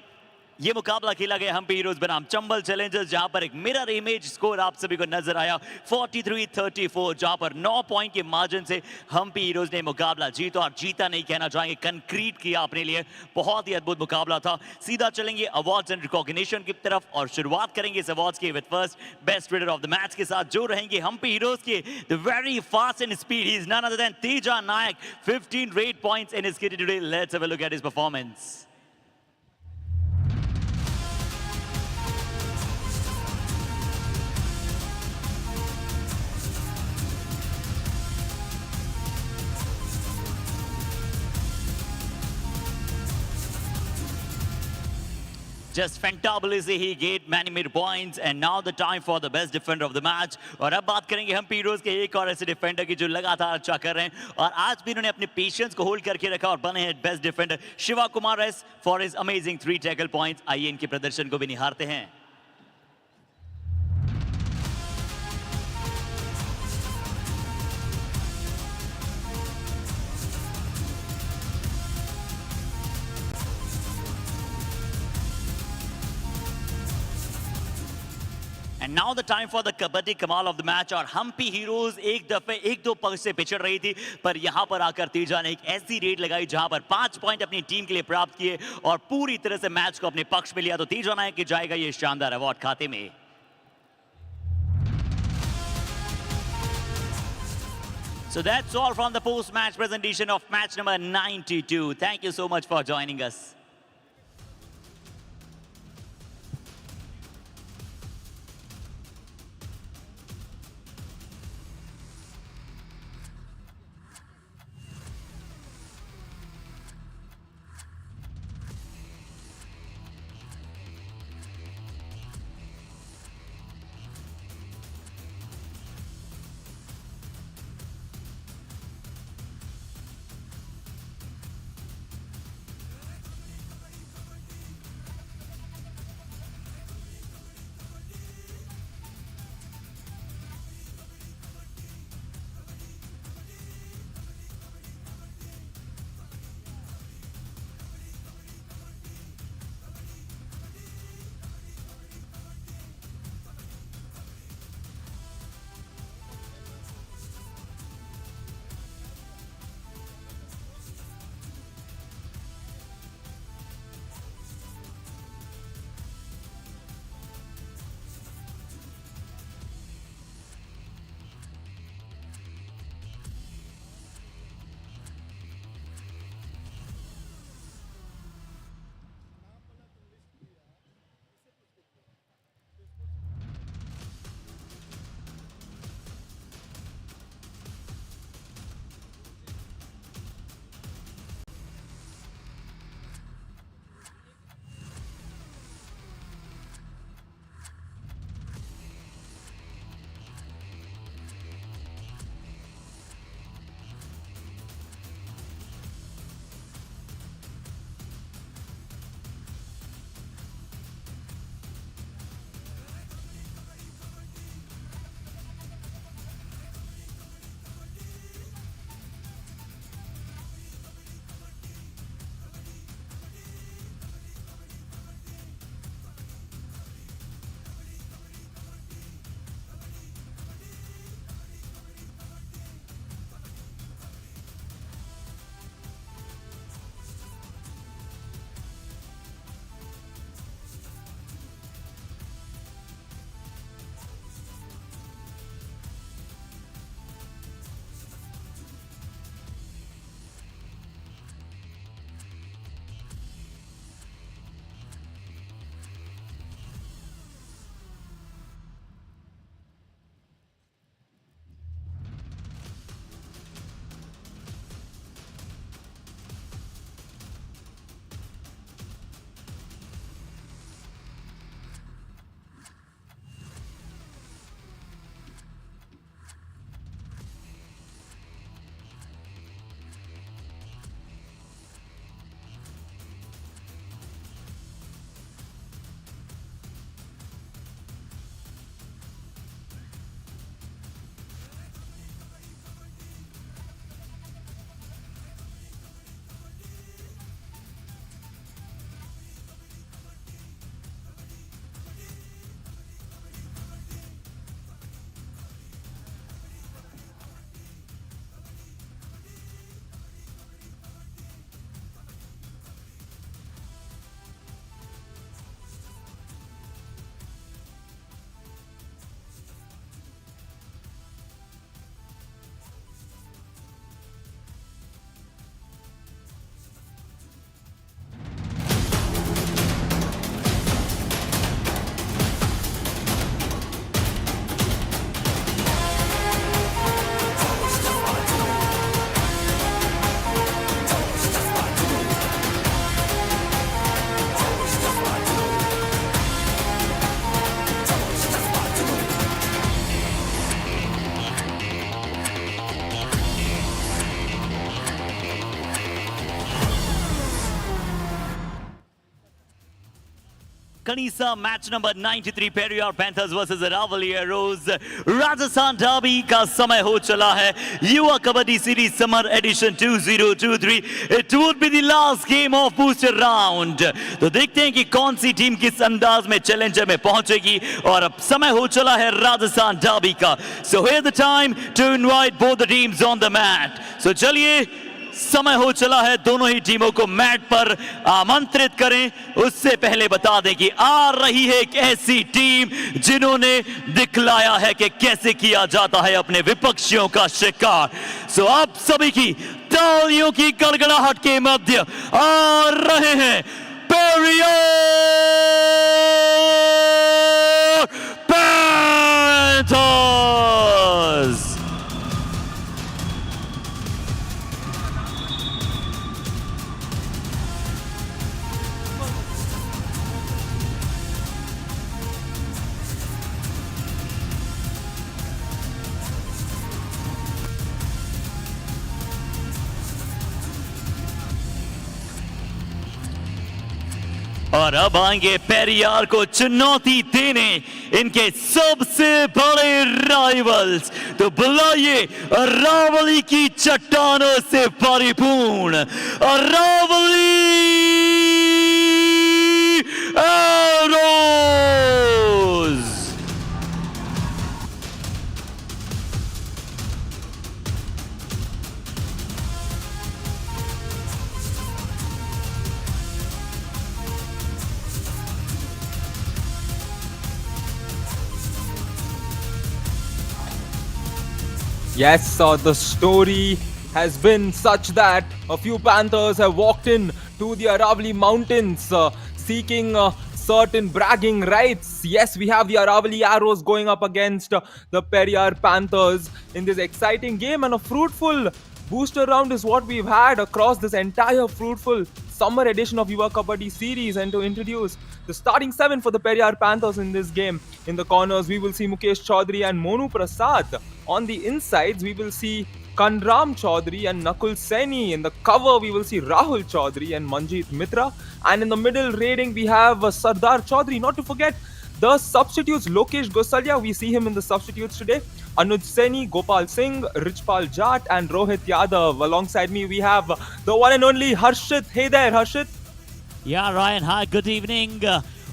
[SPEAKER 8] ये मुकाबला खेला गया Hampi heroes बनाम Chambal Challengers, जहां पर एक mirror image score आप सभी को नजर आया 43-34, जहां पर 9 पॉइंट के मार्जिन से हम्पी हीरोज ने मुकाबला जीता, और जीता नहीं कहना चाहेंगे, कंक्रीट किया अपने लिए। बहुत ही अद्भुत मुकाबला था। सीधा चलेंगे अवार्ड्स एंड रिकॉग्निशन की तरफ और शुरुआत करेंगे इस अवार्ड्स के with first best raider of the match के साथ, जो रहेंगे हम्पी हीरोज के the very fast and speed, he is none other than Teja Nayak, 15 raid points in his kit today. Let's have a look at his performance. Just fantabulously he gained many points, and now the time for the best defender of the match. और अब बात करेंगे हम heroes के एक और ऐसे defender की जो लगातार अच्छा कर रहे हैं और आज भी इन्होंने अपने पेशेंस को होल्ड करके रखा और बने हैं best defender Shiva Kumar S for his amazing 3 tackle points. आइए इनके प्रदर्शन को भी निहारते हैं। And now the time for the Kabaddi Kamal of the match, और हम्पी हीरोज एक दो पग से पिछड़ रही थी, पर यहाँ पर आकर तेजा ने एक ऐसी रेड लगाई जहाँ पर 5 पॉइंट अपनी टीम के लिए प्राप्त किए और पूरी तरह से मैच को अपने पक्ष में लिया। तो तेजा नायक के जाएगा ये शानदार अवार्ड खाते में। So that's all from the post-match presentation of match number 92. Thank you so much for joining us. Kanisa, match number 93, Periyar Panthers versus Aravali Arrows. Rajasthan Derby का समय हो चला है. युवा kabaddi series summer edition 2023. It would be the last game of booster round. तो देखते हैं कि कौन सी टीम किस अंदाज में चैलेंजर में पहुंचेगी और अब समय हो चला है राजस्थान डर्बी का. So here's the time to invite both the teams on the mat. So चलिए समय हो चला है, दोनों ही टीमों को मैट पर आमंत्रित करें. उससे पहले बता दें कि आ रही है एक ऐसी टीम जिन्होंने दिखलाया है कि कैसे किया जाता है अपने विपक्षियों का शिकार. सो आप सभी की तालियों की गड़गड़ाहट के मध्य आ रहे हैं पेरियर पैंथर्स. और अब आएंगे पेरियार को चुनौती देने इनके सबसे बड़े राइवल्स. तो बुलाइए अरावली की चट्टानों से परिपूर्ण Aravalli arrows.
[SPEAKER 14] Yes, the story has been such that a few Panthers have walked in to the Aravali Mountains seeking certain bragging rights. Yes, we have the Aravali Arrows going up against the Periyar Panthers in this exciting game, and a fruitful booster round is what we've had across this entire fruitful summer edition of Yuva Kabaddi series. And to introduce the starting 7 for the Periyar Panthers in this game, in the corners we will see Mukesh Chaudhary and Monu Prasad. On the insides we will see Kanram Chaudhary and Nakul Saini. In the cover we will see Rahul Chaudhary and Manjeet Mitra. And in the middle raiding we have Sardar Chaudhary. Not to forget the substitutes, Lokesh Gosalia, we see him in the substitutes today. Anuj Saini, Gopal Singh, Richpal Jat and Rohit Yadav. Alongside me we have the one and only Harshit. Hey there Harshit.
[SPEAKER 2] Yeah, Ryan, hi, good evening.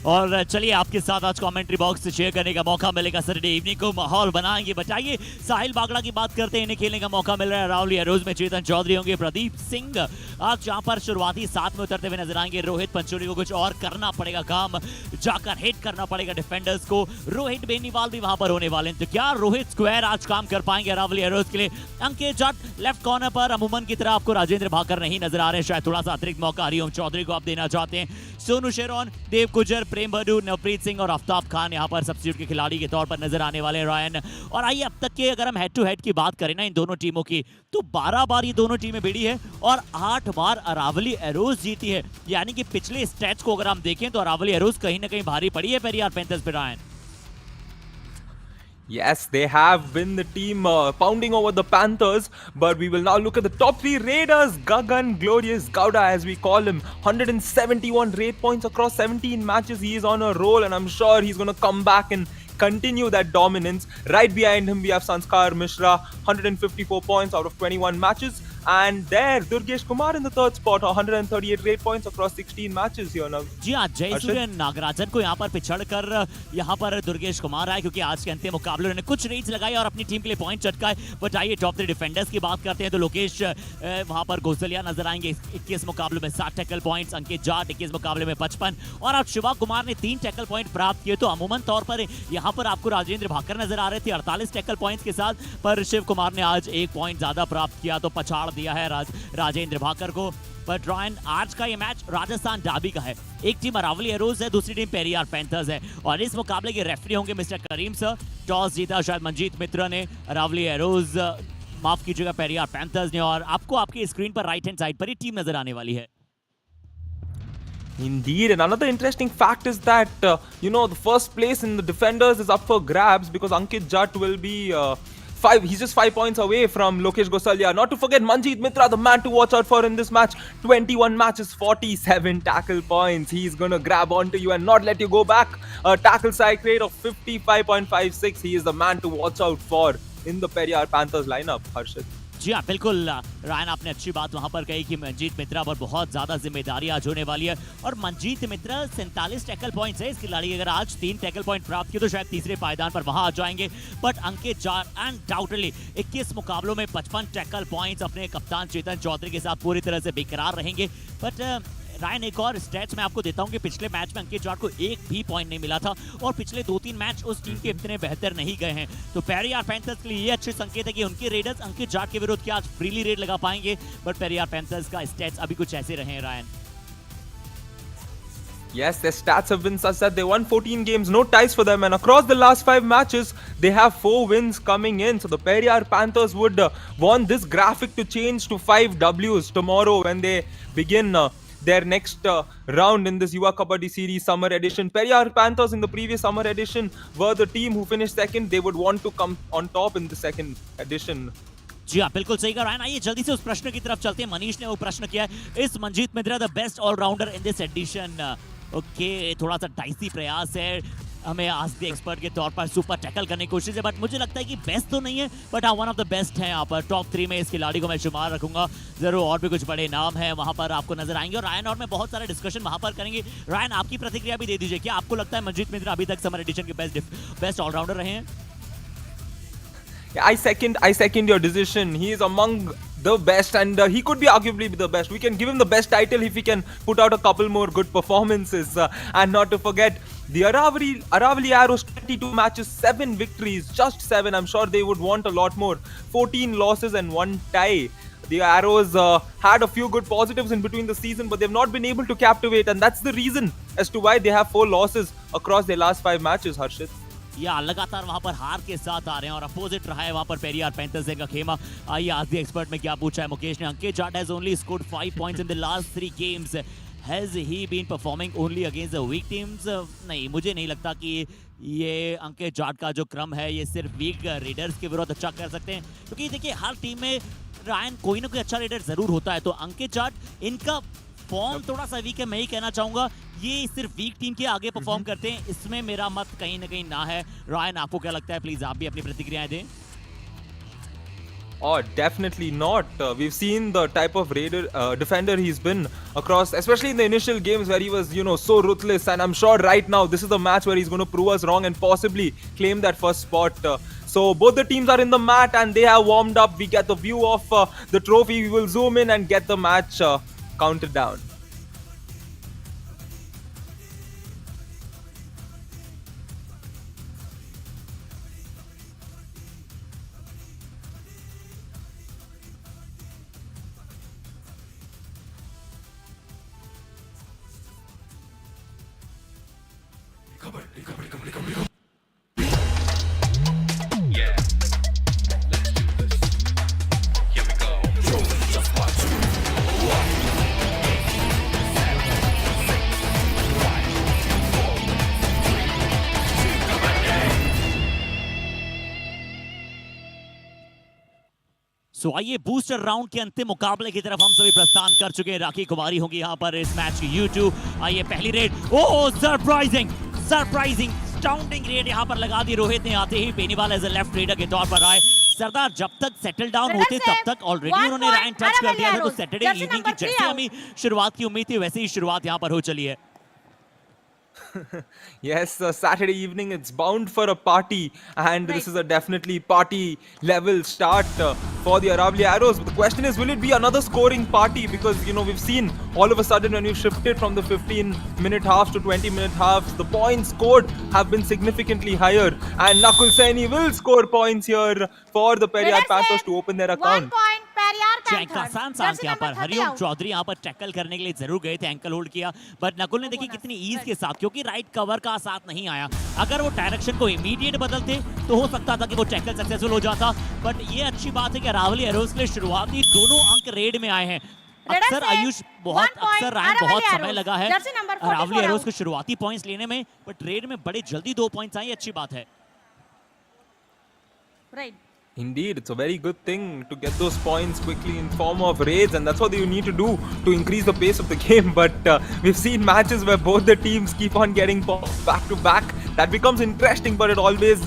[SPEAKER 2] और चलिए आपके साथ आज commentary box से share करने का मौका मिलेगा. सैटरडे इवनिंग को माहौल बनाएंगे. बताइए साहिल बागड़ा की बात करते हैं, इन्हें खेलने का मौका मिल रहा है. अरावली एरोज में चेतन चौधरी होंगे, प्रदीप सिंह आज यहाँ पर शुरुआती 7 में उतरते हुए नजर आएंगे. रोहित पंचोली को कुछ और करना पड़ेगा, काम जाकर हिट करना पड़ेगा डिफेंडर्स को. रोहित बेनीवाल भी वहां पर होने वाले हैं. तो क्या रोहित स्क्वायर आज काम कर पाएंगे अरावली एरोज के लिए? अंकित जट लेफ्ट कॉर्नर पर अमूमन की तरह आपको राजेंद्र भाकर नहीं नजर आ रहे हैं. शायद थोड़ा सा अतिरिक्त मौका हरिओम चौधरी को आप देना चाहते हैं. सोनू शेरोन, देव गुजर, प्रेम बडू, नवप्रीत सिंह और आफ्ताब खान यहाँ पर सब्स्टिट्यूट के खिलाड़ी के तौर पर नजर आने वाले हैं. रॉयन, और आइए अब तक के अगर हम हेड टू हेड की बात करें ना इन दोनों टीमों की, तो 12 बार ये दोनों टीमें भिड़ी है और 8 बार अरावली एरोज जीती है. यानी कि पिछले स्टैट्स को अगर हम देखें तो अरावली एरोज कहीं ना कहीं भारी पड़ी है पेरियार पैंथर्स पे. रॉयन,
[SPEAKER 14] Yes, they have been the team pounding over the Panthers, but we will now look at the top 3 raiders. Gagan Glorious Gowda, as we call him, 171 raid points across 17 matches. He is on a roll and I'm sure he's going to come back and continue that dominance. Right behind him we have Sanskar Mishra, 154 points out of 21 matches. And there, Durgesh Kumar in the third spot, 138 raid points across 16 matches here now.
[SPEAKER 2] जी हाँ, जयसूर्य नागराजन को यहाँ पर पिछड़कर यहाँ पर दुर्गेश कुमार आए, क्योंकि आज के अंतिम मुकाबले उन्होंने कुछ रेड्स लगाए और अपनी टीम के लिए पॉइंट चटकाए. बट आइए टॉप 3 डिफेंडर्स की बात करते हैं. तो लोकेश वहाँ पर गोसलिया नजर आएंगे, 21 मुकाबले में 60 टैकल पॉइंट्स. अंकित जाट 21 मुकाबले में 55. और अब शिवा कुमार ने 3 टैकल पॉइंट प्राप्त किए. तो अमूमन तौर पर यहाँ पर आपको राजेंद्र भाकर नजर आ रहे थे 48 टैकल पॉइंट्स के साथ, पर शिव कुमार ने आज 1 पॉइंट ज्यादा प्राप्त किया, तो पछाड़ दिया है राजेंद्र भाकर को. पर रॉयन, आज का ये मैच राजस्थान डर्बी का है. एक टीम अरावली एरोज है, दूसरी टीम पेरियार पैंथर्स है. और इस मुकाबले के रेफरी होंगे मिस्टर करीम सर. टॉस जीता शायद मंजीत मित्र ने, अरावली एरोज माफ कीजिएगा पेरियार पैंथर्स ने. और आपको आपकी स्क्रीन पर राइट हैंड साइड पर ही टीम नजर आने वाली है.
[SPEAKER 14] Indeed, and another interesting fact is that, the first place in the defenders is up for grabs because Ankit Jat will be He's just 5 points away from Lokesh Gosalia. Not to forget Manjeet Mitra, the man to watch out for in this match. 21 matches, 47 tackle points. He's gonna grab onto you and not let you go back. A tackle strike rate of 55.56. He is the man to watch out for in the Periyar Panthers lineup, Harshit.
[SPEAKER 2] जी हाँ बिल्कुल Ryan आपने अच्छी बात वहां पर कही कि मनजीत मित्रा पर बहुत ज्यादा जिम्मेदारी आज होने वाली है और मनजीत मित्रा 47 टैकल पॉइंट्स है इस खिलाड़ी अगर आज 3 टैकल पॉइंट प्राप्त किए तो शायद तीसरे पायदान पर वहां आ जाएंगे बट अंकित जाट अनडाउटेडली 21 मुकाबलों में 55 टैकल पॉइंट्स अपने कप्तान चेतन चौधरी के साथ पूरी तरह से बेकरार रहेंगे बट रायन एक और स्टैट्स मैं आपको देता हूं कि पिछले मैच में अंकित जाट को एक भी पॉइंट नहीं मिला था और पिछले 2-3 मैच उस टीम के इतने बेहतर नहीं गए हैं तो पेरियार पैंथर्स के लिए ये अच्छे संकेत है कि उनके रेडर्स अंकित जाट के विरुद्ध क्या आज फ्रीली रेड लगा पाएंगे बट पेरियार पैंथर्स का स्टैट्स अभी कुछ ऐसे रहे हैं Ryan
[SPEAKER 14] Yes, their stats have been such that they won 14 games, no ties for them, and across the last 5 matches, they have 4 wins coming in. So the Periyar Panthers would want this graphic to change to 5 Ws tomorrow when they begin their next round in this Yuva Kabaddi series summer edition. Periyar Panthers in the previous summer edition were the team who finished second. They would want to come on top in the second edition.
[SPEAKER 2] जी हाँ बिल्कुल सही कहा Ryan आइए जल्दी से उस प्रश्न की तरफ चलते हैं मनीष ने वो प्रश्न किया है इस Manjeet Mitra the best allrounder in this edition okay थोड़ा सा डाइसी प्रयास है हमें आज द एक्सपर्ट के तौर पर सुपर टैकल करने की कोशिश है बट मुझे लगता है कि बेस्ट तो नहीं है बट हाँ वन ऑफ द बेस्ट है यहाँ पर टॉप 3 में इस खिलाड़ी को मैं शुमार रखूंगा जरूर और भी कुछ बड़े नाम हैं वहां पर आपको नजर आएंगे और रायन और मैं बहुत सारे डिस्कशन वहां पर करेंगे रायन आपकी प्रतिक्रिया भी दे दीजिए क्या आपको लगता है मनजीत मित्रा अभी तक समर एडिशन के बेस्ट ऑलराउंडर रहे हैं
[SPEAKER 14] I second your decision. He is among the best and he could be arguably the best. We can give him the best title if he can put out a couple more good performances. And not to forget, the Aravali Arrows 22 matches, 7 victories, just 7. I'm sure they would want a lot more. 14 losses and 1 tie. The Arrows had a few good positives in between the season, but they've not been able to captivate, and that's the reason as to why they have 4 losses across their last 5 matches, Harshit.
[SPEAKER 2] या लगातार वहां पर हार के साथ आ रहे हैं और अपोजिट रहा है वहां पर पेरियार पैंथर्स का खेमा आइए आज द एक्सपर्ट में क्या पूछा है मुकेश ने Ankit Jat has only scored 5 points in the last 3 games has he been performing only against the weak teams नहीं मुझे नहीं लगता कि ये अंकित जाट का जो क्रम है ये सिर्फ वीक रेडर्स के विरुद्ध अच्छा कर सकते हैं क्योंकि देखिए हर टीम में रायन कोई ना कोई अच्छा रेडर जरूर होता है तो अंकित जाट इनका फॉर्म थोड़ा सा वीक है मैं ही कहना चाहूंगा ये सिर्फ वीक टीम के आगे परफॉर्म करते हैं इसमें मेरा मत कहीं ना कहीं ना है रायन आपको क्या लगता है प्लीज आप भी अपनी प्रतिक्रियाएं दें
[SPEAKER 14] Oh, definitely not. We've seen the type of defender he's been across, especially in the initial games where he was, so ruthless. And I'm sure right now this is the match where he's going to prove us wrong and possibly claim that first spot. So both the teams are in the mat and they have warmed up. We get the view of the trophy. We will zoom in and get the match counted down.
[SPEAKER 2] सो आइए booster round के अंतिम मुकाबले की तरफ हम सभी प्रस्थान कर चुके हैं राखी कुमारी होंगी यहाँ पर इस मैच की U2 आइए पहली raid oh surprising astounding raid यहाँ पर लगा दी रोहित ने आते ही Beniwal as a left raider के तौर पर आए सरदार जब तक सेटल डाउन होते तब तक ऑलरेडी उन्होंने रायन टच कर दिया था तो सैटरडे इवनिंग की जैसे हमें शुरुआत की उम्मीद थी वैसे ही शुरुआत यहाँ पर हो चली है
[SPEAKER 14] Yes, Saturday evening, it's bound for a party, and this is a definitely party level start for the Aravali Arrows. But the question is, will it be another scoring party? Because, we've seen all of a sudden when we've shifted from the 15-minute halves to 20-minute halves, the points scored have been significantly higher. And Nakul Saini will score points here for the Periyar Panthers to open their account.
[SPEAKER 2] 1 point आसान यहाँ पर हरिओम चौधरी यहाँ पर tackle करने के लिए जरूर गए थे एंकल होल्ड किया बट नकुल ने देखी कितनी ईज के साथ क्योंकि राइट कवर का साथ नहीं आया अगर वो डायरेक्शन को इमीडिएट बदलते तो हो सकता था कि वो टैकल सक्सेसफुल हो जाता बट ये अच्छी बात है कि अरावली एरोज के लिए शुरुआती दोनों अंक रेड में आए हैं अक्सर आयुष बहुत समय लगा है अरावली एरोज को शुरुआती पॉइंट्स लेने में बट रेड में बड़े जल्दी 2 पॉइंट्स आए अच्छी बात है
[SPEAKER 14] Indeed, it's a very good thing to get those points quickly in form of raids, and that's what you need to do to increase the pace of the game. But we've seen matches where both the teams keep on getting points back to back. That becomes interesting, but it always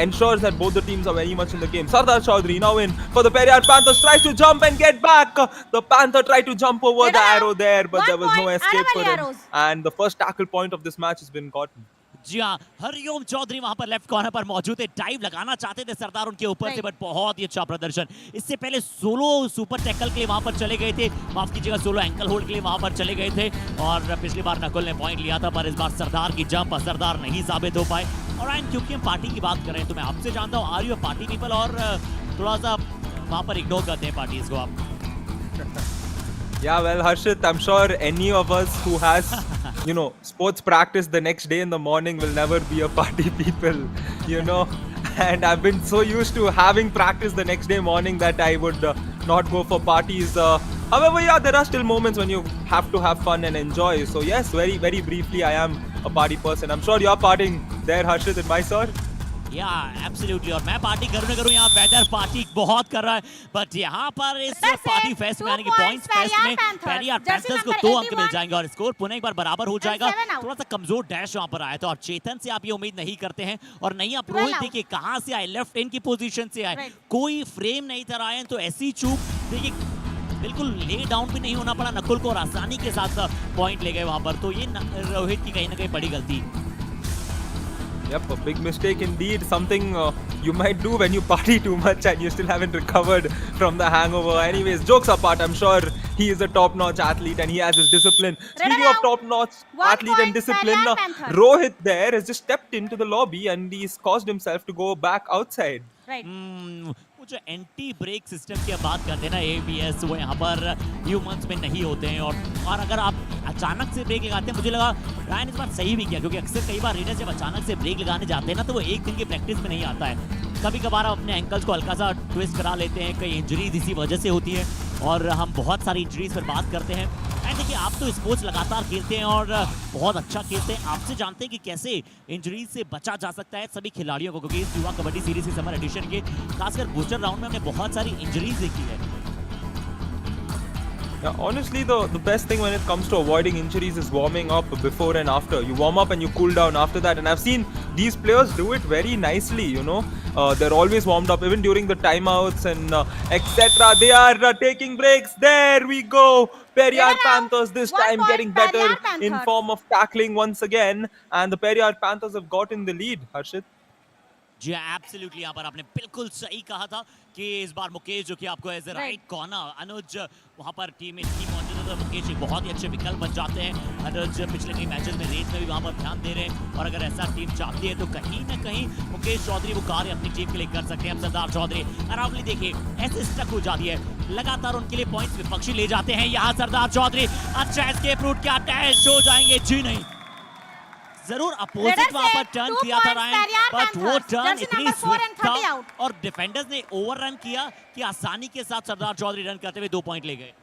[SPEAKER 14] ensures that both the teams are very much in the game. Sardar Chaudhary now in for the Periyar Panthers, tries to jump and get back. The Panther tried to jump over the arrow there, but there was no escape for him. And the first tackle point of this match has been gotten.
[SPEAKER 2] जी हाँ, हरिओम चौधरी वहां पर left corner पर मौजूद थे, dive लगाना चाहते थे सरदार उनके ऊपर से, बट बहुत ही अच्छा प्रदर्शन। इससे पहले सोलो सुपर टैकल के लिए वहां पर चले गए थे, माफ कीजिएगा सोलो एंकल होल्ड के लिए वहां पर चले गए थे, और पिछली बार नकुल ने पॉइंट लिया था, पर इस बार सरदार की जंप असरदार नहीं साबित हो पाए। और क्योंकि हम पार्टी की बात कर रहे हैं तो मैं आपसे जानता हूँ, आर यू पार्टी पीपल, और थोड़ा सा वहां पर इग्नोर करते हैं पार्टीज को आप?
[SPEAKER 14] Yeah, well, Harshit, I'm sure any of us who has, sports practice the next day in the morning will never be a party people, And I've been so used to having practice the next day morning that I would not go for parties. However, yeah, there are still moments when you have to have fun and enjoy. So yes, very, very briefly, I am a party person. I'm sure you're partying there, Harshit, in Mysore.
[SPEAKER 2] Yeah, absolutely. और मैं party करूँ यहाँ weather party बहुत कर रहा है, but यहाँ पर इस पार्टी फेस्ट में यानी कि पॉइंट्स फेस्ट में पेरियार पैंथर्स को 2 अंक मिल जाएंगे और स्कोर पुनः एक बार बराबर हो जाएगा। थोड़ा सा कमजोर डैश वहाँ पर आया था और चेतन से आप ये उम्मीद नहीं करते हैं, और नहीं आप रोहित देखिए कहाँ से आए, लेफ्ट इन की पोजीशन से आए, कोई फ्रेम नहीं था रायन, तो ऐसी चूक देखिए बिल्कुल ले डाउन भी नहीं होना पड़ा नकुल को और आसानी के साथ पॉइंट ले गए वहाँ पर, तो ये रोहित की कहीं ना कहीं बड़ी गलती।
[SPEAKER 14] Yep, a big mistake indeed. Something you might do when you party too much and you still haven't recovered from the hangover. Anyways, jokes apart, I'm sure he is a top-notch athlete and he has his discipline. Speaking of top-notch athlete and discipline, Rohit there has just stepped into the lobby and he's caused himself to go back outside.
[SPEAKER 2] Right. जो anti brake system की बात करते हैं ना ABS, वो यहाँ पर humans में नहीं होते हैं, और अगर आप अचानक से ब्रेक लगाते हैं, मुझे लगा रायन इस बार सही भी किया, क्योंकि अक्सर कई बार रीडर जब अचानक से ब्रेक लगाने जाते हैं ना तो वो एक दिन की प्रैक्टिस में नहीं आता है। कभी कभार आप अपने एंकल्स को हल्का सा ट्विस्ट करा लेते हैं, कई इंजरीज इसी वजह से होती है, और हम बहुत सारी इंजरीज पर बात करते हैं। एंड देखिए आप तो स्पोर्ट्स लगातार खेलते हैं और बहुत अच्छा खेलते हैं, आपसे जानते हैं कि कैसे इंजरीज से बचा जा सकता है सभी खिलाड़ियों को, क्योंकि इस युवा कबड्डी सीरीज की समर एडिशन के खासकर बूस्टर राउंड में हमने बहुत सारी इंजरीज देखी है।
[SPEAKER 14] Yeah, honestly, the best thing when it comes to avoiding injuries is warming up before and after. You warm up and you cool down after that. And I've seen these players do it very nicely, They're always warmed up, even during the timeouts and etc. They are taking breaks. There we go. Periyar Panthers this time getting better in form of tackling once again. And the Periyar Panthers have gotten the lead, Harshit.
[SPEAKER 2] जी absolutely, यहाँ पर आपने बिल्कुल सही कहा था कि इस बार मुकेश जो कि आपको एज ए राइट कॉर्नर, अनुज वहाँ पर टीम इनकी मौजूद है, तो मुकेश एक बहुत ही अच्छे विकल्प बन जाते हैं। अनुज पिछले कई मैचेस में रेस में भी वहाँ पर ध्यान दे रहे हैं, और अगर ऐसा टीम चाहती है तो कहीं ना कहीं मुकेश चौधरी वो कार्य अपनी टीम के लिए कर सकते हैं। अब सरदार चौधरी अरावली देखिए ऐसे स्टक हो जाती है, लगातार उनके लिए पॉइंट्स विपक्षी ले जाते हैं। यहाँ सरदार चौधरी अच्छा एस्केप रूट, क्या डैश हो जाएंगे? जी नहीं, जरूर अपोजिट वहां पर टर्न किया था रायन, बट वो टर्न इतनी स्विफ्ट था और डिफेंडर्स ने ओवररन किया कि आसानी के साथ सरदार चौधरी रन करते हुए 2 पॉइंट ले गए।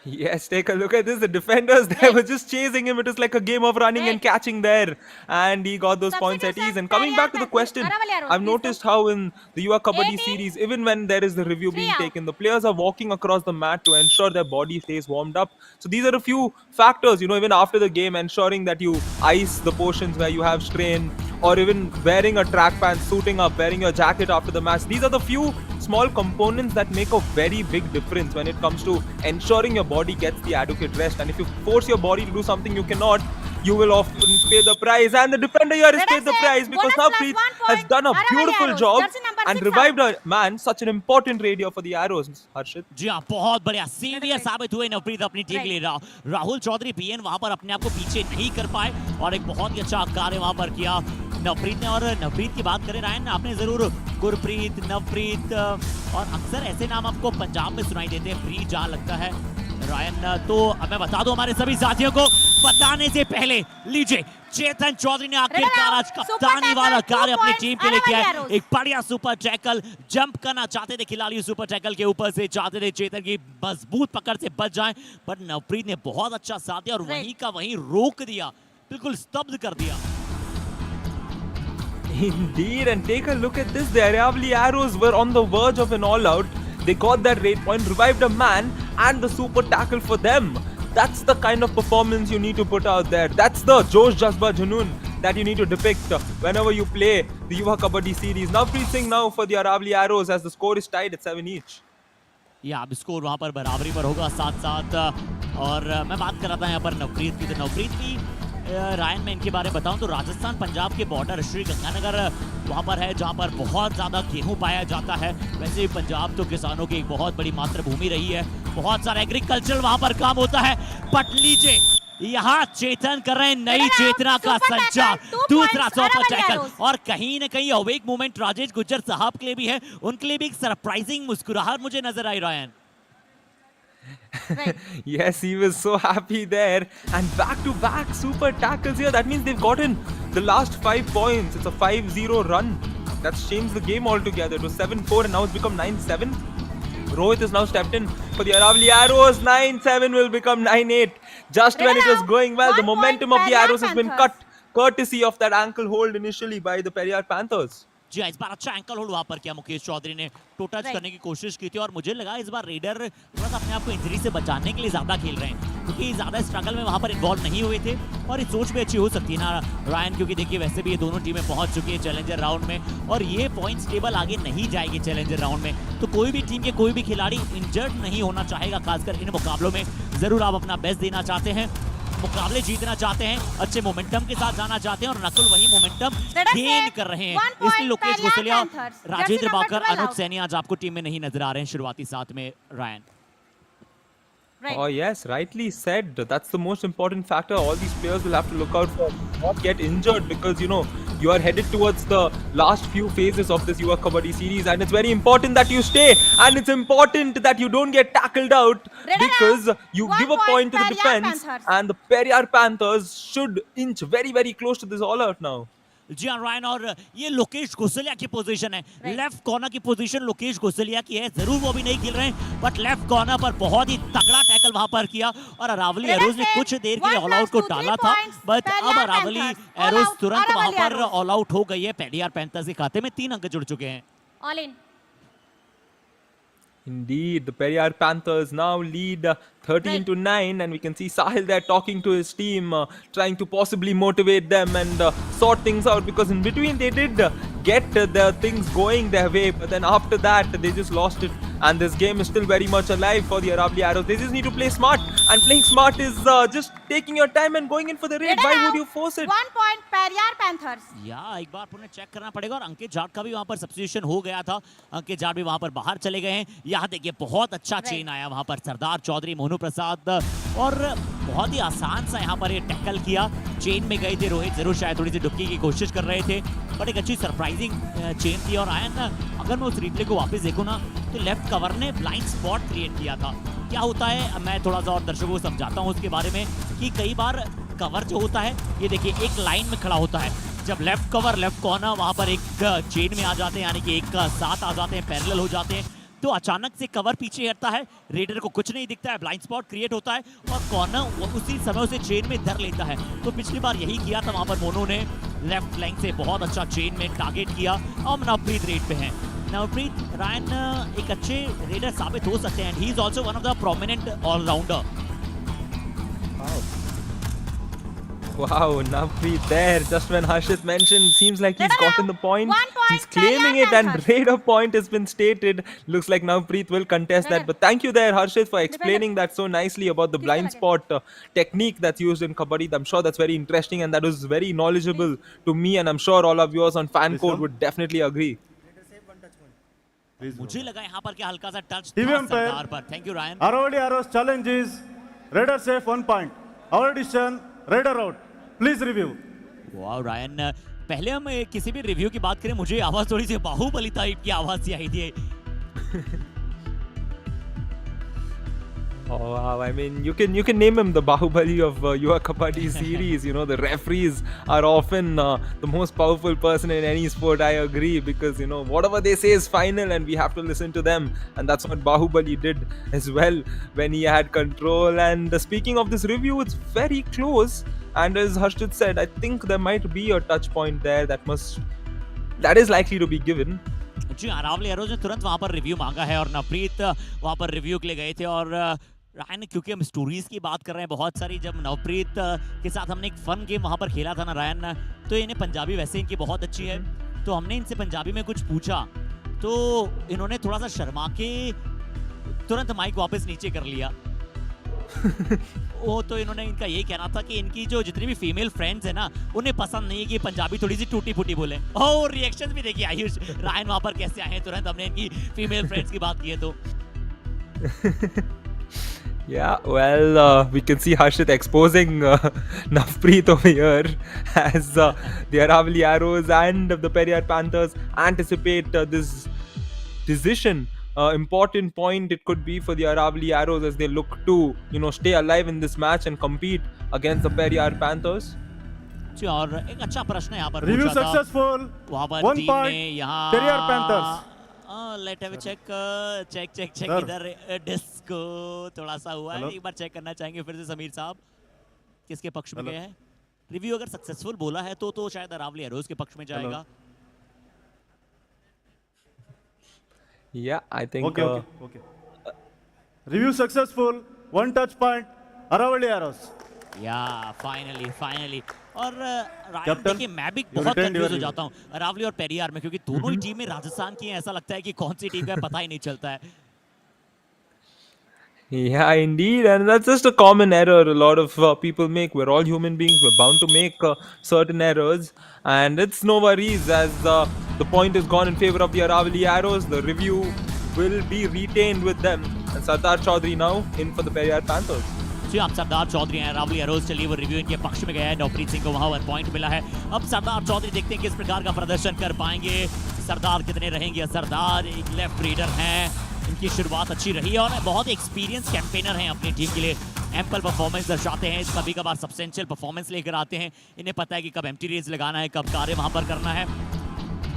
[SPEAKER 14] Yes, take a look at this. The defenders there were just chasing him. It was like a game of running and catching there. And he got those points at ease. And coming back to the question, I've noticed how in the Yuva Kabaddi series, even when there is the review being taken, the players are walking across the mat to ensure their body stays warmed up. So these are a few factors, even after the game, ensuring that you ice the portions where you have strain, or even wearing a track pant, suiting up, wearing your jacket after the match. These are the few small components that make a very big difference when it comes to ensuring your body gets the adequate rest. And if you force your body to do something you cannot, you will often pay the price. And the defender here has paid the price because Navpreet has done a beautiful job and revived a man, such an important radio for the arrows, Harshit.
[SPEAKER 2] जी हाँ, बहुत बढ़िया senior साबित हुए नवप्रीत अपनी team के लिए। Rahul Chaudhary PN वहां पर अपने आप को पीछे नहीं कर पाए और एक बहुत ही अच्छा कार्य वहां पर किया नवप्रीत ने। और नवप्रीत की बात करें रायन, आपने जरूर गुरप्रीत, नवप्रीत और अक्सर ऐसे नाम आपको पंजाब में सुनाई देते हैं, प्रीत जहाँ लगता है रायन। तो अब मैं बता दूं हमारे सभी साथियों को, बताने से पहले लीजिए चेतन चौधरी ने आखिरकार आज कप्तानी वाला कार्य अपनी टीम के लिए किया है। एक बढ़िया सुपर टैकल, जंप करना चाहते थे खिलाड़ी सुपर टैकल के ऊपर से, चाहते थे चेतन की मजबूत पकड़ से बच जाएं, पर नवप्रीत ने बहुत अच्छा साथ दिया और वहीं का वहीं रोक दिया, बिल्कुल स्तब्ध कर दिया।
[SPEAKER 14] Indeed, and take a look at this. The Aravali Arrows were on the verge of an all-out. They got that raid point, revived a man, and the super tackle for them. That's the kind of performance you need to put out there. That's the Josh Jazba Junoon that you need to depict whenever you play the Yuva Kabaddi series. Now Singh now for the Aravali Arrows as the score is tied at 7 each.
[SPEAKER 2] या अब score वहां पर बराबरी पर होगा 7-7 और मैं बात कर रहा था यहाँ पर नवप्रीत की। तो नवप्रीत भी रायन में इनके बारे में बताऊं तो राजस्थान पंजाब के बॉर्डर श्री गंगानगर वहां पर है जहां पर बहुत ज्यादा गेहूं पाया जाता है। वैसे भी पंजाब तो किसानों की एक बहुत बड़ी मातृभूमि रही है, बहुत सारा एग्रीकल्चर वहां पर काम होता है। बट लीजिए यहाँ चेतन कर रहे हैं नई चेतना का संचार, दूसरा सुपर टैकल और कहीं ना कहीं अवेक मोमेंट राजेश गुज्जर साहब के लिए भी है, उनके लिए भी एक सरप्राइजिंग मुस्कुराहट मुझे नजर आई Ryan.
[SPEAKER 14] Yes, he was so happy there. And back-to-back super tackles here. That means they've gotten the last 5 points. It's a 5-0 run. That's changed the game altogether. It was 7-4 and now it's become 9-7. Rohit has now stepped in for the Aravali Arrows. 9-7 will become 9-8. Just when it was going well, the momentum of the Arrows has been cut. Courtesy of that ankle hold initially by the Periyar Panthers.
[SPEAKER 2] जी इस बार अच्छा ankle hold वहां पर किया मुकेश चौधरी ने, to touch करने की कोशिश की थी और मुझे लगा इस बार रेडर थोड़ा सा अपने आप को इंजरी से बचाने के लिए ज्यादा खेल रहे हैं क्योंकि ज्यादा स्ट्रगल में वहां पर इन्वॉल्व नहीं हुए थे और ये सोच भी अच्छी हो सकती है ना रायन, क्योंकि देखिए वैसे भी ये दोनों टीमें पहुंच चुकी है चैलेंजर राउंड में और ये पॉइंट्स टेबल आगे नहीं जाएगी चैलेंजर राउंड में। तो कोई भी टीम के कोई भी खिलाड़ी इंजर्ड नहीं होना चाहेगा, खासकर इन मुकाबलों में जरूर आप अपना बेस्ट देना चाहते हैं, मुकाबले जीतना चाहते हैं, अच्छे मोमेंटम के साथ जाना चाहते हैं और नकुल वही मोमेंटम गेन कर रहे हैं। इसलिए लोकेश गोसलिया, राजेंद्र बाकर, अनुज सैनी आज आपको टीम में नहीं नजर आ रहे हैं शुरुआती साथ में Ryan.
[SPEAKER 14] Oh yes, rightly said. That's the most important factor. All these players will have to look out for not get injured because you are headed towards the last few phases of this Yuva Kabaddi series and it's very important that you stay and it's important that you don't get tackled out because you give a point to the defense and the Periyar Panthers should inch very very close to this all out now.
[SPEAKER 2] जी हाँ Ryan, और ये लोकेश गोसलिया की position है, left corner की position Lokesh गोसलिया की है। जरूर वो भी नहीं खेल रहे हैं बट लेफ्ट कॉर्नर पर बहुत ही तगड़ा टैकल वहां पर किया और अरावली एरोज ने कुछ देर के लिए ऑल आउट को टाला था बट अब अरावली एरोज तुरंत वहां पर ऑल आउट हो गई है। पेरियार पैंथर्स के खाते में 3 अंक जुड़ चुके हैं।
[SPEAKER 15] All in
[SPEAKER 14] Indeed, the Periyar Panthers now lead 13-9 and we can see Sahil there talking to his team, trying to possibly motivate them and sort things out because in between they did get the things going their way but then after that they just lost it and this game is still very much alive for the Aravali Arrows. They just need to play smart and playing smart is just taking your time and going in for the raid. Why would you force it?
[SPEAKER 15] 1 point Periyar Panthers.
[SPEAKER 2] या एक बार पुनः check करना पड़ेगा और अंकित जाट का भी वहां पर सब्स्टिट्यूशन हो गया था, अंकित जाट भी वहां पर बाहर चले गए हैं। यहाँ देखिए बहुत अच्छा चेन आया वहां पर, सरदार चौधरी, मोनू प्रसाद और बहुत ही आसान सा यहाँ पर ये टैकल किया। चेन में गए थे रोहित, जरूर शायद थोड़ी सी डुबकी की कोशिश कर रहे थे बट एक अच्छी सरप्राइजिंग चेन थी। और आयन अगर मैं उस रिप्ले को वापस देखूँ ना तो लेफ्ट कवर ने ब्लाइंड स्पॉट क्रिएट किया था। क्या होता है मैं थोड़ा सा और दर्शकों को समझाता हूँ उसके बारे में कि कई बार कवर जो होता है ये देखिए एक लाइन में खड़ा होता है, जब लेफ्ट कवर लेफ्ट कॉर्नर वहां पर एक चेन में आ जाते हैं यानी कि एक साथ आ जाते हैं, पैरेलल हो जाते हैं तो अचानक से कवर पीछे हटता है, रेडर को कुछ नहीं दिखता है, ब्लाइंड स्पॉट क्रिएट होता है और कॉर्नर उसी समय उसे चेन में धर लेता है। तो पिछली बार यही किया था वहां पर मोनू ने, लेफ्ट फ्लैंक से बहुत अच्छा चेन में टारगेट किया। अब नवप्रीत रेड पे है, नवप्रीत रायन एक अच्छे रेडर साबित हो सकते हैं, he is also one of the prominent all rounder.
[SPEAKER 14] Wow, Navpreet there, just when Harshit mentioned, seems like he's gotten the point. He's claiming it and raider point has been stated. Looks like Navpreet will contest that. But thank you there, Harshit, for explaining that so nicely about the blind spot technique that's used in Kabaddi. I'm sure that's very interesting and that was very knowledgeable to me and I'm sure all of yours on fan code would definitely agree.
[SPEAKER 2] मुझे लगा यहाँ पर क्या हल्का सा touch था सरदार पर। Thank you Ryan.
[SPEAKER 16] Aravali Arrows challenge is raider safe 1 point. Our addition raider out. Please review.
[SPEAKER 2] वाह रायन, पहले हम किसी भी रिव्यू की बात करें मुझे आवाज थोड़ी सी बाहुबली टाइप की आवाज सी आई थी।
[SPEAKER 14] Oh wow, I mean you can name him the Bahubali of Yuva Kabaddi series. The referees are often the most powerful person in any sport. I agree because whatever they say is final and we have to listen to them and that's what Bahubali did as well when he had control. And speaking of this review, it's very close and as Harshit said, I think there might be a touch point there that must that is likely to be given.
[SPEAKER 2] जी Aravalli arrows ने तुरंत वहां पर review मांगा है और नवप्रीत वहां पर रिव्यू के लिए गए थे। और रायन, क्योंकि हम स्टोरीज की बात कर रहे हैं बहुत सारी, जब नवप्रीत के साथ हमने एक फन गेम वहां पर खेला था ना रायन, तो इन्हें पंजाबी वैसे इनकी बहुत अच्छी है, तो हमने इनसे पंजाबी में कुछ पूछा तो इन्होंने थोड़ा सा शर्मा के तुरंत माइक वापस नीचे कर लिया। वो तो इन्होंने इनका यही कहना था कि इनकी जो जितनी भी फीमेल फ्रेंड्स है ना, उन्हें पसंद नहीं है कि पंजाबी थोड़ी सी टूटी फूटी बोले। और रिएक्शन भी देखिए आयुष, रायन वहां पर कैसे आए हैं, तुरंत हमने इनकी फीमेल फ्रेंड्स की बात की है तो।
[SPEAKER 14] Yeah, well, we can see Harshit exposing Navpreet over here as the Aravali Arrows and the Periyar Panthers anticipate this decision. Important point it could be for the Aravali Arrows as they look to, stay alive in this match and compete against the Periyar Panthers.
[SPEAKER 2] जी, और एक अच्छा प्रश्न यहाँ पर
[SPEAKER 16] Review
[SPEAKER 2] पूछा था
[SPEAKER 16] successful.
[SPEAKER 2] वहाँ पर
[SPEAKER 16] 1
[SPEAKER 2] टीम
[SPEAKER 16] point.
[SPEAKER 2] ने यहाँ
[SPEAKER 16] Periyar Panthers.
[SPEAKER 2] Let have check check
[SPEAKER 16] Sir.
[SPEAKER 2] इधर डिस्को थोड़ा सा हुआ है,
[SPEAKER 16] Hello.
[SPEAKER 2] एक बार चेक करना चाहेंगे फिर से समीर साहब किसके पक्ष में गए हैं। रिव्यू अगर सक्सेसफुल बोला है तो शायद अरावली एरोज के पक्ष में जाएगा।
[SPEAKER 14] Yeah, I think.
[SPEAKER 16] Okay. Review successful. 1 touch point. Aravali Arrows.
[SPEAKER 2] या फाइनली और रायन
[SPEAKER 16] Captain,
[SPEAKER 2] देखिए मैं भी
[SPEAKER 16] you
[SPEAKER 2] बहुत
[SPEAKER 16] retained
[SPEAKER 2] कंफ्यूज हो
[SPEAKER 16] your
[SPEAKER 2] जाता हूँ अरावली और पेरियार में, क्योंकि दोनों ही टीमें राजस्थान की हैं। ऐसा लगता है कि कौन सी टीम का है पता ही नहीं चलता है।
[SPEAKER 14] Yeah, indeed, and that's just a common error a lot of people make. We're all human beings. We're bound to make certain errors, and it's no worries as the point is gone in favor of the Aravali Arrows. The review will be retained with them. And Sardar Chaudhary now in for the Periyar Panthers.
[SPEAKER 2] जी, आप सरदार चौधरी हैं, Aravalli arrows चलिए वो review इनके पक्ष में गया है। नवप्रीत सिंह को वहां पर पॉइंट मिला है। अब सरदार चौधरी देखते हैं किस प्रकार का प्रदर्शन कर पाएंगे, सरदार कितने रहेंगे। सरदार एक लेफ्ट रीडर हैं, इनकी शुरुआत अच्छी रही है और बहुत एक्सपीरियंस कैंपेनर हैं अपनी टीम के लिए। एम्पल परफॉर्मेंस दर्शाते हैं, कभी कभार सब्सटेंशियल परफॉर्मेंस लेकर आते हैं। इन्हें पता है कि कब एम्प्टी रेस लगाना है, कब कार्य वहां पर करना है।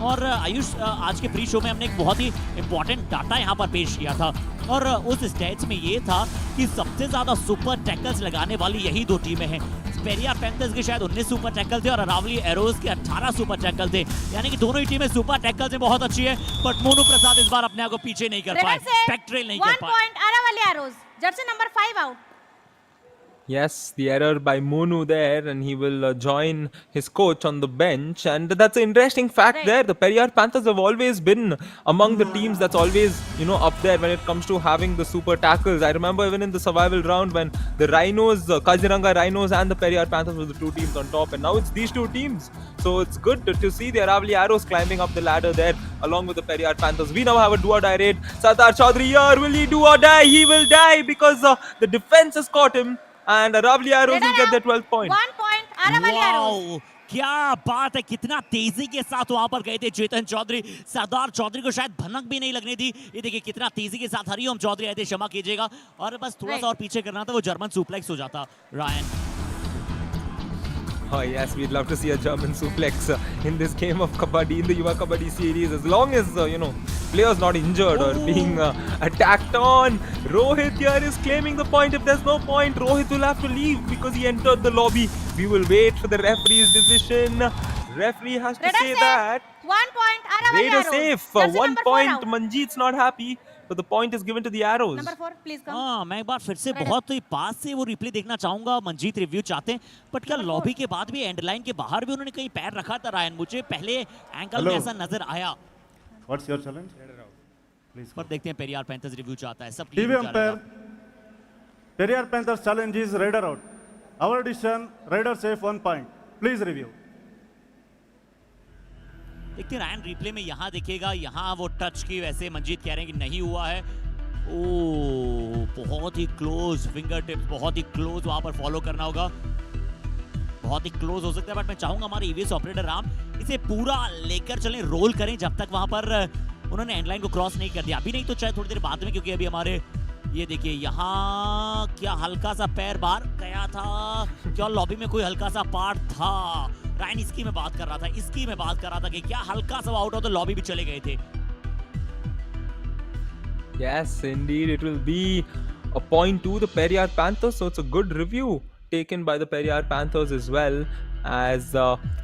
[SPEAKER 2] और आयुष, आज के प्री शो में हमने एक बहुत ही इंपॉर्टेंट डाटा यहाँ पर पेश किया था और उस स्टेट्स में ये था कि सबसे ज्यादा सुपर टैकल्स लगाने वाली यही दो टीमें हैं। पेरियार पैंथर्स के शायद 19 सुपर टैकल थे और अरावली एरोज के 18 सुपर टैकल थे, यानी कि दोनों ही टीमें सुपर टैकल से बहुत अच्छी है। बट मोनू प्रसाद इस बार अपने आप को पीछे नहीं कर पाए, स्पेक्ट्रेल नहीं कर
[SPEAKER 15] 1
[SPEAKER 2] पाए।
[SPEAKER 15] point Aravali Arrows. Jersey number 5 out.
[SPEAKER 14] Yes, the error by Monu there, and he will join his coach on the bench. And that's an interesting fact there. The Periyar Panthers have always been among the teams that's always, up there when it comes to having the super tackles. I remember even in the survival round when the Rhinos, Kaziranga Rhinos and the Periyar Panthers were the two teams on top, and now it's these two teams. So it's good to see the Aravali Arrows climbing up the ladder there along with the Periyar Panthers. We now have a do or die raid. Sardar Chaudhary here, will he do or die? He will die because the defense has caught him. And Aravali Arrows will get their 12th point.
[SPEAKER 15] 1 point Aravali Arrows.
[SPEAKER 2] Wow, क्या बात है, कितना तेजी के साथ वहां पर गए थे चेतन चौधरी। सरदार चौधरी को शायद भनक भी नहीं लगनी थी। ये देखिए कितना तेजी के साथ हरिओम चौधरी आए थे, क्षमा कीजिएगा, और बस थोड़ा सा और पीछे करना था, वो जर्मन सुप्लेक्स हो जाता। Ryan,
[SPEAKER 14] Oh yes, we'd love to see a German suplex in this game of Kabaddi, in the Yuva Kabaddi series, as long as, players not injured or being attacked on. Rohit here is claiming the point. If there's no point, Rohit will have to leave because he entered the lobby. We will wait for the referee's decision. Referee has to say that.
[SPEAKER 15] 1 point Aravali
[SPEAKER 14] Raider
[SPEAKER 15] Arrows.
[SPEAKER 14] safe.
[SPEAKER 15] Jersey
[SPEAKER 14] 1
[SPEAKER 15] number 4
[SPEAKER 14] point.
[SPEAKER 15] out.
[SPEAKER 14] Manjeet's not happy, but the point is given to the Arrows.
[SPEAKER 15] Number 4, please come.
[SPEAKER 2] हाँ, मैं एक बार फिर से बहुत ही पास से वो replay देखना चाहूंगा। मंजीत रिव्यू चाहते हैं, बट क्या लॉबी के बाद भी एंड लाइन के बाहर भी उन्होंने कहीं पैर रखा था? रायन, मुझे पहले एंकल में ऐसा नजर आया।
[SPEAKER 16] What's your challenge? Please.
[SPEAKER 2] पर देखते हैं पेरियार पैंथर्स रिव्यू चाहता है, सब
[SPEAKER 16] TV umpire. Periyar Panthers challenge is Raider out. Our decision, Raider safe 1 point. Please review.
[SPEAKER 2] देखते हैं रायन, रिप्ले में यहाँ देखिएगा, यहाँ वो टच की वैसे मंजीत कह रहे हैं कि नहीं हुआ है। ओ, बहुत ही क्लोज फिंगर टिप्स, बहुत ही क्लोज वहां पर फॉलो करना होगा, बहुत ही क्लोज हो सकता है। बट मैं चाहूंगा हमारे ईवीएस ऑपरेटर राम इसे पूरा लेकर चलें, रोल करें जब तक वहां पर उन्होंने एंडलाइन को क्रॉस नहीं कर दिया। अभी नहीं तो चाहे थोड़ी देर बाद में, क्योंकि अभी हमारे ये देखिए यहाँ क्या हल्का सा पैर बाहर गया था, क्या लॉबी में कोई हल्का सा पार्ट था? रायन, इसकी मैं बात कर रहा था, इसकी मैं बात कर रहा था कि क्या हल्का सा आउट हो तो लॉबी भी चले गए थे।
[SPEAKER 14] Yes, indeed, it will be a point to the Periyar Panthers, so it's a good review taken by the Periyar Panthers as well. as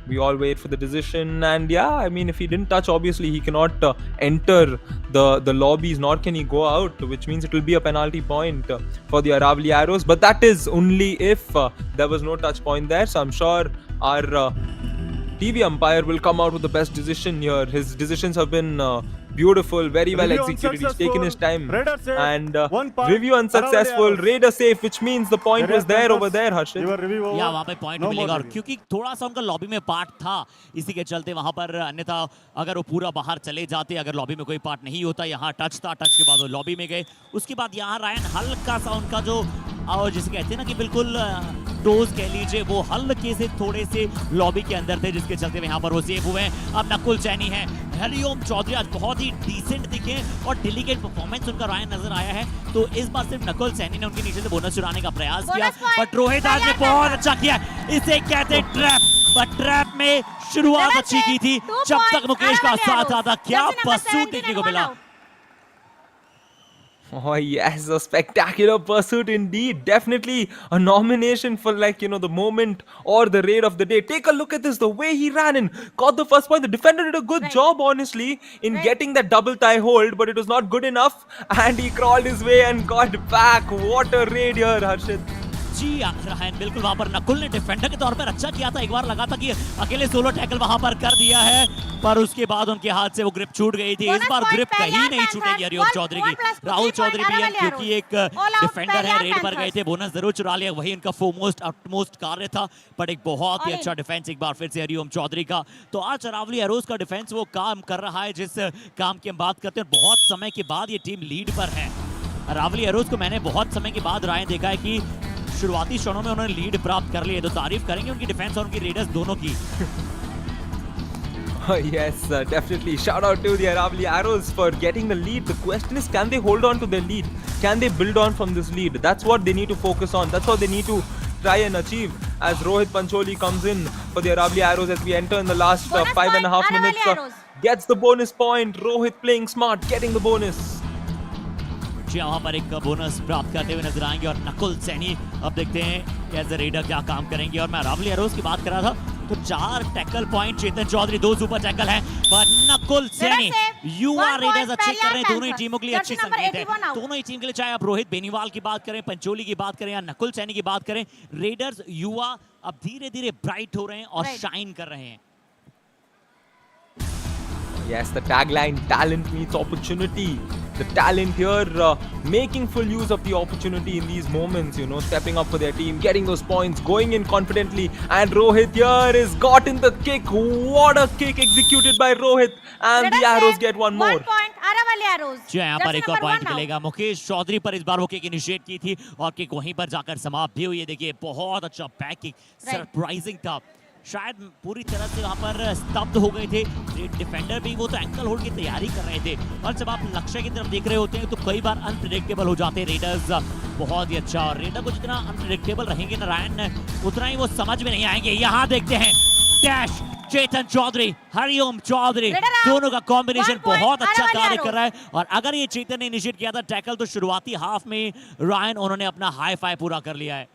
[SPEAKER 14] we all wait for the decision. And yeah, I mean, if he didn't touch, obviously he cannot enter the lobbies, nor can he go out, which means it will be a penalty point for the Aravali Arrows. But that is only if there was no touch point there. So I'm sure our TV umpire will come out with the best decision here. His decisions have been beautiful, very well executed. He's taken his time. And review unsuccessful, Raider safe, which means the point was there over there, Harshit.
[SPEAKER 2] या वहाँ पे point मिलेगा, और क्योंकि थोड़ा सा उनका lobby में पार्ट था, इसी के चलते वहाँ पर, अन्यथा अगर वो पूरा बाहर चले जाते, अगर लॉबी में कोई पार्ट नहीं होता, यहाँ टच था, टच के बाद वो लॉबी में गए, उसके बाद यहाँ रायन हल्का सा उनका जो जिसे कहते हैं ना कि बिल्कुल टोज कह लीजिए, वो हल्के से थोड़े से लॉबी के अंदर थे, जिसके चलते यहाँ पर वो सेफ हुए हैं। अब नकुल सैनी है, हरिओम चौधरी आज बहुत ही डिसेंट दिखे और डेलीकेट परफॉर्मेंस उनका रायन नजर आया है, तो इस बार सिर्फ नकुल सैनी ने उनके नीचे से बोनस चुराने का प्रयास किया, बट रोहित आज ने बहुत अच्छा किया। इसे कहते हैं ट्रैप, बट ट्रैप में शुरुआत अच्छी की थी जब तक मुकेश का साथ आता। क्या पसूट देखने को मिला।
[SPEAKER 14] Oh yes, a spectacular pursuit indeed. Definitely a nomination for, like, you know, the moment or the raid of the day. Take a look at this, the way he ran in, got the first point. The defender did a good job, honestly, in getting that double tie hold, but it was not good enough, and he crawled his way and got back. What a raid here, Harshit.
[SPEAKER 2] जी Ryan बिल्कुल वहां पर नकुल ने defender के तौर पर अच्छा किया था, एक बार लगा था कि अकेले सोलो टैकल वहां पर कर दिया है, पर उसके बाद उनके हाथ से वो ग्रिप छूट गई थी। इस बार ग्रिप कहीं नहीं छूटेगी हरिओम चौधरी की। राहुल चौधरी भी है, क्योंकि एक डिफेंडर है, रेड पर गए थे, बोनस जरूर चुरा लिया, वही उनका फोरमोस्ट अपमोस्ट कार्य था, बट एक बहुत ही अच्छा डिफेंस एक बार फिर से हरिओम चौधरी का। तो आज अरावली एरोज का डिफेंस वो काम कर रहा है जिस काम की हम बात करते हैं। बहुत समय के बाद ये टीम लीड पर है। अरावली एरोज को मैंने बहुत समय के बाद रायन देखा है कि शुरुआती क्षणों में उन्होंने लीड प्राप्त कर ली है, तो तारीफ करेंगे उनकी डिफेंस और उनकी रेडर्स दोनों की।
[SPEAKER 14] Yes, definitely. Shout out to the Aravali Arrows for getting the lead. The question is, can they hold on to their lead? Can they build on from this lead? That's what they need to focus on. That's what they need to try and achieve. As Rohit Pancholi comes in for the Aravali Arrows as we enter in the last 5.5 minutes. Gets the bonus point. Rohit playing smart, getting the bonus.
[SPEAKER 2] वहां पर एक bonus प्राप्त करते हुए नजर आएंगे, और नकुल सैनी अब देखते हैं एज अ रेडर क्या काम करेंगे। और मैं अरावली एरोज की बात कर रहा था, तो 4 टैकल पॉइंट चेतन चौधरी, 2 सुपर टैकल हैं, पर नकुल सैनी युवा रेडर्स अच्छे कर रहे हैं। दोनों ही टीमों के लिए अच्छे संकेत है, दोनों ही टीम के लिए, चाहे आप रोहित बेनीवाल की बात करें, पंचोली की बात करें या नकुल सैनी की बात करें, रेडर्स युवा अब धीरे धीरे ब्राइट हो रहे हैं और शाइन कर रहे हैं।
[SPEAKER 14] Yes, the tagline, talent meets opportunity. The talent here making full use of the opportunity in these moments, you know, stepping up for their team, getting those points, going in confidently. And Rohit here is gotten the kick. What a kick executed by Rohit. And the Arrows get one more.
[SPEAKER 15] 1 point, Aravali Arrows.
[SPEAKER 2] जी यहाँ पर एक और point मिलेगा मुकेश चौधरी पर। इस बार वो kick initiate की थी और किक वहीं पर जाकर समाप्त भी हुई है। देखिए बहुत अच्छा बैक किक, सरप्राइजिंग था। शायद पूरी तरह से वहाँ पर स्तब्ध हो गए थे डिफेंडर भी, वो तो एंकल होल्ड की तैयारी कर रहे थे, और जब आप लक्ष्य की तरफ देख रहे होते हैं तो कई बार अनप्रेडिक्टेबल हो जाते हैं रेडर्स। बहुत ही अच्छा, और रेडर को जितना अनप्रेडिक्टेबल रहेंगे ना रायन, उतना ही वो समझ में नहीं आएंगे। यहाँ देखते हैं डैश, चेतन चौधरी, हरिओम चौधरी, दोनों का कॉम्बिनेशन बहुत अच्छा कार्य कर रहा है। और अगर ये चेतन ने इनिशिएट किया था टैकल, तो शुरुआती हाफ में रायन उन्होंने अपना हाई फाई पूरा कर लिया है।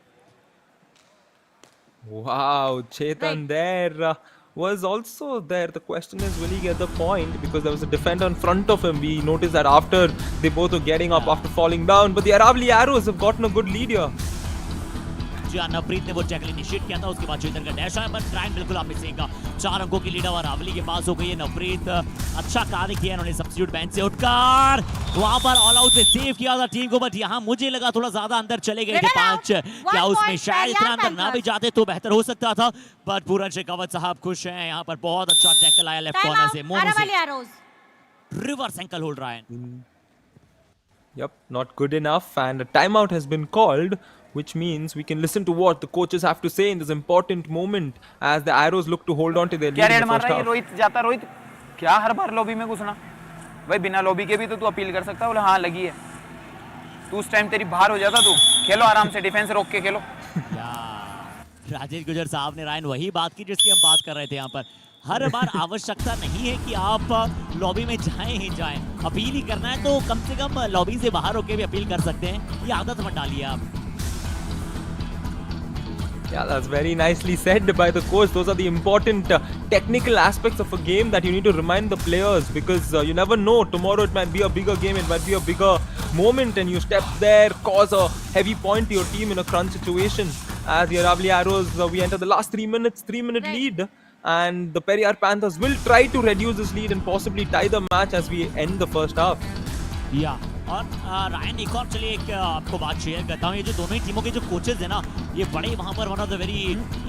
[SPEAKER 14] Wow, Chetan there was also there. The question is, will he get the point? Because there was a defender in front of him. We noticed that after they both were getting up after falling down. But the Aravali Arrows have gotten a good lead here.
[SPEAKER 2] Navpreet ने वो tackle initiate किया था, उसके बाद चेतन का dash आया, पर ट्राइन बिल्कुल आप मिसेगा। 4 अंकों की लीड और अरावली के पास हो गई है। नवप्रीत अच्छा कार्य किया इन्होंने, सब्स्टिट्यूट बेंच से उठकर वहां पर ऑल आउट से सेव किया था टीम को, बट यहाँ मुझे लगा थोड़ा ज्यादा अंदर चले गए थे 5। क्या उसमें शायद इतना अंदर ना भी जाते तो बेहतर हो सकता था, बट पूरन शेखावत साहब खुश हैं। यहाँ पर बहुत अच्छा टैकल आया लेफ्ट कॉर्नर से, मोनो से रिवर्स एंकल होल्ड रहा है।
[SPEAKER 14] Yep, not good enough, and a timeout has been called, which means we can listen to what the coaches have to say in this important moment as the Arrows look to hold on to their lead in the first half.
[SPEAKER 10] Rohit जाता, रोहित क्या हर बार lobby में घुसना भाई, बिना lobby के भी तो तू अपील कर सकता है। बोले हाँ लगी है, तू उस टाइम तेरी बाहर हो जाता, तू खेलो आराम से, डिफेंस रोक के खेलो।
[SPEAKER 2] राजेश गुजर साहब ने रायन वही बात की जिसकी हम बात कर रहे थे। यहाँ पर हर बार आवश्यकता नहीं है कि आप लॉबी में जाएं ही जाएं, अपील ही करना है तो कम से कम लॉबी से बाहर होके भी अपील कर सकते हैं। ये आदत मत डालिए आप।
[SPEAKER 14] Yeah, that's very nicely said by the coach. Those are the important technical aspects of a game that you need to remind the players, because you never know. Tomorrow it might be a bigger game, it might be a bigger moment, and you step there, cause a heavy point to your team in a crunch situation. As the Aravali Arrows, we enter the last 3 minutes, 3-minute lead, and the Periyar Panthers will try to reduce this lead and possibly tie the match as we end the first half.
[SPEAKER 2] या और Ryan, एक और चलिए एक आपको बात share करता हूँ। ये जो दोनों ही टीमों के जो कोचेज हैं ना, ये बड़े वहाँ पर one of the very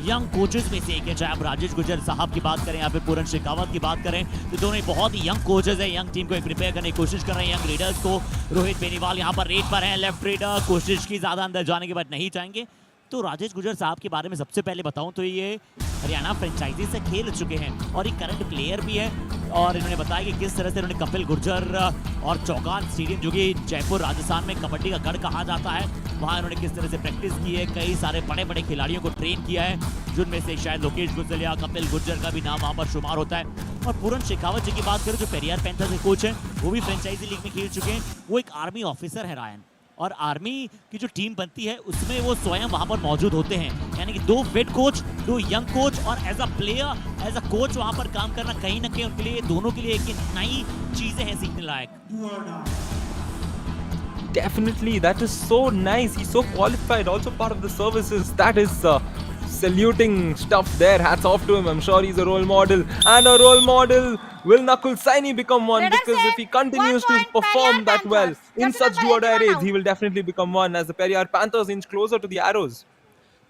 [SPEAKER 2] young coaches में से एक है। चाहे आप राजेश गुजर साहब की बात करें या फिर पूरन शेखावत की बात करें, तो दोनों ही बहुत ही यंग कोचेज हैं। यंग टीम को प्रिपेयर करने की कोशिश कर रहे हैं, यंग रीडर्स को। रोहित बेनीवाल यहाँ पर रेड पर हैं, लेफ्ट रीडर। कोशिश की ज़्यादा अंदर जाने के बाद नहीं चाहेंगे। तो राजेश गुजर साहब के बारे में सबसे पहले बताऊं तो ये हरियाणा फ्रेंचाइजी से खेल चुके हैं और ये करंट प्लेयर भी है। और इन्होंने बताया कि किस तरह से इन्होंने कपिल गुर्जर और चौगान स्टेडियम, जो कि जयपुर राजस्थान में कबड्डी का गढ़ कहा जाता है, वहाँ इन्होंने किस तरह से प्रैक्टिस की है। कई सारे बड़े बड़े खिलाड़ियों को ट्रेन किया है, जिनमें से शायद लोकेश गुजलिया, कपिल गुर्जर का भी नाम वहाँ पर शुमार होता है। और पूरन शेखावत जी की बात करें, जो पेरियार पैंथर्स के कोच हैं, वो भी फ्रेंचाइजी लीग में खेल चुके हैं। वो एक आर्मी ऑफिसर है रायन, और आर्मी की जो टीम बनती है उसमें वो स्वयं वहां पर मौजूद होते हैं। यानी कि 2 वेट कोच, 2 यंग कोच और as a player, as a coach वहां पर काम करना कहीं ना कहीं उनके लिए, दोनों के लिए एक नई चीजें हैं सीखने लायक।
[SPEAKER 14] Definitely, that is so nice. He's so qualified, also part of the services. That is saluting stuff there. Hats off to him. I'm sure he's a role model. And a role model. Will Nakul Saini become one? Because if he continues to perform that well in such do or die raids, he will definitely become one, as the Periyar Panthers inch closer to the Arrows.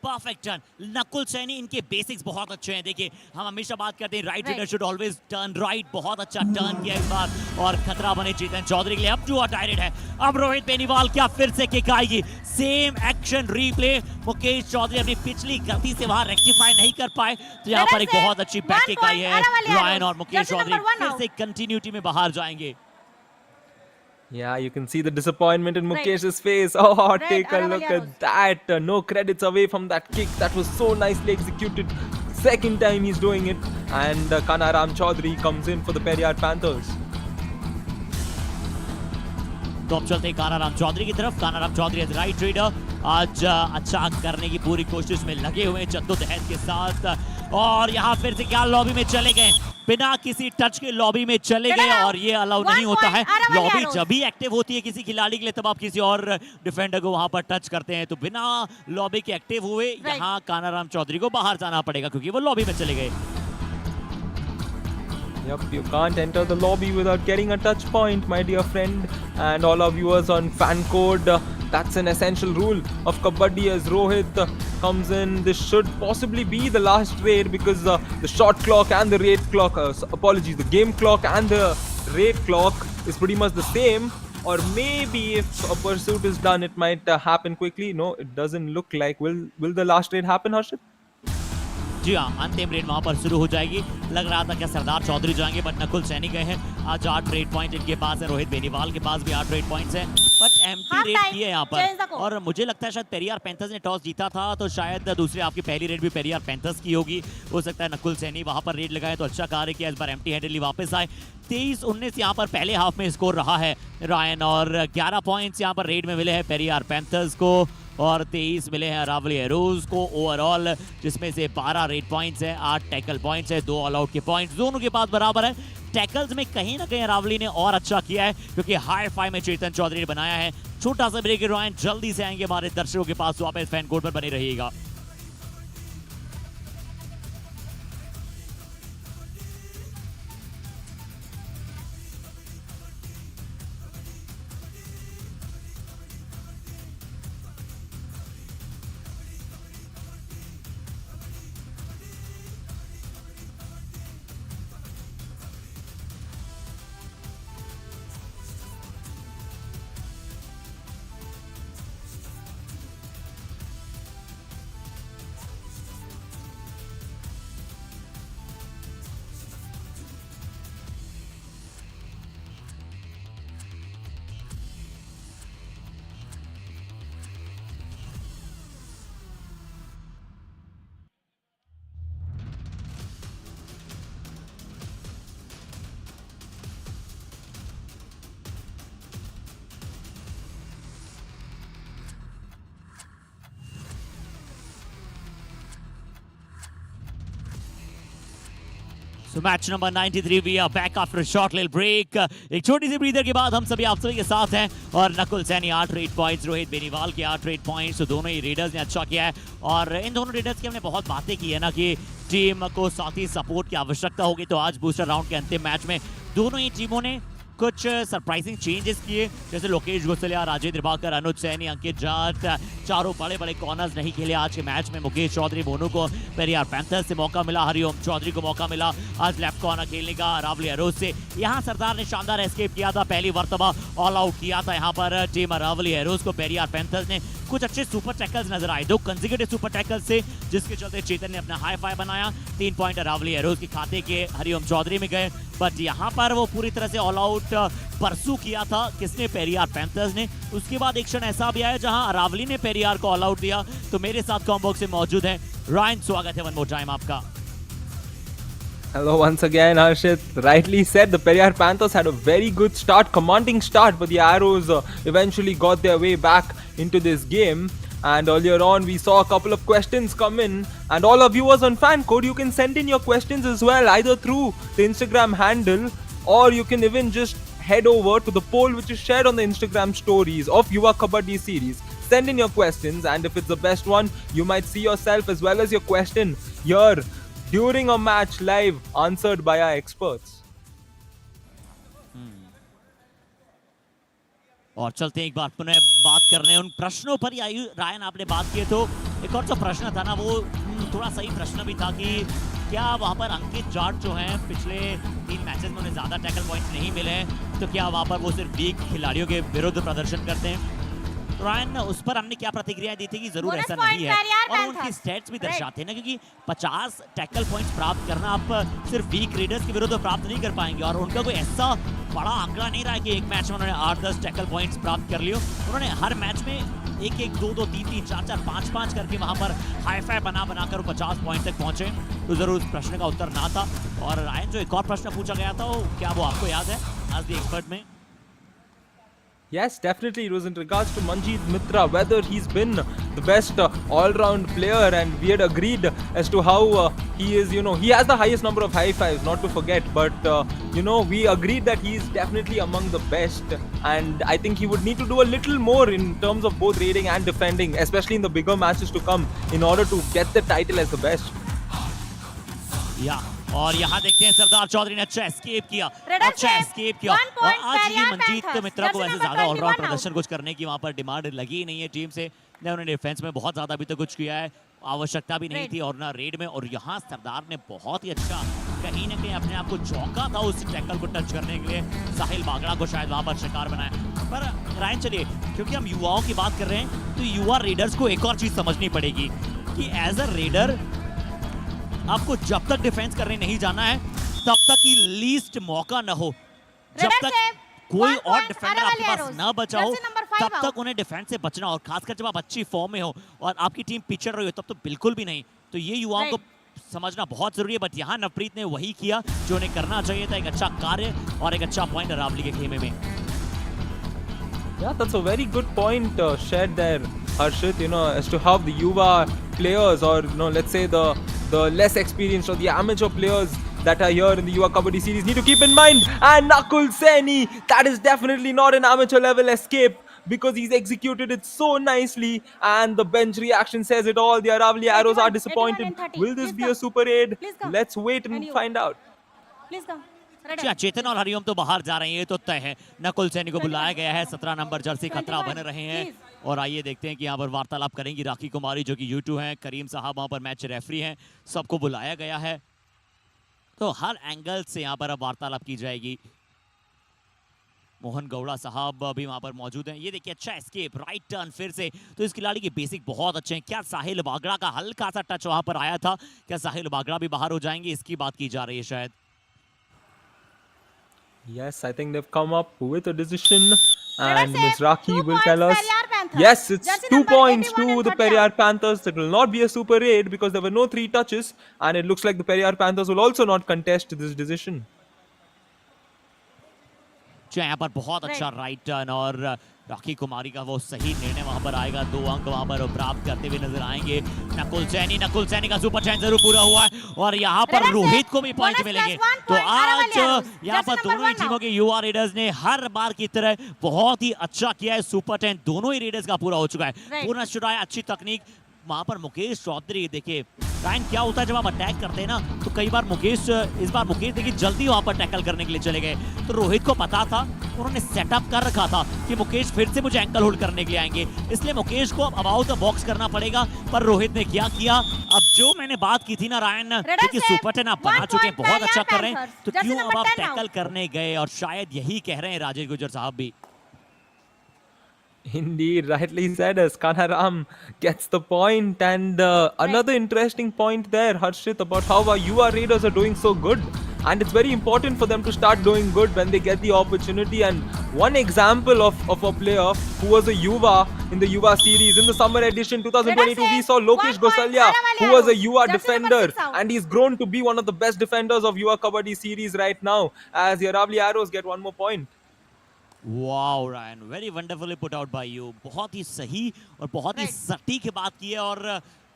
[SPEAKER 2] Perfect turn, Nakul Saini, इनके basics बहुत अच्छे हैं। देखिए, हम हमेशा बात करते हैं right reader should always turn right. बहुत अच्छा टर्न किया इस बार और खतरा बने चेतन चौधरी के लिए। अब जो डायरेक्ट है, अब रोहित बेनीवाल क्या फिर से किक आएगी? Same action replay. Mukesh Chaudhary अपनी पिछली गलती से वहां रेक्टिफाई नहीं कर पाए, तो यहाँ पर एक बहुत अच्छी बैक किक आई है। रायन और मुकेश चौधरी फिर से कंटिन्यूटी में बाहर जाएंगे।
[SPEAKER 14] Yeah, you can see the disappointment in Mukesh's face. Oh, take a look at that. No credits away from that kick. That was so nicely executed. Second time he's doing it. And Kanaram Chaudhary comes in for the Periyar Panthers.
[SPEAKER 2] तो अब चलते हैं कानाराम चौधरी की तरफ। Kanaram Chaudhary as right raider आज अच्छा करने की पूरी कोशिश में लगे हुए हैं जद्दोजहद के साथ। और यहाँ फिर से क्या लॉबी में चले गए, बिना किसी टच के लॉबी में चले गए, और ये अलाउ नहीं होता है। लॉबी जब भी एक्टिव होती है किसी खिलाड़ी के लिए, तब आप किसी और डिफेंडर को वहां पर टच करते हैं। तो बिना लॉबी के एक्टिव हुए यहाँ कानाराम चौधरी को बाहर जाना पड़ेगा, क्योंकि वो लॉबी में चले गए।
[SPEAKER 14] Yep, you can't enter the lobby without getting a touch point, my dear friend. And all our viewers on fan code, that's an essential rule of Kabaddi. As Rohit comes in, this should possibly be the last raid, because the shot clock and the raid clock, the game clock and the raid clock is pretty much the same. Or maybe if a pursuit is done, it might happen quickly. No, it doesn't look like. Will the last raid happen, Harshit?
[SPEAKER 2] जी हाँ, अंतिम red वहां पर शुरू हो जाएगी। लग रहा था क्या सरदार चौधरी जाएंगे, बट नकुल सैनी गए हैं। आज 8 रेड पॉइंट इनके पास है। रोहित बेनीवाल के पास भी 8 रेड पॉइंट्स हैं, बट एम्प्टी रेड दिए यहाँ पर। और मुझे लगता है शायद पेरियार पैंथर्स ने टॉस जीता था, तो शायद दूसरी आपकी पहली रेड भी पेरियार पैंथर्स की होगी। हो सकता है नकुल सैनी वहां पर रेड लगाए, तो अच्छा कार्य किया। इस बार एम्प्टी हैंडेडली वापस आए। 23-19 यहाँ पर पहले हाफ में स्कोर रहा है रायन, और 11 पॉइंट्स यहाँ पर रेड में मिले हैं पेरियार पैंथर्स को, और 23 मिले हैं अरावली एरोज को ओवरऑल, जिसमें से 12 रेड पॉइंट्स हैं, 8 टैकल पॉइंट्स हैं, 2 ऑल आउट के पॉइंट्स दोनों के पास बराबर है। टैकल्स में कहीं ना कहीं अरावली ने और अच्छा किया है, क्योंकि हाई फाई में चेतन चौधरी ने बनाया है। छोटा सा ब्रेक रॉयन, जल्दी से आएंगे हमारे दर्शकों के पास, तो आप इस फैन कोड पर बने रहिएगा। So match number 93, we are back after a short little break. एक छोटी सी ब्रीदर के बाद हम सभी आप सभी के साथ हैं और नकुल सैनी 8 रेड पॉइंट्स, रोहित बेनीवाल के 8 रेड पॉइंट्स। तो दोनों ही रेडर्स ने अच्छा किया है और इन दोनों रेडर्स की हमने बहुत बातें की है ना कि टीम को साथ ही सपोर्ट की आवश्यकता होगी। तो आज बूस्टर राउंड के अंतिम मैच में दोनों ही टीमों ने कुछ सरप्राइजिंग चेंजेस किए, जैसे लोकेश गुसलिया, राजेंद्र भाकर, अनुज सैनी, अंकित जाट, चारों बड़े बड़े कॉर्नर्स नहीं खेले आज के मैच में। मुकेश चौधरी, मोनू को पेरियार पैंथर्स से मौका मिला, हरिओम चौधरी को मौका मिला आज लेफ्ट कॉर्नर खेलने का अरावली अरोज से। यहाँ सरदार ने शानदार एस्केप किया था, पहली मर्तबा ऑल आउट किया था यहाँ पर टीम अरावली अरोज को। पेरियार पैंथर्स ने कुछ अच्छे सुपर टैकल्स नजर आए, 2 कंसेक्यूटिव सुपर टैकल्स से, जिसके चलते चेतन ने अपना हाई फाई बनाया। 3 पॉइंट अरावली अरोज के खाते के हरिओम चौधरी में गए, बट यहाँ पर वो पूरी तरह से ऑल आउट परसू किया था किसने, पेरियार पैंथर्स ने। उसके बाद एक क्षण ऐसा भी आया जहां अरावली ने पेरियार को ऑल आउट दिया। तो मेरे साथ कॉम्बो से मौजूद है रायन, स्वागत है वन मोर टाइम आपका।
[SPEAKER 14] Hello once again, Harshit. Rightly said, the Periyar Panthers had a very good start, commanding start, but the Arrows eventually got their way back into this game. And earlier on, we saw a couple of questions come in, and all our viewers on Fan Code, you can send in your questions as well, either through the Instagram handle, or you can even just head over to the poll which is shared on the Instagram stories of Yuva Kabaddi series. Send in your questions, and if it's the best one, you might see yourself as well as your question here during a match live, answered by our experts.
[SPEAKER 2] और चलते हैं एक बार पुनः बात कर रहे हैं उन प्रश्नों पर। रायन आपने बात की तो एक और जो प्रश्न था ना, वो थोड़ा सही प्रश्न भी था कि क्या वहां पर अंकित जाट जो हैं पिछले 3 मैचेस में उन्हें ज्यादा टैकल पॉइंट्स नहीं मिले हैं, तो क्या वहां पर वो सिर्फ वीक खिलाड़ियों के विरुद्ध प्रदर्शन करते हैं? रायन, उस पर हमने क्या प्रतिक्रिया दी थी कि जरूर ऐसा नहीं है, और उनकी स्टैट्स भी दर्शाते हैं ना, क्योंकि 50 टैकल पॉइंट्स प्राप्त करना आप सिर्फ वीक रेडर्स के विरुद्ध प्राप्त नहीं कर पाएंगे, और उनका कोई ऐसा बड़ा आंकड़ा नहीं रहा है कि एक मैच में उन्होंने 8-10 टैकल पॉइंट्स प्राप्त कर लिए। उन्होंने हर मैच में 1-1, 2-2, 3-3, 4-4, 5-5 करके वहां पर हाई फाई बनाकर 50 पॉइंट तक पहुंचे। तो जरूर उस प्रश्न का उत्तर ना था। और रायन, जो एक और प्रश्न पूछा गया था, क्या वो आपको याद है आज द एक्सपर्ट में?
[SPEAKER 14] Yes, definitely. It was in regards to Manjeet Mitra, whether he's been the best all-round player, and we had agreed as to how he is, he has the highest number of high fives, not to forget, but, we agreed that he's definitely among the best, and I think he would need to do a little more in terms of both raiding and defending, especially in the bigger matches to come, in order to get the title as the best.
[SPEAKER 2] Yeah. और यहाँ देखते हैं सरदार चौधरी ने अच्छा escape किया, और आज ये मंजीत मित्रा को ऐसे ज्यादा ऑलराउंड प्रदर्शन कुछ करने की वहाँ पर डिमांड लगी नहीं है टीम से। उन्होंने डिफेंस में बहुत ज्यादा अभी तक कुछ किया है, आवश्यकता भी नहीं थी, और ना रेड में। और यहाँ सरदार ने बहुत ही अच्छा कहीं ना कहीं अपने आप को चौंका था उस टैकल को टच करने के लिए, साहिल बागड़ा को शायद वहाँ पर शिकार बनाया। पर रायन, चलिए, क्योंकि हम युवाओं की बात कर रहे हैं, तो युवा रेडर्स को एक और चीज समझनी पड़ेगी कि एज अ रेडर आपको जब तक डिफेंस करने नहीं जाना है, तब तक की लीस्ट मौका न हो, जब तक कोई और डिफेंडर आपके पास ना बचा हो, तब तक उन्हें डिफेंस से बचना। और खासकर जब आप अच्छी फॉर्म में हो और आपकी टीम पिछड़ रही हो, तब तो बिल्कुल भी नहीं। तो ये युवाओं को समझना बहुत जरूरी है। बट यहाँ नवप्रीत ने वही किया जो उन्हें करना चाहिए था, एक अच्छा कार्य और एक अच्छा पॉइंट अरावली के खेमे में।
[SPEAKER 14] Yeah, that's a very good point shared there, Harshit, as to how the Yuva players, or let's say the less experienced or the amateur players that are here in the Yuva Kabaddi series need to keep in mind. And Nakul Seni, that is definitely not an amateur level escape, because he's executed it so nicely, and the bench reaction says it all. The Aravali Arrows are disappointed. Will this be a super aid? Let's wait and find out.
[SPEAKER 15] Please come.
[SPEAKER 2] चेतन और हरिओम तो बाहर जा रहे हैं, ये तो तय है। नकुल सैनी को बुलाया गया है, 17 नंबर जर्सी खतरा बन रहे हैं। और आइए देखते हैं कि यहाँ पर वार्तालाप करेंगी राखी कुमारी, जो कि U2 हैं, करीम साहब वहाँ पर मैच रेफरी हैं, सबको बुलाया गया है। तो हर एंगल से यहाँ पर अब वार्तालाप की जाएगी। मोहन गौड़ा साहब भी वहाँ पर मौजूद हैं। ये देखिए, अच्छा एस्केप, राइट टर्न फिर से। तो इस खिलाड़ी के बेसिक बहुत अच्छे हैं। क्या साहिल बागड़ा का हल्का सा टच वहाँ पर आया था? क्या साहिल बागड़ा भी बाहर हो जाएंगे? इसकी बात की जा रही है शायद।
[SPEAKER 14] Yes, I think they've come up with a decision, and Ms. Rakhi will tell us. Yes, it's 2 points to the Periyar Panthers. It will not be a super raid because there were no 3 touches, and it looks like the Periyar Panthers will also not contest this decision.
[SPEAKER 2] यहाँ पर बहुत अच्छा right turn, और राखी कुमारी का वो सही निर्णय वहां पर आएगा, 2 अंक वहां पर प्राप्त करते हुए नजर आएंगे। नकुल सैनी का सुपर चैन जरूर पूरा हुआ है और यहाँ पर रोहित को भी पॉइंट मिलेंगे। तो आज यहाँ पर दोनों ही टीमों के युवा रेडर्स ने हर बार की तरह बहुत ही अच्छा किया है। सुपर 10 दोनों ही रेडर्स का पूरा हो चुका है। पूर्ण शुराया, अच्छी तकनीक वहां पर मुकेश चौधरी। देखिए रायन क्या होता है जब आप अटैक करते हैं ना, तो कई बार इस बार मुकेश देखिए जल्दी वहां पर टैकल करने के लिए चले गए। तो रोहित को पता था, उन्होंने सेटअप कर रखा था कि मुकेश फिर से मुझे एंकल होल्ड करने के लिए आएंगे, इसलिए मुकेश को अबाउट द बॉक्स करना पड़ेगा। पर रोहित ने क्या किया, अब जो मैंने बात की थी ना रायन, देखिए सुपर 10 आप बना चुके हैं, बहुत अच्छा कर रहे हैं, तो क्यों अब आप टैकल करने गए? और शायद यही कह रहे हैं राजेश गुर्जर साहब भी।
[SPEAKER 14] Indeed, rightly said. Kanaram gets the point, and another interesting point there, Harshit, about how our Yuva Raiders are doing so good, and it's very important for them to start doing good when they get the opportunity. And one example of a player who was a Yuva in the Yuva series in the summer edition 2022, we saw Lokesh Gosalia, who was a Yuva defender, and he's grown to be one of the best defenders of Yuva Kabaddi series right now, as the Aravali Arrows get one more point.
[SPEAKER 2] Wow Ryan, very wonderfully put out by you. बहुत ही सही और बहुत ही सटीक बात की है और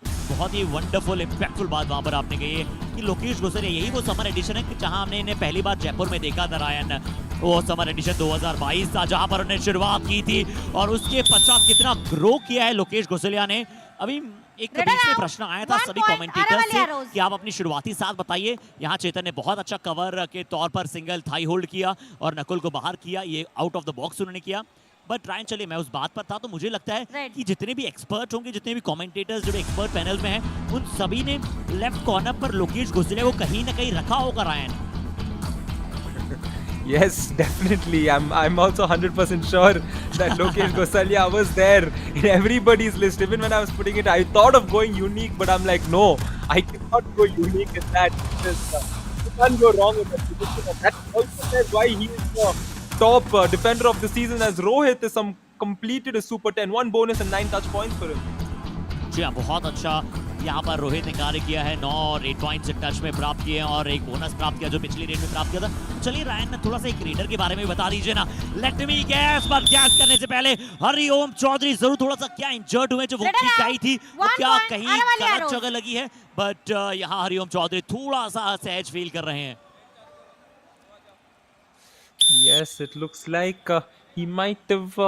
[SPEAKER 2] बहुत ही वंडरफुल इंपैक्टफुल बात वहां पर आपने कही है कि लोकेश गोसलिया, यही वो समर एडिशन है कि जहां हमने इन्हें पहली बार जयपुर में देखा था रायन। वो समर एडिशन 2022 था जहां पर उन्होंने शुरुआत की थी और उसके पश्चात कितना ग्रो किया है लोकेश गोसलिया ने। अभी एक बीच में प्रश्न आया था सभी कमेंटेटर्स से कि आप अपनी शुरुआती साथ बताइए। यहाँ चेतन ने बहुत अच्छा कवर के तौर पर सिंगल थाई होल्ड किया और नकुल को बाहर किया, ये आउट ऑफ द बॉक्स उन्होंने किया। बट रायन चलिए मैं उस बात पर था, तो मुझे लगता है कि जितने भी एक्सपर्ट होंगे, जितने भी कमेंटेटर्स जो एक्सपर्ट पैनल में हैं, उन सभी ने लेफ्ट कॉर्नर पर लोकेश गोसलिया को कहीं ना कहीं रखा होगा Ryan.
[SPEAKER 14] Yes, definitely. I'm also 100% sure that Lokesh Gosalia was there in everybody's list. Even when I was putting it, I thought of going unique, but I'm like, no, I cannot go unique in that. You can't go wrong with that position. And that also says why he is the top defender of the season, as Rohit is completed a Super 10, 1 bonus and 9 touch points for him.
[SPEAKER 2] जी हाँ, बहुत अच्छा यहाँ पर रोहित ने कार्य किया है। 9 और 8 पॉइंट्स टच में प्राप्त किए हैं और एक बोनस प्राप्त किया जो पिछली रेड में प्राप्त किया था। चलिए रायन ने थोड़ा सा एक रेडर के बारे में बता दीजिए ना। लेट मी गैस, पर गैस करने से पहले हरिओम चौधरी जरूर थोड़ा सा क्या इंजर्ड हुए, जो वो किक आई थी वो क्या कहीं गलत जगह लगी है, बट यहाँ हरिओम चौधरी थोड़ा सा सहज फील कर रहे हैं।
[SPEAKER 14] Yes, it looks like he might have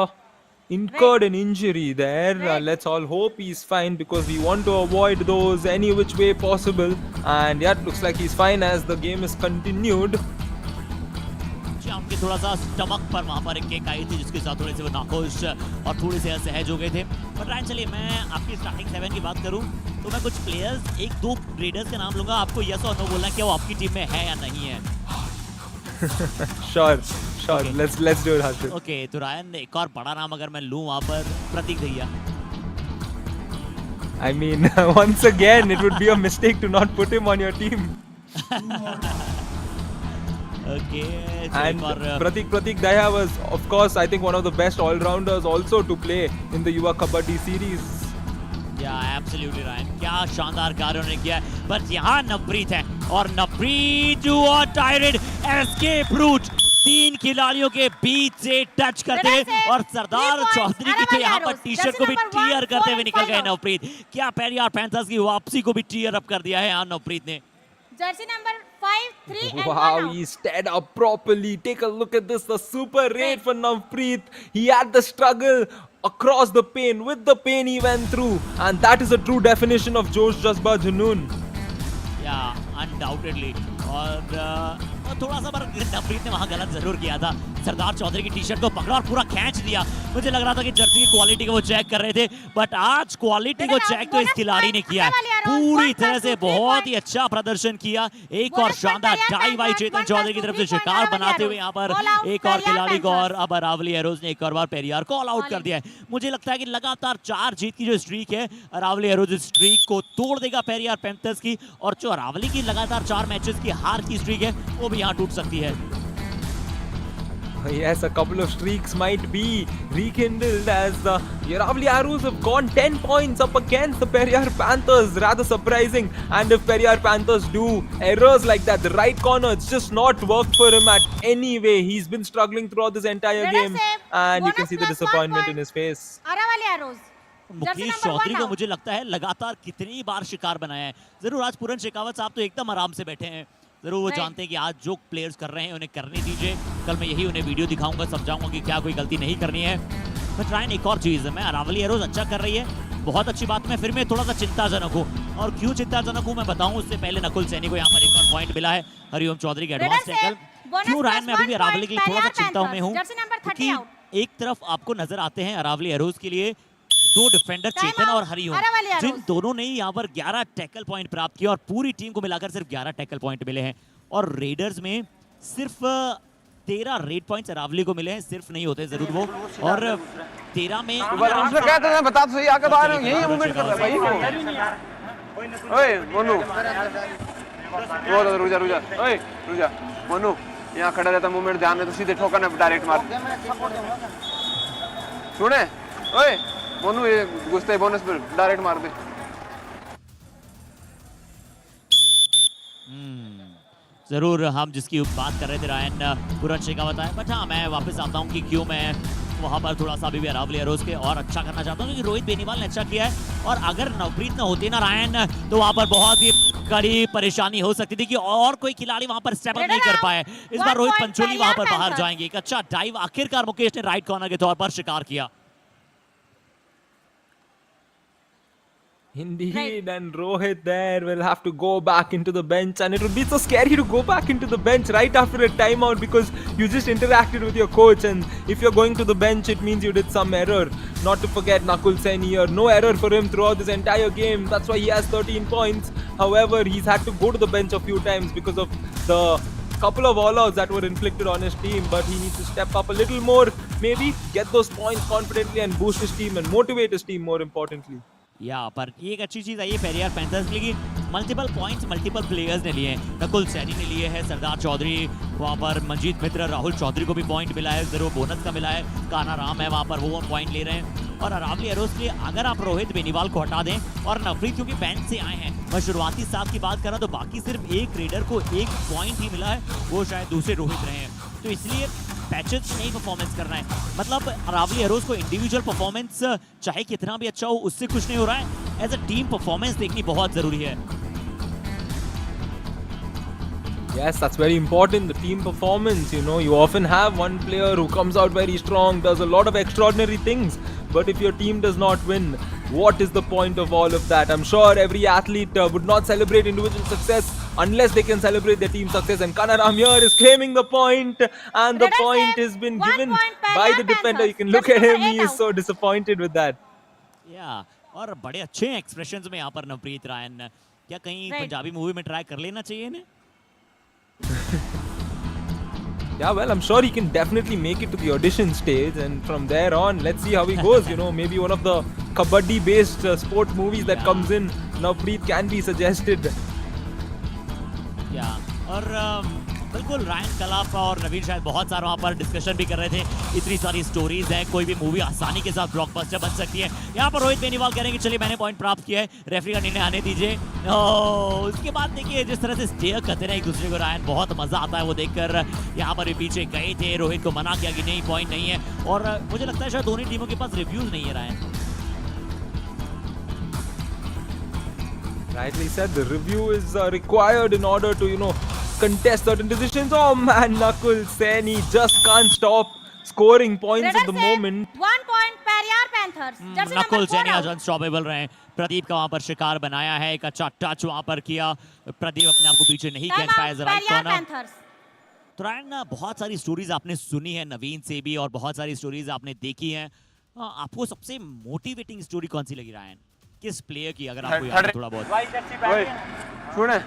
[SPEAKER 14] incurred an injury there. Let's all hope he's fine, because we want to avoid those any which way possible. And yeah, it looks like he's fine as the game is continued.
[SPEAKER 2] उनके थोड़ा सा stomach पर वहां पर एक kick आई थी जिसके साथ थोड़े से वो नाखुश और थोड़े से असहज हो गए थे। बट रायन चलिए मैं आपकी स्टार्टिंग 7 की बात करूं तो मैं कुछ प्लेयर्स, 1-2 रेडर्स के नाम लूंगा, आपको यस और नो बोलना है कि वो आपकी टीम में है या नहीं है।
[SPEAKER 14] Sure. Let's do it, Harshit.
[SPEAKER 2] Okay, तो रायन एक और बड़ा नाम अगर मैं लूं वहां पर, प्रतीक भैया।
[SPEAKER 14] I mean, once again, it would be a mistake to not put him on your team.
[SPEAKER 2] Okay.
[SPEAKER 14] And Pratik Daya was, of course, I think one of the best all-rounders also to play in the Yuva Kabaddi series.
[SPEAKER 2] Yeah, absolutely Ryan. क्या शानदार कार्य उन्होंने किया है। But यहाँ नवप्रीत है और Navpreet tired escape route 3 खिलाड़ियों के बीच से टच करते हुए और सरदार चौधरी की तो यहाँ पर टी शर्ट को भी टीयर करते हुए निकल गए नवप्रीत। क्या पेरियार पैंथर्स की वापसी को भी टीयर अप कर दिया है यहाँ नवप्रीत ने।
[SPEAKER 15] Jersey number 5, 3 and 1
[SPEAKER 14] Wow,
[SPEAKER 15] out.
[SPEAKER 14] he stayed up properly. Take a look at this, the super raid for Navpreet. He had the struggle across the pain. With the pain he went through. And that is a true definition of Josh Jazba Junoon.
[SPEAKER 2] Yeah, undoubtedly. और थोड़ा सा पर नवप्रीत ने वहाँ गलत जरूर किया था। सरदार चौधरी की टी शर्ट को पकड़ा और पूरा खींच दिया। मुझे लग रहा था कि जर्सी की क्वालिटी को वो चेक कर रहे थे, बट आज क्वालिटी को चेक तो इस खिलाड़ी ने किया है। पूरी तरह से बहुत ही अच्छा प्रदर्शन किया। एक और शानदार टाई वाई चेतन चौधरी की तरफ से शिकार बनाते हुए यहाँ पर एक और खिलाड़ी को, और अब अरावली एरोज ने एक और बार पेरियार को ऑल आउट कर दिया है। मुझे लगता है कि लगातार 4 जीत की जो स्ट्रीक है, अरावली एरोज इस स्ट्रीक को तोड़ देगा पेरियार पैंथर्स की, और जो अरावली की लगातार 4 मैचेस की हार की स्ट्रीक है वो भी यहाँ टूट सकती है।
[SPEAKER 14] Yes, a couple of streaks might be rekindled as the Yaravali Arrows have gone 10 points up against the Periyar Panthers. Rather surprising. And if Periyar Panthers do errors like that, the right corner, it's just not worked for him at any way. He's been struggling throughout this entire game. And you can see the disappointment in his face.
[SPEAKER 15] Aravali Arrows.
[SPEAKER 2] Mukesh Chaudhary को मुझे लगता है लगातार कितनी बार शिकार बनाया है। जरूर आज पूरन शेखावत साहब तो एकदम आराम से बैठे हैं। जरूर वो जानते हैं कि आज जो प्लेयर्स कर रहे हैं उन्हें करने दीजिए। कल मैं यही उन्हें वीडियो दिखाऊंगा, समझाऊंगा कि क्या कोई गलती नहीं करनी है। बट रायन एक और चीज़ है, मैं अरावली एरोज अच्छा कर रही है, बहुत अच्छी बात। मैं फिर मैं थोड़ा सा चिंताजनक हूँ, और क्यों चिंताजनक हूँ मैं बताऊँ उससे पहले नकुल सैनी को यहाँ पर एक और पॉइंट मिला है हरिओम चौधरी के एडवांस टैकल। क्यों रायन मैं अभी भी अरावली के लिए थोड़ा सा चिंता में हूँ, क्योंकि एक तरफ आपको नजर आते हैं अरावली एरोज के लिए दो डिफेंडर चेतन और हरिओम, जिन दोनों ने यहाँ पर 11 टैकल पॉइंट प्राप्त किया और पूरी टीम को मिलाकर सिर्फ 11 टैकल पॉइंट मिले हैं। और रेडर्स में सिर्फ 13 रेड पॉइंट्स अरावली को मिले हैं, सिर्फ नहीं होते जरूर वो, और 13 में
[SPEAKER 10] कहते हैं बता तो सही आके बाहर यही मूवमेंट कर रहा है भाई। ओए मोनू वो रुक जा ओए रुक जा मोनू, यहाँ खड़ा रहता मूवमेंट ध्यान में तो सीधे ठोका ना डायरेक्ट मार। सुने ओए मोनू, ये घुसते बोनस पर डायरेक्ट मार दे।
[SPEAKER 2] जरूर हम जिसकी बात कर रहे थे रायन पूरन शेखावत है, बट हाँ मैं वापस आता हूँ कि क्यों मैं वहाँ पर थोड़ा सा अभी भी अरावली एरोज के और अच्छा करना चाहता हूँ, क्योंकि रोहित बेनीवाल ने अच्छा किया है। और अगर नवप्रीत न होती ना रायन, तो वहाँ पर बहुत ही कड़ी परेशानी हो सकती थी कि और कोई खिलाड़ी वहाँ पर स्टेप अप नहीं कर पाए। इस बार रोहित पंचोली वहाँ पर बाहर जाएंगे। एक अच्छा डाइव आखिरकार मुकेश ने राइट कॉर्नर के तौर पर शिकार किया।
[SPEAKER 14] Indeed, and Rohit there will have to go back into the bench, and it would be so scary to go back into the bench right after a timeout because you just interacted with your coach, and if you're going to the bench it means you did some error. Not to forget Nakul Sen here, no error for him throughout this entire game, that's why he has 13 points. However, he's had to go to the bench a few times because of the couple of all-outs that were inflicted on his team, but he needs to step up a little more, maybe get those points confidently and boost his team and motivate his team more importantly.
[SPEAKER 2] या पर ये एक अच्छी चीज आई है Periyar panthers के लिए, multiple points multiple players ने लिए हैं। नकुल सैनी ने लिए हैं, सरदार चौधरी, वहाँ पर मंजीत मित्र, राहुल चौधरी को भी पॉइंट मिला है, जरूर बोनस का मिला है, काना राम है वहाँ पर, वो पॉइंट ले रहे हैं। और अरावली एरोज के लिए अगर आप रोहित बेनीवाल को हटा दें और नवप्रीत क्योंकि बेंच से आए हैं, मैं शुरुआती 7 की बात करा तो बाकी सिर्फ एक रेडर को 1 पॉइंट ही मिला है, वो शायद दूसरे रोहित रहे हैं। तो इसलिए पैचेस नहीं परफॉर्मेंस करना है, मतलब अरावली एरोज को इंडिविजुअल परफॉर्मेंस चाहे कितना भी अच्छा हो उससे कुछ नहीं हो रहा है, एज अ टीम परफॉर्मेंस देखनी बहुत जरूरी है।
[SPEAKER 14] Yes, that's very important, the team performance. You know, you often have one player who comes out very strong, does a lot of extraordinary things, but if your team does not win, what is the point of all of that? I'm sure every athlete would not celebrate individual success unless they can celebrate their team success, and Kanaram here is claiming the point, and the point has been given by the defender. You can look at him, he is so disappointed with that.
[SPEAKER 2] Yeah, और बड़े अच्छे expressions में यहाँ पर Navpreet Ryan, क्या कहीं Punjabi movie में try कर लेना चाहिए इन्हें?
[SPEAKER 14] Yeah, well, I'm sure he can definitely make it to the audition stage, and from there on, let's see how he goes. You know, maybe one of the Kabaddi-based sport movies that comes in, Navpreet can be suggested.
[SPEAKER 2] Yeah, और बिल्कुल Ryan कलाफ और नवीन शायद बहुत सारा वहाँ पर discussion भी कर रहे थे, इतनी सारी स्टोरीज हैं, कोई भी मूवी आसानी के साथ ब्लॉकबस्टर बन सकती है। यहाँ पर रोहित बेनीवाल कह रहे हैं कि चलिए मैंने पॉइंट प्राप्त किया है, रेफरी का निर्णय आने दीजिए। उसके बाद देखिए जिस तरह से स्टेयर करते रहे एक दूसरे को रायन, बहुत मजा आता है वो देखकर। यहाँ पर भी पीछे गए थे, रोहित को मना किया कि नहीं पॉइंट नहीं है, और मुझे लगता है शायद दोनों टीमों के पास रिव्यूज नहीं है Ryan.
[SPEAKER 14] Rightly said, the review is required in order to, you know, contest certain decisions. Oh man, Nakul Sen, he just can't stop scoring points at the moment.
[SPEAKER 15] 1 point Periyar Panthers.
[SPEAKER 2] Nakul Saini आज unstoppable रहे हैं, प्रदीप का वहां पर शिकार बनाया है, एक अच्छा टच वहां पर किया, प्रदीप अपने आप को पीछे नहीं खेच पाया राइट कॉर्नर। तो रायन बहुत सारी स्टोरीज आपने सुनी है नवीन से भी, और बहुत सारी स्टोरीज आपने देखी हैं, आपको सबसे मोटिवेटिंग स्टोरी कौन सी लगी रायन, किस प्लेयर की, अगर आपको याद है थोड़ा बहुत?
[SPEAKER 10] सुने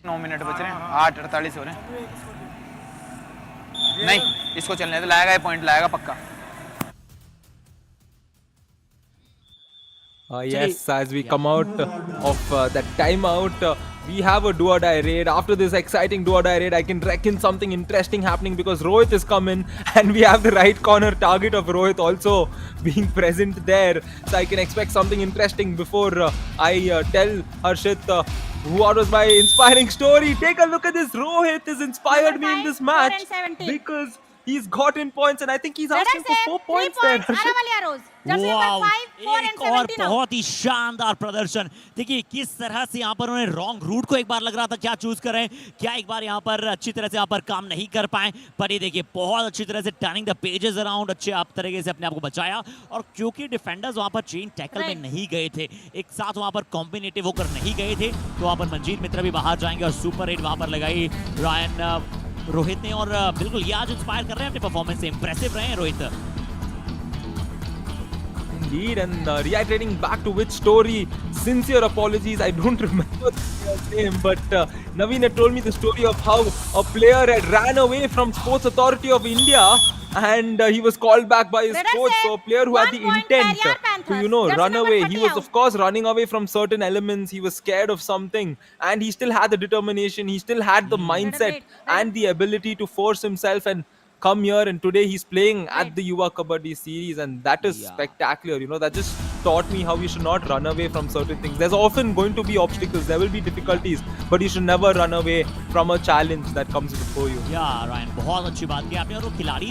[SPEAKER 10] 9 मिनट बच रहे हैं, 8:48 हो रहे हैं। नहीं, इसको चलने दे, लाएगा ये पॉइंट लाएगा पक्का।
[SPEAKER 14] Yes, as we come out of that timeout, we have a do or die raid. After this exciting do or die raid, I can reckon something interesting happening because Rohit is coming and we have the right corner target of Rohit also being present there. So I can expect something interesting before I tell Harshit what was my inspiring story. Take a look at this. Rohit has inspired me in this match because he's gotten points and I think he's asking for 4 points there. Harshit.
[SPEAKER 2] Wow, एक और बहुत ही शानदार प्रदर्शन। देखिए किस तरह से यहाँ पर उन्हें रॉन्ग रूट को एक बार लग रहा था क्या चूज करें, क्या एक बार यहाँ पर अच्छी तरह से यहाँ पर काम नहीं कर पाए, पर ये देखिए बहुत अच्छी तरह से टर्निंग द पेजेस अराउंड अच्छे आप तरीके से अपने आप को बचाया। और क्योंकि डिफेंडर्स वहाँ पर चेन टैकल में नहीं गए थे, एक साथ वहाँ पर कॉम्बिनेटिव होकर नहीं गए थे, तो वहाँ पर मंजीत मित्र भी बाहर जाएंगे और सुपर हिट वहाँ पर लगाई रायन रोहित ने। और बिल्कुल ये आज इंस्पायर कर रहे हैं अपने परफॉर्मेंस से, इंप्रेसिव रहे हैं Rohit.
[SPEAKER 14] Indeed, and reiterating back to which story, sincere apologies, I don't remember the name, but Naveen had told me the story of how a player had ran away from Sports Authority of India and he was called back by his coach. So a player who had the intent to, run away, he was of course running away from certain elements, he was scared of something and he still had the determination, he still had the mindset and the ability to force himself and come here, and today he's playing at the Yuva Kabaddi series and that is spectacular. That just taught me how you should not run away from certain things. There's often going to be obstacles, there will be difficulties, but you should never run away from a challenge that comes before you.
[SPEAKER 2] Yeah, Ryan, बहुत अच्छी बात की आपने। और वो खिलाड़ी,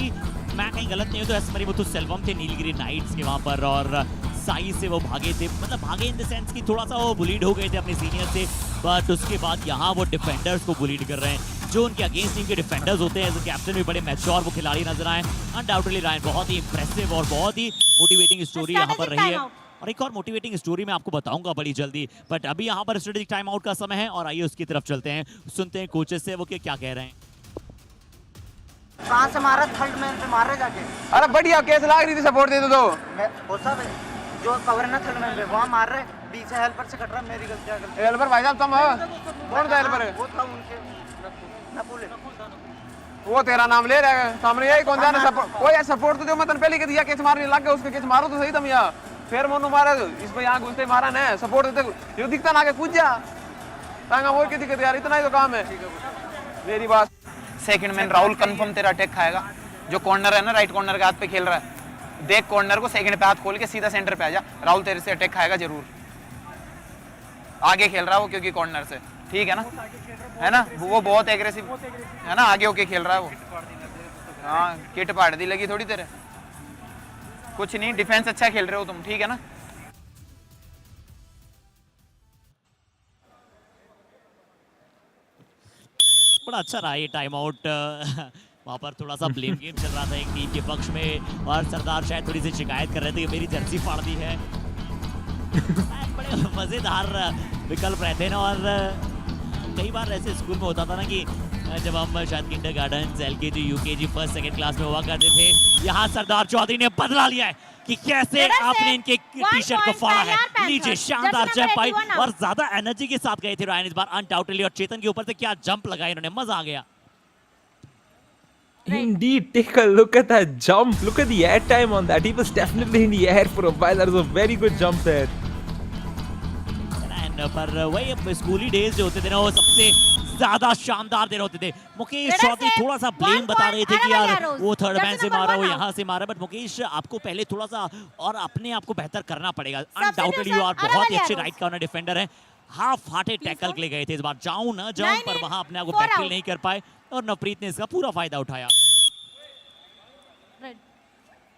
[SPEAKER 2] मैं कहीं गलत नहीं हूँ तो एसमरिमुथु सेल्वम थे नीलगिरी नाइट्स के वहाँ पर, और साई से वो भागे थे, मतलब भागे इन द सेंस कि थोड़ा सा वो बुलीड हो गए थे अपने सीनियर से, बट उसके बाद यहाँ वो डिफेंडर्स को बुलीड कर रहे हैं जो उनके अगेंस्ट टीम के डिफेंडर्स होते हैं। एज अ कैप्टन भी बड़े मैच्योर वो खिलाड़ी नजर आए। अनडाउटेडली रायन बहुत ही इंप्रेसिव और बहुत ही मोटिवेटिंग स्टोरी यहाँ पर रही है, और एक और मोटिवेटिंग स्टोरी मैं आपको बताऊंगा बड़ी जल्दी, बट अभी यहाँ पर स्ट्रेटेजिक टाइम आउट का समय है और आइए उसकी तरफ चलते हैं, सुनते हैं कोचेस से वो क्या कह रहे हैं।
[SPEAKER 3] कहाँ से मारा? थर्ड मैन पे मार रहे जाके।
[SPEAKER 10] अरे बढ़िया केस लाग रही थी, सपोर्ट दे दो।
[SPEAKER 3] जो कवर है ना थर्ड मैन पे वहाँ मार रहे, बीच से हेल्पर से कट रहा, मेरी गलती।
[SPEAKER 10] हेल्पर भाई साहब तुम कौन था हेल्पर?
[SPEAKER 3] वो था उनके
[SPEAKER 10] वो तेरा नाम ले रहा है सामने, यही कौन जाने सपोर्ट। ओ यार सपोर्ट तो जो मैं तन पहले दिया, केस मारने लग गया, उसके केस मारो तो सही तुम यार। फिर मोनू मारा इस पे यहाँ घुसते मारा ना, सपोर्ट देते ये दिखता ना आगे कूद जा तांगा, वो की दिक्कत यार, इतना ही तो काम है मेरी बात।
[SPEAKER 4] सेकंड मैन राहुल कंफर्म तेरा अटैक खाएगा, जो कॉर्नर है ना राइट कॉर्नर के हाथ पे खेल रहा है, देख कॉर्नर को सेकंड पे हाथ खोल के सीधा सेंटर पे आ जा, राहुल तेरे से अटैक खाएगा जरूर। आगे खेल रहा है वो क्योंकि कॉर्नर से, ठीक है ना, है ना, वो बहुत एग्रेसिव है ना, आगे होके खेल रहा है वो। हाँ किट पाड़ दी लगी थोड़ी तेरे, कुछ नहीं, डिफेंस अच्छा खेल रहे हो तुम, ठीक है ना।
[SPEAKER 2] बड़ा अच्छा रहा ये टाइम आउट। वहाँ पर थोड़ा सा ब्लेम गेम चल रहा था एक टीम के पक्ष में, और सरदार शायद थोड़ी सी शिकायत कर रहे थे कि मेरी जर्सी फाड़ दी है। बड़े मज़ेदार विकल्प रहते हैं ना, और कई बार ऐसे स्कूल में होता था ना कि जब हम शायद kindergarten, LKG, UKG, first second class में हुआ करते थे, यहाँ सरदार चौधरी ने बदला लिया है कि कैसे आपने इनके टी शर्ट को फाड़ा है। नीचे शानदार जंप पाई और ज्यादा एनर्जी के साथ गए थे रायन इस बार अनडाउटेडली, और चेतन के ऊपर से क्या जंप लगाया इन्होंने, मजा आ गया।
[SPEAKER 14] Indeed, take a look at that jump. Look at the air time on that. He was definitely in the air for a while. That was a very good jump there.
[SPEAKER 2] पर वही स्कूली days जो होते थे ना, वो सबसे ज्यादा शानदार दिन होते थे। मुकेश चौधरी थोड़ा सा ब्लेम बता रहे थे कि यार वो थर्ड मैन से मारा, वो यहाँ से मारा, बट मुकेश आपको पहले थोड़ा सा और अपने आप को बेहतर करना पड़ेगा। अनडाउटेडली यू आर बहुत ही अच्छे राइट कॉर्नर डिफेंडर हैं, हाफ हार्टेड टैकल के लिए गए थे इस बार, जाऊं ना जाऊं, पर वहां अपने आप को टैकल नहीं कर पाए और नवप्रीत ने इसका पूरा फायदा उठाया।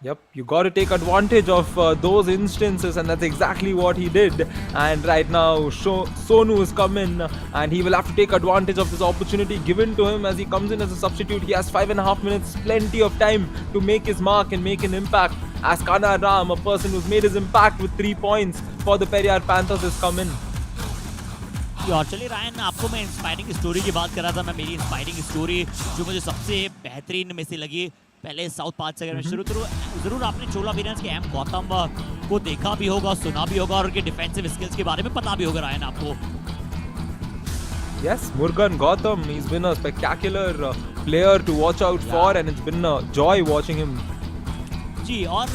[SPEAKER 14] Yep, you got to take advantage of those instances, and that's exactly what he did. And right now, Sonu is coming, and he will have to take advantage of this opportunity given to him as he comes in as a substitute. He has 5.5 minutes, plenty of time to make his mark and make an impact. As Kana Ram, a person who's made his impact with 3 points for the Periyar Panthers, is coming.
[SPEAKER 2] और चलिए Ryan, आपको मैं inspiring story की बात कर रहा था, मैं मेरी इंस्पायरिंग स्टोरी जो मुझे सबसे बेहतरीन में से लगी, पहले साउथ पार्ट से अगर मैं शुरू करूँ, जरूर आपने चोला वीरेंस के एम गौतम को देखा भी होगा, सुना भी होगा, और उनके डिफेंसिव स्किल्स के बारे में पता भी होगा रायन आपको।
[SPEAKER 14] Yes, Murugan Gautam, he's been a spectacular player to watch out for, and it's been a joy watching him.
[SPEAKER 2] जी, और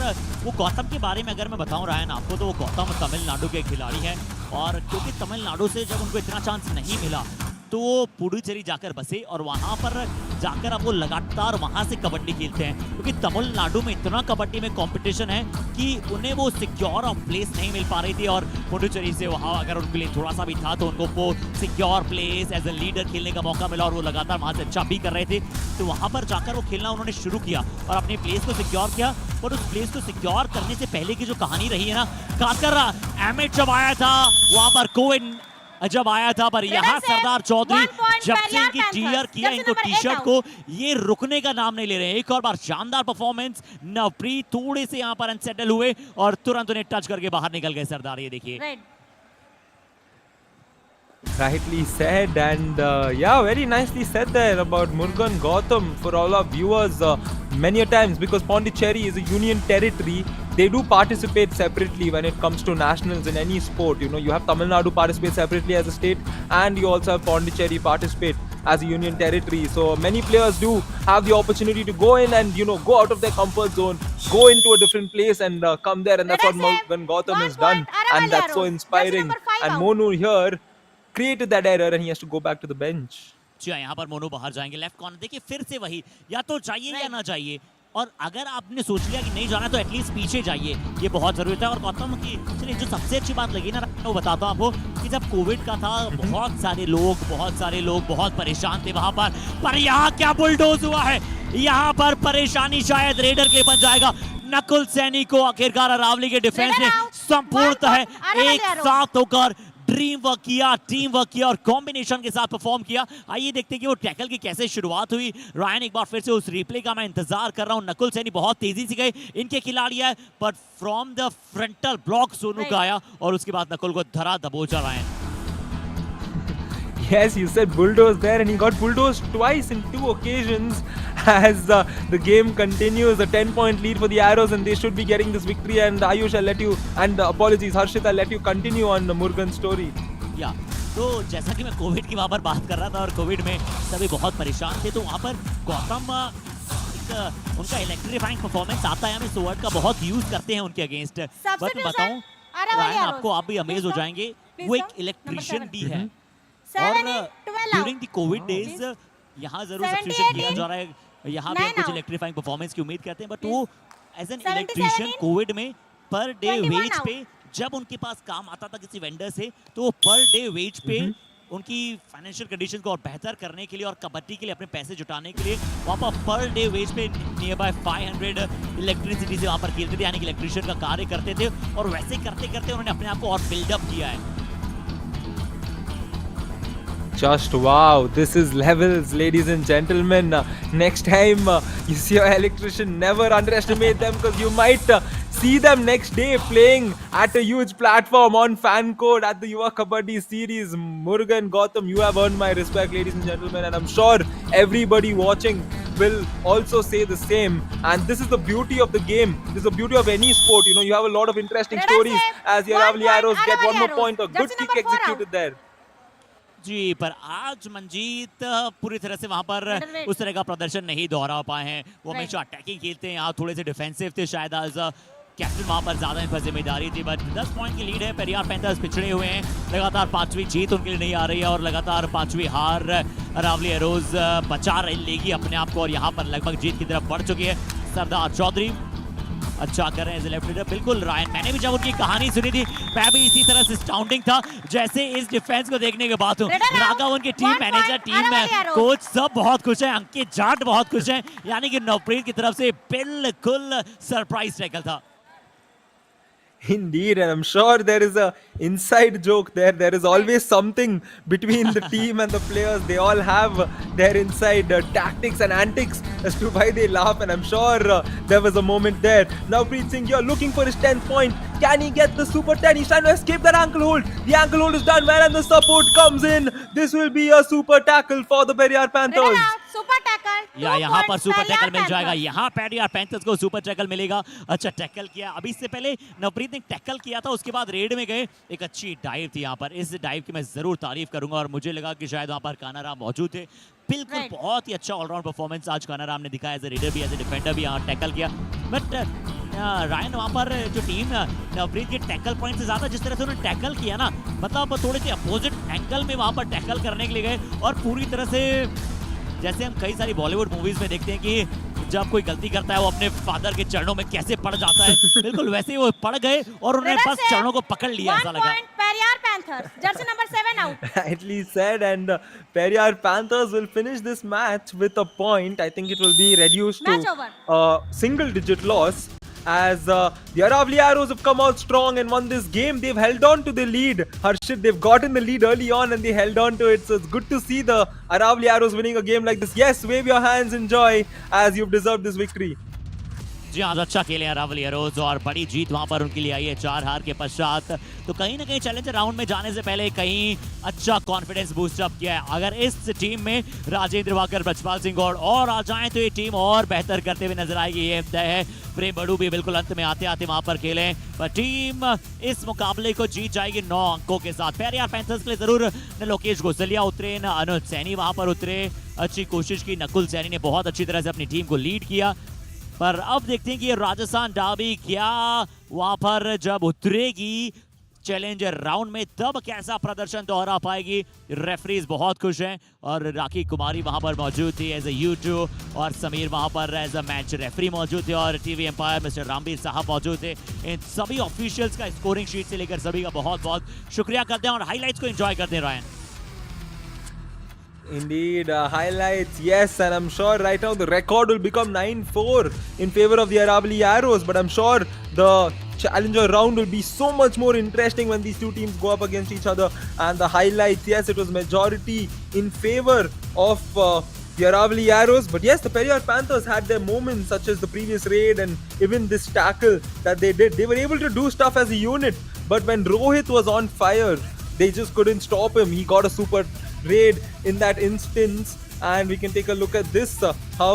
[SPEAKER 2] वो गौतम के बारे में अगर मैं बताऊं रायन आपको, तो वो गौतम तमिलनाडु के खिलाड़ी हैं, और क्योंकि तमिलनाडु से जब उनको इतना चांस नहीं मिला तो वो पुडुचेरी जाकर बसे और वहां पर जाकर अब वो लगातार वहां से कबड्डी खेलते हैं, क्योंकि तमिलनाडु में इतना कबड्डी में कंपटीशन है कि उन्हें वो सिक्योर ऑफ प्लेस नहीं मिल पा रही थी। और पुडुचेरी से वहां अगर उनके लिए थोड़ा सा भी था तो उनको वो secure place as a leader खेलने का मौका मिला और वो लगातार वहां से अच्छा भी कर रहे थे। तो वहां पर जाकर वो खेलना उन्होंने शुरू किया और अपने प्लेस को सिक्योर किया। और उस प्लेस को सिक्योर करने से पहले की जो कहानी रही है ना, खासकर एमिट जब आया था वहां पर कोविड जब आया था, पर यहाँ सरदार चौधरी जब से इनकी टीयर किया इनको टी शर्ट को, ये रुकने का नाम नहीं ले रहे हैं। एक और बार शानदार परफॉर्मेंस, नवप्रीत थोड़े से यहाँ पर अनसेटल हुए और तुरंत उन्हें टच करके बाहर निकल गए सरदार। ये देखिए
[SPEAKER 14] Rightly said, and yeah, very nicely said there about Murugan Gautam for all our viewers. Many a times, because Pondicherry is a union territory, they do participate separately when it comes to nationals in any sport. You know, you have Tamil Nadu participate separately as a state, and you also have Pondicherry participate as a union territory. So many players do have the opportunity to go in and, you know, go out of their comfort zone, go into a different place and come there, and that's what Murugan Gautam has done, and that's so inspiring. And Monu here created that error and he has to go back to the bench.
[SPEAKER 2] जी यहाँ पर मोनू बाहर जाएंगे left corner. देखिए फिर से वही, या तो चाहिए या ना चाहिए, और अगर आपने सोच लिया कि नहीं जाना तो एटलीस्ट पीछे जाइए, ये बहुत जरूरी था। और गौतम की चलिए जो सबसे अच्छी बात लगी ना, वो बताता हूँ आपको कि जब कोविड का था बहुत सारे लोग बहुत परेशान थे वहां पर यहाँ क्या बुलडोज हुआ है, यहाँ पर परेशानी शायद रेडर के बन जाएगा। नकुल सैनी को आखिरकार अरावली के डिफेंस ने संपूर्णतः एक साथ होकर टीम वर्क किया और कॉम्बिनेशन के साथ परफॉर्म किया। आइए देखते हैं कि वो टैकल की कैसे शुरुआत हुई। रायन एक बार फिर से उस रिप्ले का मैं इंतजार कर रहा हूं। नकुल सैनी बहुत तेजी से गए, इनके खिलाड़ी है, but from the frontal block Sonu का आया और उसके बाद नकुल को धरा दबोचा Ryan.
[SPEAKER 14] Yes, you said bulldoze there, and he got bulldozed twice in 2 occasions as the game continues. A 10-point lead for the Arrows, and they should be getting this victory. And Ayush, I'll let you, and apologies, Harshit, I'll let you continue on the Murugan's story.
[SPEAKER 2] Yeah. तो जैसा कि मैं Covid की वहाँ पर बात कर रहा था और कोविड में सभी बहुत परेशान थे, तो वहाँ पर गौतम उनका इलेक्ट्रीफाइंग परफॉर्मेंस आता है, हमें सोवर्ड का बहुत यूज करते हैं उनके अगेंस्ट। बट मैं बताऊँ रायन आपको, आप भी अमेज हो जाएंगे, वो एक इलेक्ट्रीशियन भी है। और ड्यूरिंग द कोविड डेज यहाँ जरूर सब्स्टिट्यूशन किया जा रहा है, यहाँ भी कुछ इलेक्ट्रीफाइंग परफॉर्मेंस की उम्मीद करते हैं, बट वो एज एन इलेक्ट्रीशियन कोविड में पर डे वेज पे जब उनके पास काम आता था किसी वेंडर से, तो वो पर डे वेज पे उनकी फाइनेंशियल कंडीशन को और बेहतर करने के लिए और कबड्डी के लिए अपने पैसे जुटाने के लिए वहाँ पर डे वेज पे नियर बाय 500 इलेक्ट्रिसिटी से वहाँ पर खेलते थे, यानी कि इलेक्ट्रीशियन का कार्य करते थे। और वैसे करते करते उन्होंने अपने आप को और बिल्डअप किया है।
[SPEAKER 14] Just wow, this is levels, ladies and gentlemen. Next time you see your electrician, never underestimate them, because you might see them next day playing at a huge platform on fan code at the Yuva Kabaddi series. Murugan Gautam, you have earned my respect, ladies and gentlemen, and I'm sure everybody watching will also say the same. And this is the beauty of the game. This is the beauty of any sport. You know, you have a lot of interesting stories as your Aravali Arrows get one more point. A good kick executed there.
[SPEAKER 2] जी, पर आज मंजीत पूरी तरह से वहां पर उस तरह का प्रदर्शन नहीं दोहरा पाए हैं। वो हमेशा अटैकिंग खेलते हैं, यहाँ थोड़े से डिफेंसिव थे, शायद आज कैप्टन वहां पर ज्यादा इन पर जिम्मेदारी थी। बट 10 पॉइंट की लीड है, पेरियार पैंथर्स पिछड़े हुए हैं, लगातार 5वीं जीत उनके लिए नहीं आ रही है और लगातार 5वीं हार अरावली एरोज बचा लेगी अपने आप को और यहाँ पर लगभग जीत की तरफ बढ़ चुकी है। सरदार चौधरी अच्छा कर रहे हैं लेफ्ट लीडर। बिल्कुल रायन, मैंने भी जब उनकी कहानी सुनी थी मैं भी इसी तरह से स्टाउंडिंग था जैसे इस डिफेंस को देखने के बाद हूँ। राघव उनके टीम मैनेजर, टीम कोच सब बहुत खुश हैं, अंकित जाट बहुत खुश हैं, यानी कि नवप्रीत की तरफ से बिल्कुल सरप्राइज टैकल था।
[SPEAKER 14] Indeed, and I'm sure there is a inside joke there. There is always something between the team and the players. They all have their inside tactics and antics as to why they laugh, and I'm sure there was a moment there. Now Preet Singh, you're looking for his 10th point. Can he get the super 10? He's trying to escape that ankle hold. The ankle hold is done well and the support comes in. This will be a super tackle for the Periyar Panthers.
[SPEAKER 15] Super tackle
[SPEAKER 2] या यहाँ पर super tackle मिल जाएगा, यहाँ Periyar panthers को super tackle मिलेगा। अच्छा tackle किया, अभी इससे पहले नवप्रीत ने टैकल किया था, उसके बाद रेड में गए, एक अच्छी डाइव थी यहाँ पर। इस डाइव की मैं जरूर तारीफ करूंगा और मुझे लगा कि शायद वहाँ पर कानाराम मौजूद थे। बिल्कुल बहुत ही अच्छा ऑलराउंड परफॉर्मेंस आज कानाराम ने दिखाया, एज ए रेडर भी एज ए डिफेंडर भी यहाँ टैकल किया। बट रायन वहाँ पर जो टीम नवप्रीत के टैकल पॉइंट से ज्यादा जिस तरह से उन्होंने टैकल किया ना, मतलब थोड़े से अपोजिट एंगल में वहाँ पर टैकल करने के लिए गए और पूरी तरह से जैसे हम कई सारी बॉलीवुड मूवीज में देखते हैं कि जब कोई गलती करता है वो अपने फादर के चरणों में कैसे पड़ जाता है, बिल्कुल वैसे ही वो पड़ गए और उन्होंने बस चरणों को पकड़ लिया, ऐसा लगा।
[SPEAKER 15] Periyar Panthers, jersey number 7 out.
[SPEAKER 14] Rightly said, and Periyar Panthers will finish this match with a point. I think it will be reduced
[SPEAKER 15] Match
[SPEAKER 14] to
[SPEAKER 15] over.
[SPEAKER 14] a single-digit loss. As the Aravali Arrows have come out strong and won this game, they've held on to the lead. Harshit, they've gotten the lead early on and they held on to it. So it's good to see the Aravali Arrows winning a game like this. Yes, wave your hands in joy as you've deserved this victory.
[SPEAKER 2] जी हाँ, अच्छा खेले हैं रावली arrows और बड़ी जीत वहां पर उनके लिए आई है 4 हार के पश्चात। तो कहीं ना कहीं चैलेंजर राउंड में जाने से पहले कहीं अच्छा कॉन्फिडेंस बूस्ट अप किया है। अगर इस टीम में राजेंद्र वाकर, ब्रजपाल सिंह गौड़ और आ जाएं तो ये टीम और बेहतर करते हुए नजर आएगी, ये तय है। प्रेम बड़ू भी बिल्कुल अंत में आते आते वहां पर खेले, पर टीम इस मुकाबले को जीत जाएगी 9 अंकों के साथ। पेरियार पैंथर्स के लिए जरूर न लोकेश गोसलिया उतरे, न अनुज सैनी वहां पर उतरे, अच्छी कोशिश की। नकुल सैनी ने बहुत अच्छी तरह से अपनी टीम को लीड किया, पर अब देखते हैं कि ये राजस्थान डार्बी क्या वहां पर जब उतरेगी चैलेंजर राउंड में तब कैसा प्रदर्शन दोहरा पाएगी। रेफरीज बहुत खुश हैं और राखी कुमारी वहां पर मौजूद थी एज ए यूट्यू और समीर वहां पर एज अ मैच रेफरी मौजूद थे और टीवी एम्पायर मिस्टर रामबीर साहब मौजूद थे। इन सभी ऑफिशियल्स का स्कोरिंग शीट से लेकर सभी का बहुत बहुत शुक्रिया करते हैं और हाईलाइट्स को एंजॉय करते हैं। Ryan
[SPEAKER 14] Indeed, highlights, yes, and I'm sure right now the record will become 9-4 in favor of the Aravali Arrows, but I'm sure the challenger round will be so much more interesting when these two teams go up against each other. And the highlights, yes, it was majority in favor of the Aravali Arrows, but yes, the Periyar Panthers had their moments such as the previous raid and even this tackle that they did. They were able to do stuff as a unit, but when Rohit was on fire, they just couldn't stop him. He got a super raid in that instance, and we can take a look at this how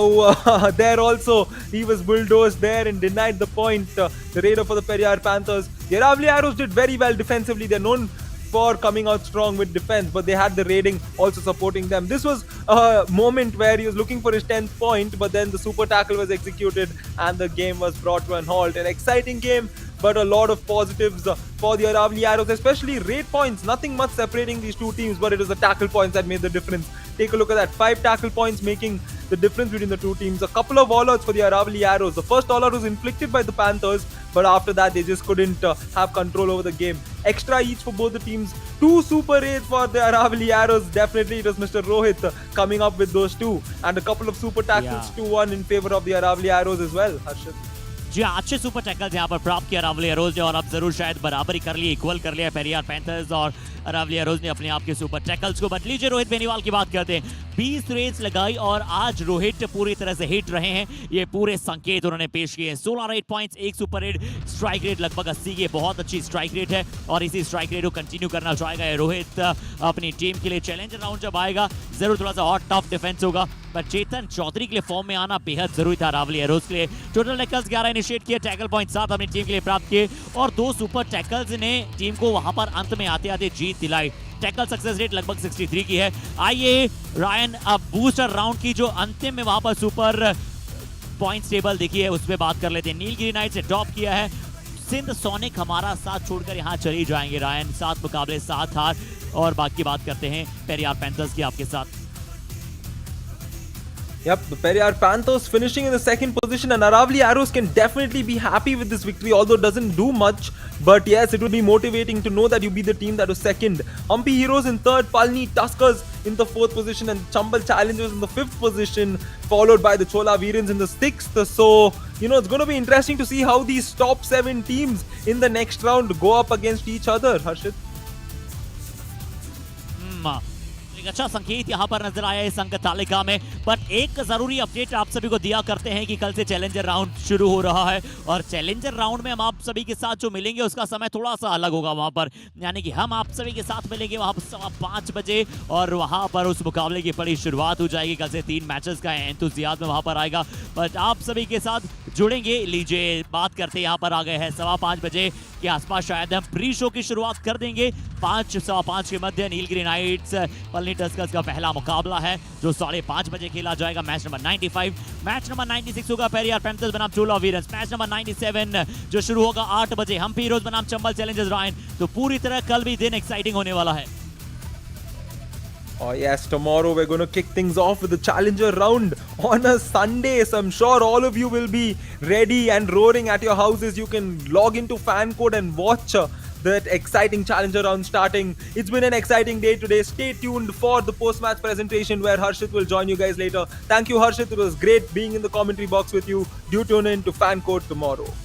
[SPEAKER 14] there also he was bulldozed there and denied the point. The raider for the Periyar Panthers. The Aravali Arrows did very well defensively. They're known for coming out strong with defense, but they had the raiding also supporting them. This was a moment where he was looking for his 10th point, but then the super tackle was executed and the game was brought to an halt. An exciting game, but a lot of positives for the Aravali Arrows, especially raid points. Nothing much separating these two teams, but it was the tackle points that made the difference. Take a look at that. 5 tackle points making the difference between the two teams. A couple of all-outs for the Aravali Arrows. The first all-out was inflicted by the Panthers, but after that they just couldn't have control over the game. Extra each for both the teams. 2 super raids for the Aravali Arrows. Definitely it was Mr. Rohit coming up with those 2. And a couple of super tackles, 2-1 in favor of the Aravali Arrows as well, Harshit.
[SPEAKER 2] जी अच्छे super tackles यहाँ पर प्राप्त किया Aravalli arrows ने और अब जरूर शायद बराबरी कर ली, इक्वल कर लिया पेरियार पैंथर्स और अरावली एरोज ने अपने आप के सुपर टैकल्स को। बट लीजिए रोहित बेनीवाल की बात करते हैं। 20 रेड्स लगाई और आज रोहित पूरी तरह से हिट रहे हैं, ये पूरे संकेत उन्होंने पेश किए हैं। 16 red points, 1 super red, strike rate लगभग 80 की बहुत अच्छी स्ट्राइक रेट है और इसी स्ट्राइक रेट को कंटिन्यू करना चाहेगा रोहित अपनी टीम के लिए। चैलेंजर राउंड जब आएगा जरूर थोड़ा सा और टफ डिफेंस होगा, पर चेतन चौधरी के लिए फॉर्म में आना बेहद जरूरी था अरावली एरोज के लिए। टोटल टैकल्स 11 इनिशिएट किए, टैकल पॉइंट 7 अपनी टीम के लिए प्राप्त किए और 2 सुपर टैकल्स ने टीम को वहां पर अंत में आते आते जीत दिलाई। टैकल सक्सेस रेट लगभग 63 की है। आइए रायन अब बूस्टर राउंड की जो अंतिम में वहां पर सुपर पॉइंट्स टेबल देखी है उस पर बात कर लेते हैं। नीलगिरी नाइट से टॉप किया है सिंध सोनिक, हमारा साथ छोड़कर यहाँ चली जाएंगे रायन। 7 मुकाबले 7 हार और बाकी बात करते हैं पेरियार पैंथर्स की आपके साथ।
[SPEAKER 14] Yep, the Periyar Panthers finishing in the 2nd position, and Aravali Arrows can definitely be happy with this victory, although it doesn't do much. But yes, it will be motivating to know that you beat the team that was 2nd. Humpy Heroes in 3rd, Palani Tuskers in the 4th position, and Chambal Challengers in the 5th position, followed by the Chola Veerans in the 6th. So, you know, it's going to be interesting to see how these top 7 teams in the next round go up against each other, Harshit.
[SPEAKER 2] एक अच्छा संकेत यहाँ पर नजर आया इस अंक तालिका में, बट एक जरूरी अपडेट आप सभी को दिया करते हैं कि कल से चैलेंजर राउंड शुरू हो रहा है और चैलेंजर राउंड में हम आप सभी के साथ जो मिलेंगे उसका समय थोड़ा सा अलग होगा वहां पर, यानी कि हम आप सभी के साथ मिलेंगे वहां पर 5 बजे और वहां पर उस मुकाबले की बड़ी शुरुआत हो जाएगी। कल से 3 मैचेस का एंथुसियाज्म वहां पर आएगा, बट आप सभी के साथ जुड़ेंगे। लीजिए बात करते यहाँ पर आ गए हैं 5:15 बजे के आसपास शायद हम प्री शो की शुरुआत कर देंगे। 5-5:15 के मध्य नीलगिरी नाइट्स पलनी टस्कर्स का पहला मुकाबला है जो 5:30 बजे खेला जाएगा। मैच नंबर 95, मैच नंबर 96 होगा पेरियार पैंथर्स बनाम चोला वीरंस। मैच नंबर 97 जो शुरू होगा 8 बजे हम्पी हीरोज बनाम चंबल चैलेंजर्स रायन। तो पूरी तरह कल भी दिन एक्साइटिंग होने वाला है।
[SPEAKER 14] Oh yes, tomorrow we're going to kick things off with the challenger round on a Sunday. So I'm sure all of you will be ready and roaring at your houses. You can log into fan code and watch that exciting challenger round starting. It's been an exciting day today. Stay tuned for the post-match presentation where Harshit will join you guys later. Thank you Harshit, it was great being in the commentary box with you. Do tune in to fan code tomorrow.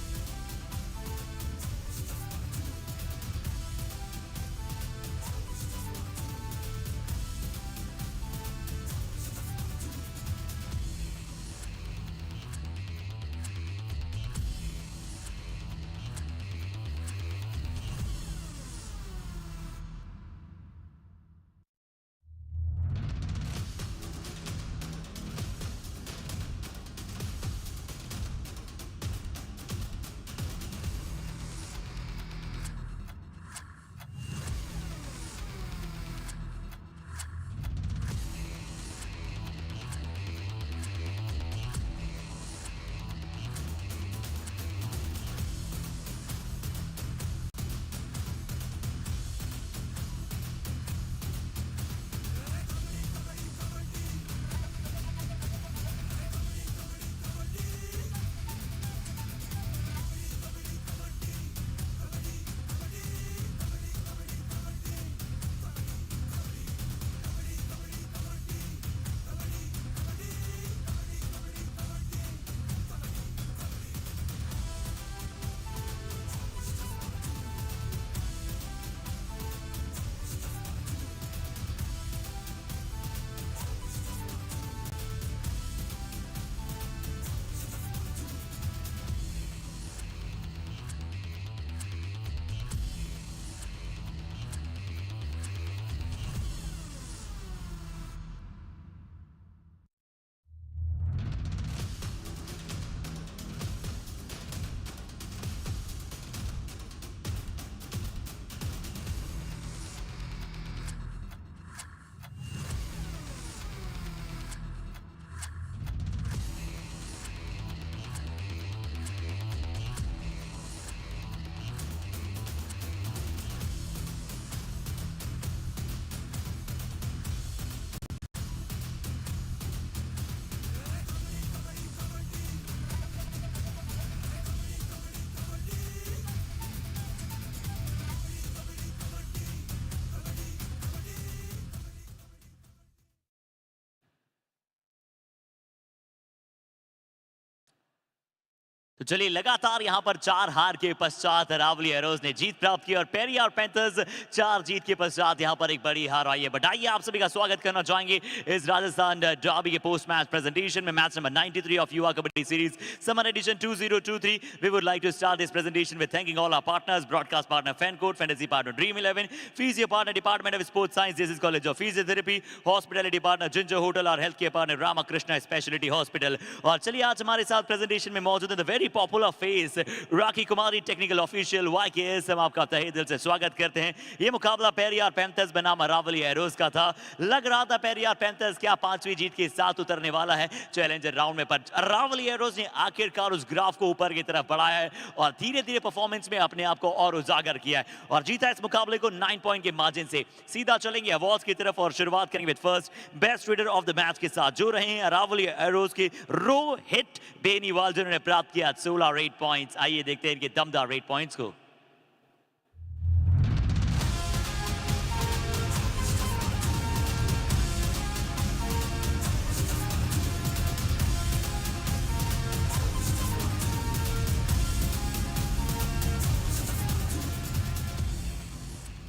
[SPEAKER 2] तो चलिए लगातार यहाँ पर 4 हार के पश्चात Aravalli arrows ने जीत प्राप्त की और पेरियार पैंथर्स 4 जीत के पश्चात यहाँ पर एक बड़ी हार आई है। बताइए आप सभी का स्वागत करना चाहेंगे इस राजस्थान डर्बी के पोस्ट मैच प्रेजेंटेशन में। Match number 93 of Yuva kabaddi series summer edition 2023। We would like to start this presentation with thanking all our partners, broadcast partner FanCode, fantasy partner Dream 11, physio partner department of sports science JS college of physiotherapy, hospitality partner Ginger hotel और health care partner Ramakrishna speciality hospital. और चलिए आज हमारे साथ presentation में मौजूद है the very popular face rakhi Kumari technical official YKS। हम आपका तहे दिल से स्वागत करते हैं। ये मुकाबला पेरियार पैंथर्स बनाम अरावली एरोज का था। लग रहा था पेरियार पैंथर्स क्या 5वीं जीत के साथ उतरने वाला है चैलेंजर राउंड में, पर अरावली एरोज ने आखिरकार उस ग्राफ को ऊपर की तरफ बढ़ाया है और धीरे धीरे परफॉर्मेंस में अपने आप को और उजागर किया है और जीता इस मुकाबले को 9 पॉइंट के मार्जिन से। सीधा चलेंगे अवार्ड्स की तरफ और शुरुआत करेंगे with first best reader of the match के साथ, जो रहे हैं अरावली एरोज के रोहित बेनीवाल, जिन्होंने प्राप्त किया 16 रेट पॉइंट्स। आइए देखते हैं इनके दमदार रेट पॉइंट्स को।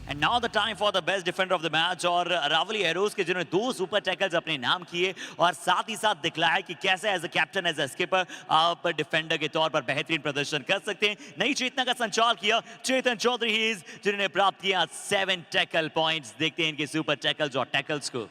[SPEAKER 2] And now the time for the best defender of the match और अरावली एरोज के जिन्होंने 2 सुपर टैकल्स अपने नाम किए और साथ ही साथ दिखलाया कि कैसे as a captain as a skipper आप डिफेंडर के तौर पर बेहतरीन प्रदर्शन कर सकते हैं। नई चेतना का संचार किया चेतन चौधरी जिन्होंने प्राप्त किया 7 टैकल पॉइंट्स। देखते हैं इनके सुपर टैकल्स और टैकल्स को।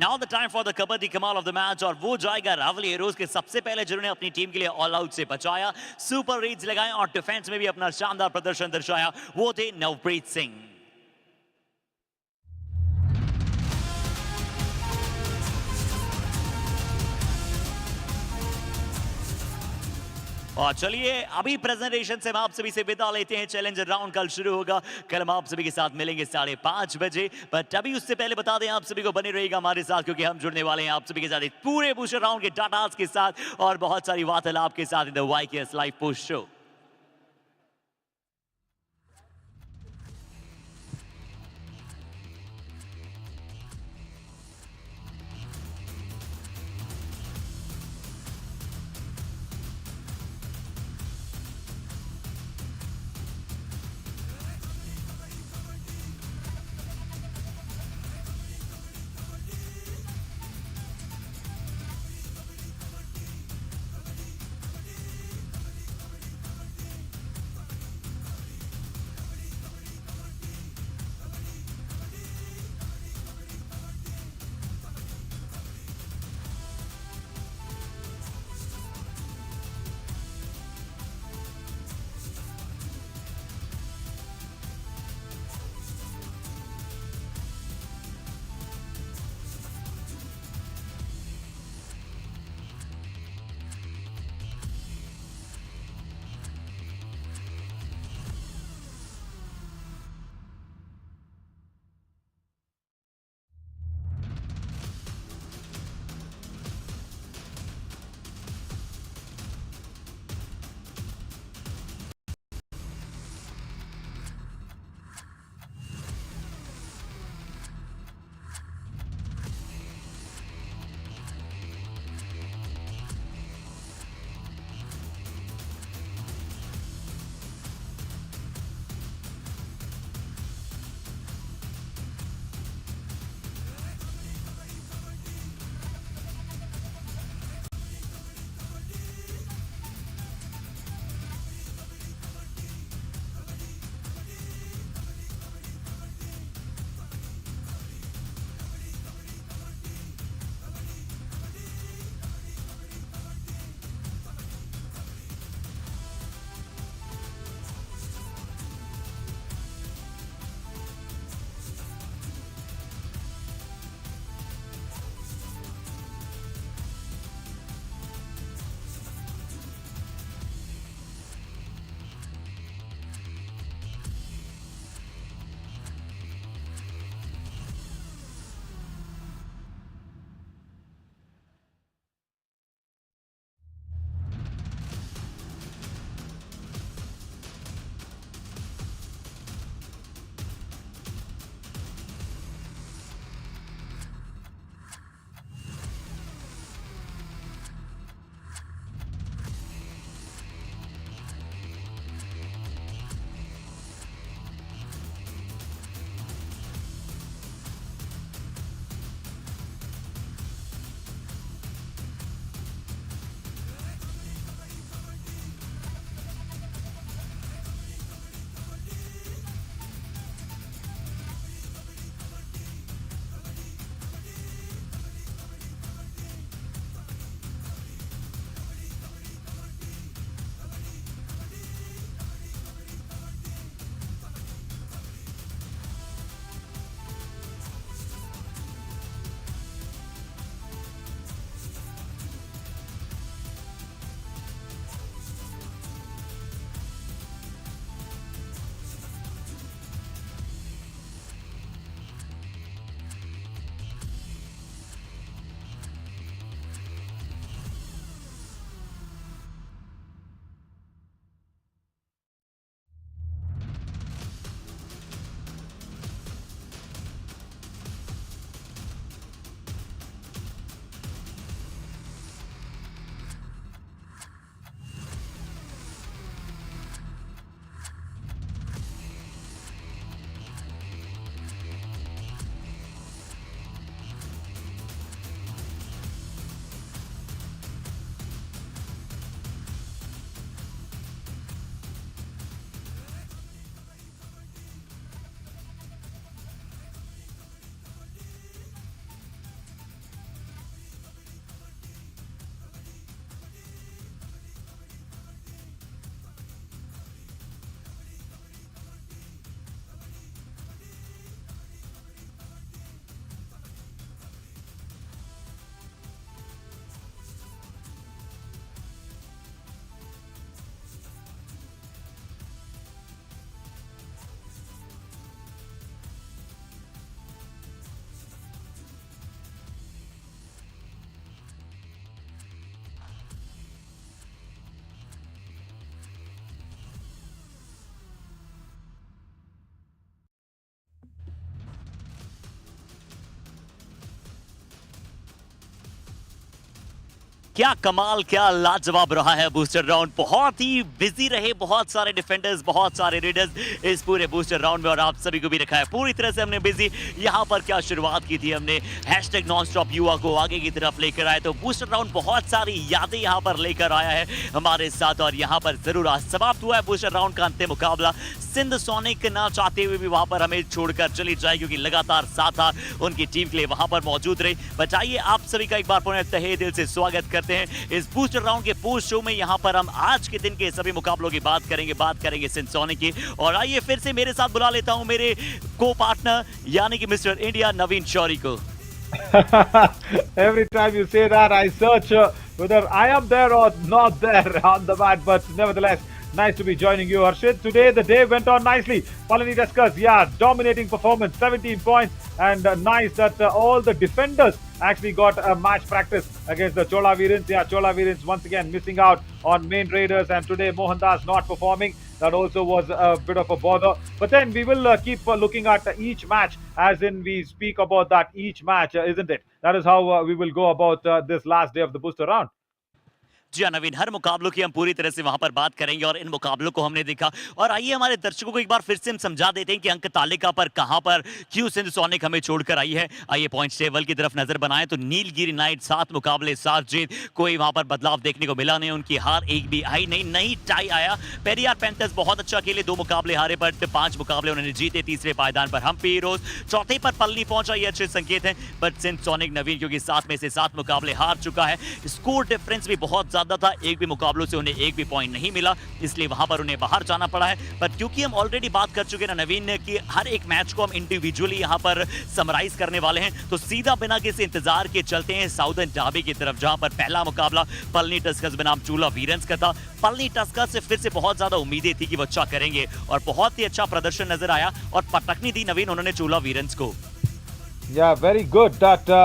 [SPEAKER 2] now the time for the Kabaddi Kamal of the match, और वो जाएगा रावल हीरोज के सबसे पहले जिन्होंने अपनी टीम के लिए ऑल आउट से बचाया, सुपर रेड्स लगाए और डिफेंस में भी अपना शानदार प्रदर्शन दर्शाया, वो थे नवप्रीत सिंह। और चलिए अभी प्रेजेंटेशन से हम आप सभी से विदा लेते हैं। चैलेंजर राउंड कल शुरू होगा, कल हम आप सभी के साथ मिलेंगे 5:30 बजे। बट अभी उससे पहले बता दें आप सभी को बने रहिएगा हमारे साथ, क्योंकि हम जुड़ने वाले हैं आप सभी के साथ एक पूरे बूस्टर राउंड के डाटास के साथ और बहुत सारी वार्तालाप के साथ in the YKS live post show.
[SPEAKER 8] क्या कमाल, क्या लाजवाब रहा है बूस्टर राउंड। बहुत ही बिजी रहे, बहुत सारे डिफेंडर्स, बहुत सारे रेडर्स इस पूरे बूस्टर राउंड में, और आप सभी को भी रखा है पूरी तरह से हमने बिजी। यहाँ पर क्या शुरुआत की थी हमने, हैशटैग नॉन स्टॉप युवा को आगे की तरफ लेकर आए, तो बूस्टर राउंड बहुत सारी यादें यहाँ पर लेकर आया है हमारे साथ। और यहाँ पर जरूर आज समाप्त हुआ है बूस्टर राउंड का अंतिम मुकाबला। सिंध सोनिक ना चाहते हुए भी वहां पर हमें छोड़कर चली जाए, क्योंकि लगातार साथ उनकी टीम के लिए वहां पर मौजूद रही। बचाइए आप सभी का एक बार पुनः तहे दिल से स्वागत करते हैं इस बूस्टर राउंड के पोस्ट शो में। यहाँ पर हम आज के दिन के सभी मुकाबलों की बात करेंगे सिंध सोनिक की। और आइए फिर से मेरे साथ बुला लेता हूं मेरे को पार्टनर यानी कि मिस्टर इंडिया नवीन शौरी को।
[SPEAKER 7] Every time you say that, I search whether I am there or not there on the mat, but nevertheless, nice to be joining you, Harshit. Today, the day went on nicely. Palani Tuskers, dominating performance, 17 points, and nice that all the defenders actually got a match practice against the Chola Veerans. Chola Veerans once again missing out on main raiders, and today Mohandas not performing. That also was a bit of a bother. But then we will keep looking at each match, as in we speak about that each match, isn't it? That is how we will go about this last day of the booster round.
[SPEAKER 8] जी हाँ नवीन, हर मुकाबलों की हम पूरी तरह से वहां पर बात करेंगे और इन मुकाबलों को हमने देखा। और आइए हमारे दर्शकों को एक बार फिर से हम समझा देते हैं कि अंक तालिका पर कहां पर क्यों सिंध सोनिक हमें छोड़कर आई है। आइए पॉइंट टेबल की तरफ नजर बनाएं तो नीलगिरी नाइट 7 मुकाबले 7 जीत, कोई वहां पर बदलाव देखने को मिला नहीं, उनकी हार एक भी आई नहीं टाई आया। पेरियार पैंथर्स बहुत अच्छा खेले, 2 मुकाबले हारे बट 5 मुकाबले उन्होंने जीते। तीसरे पायदान पर हम्पी हीरोज, चौथे पर पलनी पहुंचा, ये अच्छे संकेत हैं। बट सिंध सोनिक नवीन क्योंकि 7 में से 7 मुकाबले हार चुका है, स्कोर डिफरेंस भी बहुत ज्यादा था, एक भी मुकाबलों से उन्हें एक भी पॉइंट नहीं मिला, इसलिए वहां पर उन्हें बाहर जाना पड़ा है। पर क्योंकि हम ऑलरेडी बात कर चुके हैं ना नवीन कि हर एक मैच को हम इंडिविजुअली यहां पर समराइज करने वाले हैं, तो सीधा बिना किसी इंतजार के चलते हैं साउदर्न डाबी की तरफ, जहां पर पहला मुकाबला पलनी टस्कर्स बनाम चोला वीरंस का था। पलनी टस्कर्स से फिर से बहुत ज्यादा उम्मीदें थी कि वो अच्छा करेंगे और बहुत ही अच्छा प्रदर्शन नजर आया और पटकनी दी नवीन उन्होंने चोला वीरंस को।
[SPEAKER 7] Yeah, very good that the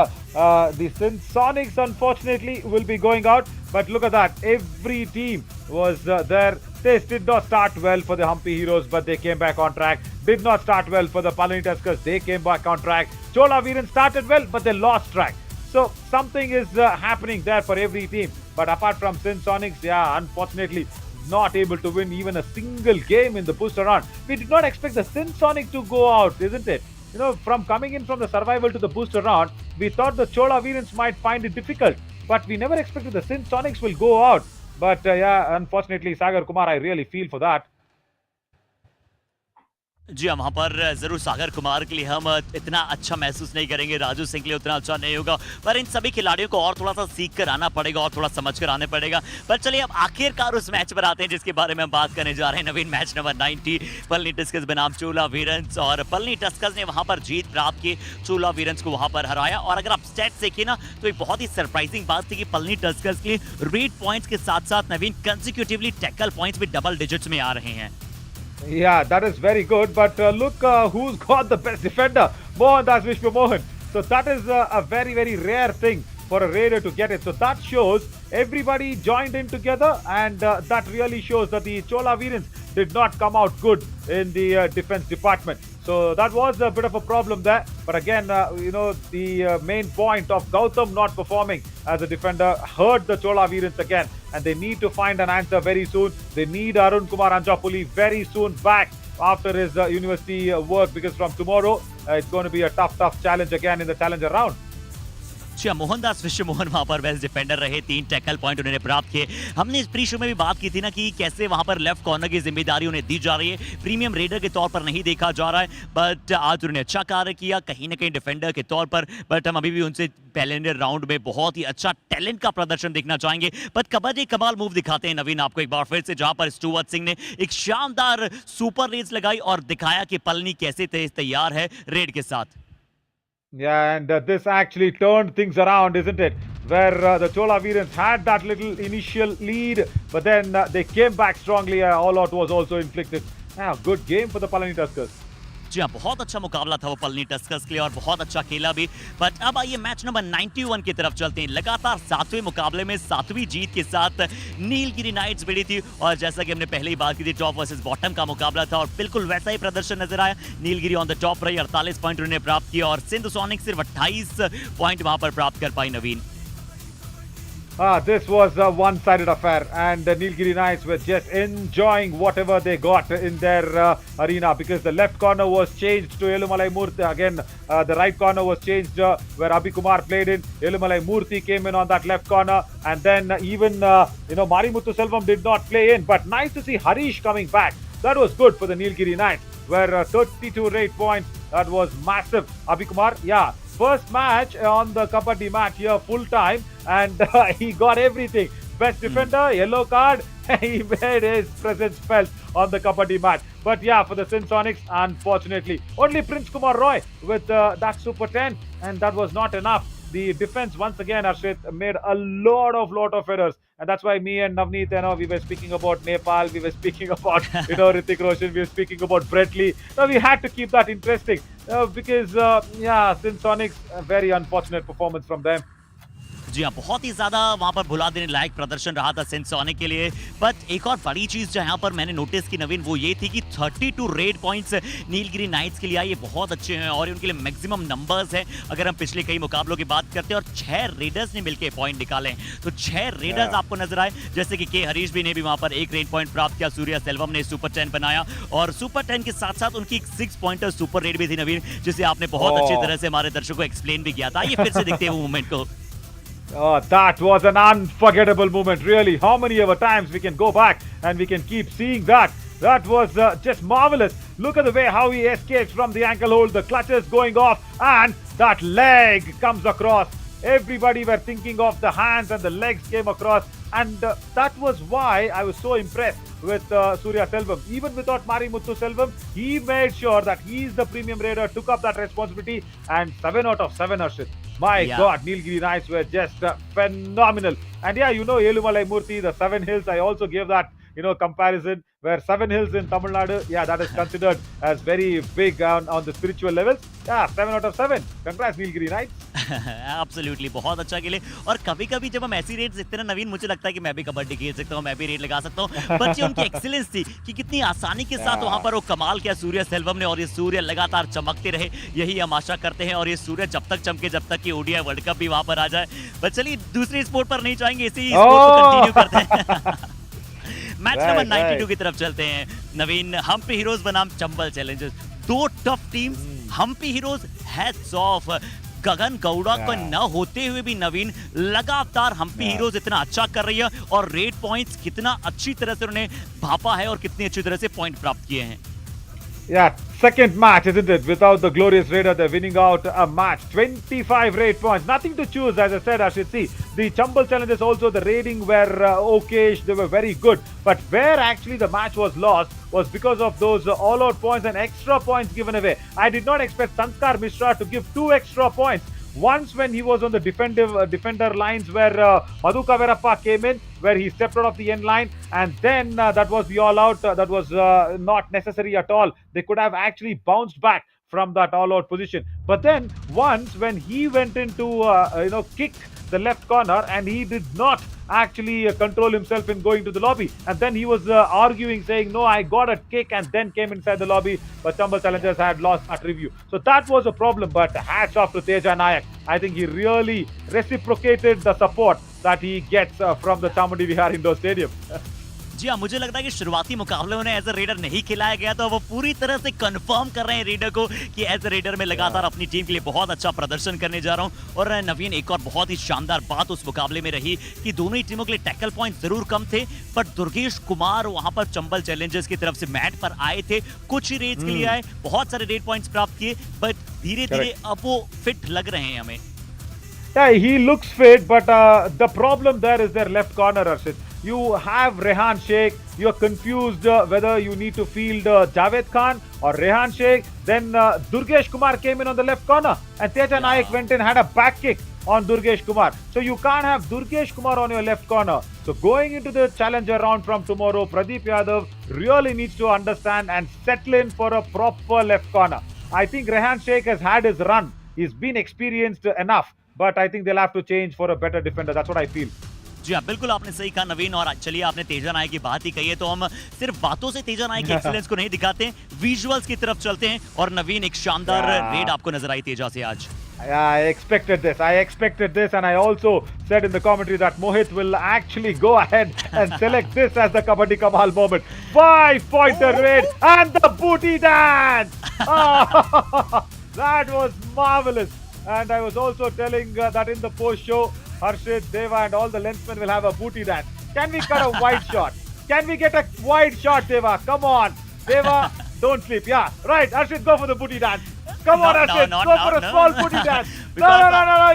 [SPEAKER 7] Sonics unfortunately will be going out. But look at that, every team was there. They did not start well for the Humpy Heroes, but they came back on track. Did not start well for the Palani Tuskers. They came back on track. Chola Veerans started well, but they lost track. So something is happening there for every team. But apart from Sonics, unfortunately, not able to win even a single game in the booster round. We did not expect the Sonic to go out, isn't it? You know, from coming in from the survival to the booster round, we thought the Chola Veerans might find it difficult, but we never expected the Sonics will go out. But unfortunately, Sagar Kumar, I really feel for that.
[SPEAKER 8] जी हाँ, वहाँ पर जरूर सागर कुमार के लिए हम इतना अच्छा महसूस नहीं करेंगे, राजू सिंह के लिए उतना अच्छा नहीं होगा, पर इन सभी खिलाड़ियों को और थोड़ा सा सीख कर आना पड़ेगा और थोड़ा समझ कर आने पड़ेगा। पर चलिए अब आखिरकार उस मैच पर आते हैं जिसके बारे में हम बात करने जा रहे हैं नवीन। मैच नंबर 90 पलनी टस्कर्स बनाम चोला वीरंस, और पलनी टस्कर्स ने वहाँ पर जीत प्राप्त की, चोला वीरंस को वहाँ पर हराया। और अगर आप स्टैट्स देखिए ना तो एक बहुत ही सरप्राइजिंग बात थी कि पलनी टस्कर्स के रेड पॉइंट्स के साथ साथ नवीन कंसिक्यूटिवली टैकल पॉइंट्स भी डबल डिजिट्स में आ रहे हैं।
[SPEAKER 7] Yeah, that is very good. But look who's got the best defender, Mohandas Vishwamohan. So that is a very, very rare thing for a raider to get it. So that shows everybody joined in together, and that really shows that the Chola Veerans did not come out good in the defense department. So that was a bit of a problem there. But again, the main point of Gautam not performing as a defender hurt the Chola Veerans again. And they need to find an answer very soon. They need Arun Kumar Anjapuli very soon back after his university work, because from tomorrow it's going to be a tough challenge again in the challenger round.
[SPEAKER 8] Mohandas Vishwamohan वहां पर best defender रहे, 3 tackle point उन्होंने प्राप्त किए। हमने इस pre show में भी बात की थी ना कि कैसे वहां पर लेफ्ट कॉर्नर की जिम्मेदारी उन्हें दी जा रही है, प्रीमियम रेडर के तौर पर नहीं देखा जा रहा है, बट आज उन्होंने अच्छा कार्य किया कहीं ना कहीं डिफेंडर के तौर पर। बट हम अभी भी उनसे पहले राउंड में बहुत ही अच्छा टैलेंट का प्रदर्शन देखना चाहेंगे। बट कबड्डी कमाल मूव दिखाते हैं नवीन आपको एक बार फिर से, जहां पर स्टुअर्ट सिंह ने एक शानदार सुपर रेस लगाई और दिखाया कि पलनी कैसे तैयार है रेड के साथ।
[SPEAKER 7] Yeah, and this actually turned things around, isn't it? Where the Chola Veerans had that little initial lead, but then they came back strongly. All out was also inflicted. Good game for the Palani Tuskers.
[SPEAKER 8] जी हाँ, बहुत अच्छा मुकाबला था वो Palani Tuskers के लिए और बहुत अच्छा खेला भी। बट अब आइए मैच नंबर 91 की तरफ चलते हैं। लगातार 7वें मुकाबले में 7वीं जीत के साथ नीलगिरी नाइट्स भिड़ी थी, और जैसा कि हमने पहले ही बात की थी टॉप वर्सेस बॉटम का मुकाबला था और बिल्कुल वैसा ही प्रदर्शन नजर आया। नीलगिरी ऑन द टॉप रही, 48 पॉइंट उन्होंने प्राप्त किया और सिंध सोनिक सिर्फ 28 पॉइंट वहां पर प्राप्त कर पाई नवीन।
[SPEAKER 7] This was a one-sided affair, and the Nilgiri Knights were just enjoying whatever they got in their arena, because the left corner was changed to Elumalai Murthy. Again, the right corner was changed where Abhi Kumar played in. Elumalai Murthy came in on that left corner, and then even Marimuthu Selvam did not play in. But nice to see Harish coming back. That was good for the Nilgiri Knights, where 32 rate points. That was massive. Abhi Kumar, yeah. First match on the Kabaddi match here, full time, and he got everything. Best defender, yellow card. He made his presence felt on the Kabaddi match. But yeah, for the Sinsonics, unfortunately, only Prince Kumar Roy with that Super 10, and that was not enough. The defense once again, Arshit, made a lot of errors, and that's why me and Navneet, we were speaking about Nepal, we were speaking about Hrithik Roshan, we were speaking about Brett Lee. Now we had to keep that interesting because Sinsonics, a very unfortunate performance from them.
[SPEAKER 2] जी हाँ, बहुत ही ज्यादा वहां पर भुला देने लायक प्रदर्शन रहा था सिंसोनिक के लिए। बट एक और बड़ी चीज जो यहाँ पर मैंने नोटिस की नवीन, वो ये थी कि 32 रेड पॉइंट्स नीलगिरी नाइट्स के लिए आए, ये बहुत अच्छे हैं और उनके लिए मैक्सिमम नंबर्स हैं अगर हम पिछले कई मुकाबलों की बात करते हैं। और 6 रेडर्स ने मिलकर पॉइंट निकाले हैं, तो 6 रेडर्स आपको नजर आए, जैसे कि के हरीश भी ने भी वहां पर 1 रेड पॉइंट प्राप्त किया, सूर्या सेल्वम ने सुपर 10 बनाया, और सुपर 10 के साथ साथ उनकी 6 पॉइंटर सुपर रेड भी थी नवीन, जिसे आपने बहुत अच्छी तरह से हमारे दर्शकों को एक्सप्लेन भी किया था। ये फिर से देखते हैं वो मूवमेंट को।
[SPEAKER 7] Oh, that was an unforgettable moment, really. How many ever times we can go back and we can keep seeing that. That was just marvelous. Look at the way how he escapes from the ankle hold, the clutches going off, and that leg comes across. Everybody were thinking of the hands, and the legs came across, and that was why I was so impressed with Surya Selvam. Even without Marimuthu Selvam, he made sure that he's the premium raider, took up that responsibility, and 7 out of 7, Arshit. My God, Nilgiri Knights were just phenomenal. And yeah, Elumalai Murthy, the 7 hills, I also gave that, comparison, where 7 hills in Tamil Nadu, yeah, that is considered as very big on the spiritual levels. Yeah, 7 out of 7. Congrats, Nilgiri Knights.
[SPEAKER 2] Absolutely, बहुत अच्छा खेले। और कभी-कभी जब हम ऐसी red देखते हैं ना नवीन, मुझे लगता है कि मैं भी कबड्डी खेल सकता हूँ, मैं भी रेड लगा सकता हूँ। बट ये उनकी एक्सीलेंस थी कि कितनी आसानी के साथ वहां पर वो कमाल किया सूर्य सेल्वम ने, और ये सूर्य लगातार चमकते रहे, यही हम आशा करते हैं, और ये सूर्य जब तक चमके, जब तक कि ओडीआई वर्ल्ड कप भी वहां पर आ जाए। बट चलिए दूसरी स्पोर्ट पर नहीं जाएंगे, इसी स्पोर्ट को कंटिन्यू करते हैं। मैच नंबर 92 की तरफ चलते हैं नवीन। हम्पी हीरोज बनाम Chambal challengers, 2 tough teams. Hampi heroes heads off, Gagan Gowda को न होते हुए भी नवीन लगातार हम्पी हीरोज इतना अच्छा कर रही है, और रेड पॉइंट्स कितना अच्छी तरह से उन्होंने भापा है और कितनी अच्छी तरह से पॉइंट प्राप्त किए हैं।
[SPEAKER 7] Yeah, second match, isn't it? Without the glorious raider, they're winning out a match. 25 raid points. Nothing to choose, as I said, I should see. The Chambal challenges also, the raiding were okay. They were very good. But where actually the match was lost was because of those all-out points and extra points given away. I did not expect Sanskar Mishra to give 2 extra points. Once when he was on the defender lines where Madhu Kavirappa came in, where he stepped out of the end line, and then that was the all out. That was not necessary at all. They could have actually bounced back from that all out position. But then once when he went into kick the left corner, and he did not actually control himself in going to the lobby, and then he was arguing, saying, no, I got a kick, and then came inside the lobby, but Chambal challengers had lost that review. So that was a problem, but hats off to Teja Nayak. I think he really reciprocated the support that he gets from the Chamundi Vihar Indoor Stadium.
[SPEAKER 2] जी हाँ, मुझे लगता है कि शुरुआती मुकाबले में as a raider नहीं खिलाया गया, तो वो पूरी तरह से कंफर्म कर रहे हैं रेडर को कि एज अ रेडर में लगातार अपनी टीम के लिए बहुत अच्छा प्रदर्शन करने जा रहा हूँ। और नवीन, एक और बहुत ही शानदार बात उस मुकाबले में रही कि दोनों ही टीमों के लिए टैकल पॉइंट जरूर कम थे, पर दुर्गेश कुमार वहां पर चंबल चैलेंजर्स की तरफ से मैट पर आए थे, कुछ ही रेड्स के लिए आए, बहुत सारे रेड पॉइंट्स प्राप्त किए, बट धीरे धीरे अब वो फिट लग रहे हैं हमें।
[SPEAKER 7] Yeah, he looks fit, but the problem there is their left corner, Arshit. You have Rehan Sheikh. You're confused whether you need to field Javed Khan or Rehan Sheikh. Then Durgesh Kumar came in on the left corner, and Teja Nayak went in, had a back kick on Durgesh Kumar. So you can't have Durgesh Kumar on your left corner. So going into the challenger round from tomorrow, Pradeep Yadav really needs to understand and settle in for a proper left corner. I think Rehan Sheikh has had his run. He's been experienced enough. But I think they'll have to change for a better defender. That's what I feel.
[SPEAKER 2] जी हाँ, बिल्कुल आपने सही कहा नवीन। और चलिए, आपने तेजा नायक की बात ही कही है, तो हम सिर्फ बातों से तेजा नायक की एक्सीलेंस को नहीं दिखाते हैं, विजुअल्स की तरफ चलते हैं। और नवीन, एक शानदार रेड आपको नजर आई तेजा से आज।
[SPEAKER 7] Yeah, I expected this. And I also said in the commentary that Mohit will actually go ahead and select this as the Kabaddi Kamal moment. 5-pointer raid and the booty dance. Oh, that was marvelous. And I was also telling that in the post show, Harshit, Deva, and all the lensmen will have a booty dance. Can we cut a wide shot? Can we get a wide shot, Deva? Come on, Deva, don't sleep. Yeah, right. Harshit, go for the booty dance. Come on, Harshit, go for a small booty dance. No,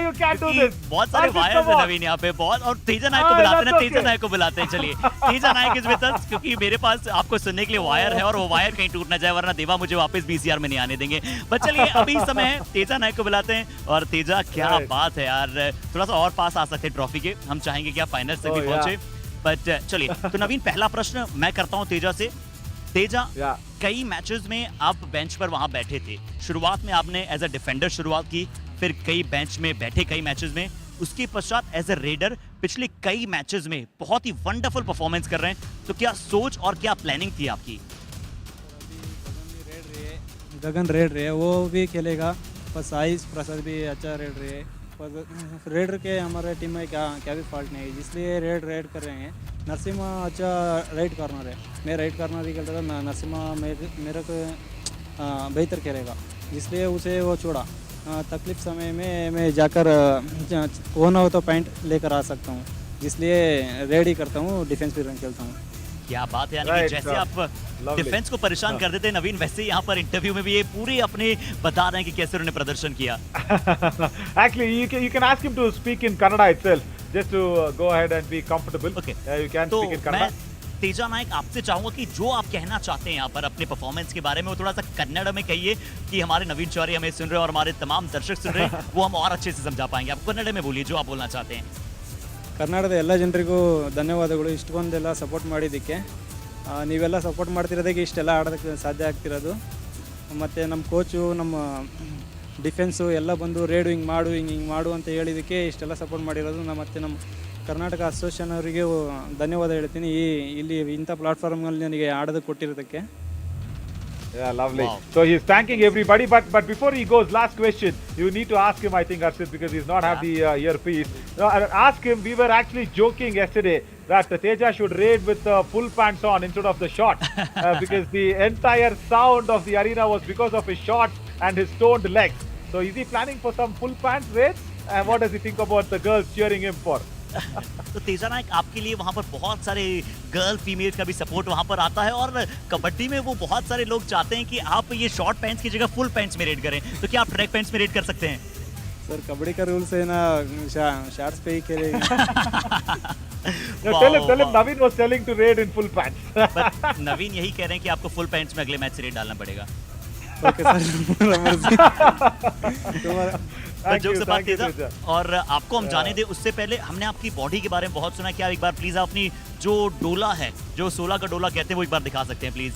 [SPEAKER 7] you can't do this.
[SPEAKER 2] बहुत सारे wires हैं नवीन यहाँ पे बहुत, और तेजा नायक को बुलाते हैं, तेजा नायक को बुलाते हैं। चलिए, तेजा नायक इस विद अस, क्योंकि मेरे पास आपको सुनने के लिए वायर है और वो वायर कहीं टूट ना जाए, वरना देवा मुझे वापस बीसीआर में नहीं आने देंगे। बट चलिए, अभी समय है, तेजा नायक को बुलाते हैं। और तेजा, क्या बात है यार, थोड़ा सा और पास आ सकते हैं ट्रॉफी के, हम चाहेंगे कि आप फाइनल से भी पहुंचे। बट चलिए, तो नवीन, पहला प्रश्न मैं करता हूँ तेजा से। तेजा, कई मैचेस में आप बेंच पर वहां बैठे थे। शुरुआत में आपने एज अ डिफेंडर शुरुआत की, फिर कई बेंच में बैठे कई मैचेस में, उसके पश्चात एज अ रेडर पिछले कई मैचेस में बहुत ही वंडरफुल परफॉर्मेंस कर रहे हैं। तो क्या सोच और क्या प्लानिंग थी आपकी?
[SPEAKER 17] गगन रेड रहे, वो भी खेलेगा, पर साइज प्रसाद भी अच्छा रेड रहे, पर रेडर के हमारे टीम में क्या भी फॉल्ट नहीं है, इसलिए रेड कर रहे हैं। नरसिम्हा अच्छा राइट कॉर्नर है, मैं राइट कॉर्नर ही खेलता था, नरसिम्हा मेरे को बेहतर खेलेगा, इसलिए उसे वो छोड़ा। तकलीफ समय में मैं जाकर वो ना हो तो पॉइंट लेकर आ सकता हूँ, इसलिए रेडी करता हूँ, डिफेंस भी खेलता हूँ।
[SPEAKER 2] क्या बात है, यानी कि जैसे आप डिफेंस को परेशान कर देते हैं नवीन, वैसे यहाँ पर इंटरव्यू में भी ये पूरे अपने बता रहे हैं कि कैसे उन्होंने प्रदर्शन किया।
[SPEAKER 7] Actually, you can ask him to speak in Kannada itself, just to go ahead and be comfortable.
[SPEAKER 2] Okay.
[SPEAKER 7] You can
[SPEAKER 2] तो
[SPEAKER 7] speak in Kannada.
[SPEAKER 2] मैं तेजा नायक आपसे चाहूंगा कि जो आप कहना चाहते हैं यहाँ पर अपने परफॉर्मेंस के बारे में, वो थोड़ा सा कन्नड़ में कहिए कि हमारे नवीन चौरी हमें सुन रहे हैं और हमारे तमाम दर्शक सुन रहे हैं, वो हम और अच्छे से समझा पाएंगे। आप कन्नड़ में बोलिए जो आप बोलना चाहते हैं।
[SPEAKER 17] ಕನ್ನಡದ ಎಲ್ಲ ಜನರಿಗೂ ಧನ್ಯವಾದಗಳು, ಇಷ್ಟೊಂದೆಲ್ಲ ಸಪೋರ್ಟ್ ಮಾಡಿದ್ದಕ್ಕೆ। ನೀವೆಲ್ಲ ಸಪೋರ್ಟ್ ಮಾಡ್ತಿರೋದಕ್ಕೆ ಇಷ್ಟೆಲ್ಲ ಆಡೋದಕ್ಕೆ ಸಾಧ್ಯ ಆಗ್ತಿರೋದು, ಮತ್ತು ನಮ್ಮ ಕೋಚು, ನಮ್ಮ ಡಿಫೆನ್ಸು ಎಲ್ಲ ಬಂದು ರೇಡು ಹಿಂಗೆ ಮಾಡು ಅಂತ ಹೇಳಿದ್ದಕ್ಕೆ ಇಷ್ಟೆಲ್ಲ ಸಪೋರ್ಟ್ ಮಾಡಿರೋದು, ಮತ್ತು ನಮ್ಮ ಕರ್ನಾಟಕ ಅಸೋಸಿಯೇಷನ್ ಅವರಿಗೆ ಧನ್ಯವಾದ ಹೇಳ್ತೀನಿ, ಇಲ್ಲಿ ಇಂಥ ಪ್ಲಾಟ್ಫಾರ್ಮ್ನಲ್ಲಿ ನನಗೆ ಆಡೋದಕ್ಕೆ ಕೊಟ್ಟಿರೋದಕ್ಕೆ।
[SPEAKER 7] Yeah, lovely. Wow. So he's thanking everybody, but before he goes, last question. You need to ask him, I think, Harshit, because he's not have the earpiece. No, ask him. We were actually joking yesterday that Teja should raid with full pants on instead of the shorts, because the entire sound of the arena was because of his shorts and his toned legs. So is he planning for some full pants raids? And what does he think about the girls cheering him for?
[SPEAKER 2] तो तेजा नायक, आपके लिए वहाँ पर बहुत सारे girl female का भी support वहाँ पर आता है, और कबड्डी में वो बहुत सारे लोग चाहते हैं कि आप ये शॉर्ट पैंट्स की जगह फुल पैंट्स में रेड करें, तो क्या आप ट्रैक पैंट्स में रेड कर सकते हैं?
[SPEAKER 17] सर, कबड्डी का रूल्स है ना, शॉर्ट्स पे ही खेलेंगे।
[SPEAKER 7] Tell him Naveen was telling to raid in full pants.
[SPEAKER 2] नवीन यही कह रहे हैं कि आपको फुल पैंट्स में अगले मैच से रेड डालना पड़ेगा।
[SPEAKER 17] ओके सर,
[SPEAKER 2] और आपको हम जाने दे उससे पहले हमने आपकी बॉडी के बारे में बहुत सुना, क्या एक बार प्लीज आप अपनी जो डोला है, जो 16 का डोला कहते हैं, वो एक बार दिखा सकते हैं please?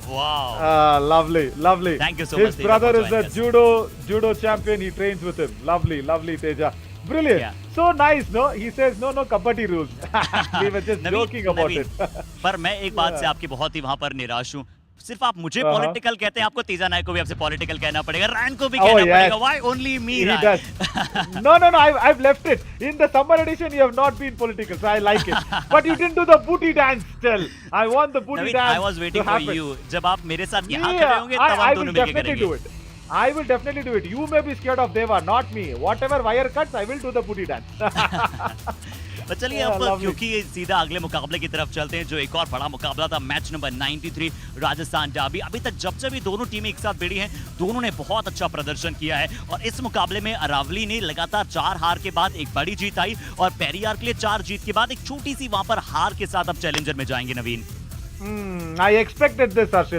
[SPEAKER 7] Wow. Lovely.
[SPEAKER 2] Thank you so much.
[SPEAKER 7] His brother is a judo champion. He trains with him. Lovely, Teja. Brilliant. Yeah. So nice, no? He says no kabaddi rules. We were just joking about it.
[SPEAKER 2] पर मैं एक बात से आपकी बहुत ही वहाँ पर निराश हूँ। सिर्फ आप मुझे पॉलिटिकल कहते हैं, आपको तेजा नायक को भी आपसे पॉलिटिकल कहना पड़ेगा, रैन को भी कहना पड़ेगा। Why only me?
[SPEAKER 7] He does. No. I've left it. In the summer edition, you have not been political, so I like it. But you didn't do the booty dance still. I want the booty dance.
[SPEAKER 2] I was waiting for you. जब आप मेरे साथ यहाँ खड़े होंगे, तब हम दोनों मिलकर करेंगे।
[SPEAKER 7] I will definitely do it. You may be scared of Deva, not me. Whatever wire cuts, I will do the booty dance.
[SPEAKER 2] तो चलिए अब क्योंकि सीधा अगले मुकाबले की तरफ चलते हैं, जो एक और बड़ा मुकाबला था, मैच नंबर 93 राजस्थान डर्बी। अभी तक जब भी दोनों टीमें एक साथ भिड़ी हैं, दोनों ने बहुत अच्छा प्रदर्शन किया है, और इस मुकाबले में अरावली ने लगातार 4 हार के बाद एक बड़ी जीत आई, और पेरियार के लिए 4 जीत के बाद एक छोटी सी वहां पर हार के साथ अब चैलेंजर में जाएंगे नवीन।
[SPEAKER 7] I expected this, Harshit.